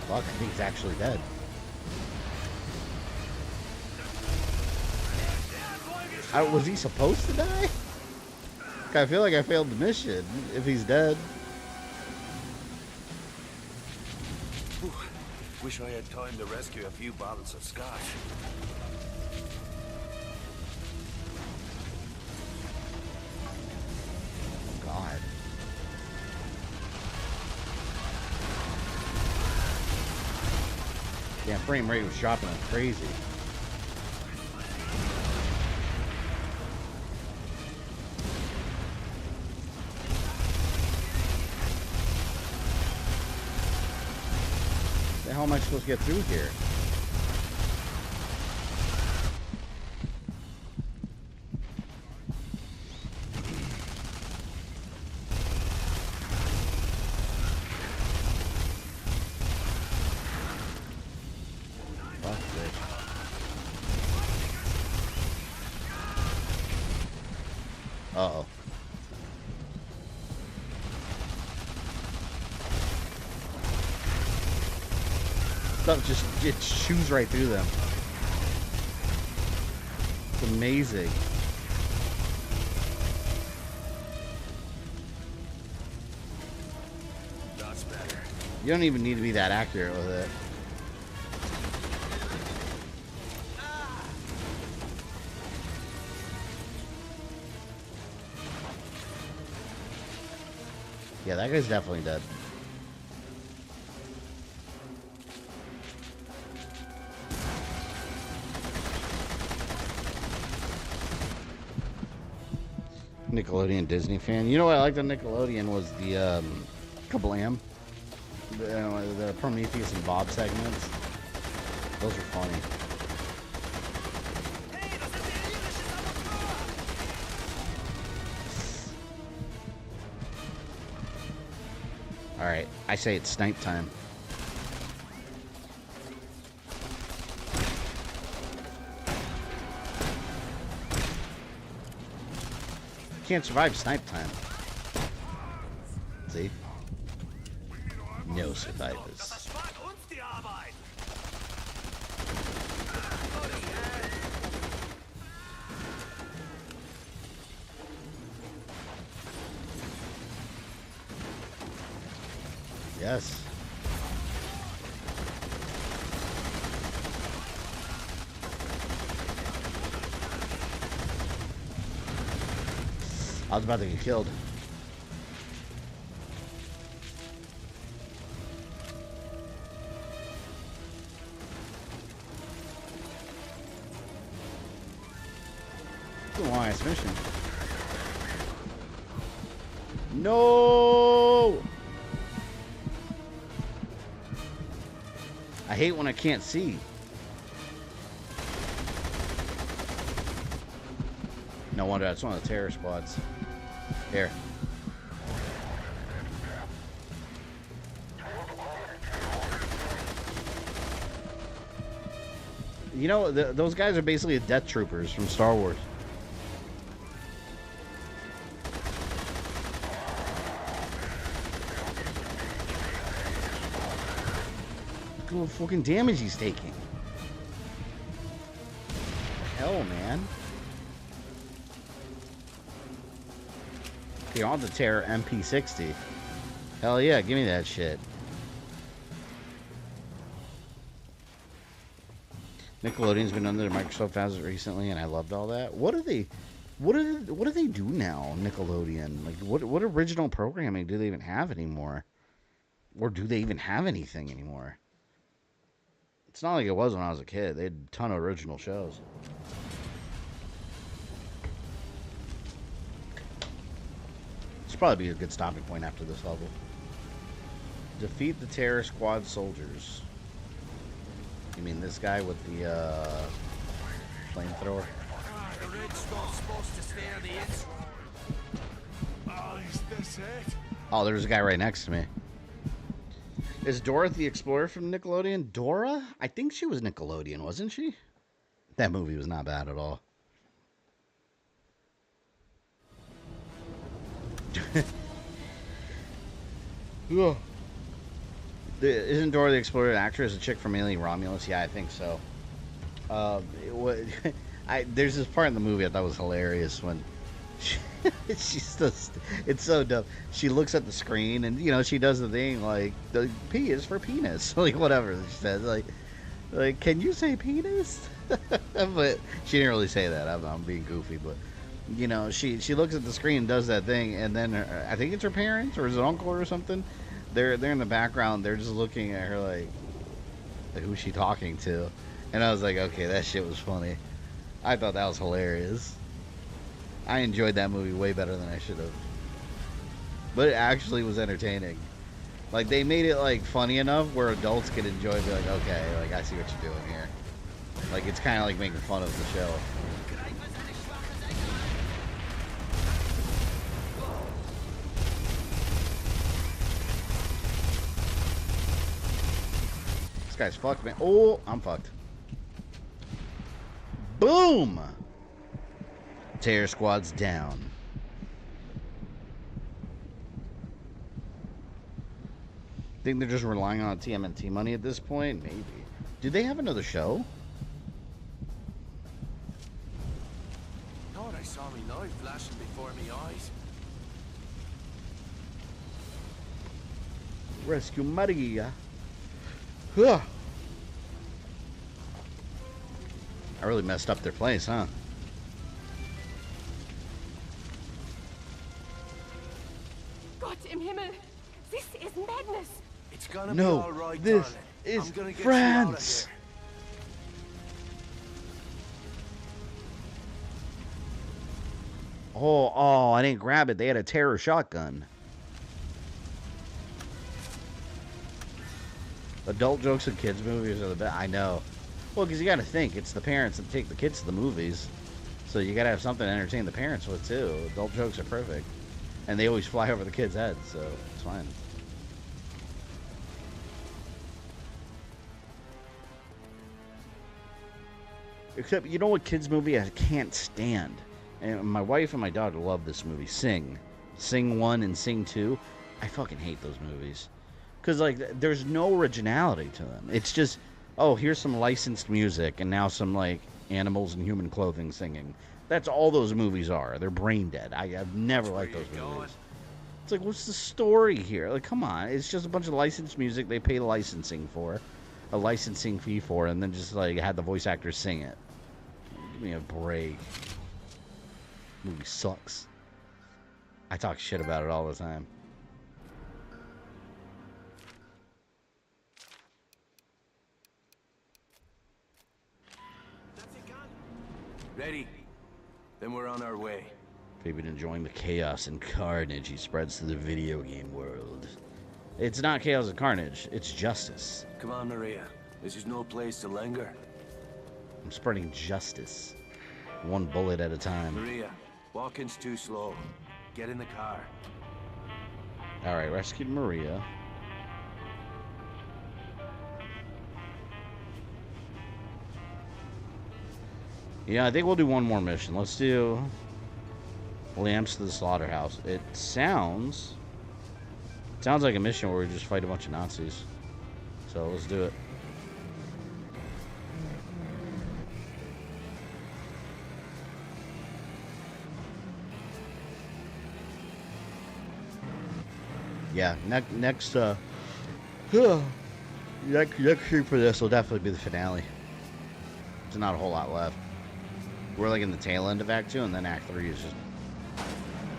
F: Fuck, I think he's actually dead. Was he supposed to die? I feel like I failed the mission if he's dead.
C: Whew. Wish I had time to rescue a few bottles of scotch.
F: God. Yeah, frame rate was dropping like crazy. How am I supposed to get through here? Uh-oh. Stuff just it chews right through them. It's amazing.
C: That's better.
F: You don't even need to be that accurate with it. Yeah, that guy's definitely dead. Nickelodeon Disney fan. You know what I liked on Nickelodeon was the Kablam, the Prometheus and Bob segments. Those are funny. All right, I say it's snipe time. Can't survive snipe time. See? No survivors. Yes. I was about to get killed. It's a long ass mission. No! I hate when I can't see. No wonder that's one of the terror squads. Here. You know, those guys are basically the Death Troopers from Star Wars. Look at what fucking damage he's taking. Hell, man. You're on the Terror MP60. Hell yeah, give me that shit. Nickelodeon's been under the Microsoft House recently, and I loved all that. What do they do now, Nickelodeon? Like, what original programming do they even have anymore? Or do they even have anything anymore? It's not like it was when I was a kid. They had a ton of original shows. This will probably be a good stopping point after this level. Defeat the Terror Squad soldiers. You mean this guy with the flamethrower?
J: The redstone's supposed to stay on the inside.
C: Oh, is this it?
F: Oh, there's a guy right next to me. Is Dora the Explorer from Nickelodeon? Dora? I think she was Nickelodeon, wasn't she? That movie was not bad at all. Ugh. Isn't Dora the Explorer an actress, a chick from Alien Romulus? Yeah, I think so. There's this part in the movie I thought was hilarious when it's so dumb. She looks at the screen and, you know, she does the thing like, the P is for penis. Like, whatever she says. Like, can you say penis? But she didn't really say that. I'm being goofy, but, you know, she looks at the screen and does that thing, and then I think it's her parents or his uncle or something. They're in the background. They're just looking at her like who's she talking to? And I was like, okay, that shit was funny. I thought that was hilarious. I enjoyed that movie way better than I should have. But it actually was entertaining. Like, they made it like funny enough where adults could enjoy it. Be like, okay, like, I see what you're doing here. Like, it's kind of like making fun of the show. This guy's fucked, man. Oh, I'm fucked. Boom! Terror Squad's down. Think they're just relying on TMNT money at this point? Maybe. Do they have another show?
J: Thought I saw me knife flashing before me eyes.
F: Rescue Maria. Huh. I really messed up their place, huh?
S: Gott im Himmel! This is madness!
J: It's gonna
F: No,
J: be all right,
F: this
J: darling.
F: is
J: I'm gonna get
F: France.
J: You out of here.
F: Oh, I didn't grab it. They had a terror shotgun. Adult jokes and kids movies are the best. I know. Well, because you got to think, it's the parents that take the kids to the movies. So you got to have something to entertain the parents with, too. Adult jokes are perfect. And they always fly over the kids' heads, so it's fine. Except, you know what kids movie I can't stand? And my wife and my daughter love this movie, Sing. Sing 1 and Sing 2. I fucking hate those movies. Because, like, there's no originality to them. It's just, oh, here's some licensed music, and now some, like, animals in human clothing singing. That's all those movies are. They're brain dead. I've never liked those movies. It's like, what's the story here? Like, come on. It's just a bunch of licensed music they pay licensing for. A licensing fee for, and then just, like, had the voice actors sing it. Give me a break. Movie sucks. I talk shit about it all the time.
J: Ready? Then we're on our way.
F: They've been enjoying the chaos and carnage he spreads to the video game world. It's not chaos and carnage, it's justice.
J: Come on, Maria. This is no place to linger.
F: I'm spreading justice. One bullet at a time.
J: Maria, walking's too slow. Get in the car.
F: Alright, rescued Maria. Yeah, I think we'll do one more mission. Let's do Lamps to the Slaughterhouse. It sounds like a mission where we just fight a bunch of Nazis. So let's do it. Yeah, next stream for this will definitely be the finale. There's not a whole lot left. We're like in the tail end of Act 2, and then Act 3 is just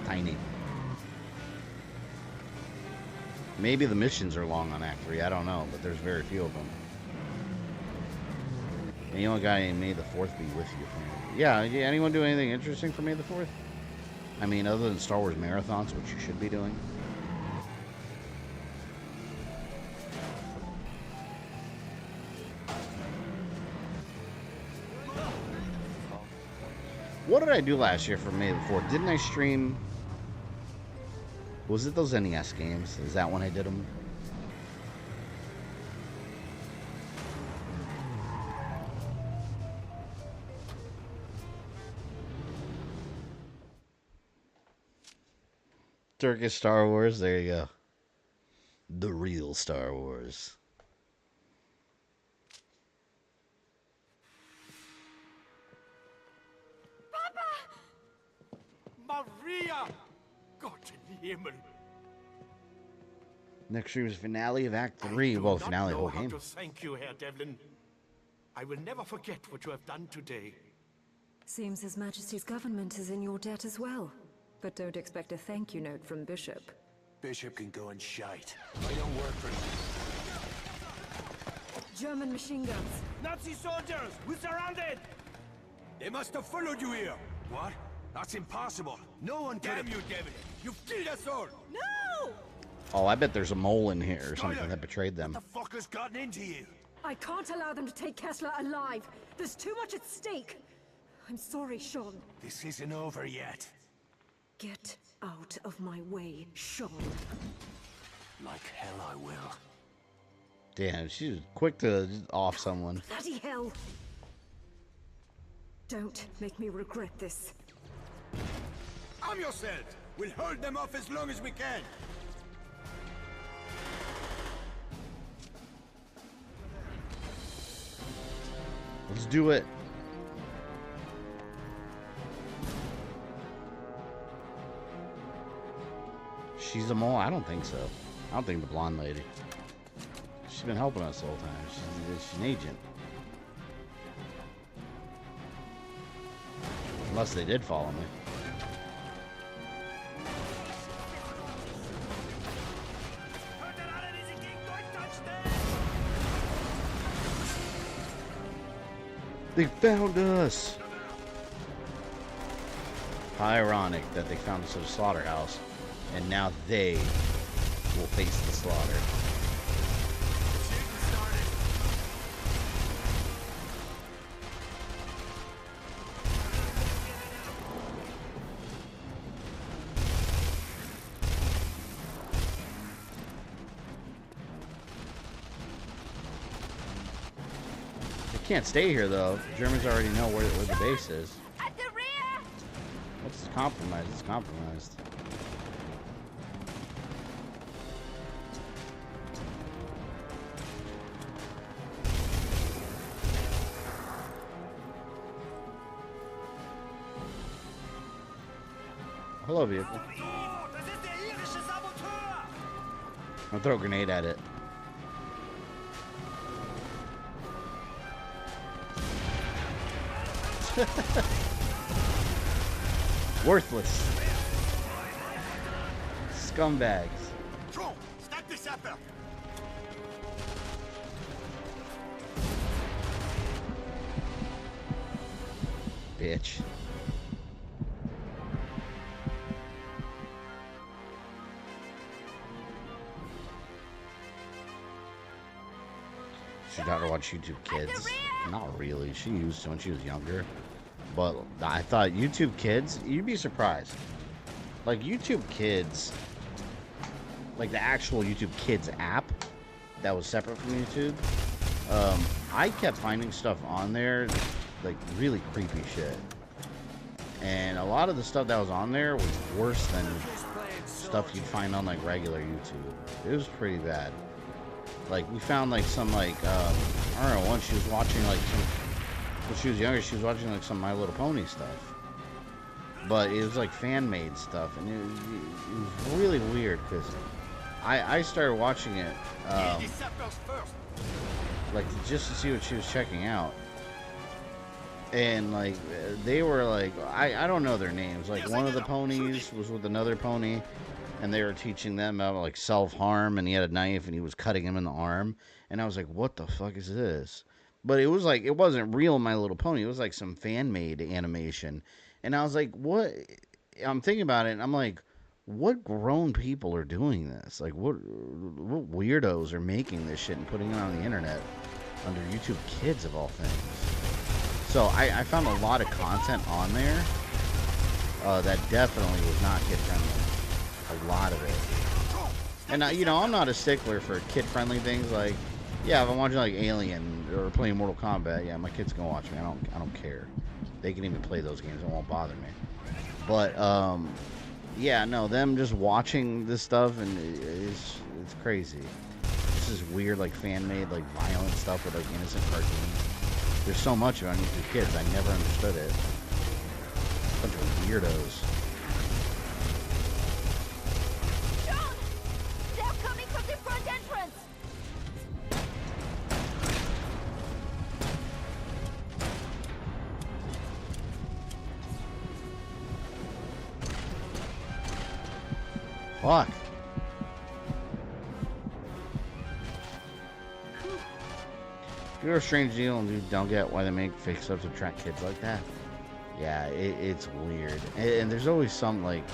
F: tiny. Maybe the missions are long on Act 3, I don't know, but there's very few of them. And you only got any May the 4th be with you. Yeah, anyone do anything interesting for May the 4th? I mean, other than Star Wars marathons, which you should be doing. What did I do last year for May the 4th? Didn't I stream... Was it those NES games? Is that when I did them? Turkish Star Wars, there you go. The real Star Wars.
J: Maria! Gott in Himmel!
F: Next stream is finale of Act 3. Well, finale of the whole game.
J: To thank you, Herr Devlin. I will never forget what you have done today.
R: Seems His Majesty's government is in your debt as well. But don't expect a thank you note from Bishop.
D: Bishop can go and shite. I don't work for him.
R: German machine guns.
J: Nazi soldiers! We're surrounded!
D: They must have followed you here. What? That's impossible. No one could have...
J: Damn you, Devlin! You've killed us all!
S: No!
F: Oh, I bet there's a mole in here or something that betrayed them.
J: What the fuck has gotten into you?
R: I can't allow them to take Kessler alive. There's too much at stake. I'm sorry, Sean.
J: This isn't over yet.
R: Get out of my way, Sean.
J: Like hell I will.
F: Damn, she was quick to off someone.
R: Bloody hell! Don't make me regret this.
J: Arm yourselves! We'll hold them off as long as we can.
F: Let's do it. She's a mole? I don't think so. I don't think the blonde lady. She's been helping us the whole time. She's an agent. Unless they did follow me. They found us! How ironic that they found us at a slaughterhouse, and now they will face the slaughter. Can't stay here though. The Germans already know where the base is.
S: At the rear!
F: What's compromised? It's compromised. Hello, vehicle. I'll throw a grenade at it. Worthless. Scumbags.
J: Kwong, stack this up.
F: Bitch. She got to watch YouTube Kids. Not really. She used to when she was younger. But I thought YouTube Kids, you'd be surprised. Like YouTube Kids, like the actual YouTube Kids app that was separate from YouTube, I kept finding stuff on there like really creepy shit. And a lot of the stuff that was on there was worse than stuff you'd find on like regular YouTube. It was pretty bad. Like we found like some like I don't know, once she was watching like some, when she was younger, she was watching like some My Little Pony stuff. But it was like fan-made stuff, and it was really weird because I started watching it like just to see what she was checking out. And like they were like, I don't know their names. Like one of the ponies was with another pony, and they were teaching them about like self-harm, and he had a knife and he was cutting him in the arm. And I was like, what the fuck is this? But it was like, it wasn't real My Little Pony. It was like some fan-made animation. And I was like, what? I'm thinking about it, and I'm like, what grown people are doing this? Like, what weirdos are making this shit and putting it on the internet under YouTube Kids, of all things? So I found a lot of content on there that definitely was not kid-friendly. A lot of it. And, you know, I'm not a stickler for kid-friendly things. Like, yeah, if I'm watching, like, Alien or playing Mortal Kombat, yeah, my kids can watch me. I don't care. They can even play those games. It won't bother me. But, yeah, no, them just watching this stuff, and it's crazy. This is weird, like, fan-made, like, violent stuff with, like, innocent cartoons. There's so much of it on YouTube Kids. I never understood it. Bunch of weirdos.
T: John! They're coming from the front entrance!
F: Fuck. You know a strange deal, and dude, don't get why they make fake stuff to attract kids like that. Yeah, it's weird, and there's always some like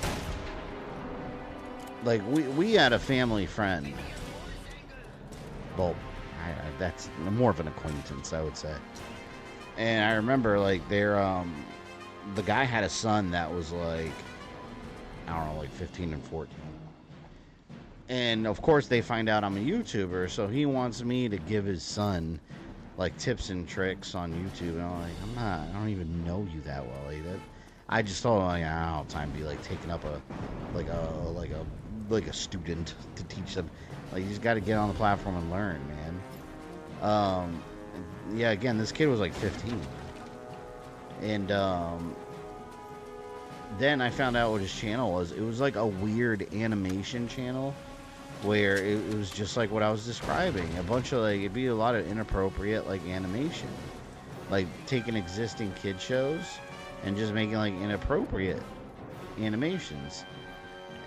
F: we had a family friend. Well, that's more of an acquaintance, I would say. And I remember like the guy had a son that was like, I don't know, like 15 and 14. And of course they find out I'm a YouTuber, so he wants me to give his son like tips and tricks on YouTube. And I'm like, I don't even know you that well. Like that, I just told him like, I don't have time to be like taking up a student to teach them. Like, you just got to get on the platform and learn, man. Yeah, again, this kid was like 15. And then I found out what his channel was. It was like a weird animation channel where it was just like what I was describing. A bunch of like, it'd be a lot of inappropriate like animation. Like taking existing kid shows and just making like inappropriate animations.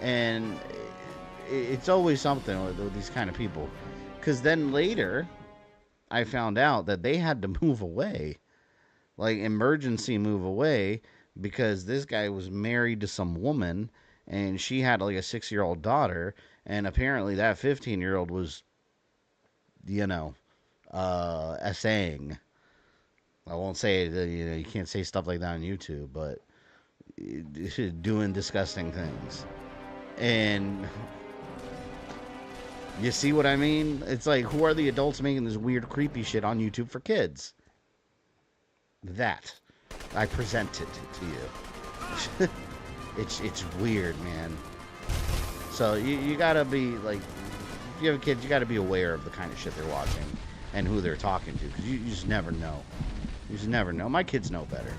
F: And it's always something with these kind of people. Because then later, I found out that they had to move away. Like, emergency move away, because this guy was married to some woman, and she had like a 6-year-old daughter, and apparently that 15-year-old was, you know, essaying. I won't say it, you know, you can't say stuff like that on YouTube, but doing disgusting things. And you see what I mean? It's like, who are the adults making this weird, creepy shit on YouTube for kids? That. I present it to you. It's weird, man. So you gotta be, like, if you have kids, you gotta be aware of the kind of shit they're watching and who they're talking to, because you just never know. You just never know. My kids know better.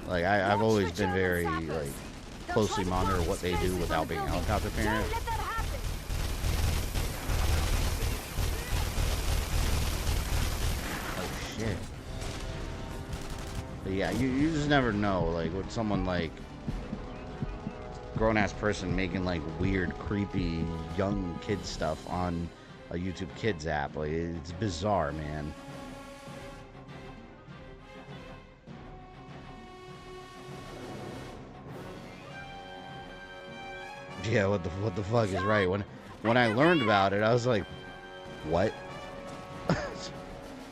F: Like, I've always been very, like, closely monitor what they do without being a helicopter parent. Oh shit. But yeah, you just never know, like, with someone like grown-ass person making like weird, creepy, young kid stuff on a YouTube Kids app. Like, it's bizarre, man. Yeah, what the fuck is right? When I learned about it, I was like, what? I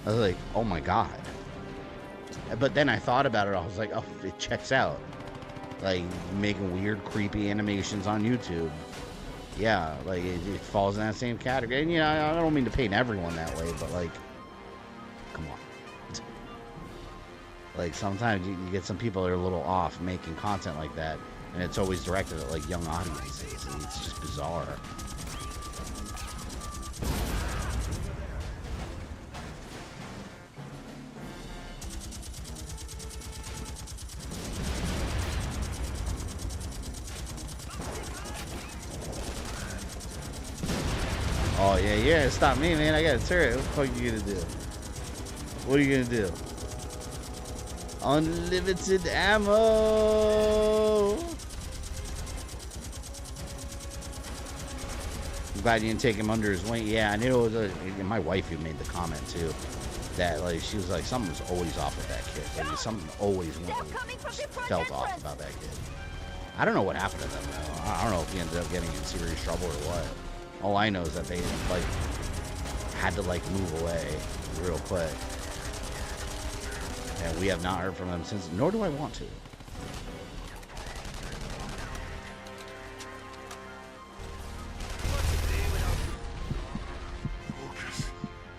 F: was like, oh my god. But then I thought about it, I was like, oh, it checks out. Like, making weird, creepy animations on YouTube. Yeah, like, it falls in that same category. And, you know, I don't mean to paint everyone that way, but, like, come on. Like sometimes you get some people that are a little off making content like that, and it's always directed at like young audiences, and it's just bizarre. Oh yeah, stop me, man. I got a turret. What the fuck are you gonna do? What are you gonna do? Unlimited ammo. I'm glad you didn't take him under his wing. Yeah, I knew it was my wife who made the comment too. That like she was like something was always off with that kid. Like something always felt off about that kid. I don't know what happened to them though. I don't know if he ended up getting in serious trouble or what. All I know is that they like had to like move away real quick. And we have not heard from them since, nor do I want to.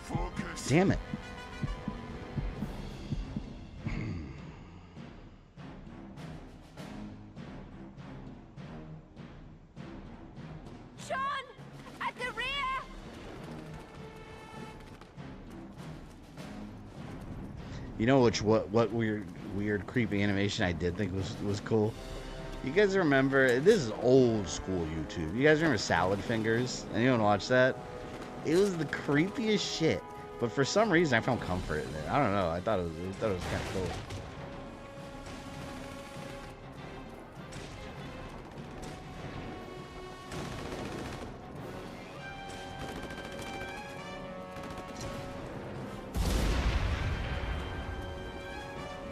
F: Focus. Damn it.
T: Sean! At the rear!
F: You know what weird creepy animation I did think was cool? You guys remember, this is old school YouTube. You guys remember Salad Fingers? Anyone watch that? It was the creepiest shit. But for some reason I found comfort in it. I don't know. I thought it was kind of cool.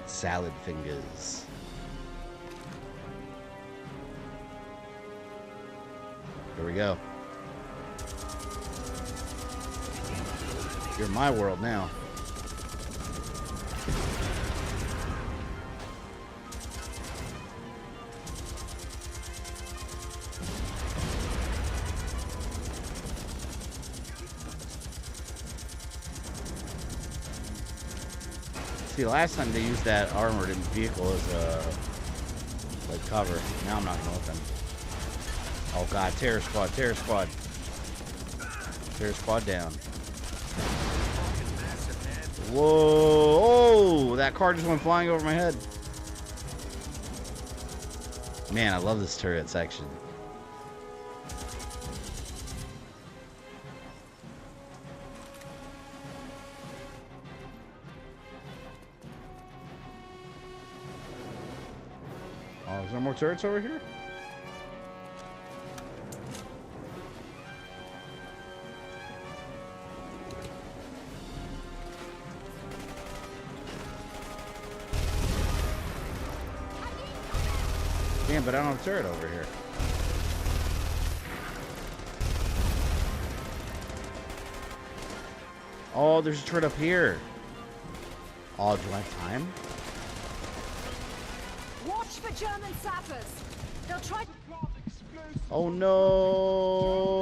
F: Salad Fingers. Here we go. You're in my world now. See, last time they used that armored vehicle as a like cover. Now I'm not gonna let them. Oh god, terror squad, terror squad. Terror squad down. Whoa! Oh, that car just went flying over my head. Man, I love this turret section. Oh, is there more turrets over here? Damn, but I don't have a turret over here. Oh, there's a turret up here. Oh, do I have time?
R: Watch for German sappers. They'll try to...
F: Oh no!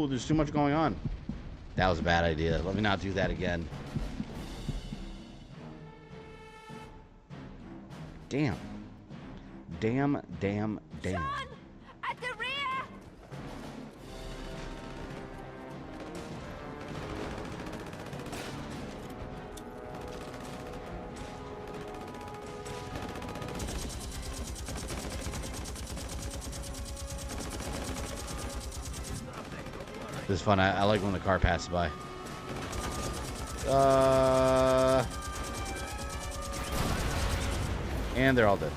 F: There's too much going on. That was a bad idea. Let me not do that again. Damn. Damn.
T: Sean! At the rear!
F: This is fun. I like when the car passes by. And they're all dead.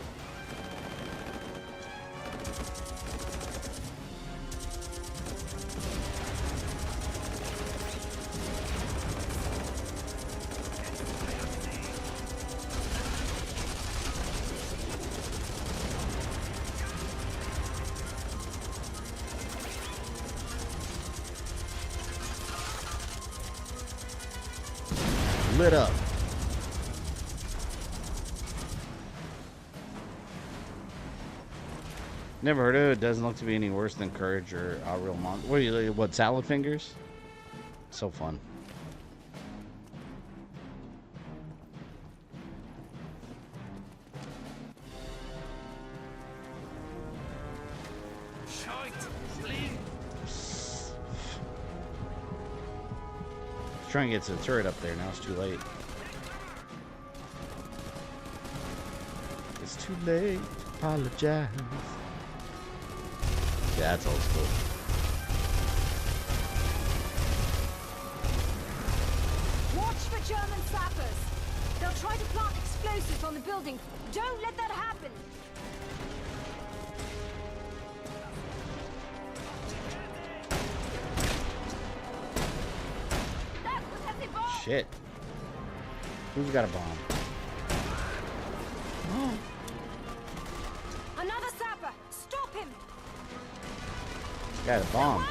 F: Lit up. Never heard of it. It doesn't look to be any worse than Courage or Real Monster. What are you? What, Salad Fingers? So fun. trying to get to the turret up there. Now it's too late. It's too late. Apologize. Yeah, that's old school.
R: Watch for German sappers. They'll try to plant explosives on the building. Don't let that happen.
F: Shit. Who's got a bomb?
R: Another sapper. Stop him.
F: Got a bomb.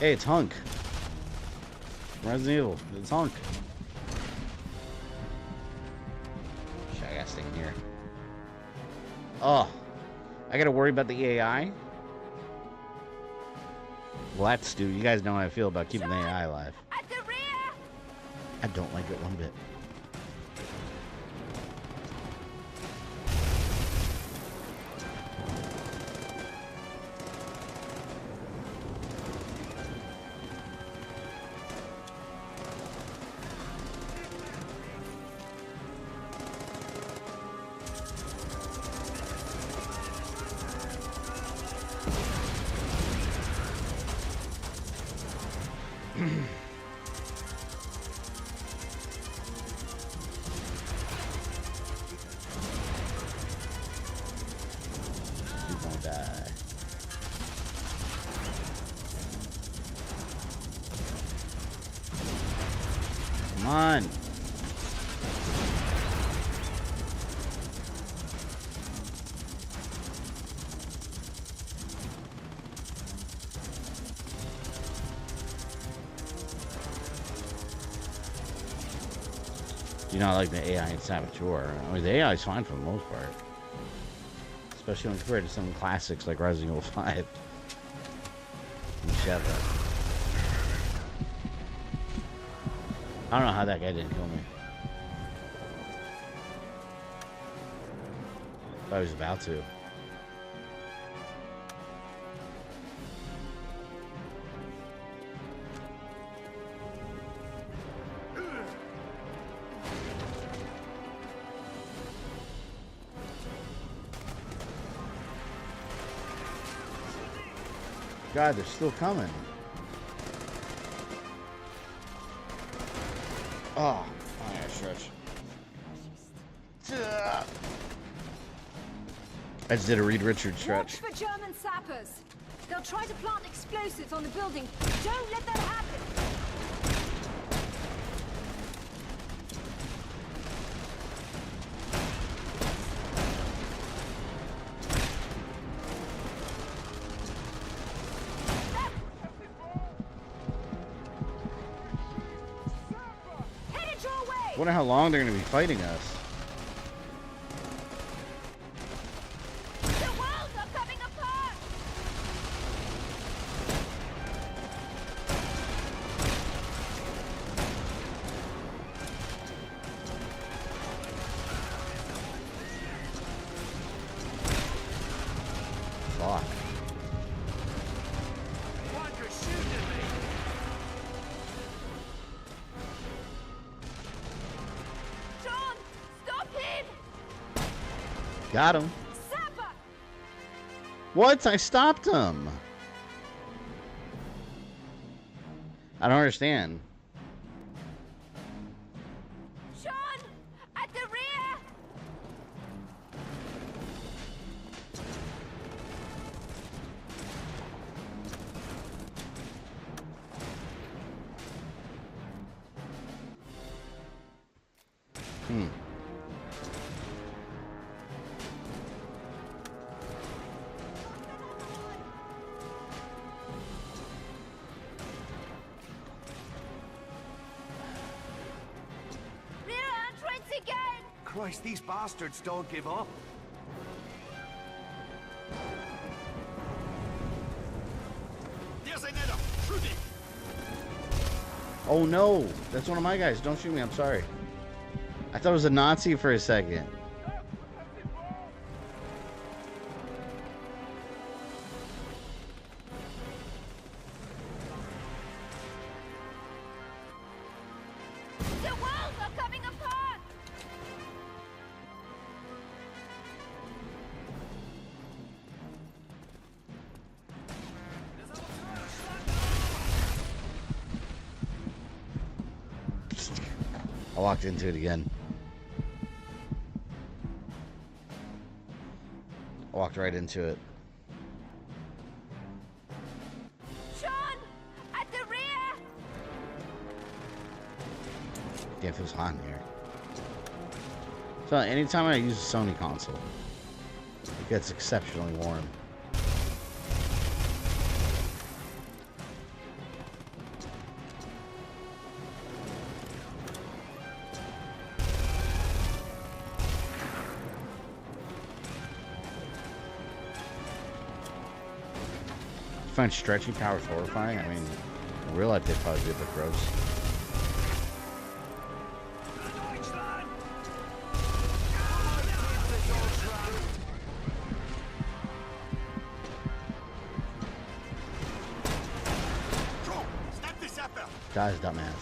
F: Hey, it's Hunk. Resident Evil. It's Hunk. Shit, I gotta stay in here. Oh, I gotta worry about the AI? Well, that's stupid. You guys know how I feel about keeping the AI alive. I don't like it one bit. Come on. Do not like the AI in Saboteur. I mean, the AI is fine for the most part. Especially when compared to some classics like Resident Evil 5 and Chevra. I don't know how that guy didn't kill me. Thought he was about to. God, they're still coming. Oh, I gotta stretch. I just did a Reed Richards stretch.
R: Watch for German sappers. They'll try to plant explosives on the building. Don't let that happen.
F: I wonder how long they're going to be fighting us.
T: The walls are coming apart!
F: Fuck. Got him. What? I stopped him. I don't understand.
T: Sean! At the rear!
O: Christ, these bastards don't give up.
G: There's another! Shoot him!
F: Oh no, that's one of my guys. Don't shoot me. I'm sorry. I thought it was a Nazi for a second.
T: The walls are coming apart!
F: I walked into it again. I walked right into it.
T: Sean! At the rear!
F: Yeah, it feels hot in here. So anytime I use a Sony console, it gets exceptionally warm. I find stretching powers horrifying. I mean, in real life they'd probably be a bit gross. Guy's dumbass.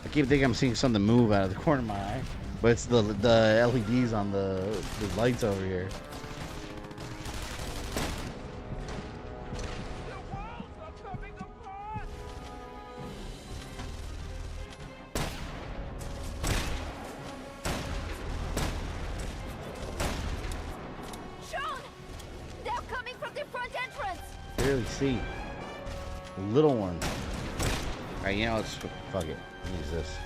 F: I keep thinking I'm seeing something move out of the corner of my eye, but it's the LEDs on the lights over here.
T: Sean! They're coming from the front entrance!
F: Barely see. The little one. Alright, you know, it's fuck it. Use this.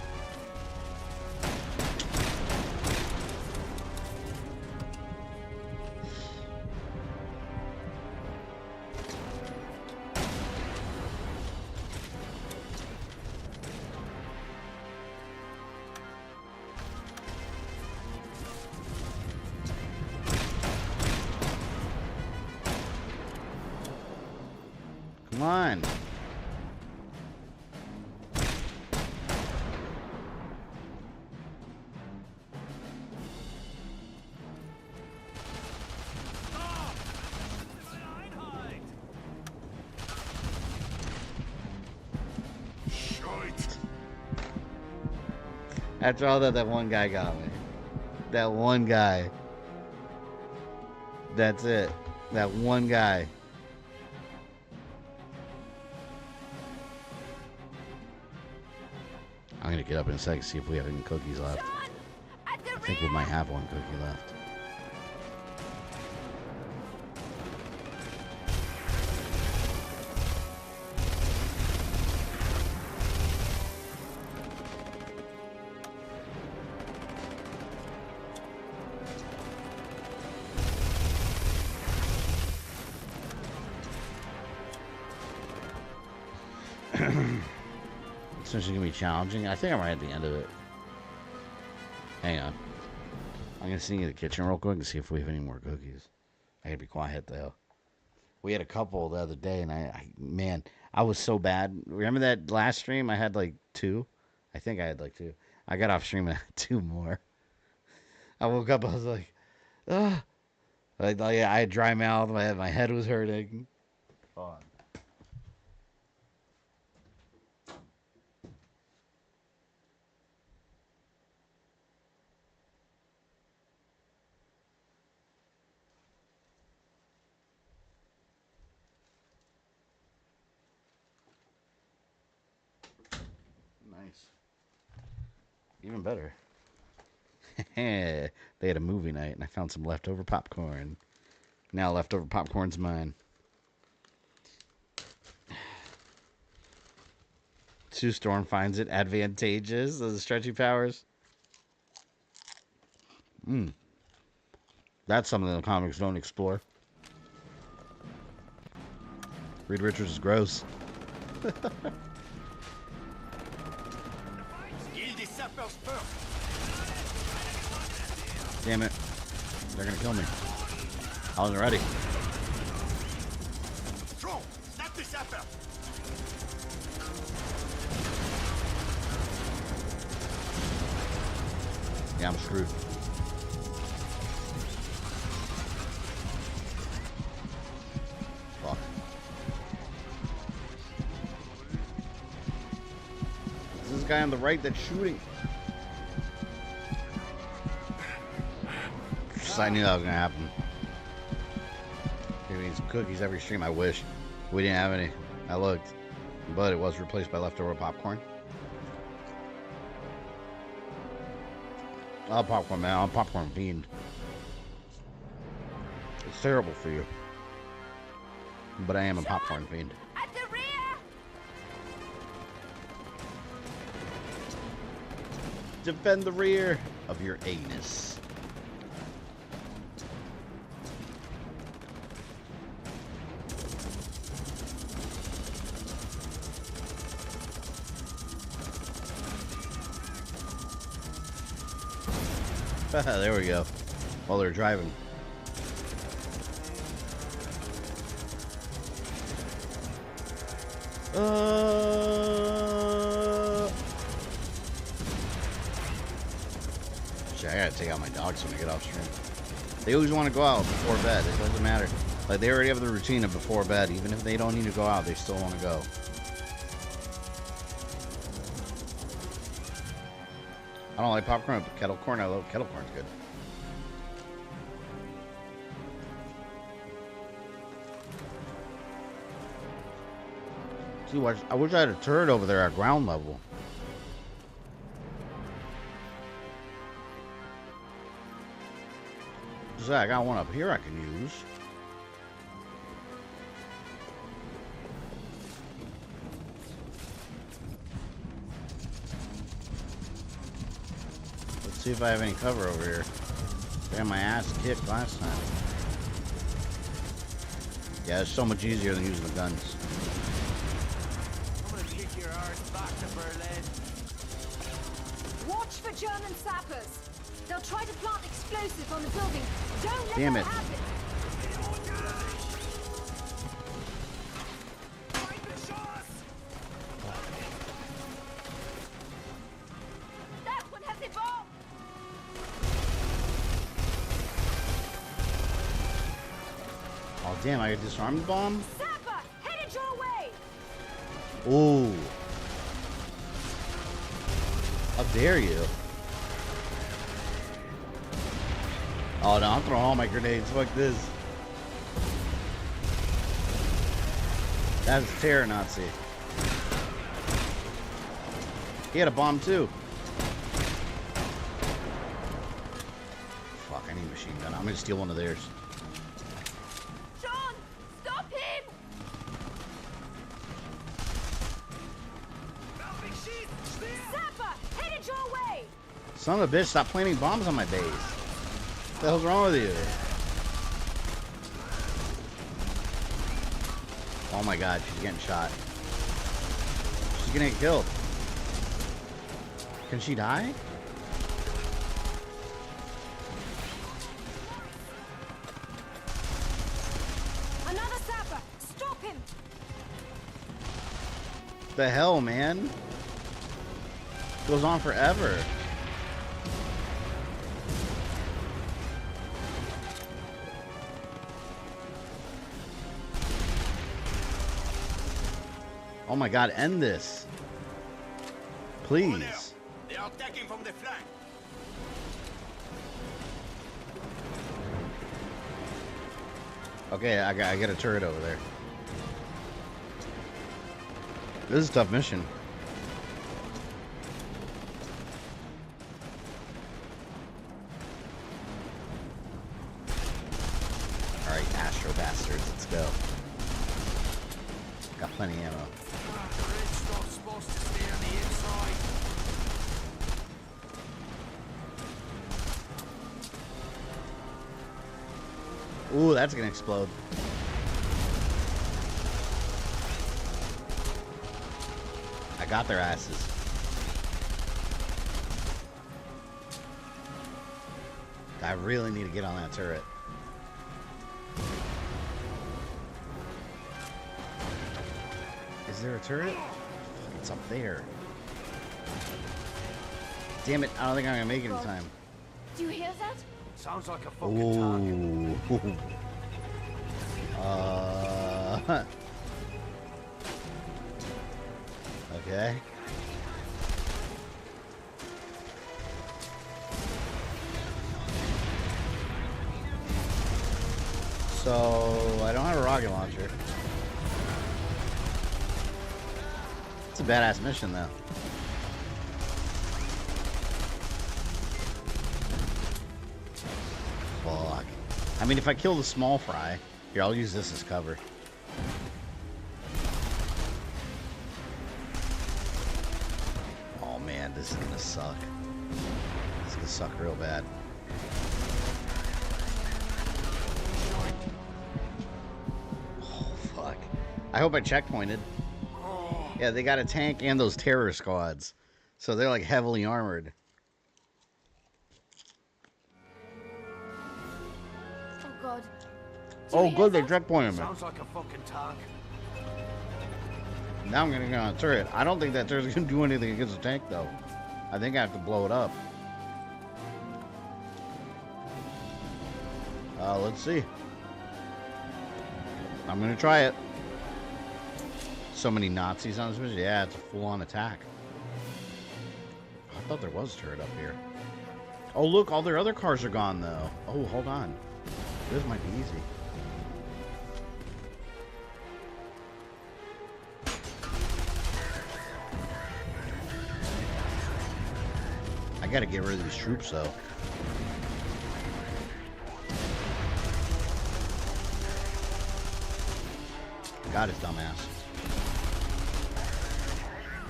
F: Come on. After all that one guy got me. That one guy. That's it. That one guy. I'm gonna get up in a second, see if we have any cookies left. I think we might have one cookie left. This is gonna be challenging. I think I'm right at the end of it. Hang on. I'm gonna sneak in the kitchen real quick and see if we have any more cookies. I gotta be quiet though. We had a couple the other day, and man, I was so bad. Remember that last stream? I had like 2. I think I had like 2. I got off stream and I had 2 more. I woke up, I was like, ah. I had dry mouth. My head was hurting. Hold on. Nice. Even better. They had a movie night, and I found some leftover popcorn. Now leftover popcorn's mine. Sue Storm finds it advantageous. The stretchy powers. That's something the comics don't explore. Reed Richards is gross. Damn it. They're gonna kill me. I wasn't ready. Yeah, I'm screwed. Fuck. Is this guy on the right that's shooting? I knew that was gonna happen. He eats cookies every stream. I wish we didn't have any. I looked, but it was replaced by leftover popcorn. Oh, popcorn, man. I'm a popcorn fiend. It's terrible for you, but I am a popcorn fiend.
T: At the rear!
F: Defend the rear of your anus. There we go. While they're driving. Shit, I gotta take out my dogs when I get off stream. They always want to go out before bed. It doesn't matter. Like, they already have the routine of before bed. Even if they don't need to go out, they still want to go. I don't like popcorn, but kettle corn, I love kettle corn's good. See, I wish I had a turret over there at ground level. So I got one up here I can use. See if I have any cover over here. I got my ass kicked last time. Yeah, it's so much easier than using the guns.
J: I'm gonna kick your arse back to Berlin.
R: Watch for German sappers. They'll try to plant explosives on the building. Don't let
F: Damn
R: that
F: it.
R: happen.
T: That one has a bomb!
F: Oh, damn, I got disarmed the bomb?
R: Sapper, headed your way.
F: Ooh. How dare you? Oh, no, I'm throwing all my grenades. Fuck this. That's a terror Nazi. He had a bomb, too. Fuck, I need a machine gun. I'm gonna steal one of theirs.
T: John! Stop him!
R: Sapper, headed your way.
F: Son of a bitch, stop planting bombs on my base. What the hell's wrong with you? Oh my god, she's getting shot. She's gonna get killed. Can she die?
R: Another sapper. Stop him.
F: The hell, man? Goes on forever. Oh my god, end this. Please.
J: They are attacking from the flank.
F: Okay, I get a turret over there. This is a tough mission. Alright, Astro Bastards, let's go. Got plenty of ammo.
J: Supposed to stay on the inside.
F: Ooh, that's gonna explode. Got their asses. I really need to get on that turret. Is there a turret? It's up there. Damn it, I don't think I'm gonna make it in time.
T: Do you hear that?
O: Sounds like a fucking
F: Ooh. Okay. So, I don't have a rocket launcher. It's a badass mission, though. Fuck. I mean, if I kill the small fry... Here, I'll use this as cover. Oh, man, this is gonna suck. This is gonna suck real bad. I hope I checkpointed. Yeah, they got a tank and those terror squads. So they're like heavily armored.
T: Oh god.
F: Oh good, they checkpointed me.
O: Sounds like a fucking tank.
F: Now I'm gonna get on a turret. I don't think that turret's gonna do anything against the tank though. I think I have to blow it up. Let's see. I'm gonna try it. So many Nazis on this mission. Yeah, it's a full-on attack. I thought there was a turret up here. Oh, look, all their other cars are gone, though. Oh, hold on. This might be easy. I gotta get rid of these troops, though. Got his dumbass.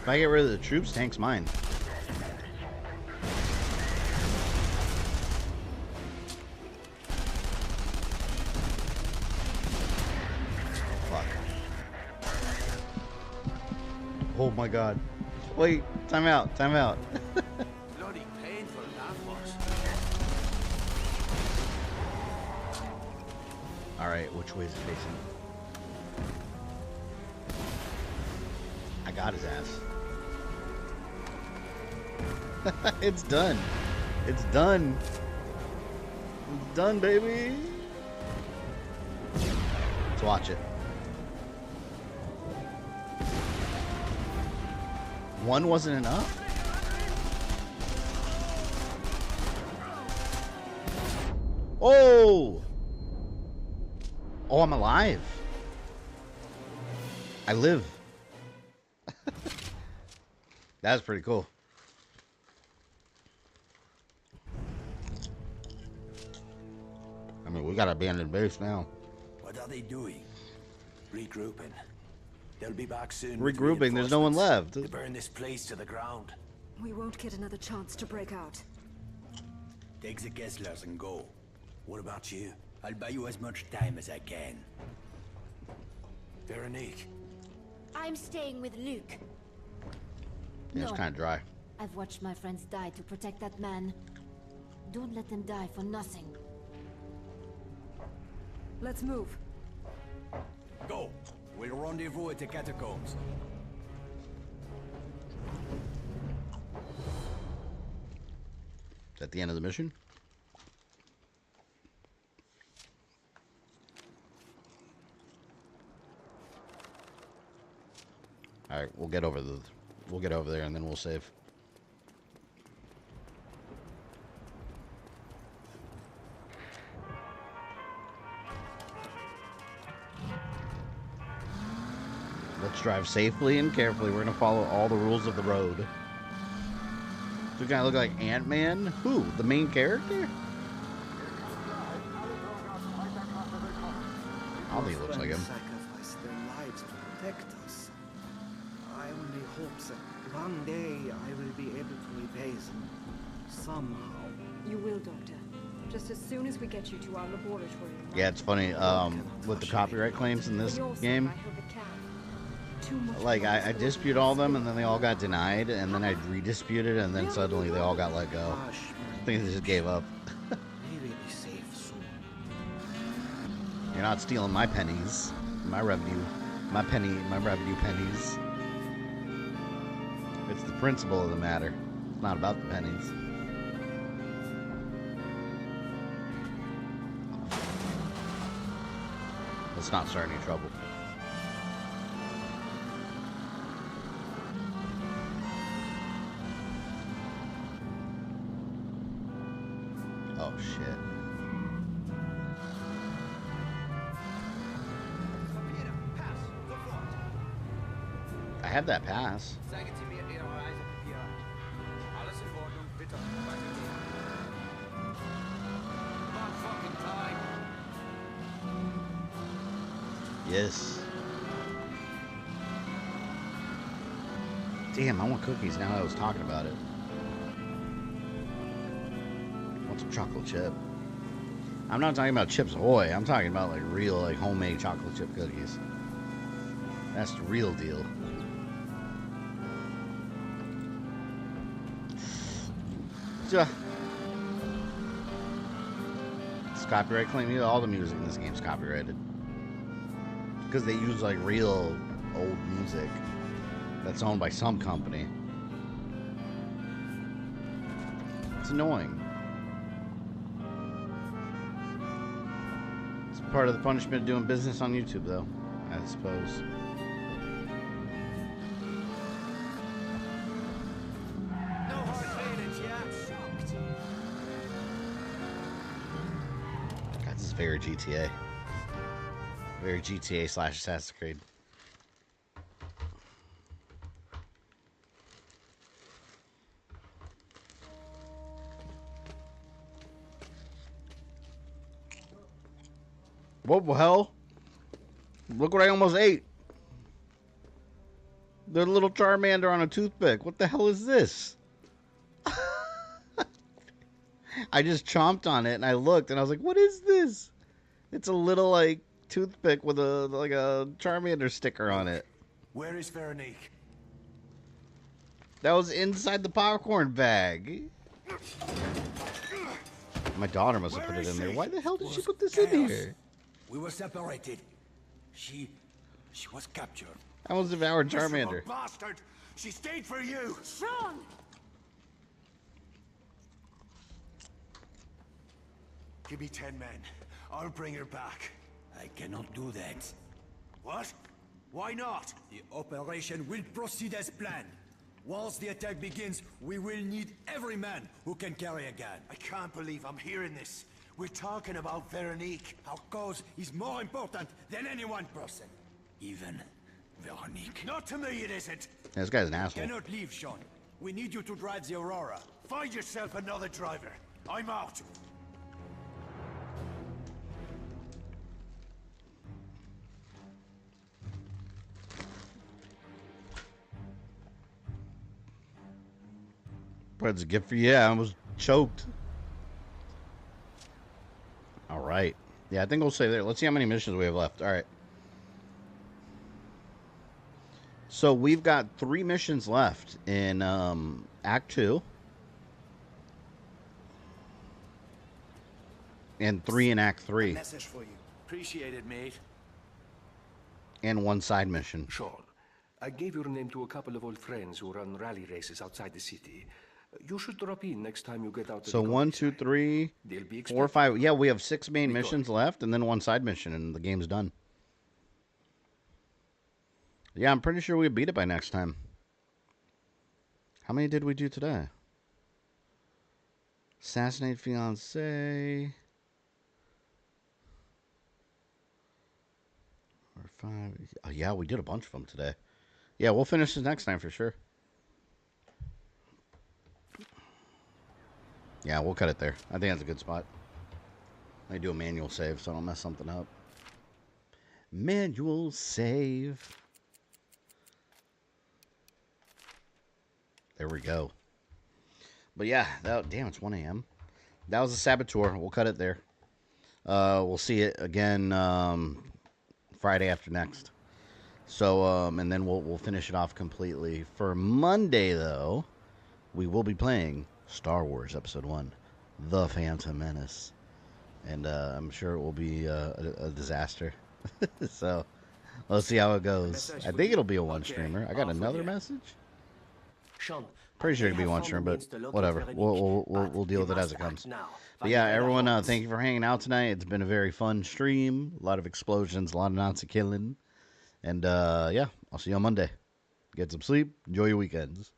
F: If I get rid of the troops, tank's mine. Fuck. Oh my god. Wait, time out, time out.
O: Bloody painful that was.
F: Alright, which way is it facing? I got his ass. It's done. It's done. It's done, baby. Let's watch it. One wasn't enough? Oh! Oh, I'm alive. I live. That's pretty cool. I mean, we got to abandon base now.
B: What are they doing? Regrouping. They'll be back soon.
F: Regrouping, there's no one left.
B: To burn this place to the ground.
R: We won't get another chance to break out.
H: Take the Kesslers and go.
B: What about you?
H: I'll buy you as much time as I can.
B: Veronique.
T: I'm staying with Luke.
F: Yeah, it's kind of dry.
T: I've watched my friends die to protect that man. Don't let them die for nothing.
R: Let's move.
H: Go. We'll rendezvous at the catacombs.
F: Is that the end of the mission? All right, we'll get over there and then we'll save. Let's drive safely and carefully. We're gonna follow all the rules of the road. Does the guy look like Ant-Man? Who? The main character? I don't think he looks like him.
U: Sacrifice their lives to protect us. I only hope that one day I will be able to repay them somehow.
R: You will, Doctor. Just as soon as we get you to our laboratory.
F: Yeah, it's funny. With the copyright claims in this game, like I disputed all of them, and then they all got denied, and then I redisputed, and then suddenly they all got let go. I think they just gave up. You're not stealing my pennies, my revenue, my revenue pennies. It's the principle of the matter. It's not about the pennies. Let's not start any trouble. Oh shit. I have that pass. Yes. Damn, I want cookies now that I was talking about it. I want some chocolate chip. I'm not talking about Chips Ahoy. I'm talking about like real, like homemade chocolate chip cookies. That's the real deal. It's copyright claim. All the music in this game is copyrighted. Because they use like real old music that's owned by some company. It's annoying. It's part of the punishment of doing business on YouTube, though, I suppose. God, this is very GTA. Very GTA / Assassin's Creed. What the hell? Look what I almost ate. The little Charmander on a toothpick. What the hell is this? I just chomped on it and I looked and I was like, what is this? It's a little like toothpick with a like a Charmander sticker on it.
C: Where is Veronique?
F: That was inside the popcorn bag. My daughter must have put it in there. Why the hell did she put this in here?
H: We were separated. She was captured.
F: I was devoured Charmander.
C: Bastard! She stayed for you.
S: Sean!
C: Give me 10 men. I'll bring her back.
H: I cannot do that.
C: What? Why not?
H: The operation will proceed as planned. Once the attack begins, we will need every man who can carry a gun.
C: I can't believe I'm hearing this. We're talking about Veronique.
H: Our cause is more important than any one person. Even Veronique.
C: Not to me, it isn't.
F: This guy's an asshole.
H: Cannot leave, Sean. We need you to drive the Aurora.
C: Find yourself another driver. I'm out.
F: Bread's a gift for you. I almost choked. All right. Yeah, I think we'll save there. Let's see how many missions we have left. All right. So we've got 3 missions left in Act 2. And 3 in Act 3.
C: Message for you. Appreciate it, mate.
F: And 1 side mission.
K: Sean, I gave your name to a couple of old friends who run rally races outside the city. You should drop in next time you get out.
F: So 1, 2, 3, 4, 5. Yeah, we have 6 main missions left, and then 1 side mission, and the game's done. Yeah, I'm pretty sure we beat it by next time. How many did we do today? Assassinate fiancé. 4, 5. Oh, yeah, we did a bunch of them today. Yeah, we'll finish this next time for sure. Yeah, we'll cut it there. I think that's a good spot. I do a manual save so I don't mess something up. Manual save. There we go. But yeah, damn, it's 1 a.m. That was a Saboteur. We'll cut it there. We'll see it again Friday after next. So, and then we'll finish it off completely. For Monday, though, we will be playing Star Wars Episode 1, The Phantom Menace. And I'm sure it will be a disaster. So, let's see how it goes. I think it'll be a one-streamer. I got another message? Pretty sure it'll be one stream, but whatever. We'll deal with it as it comes. But yeah, everyone, thank you for hanging out tonight. It's been a very fun stream. A lot of explosions, a lot of Nazi killing. And yeah, I'll see you on Monday. Get some sleep. Enjoy your weekends.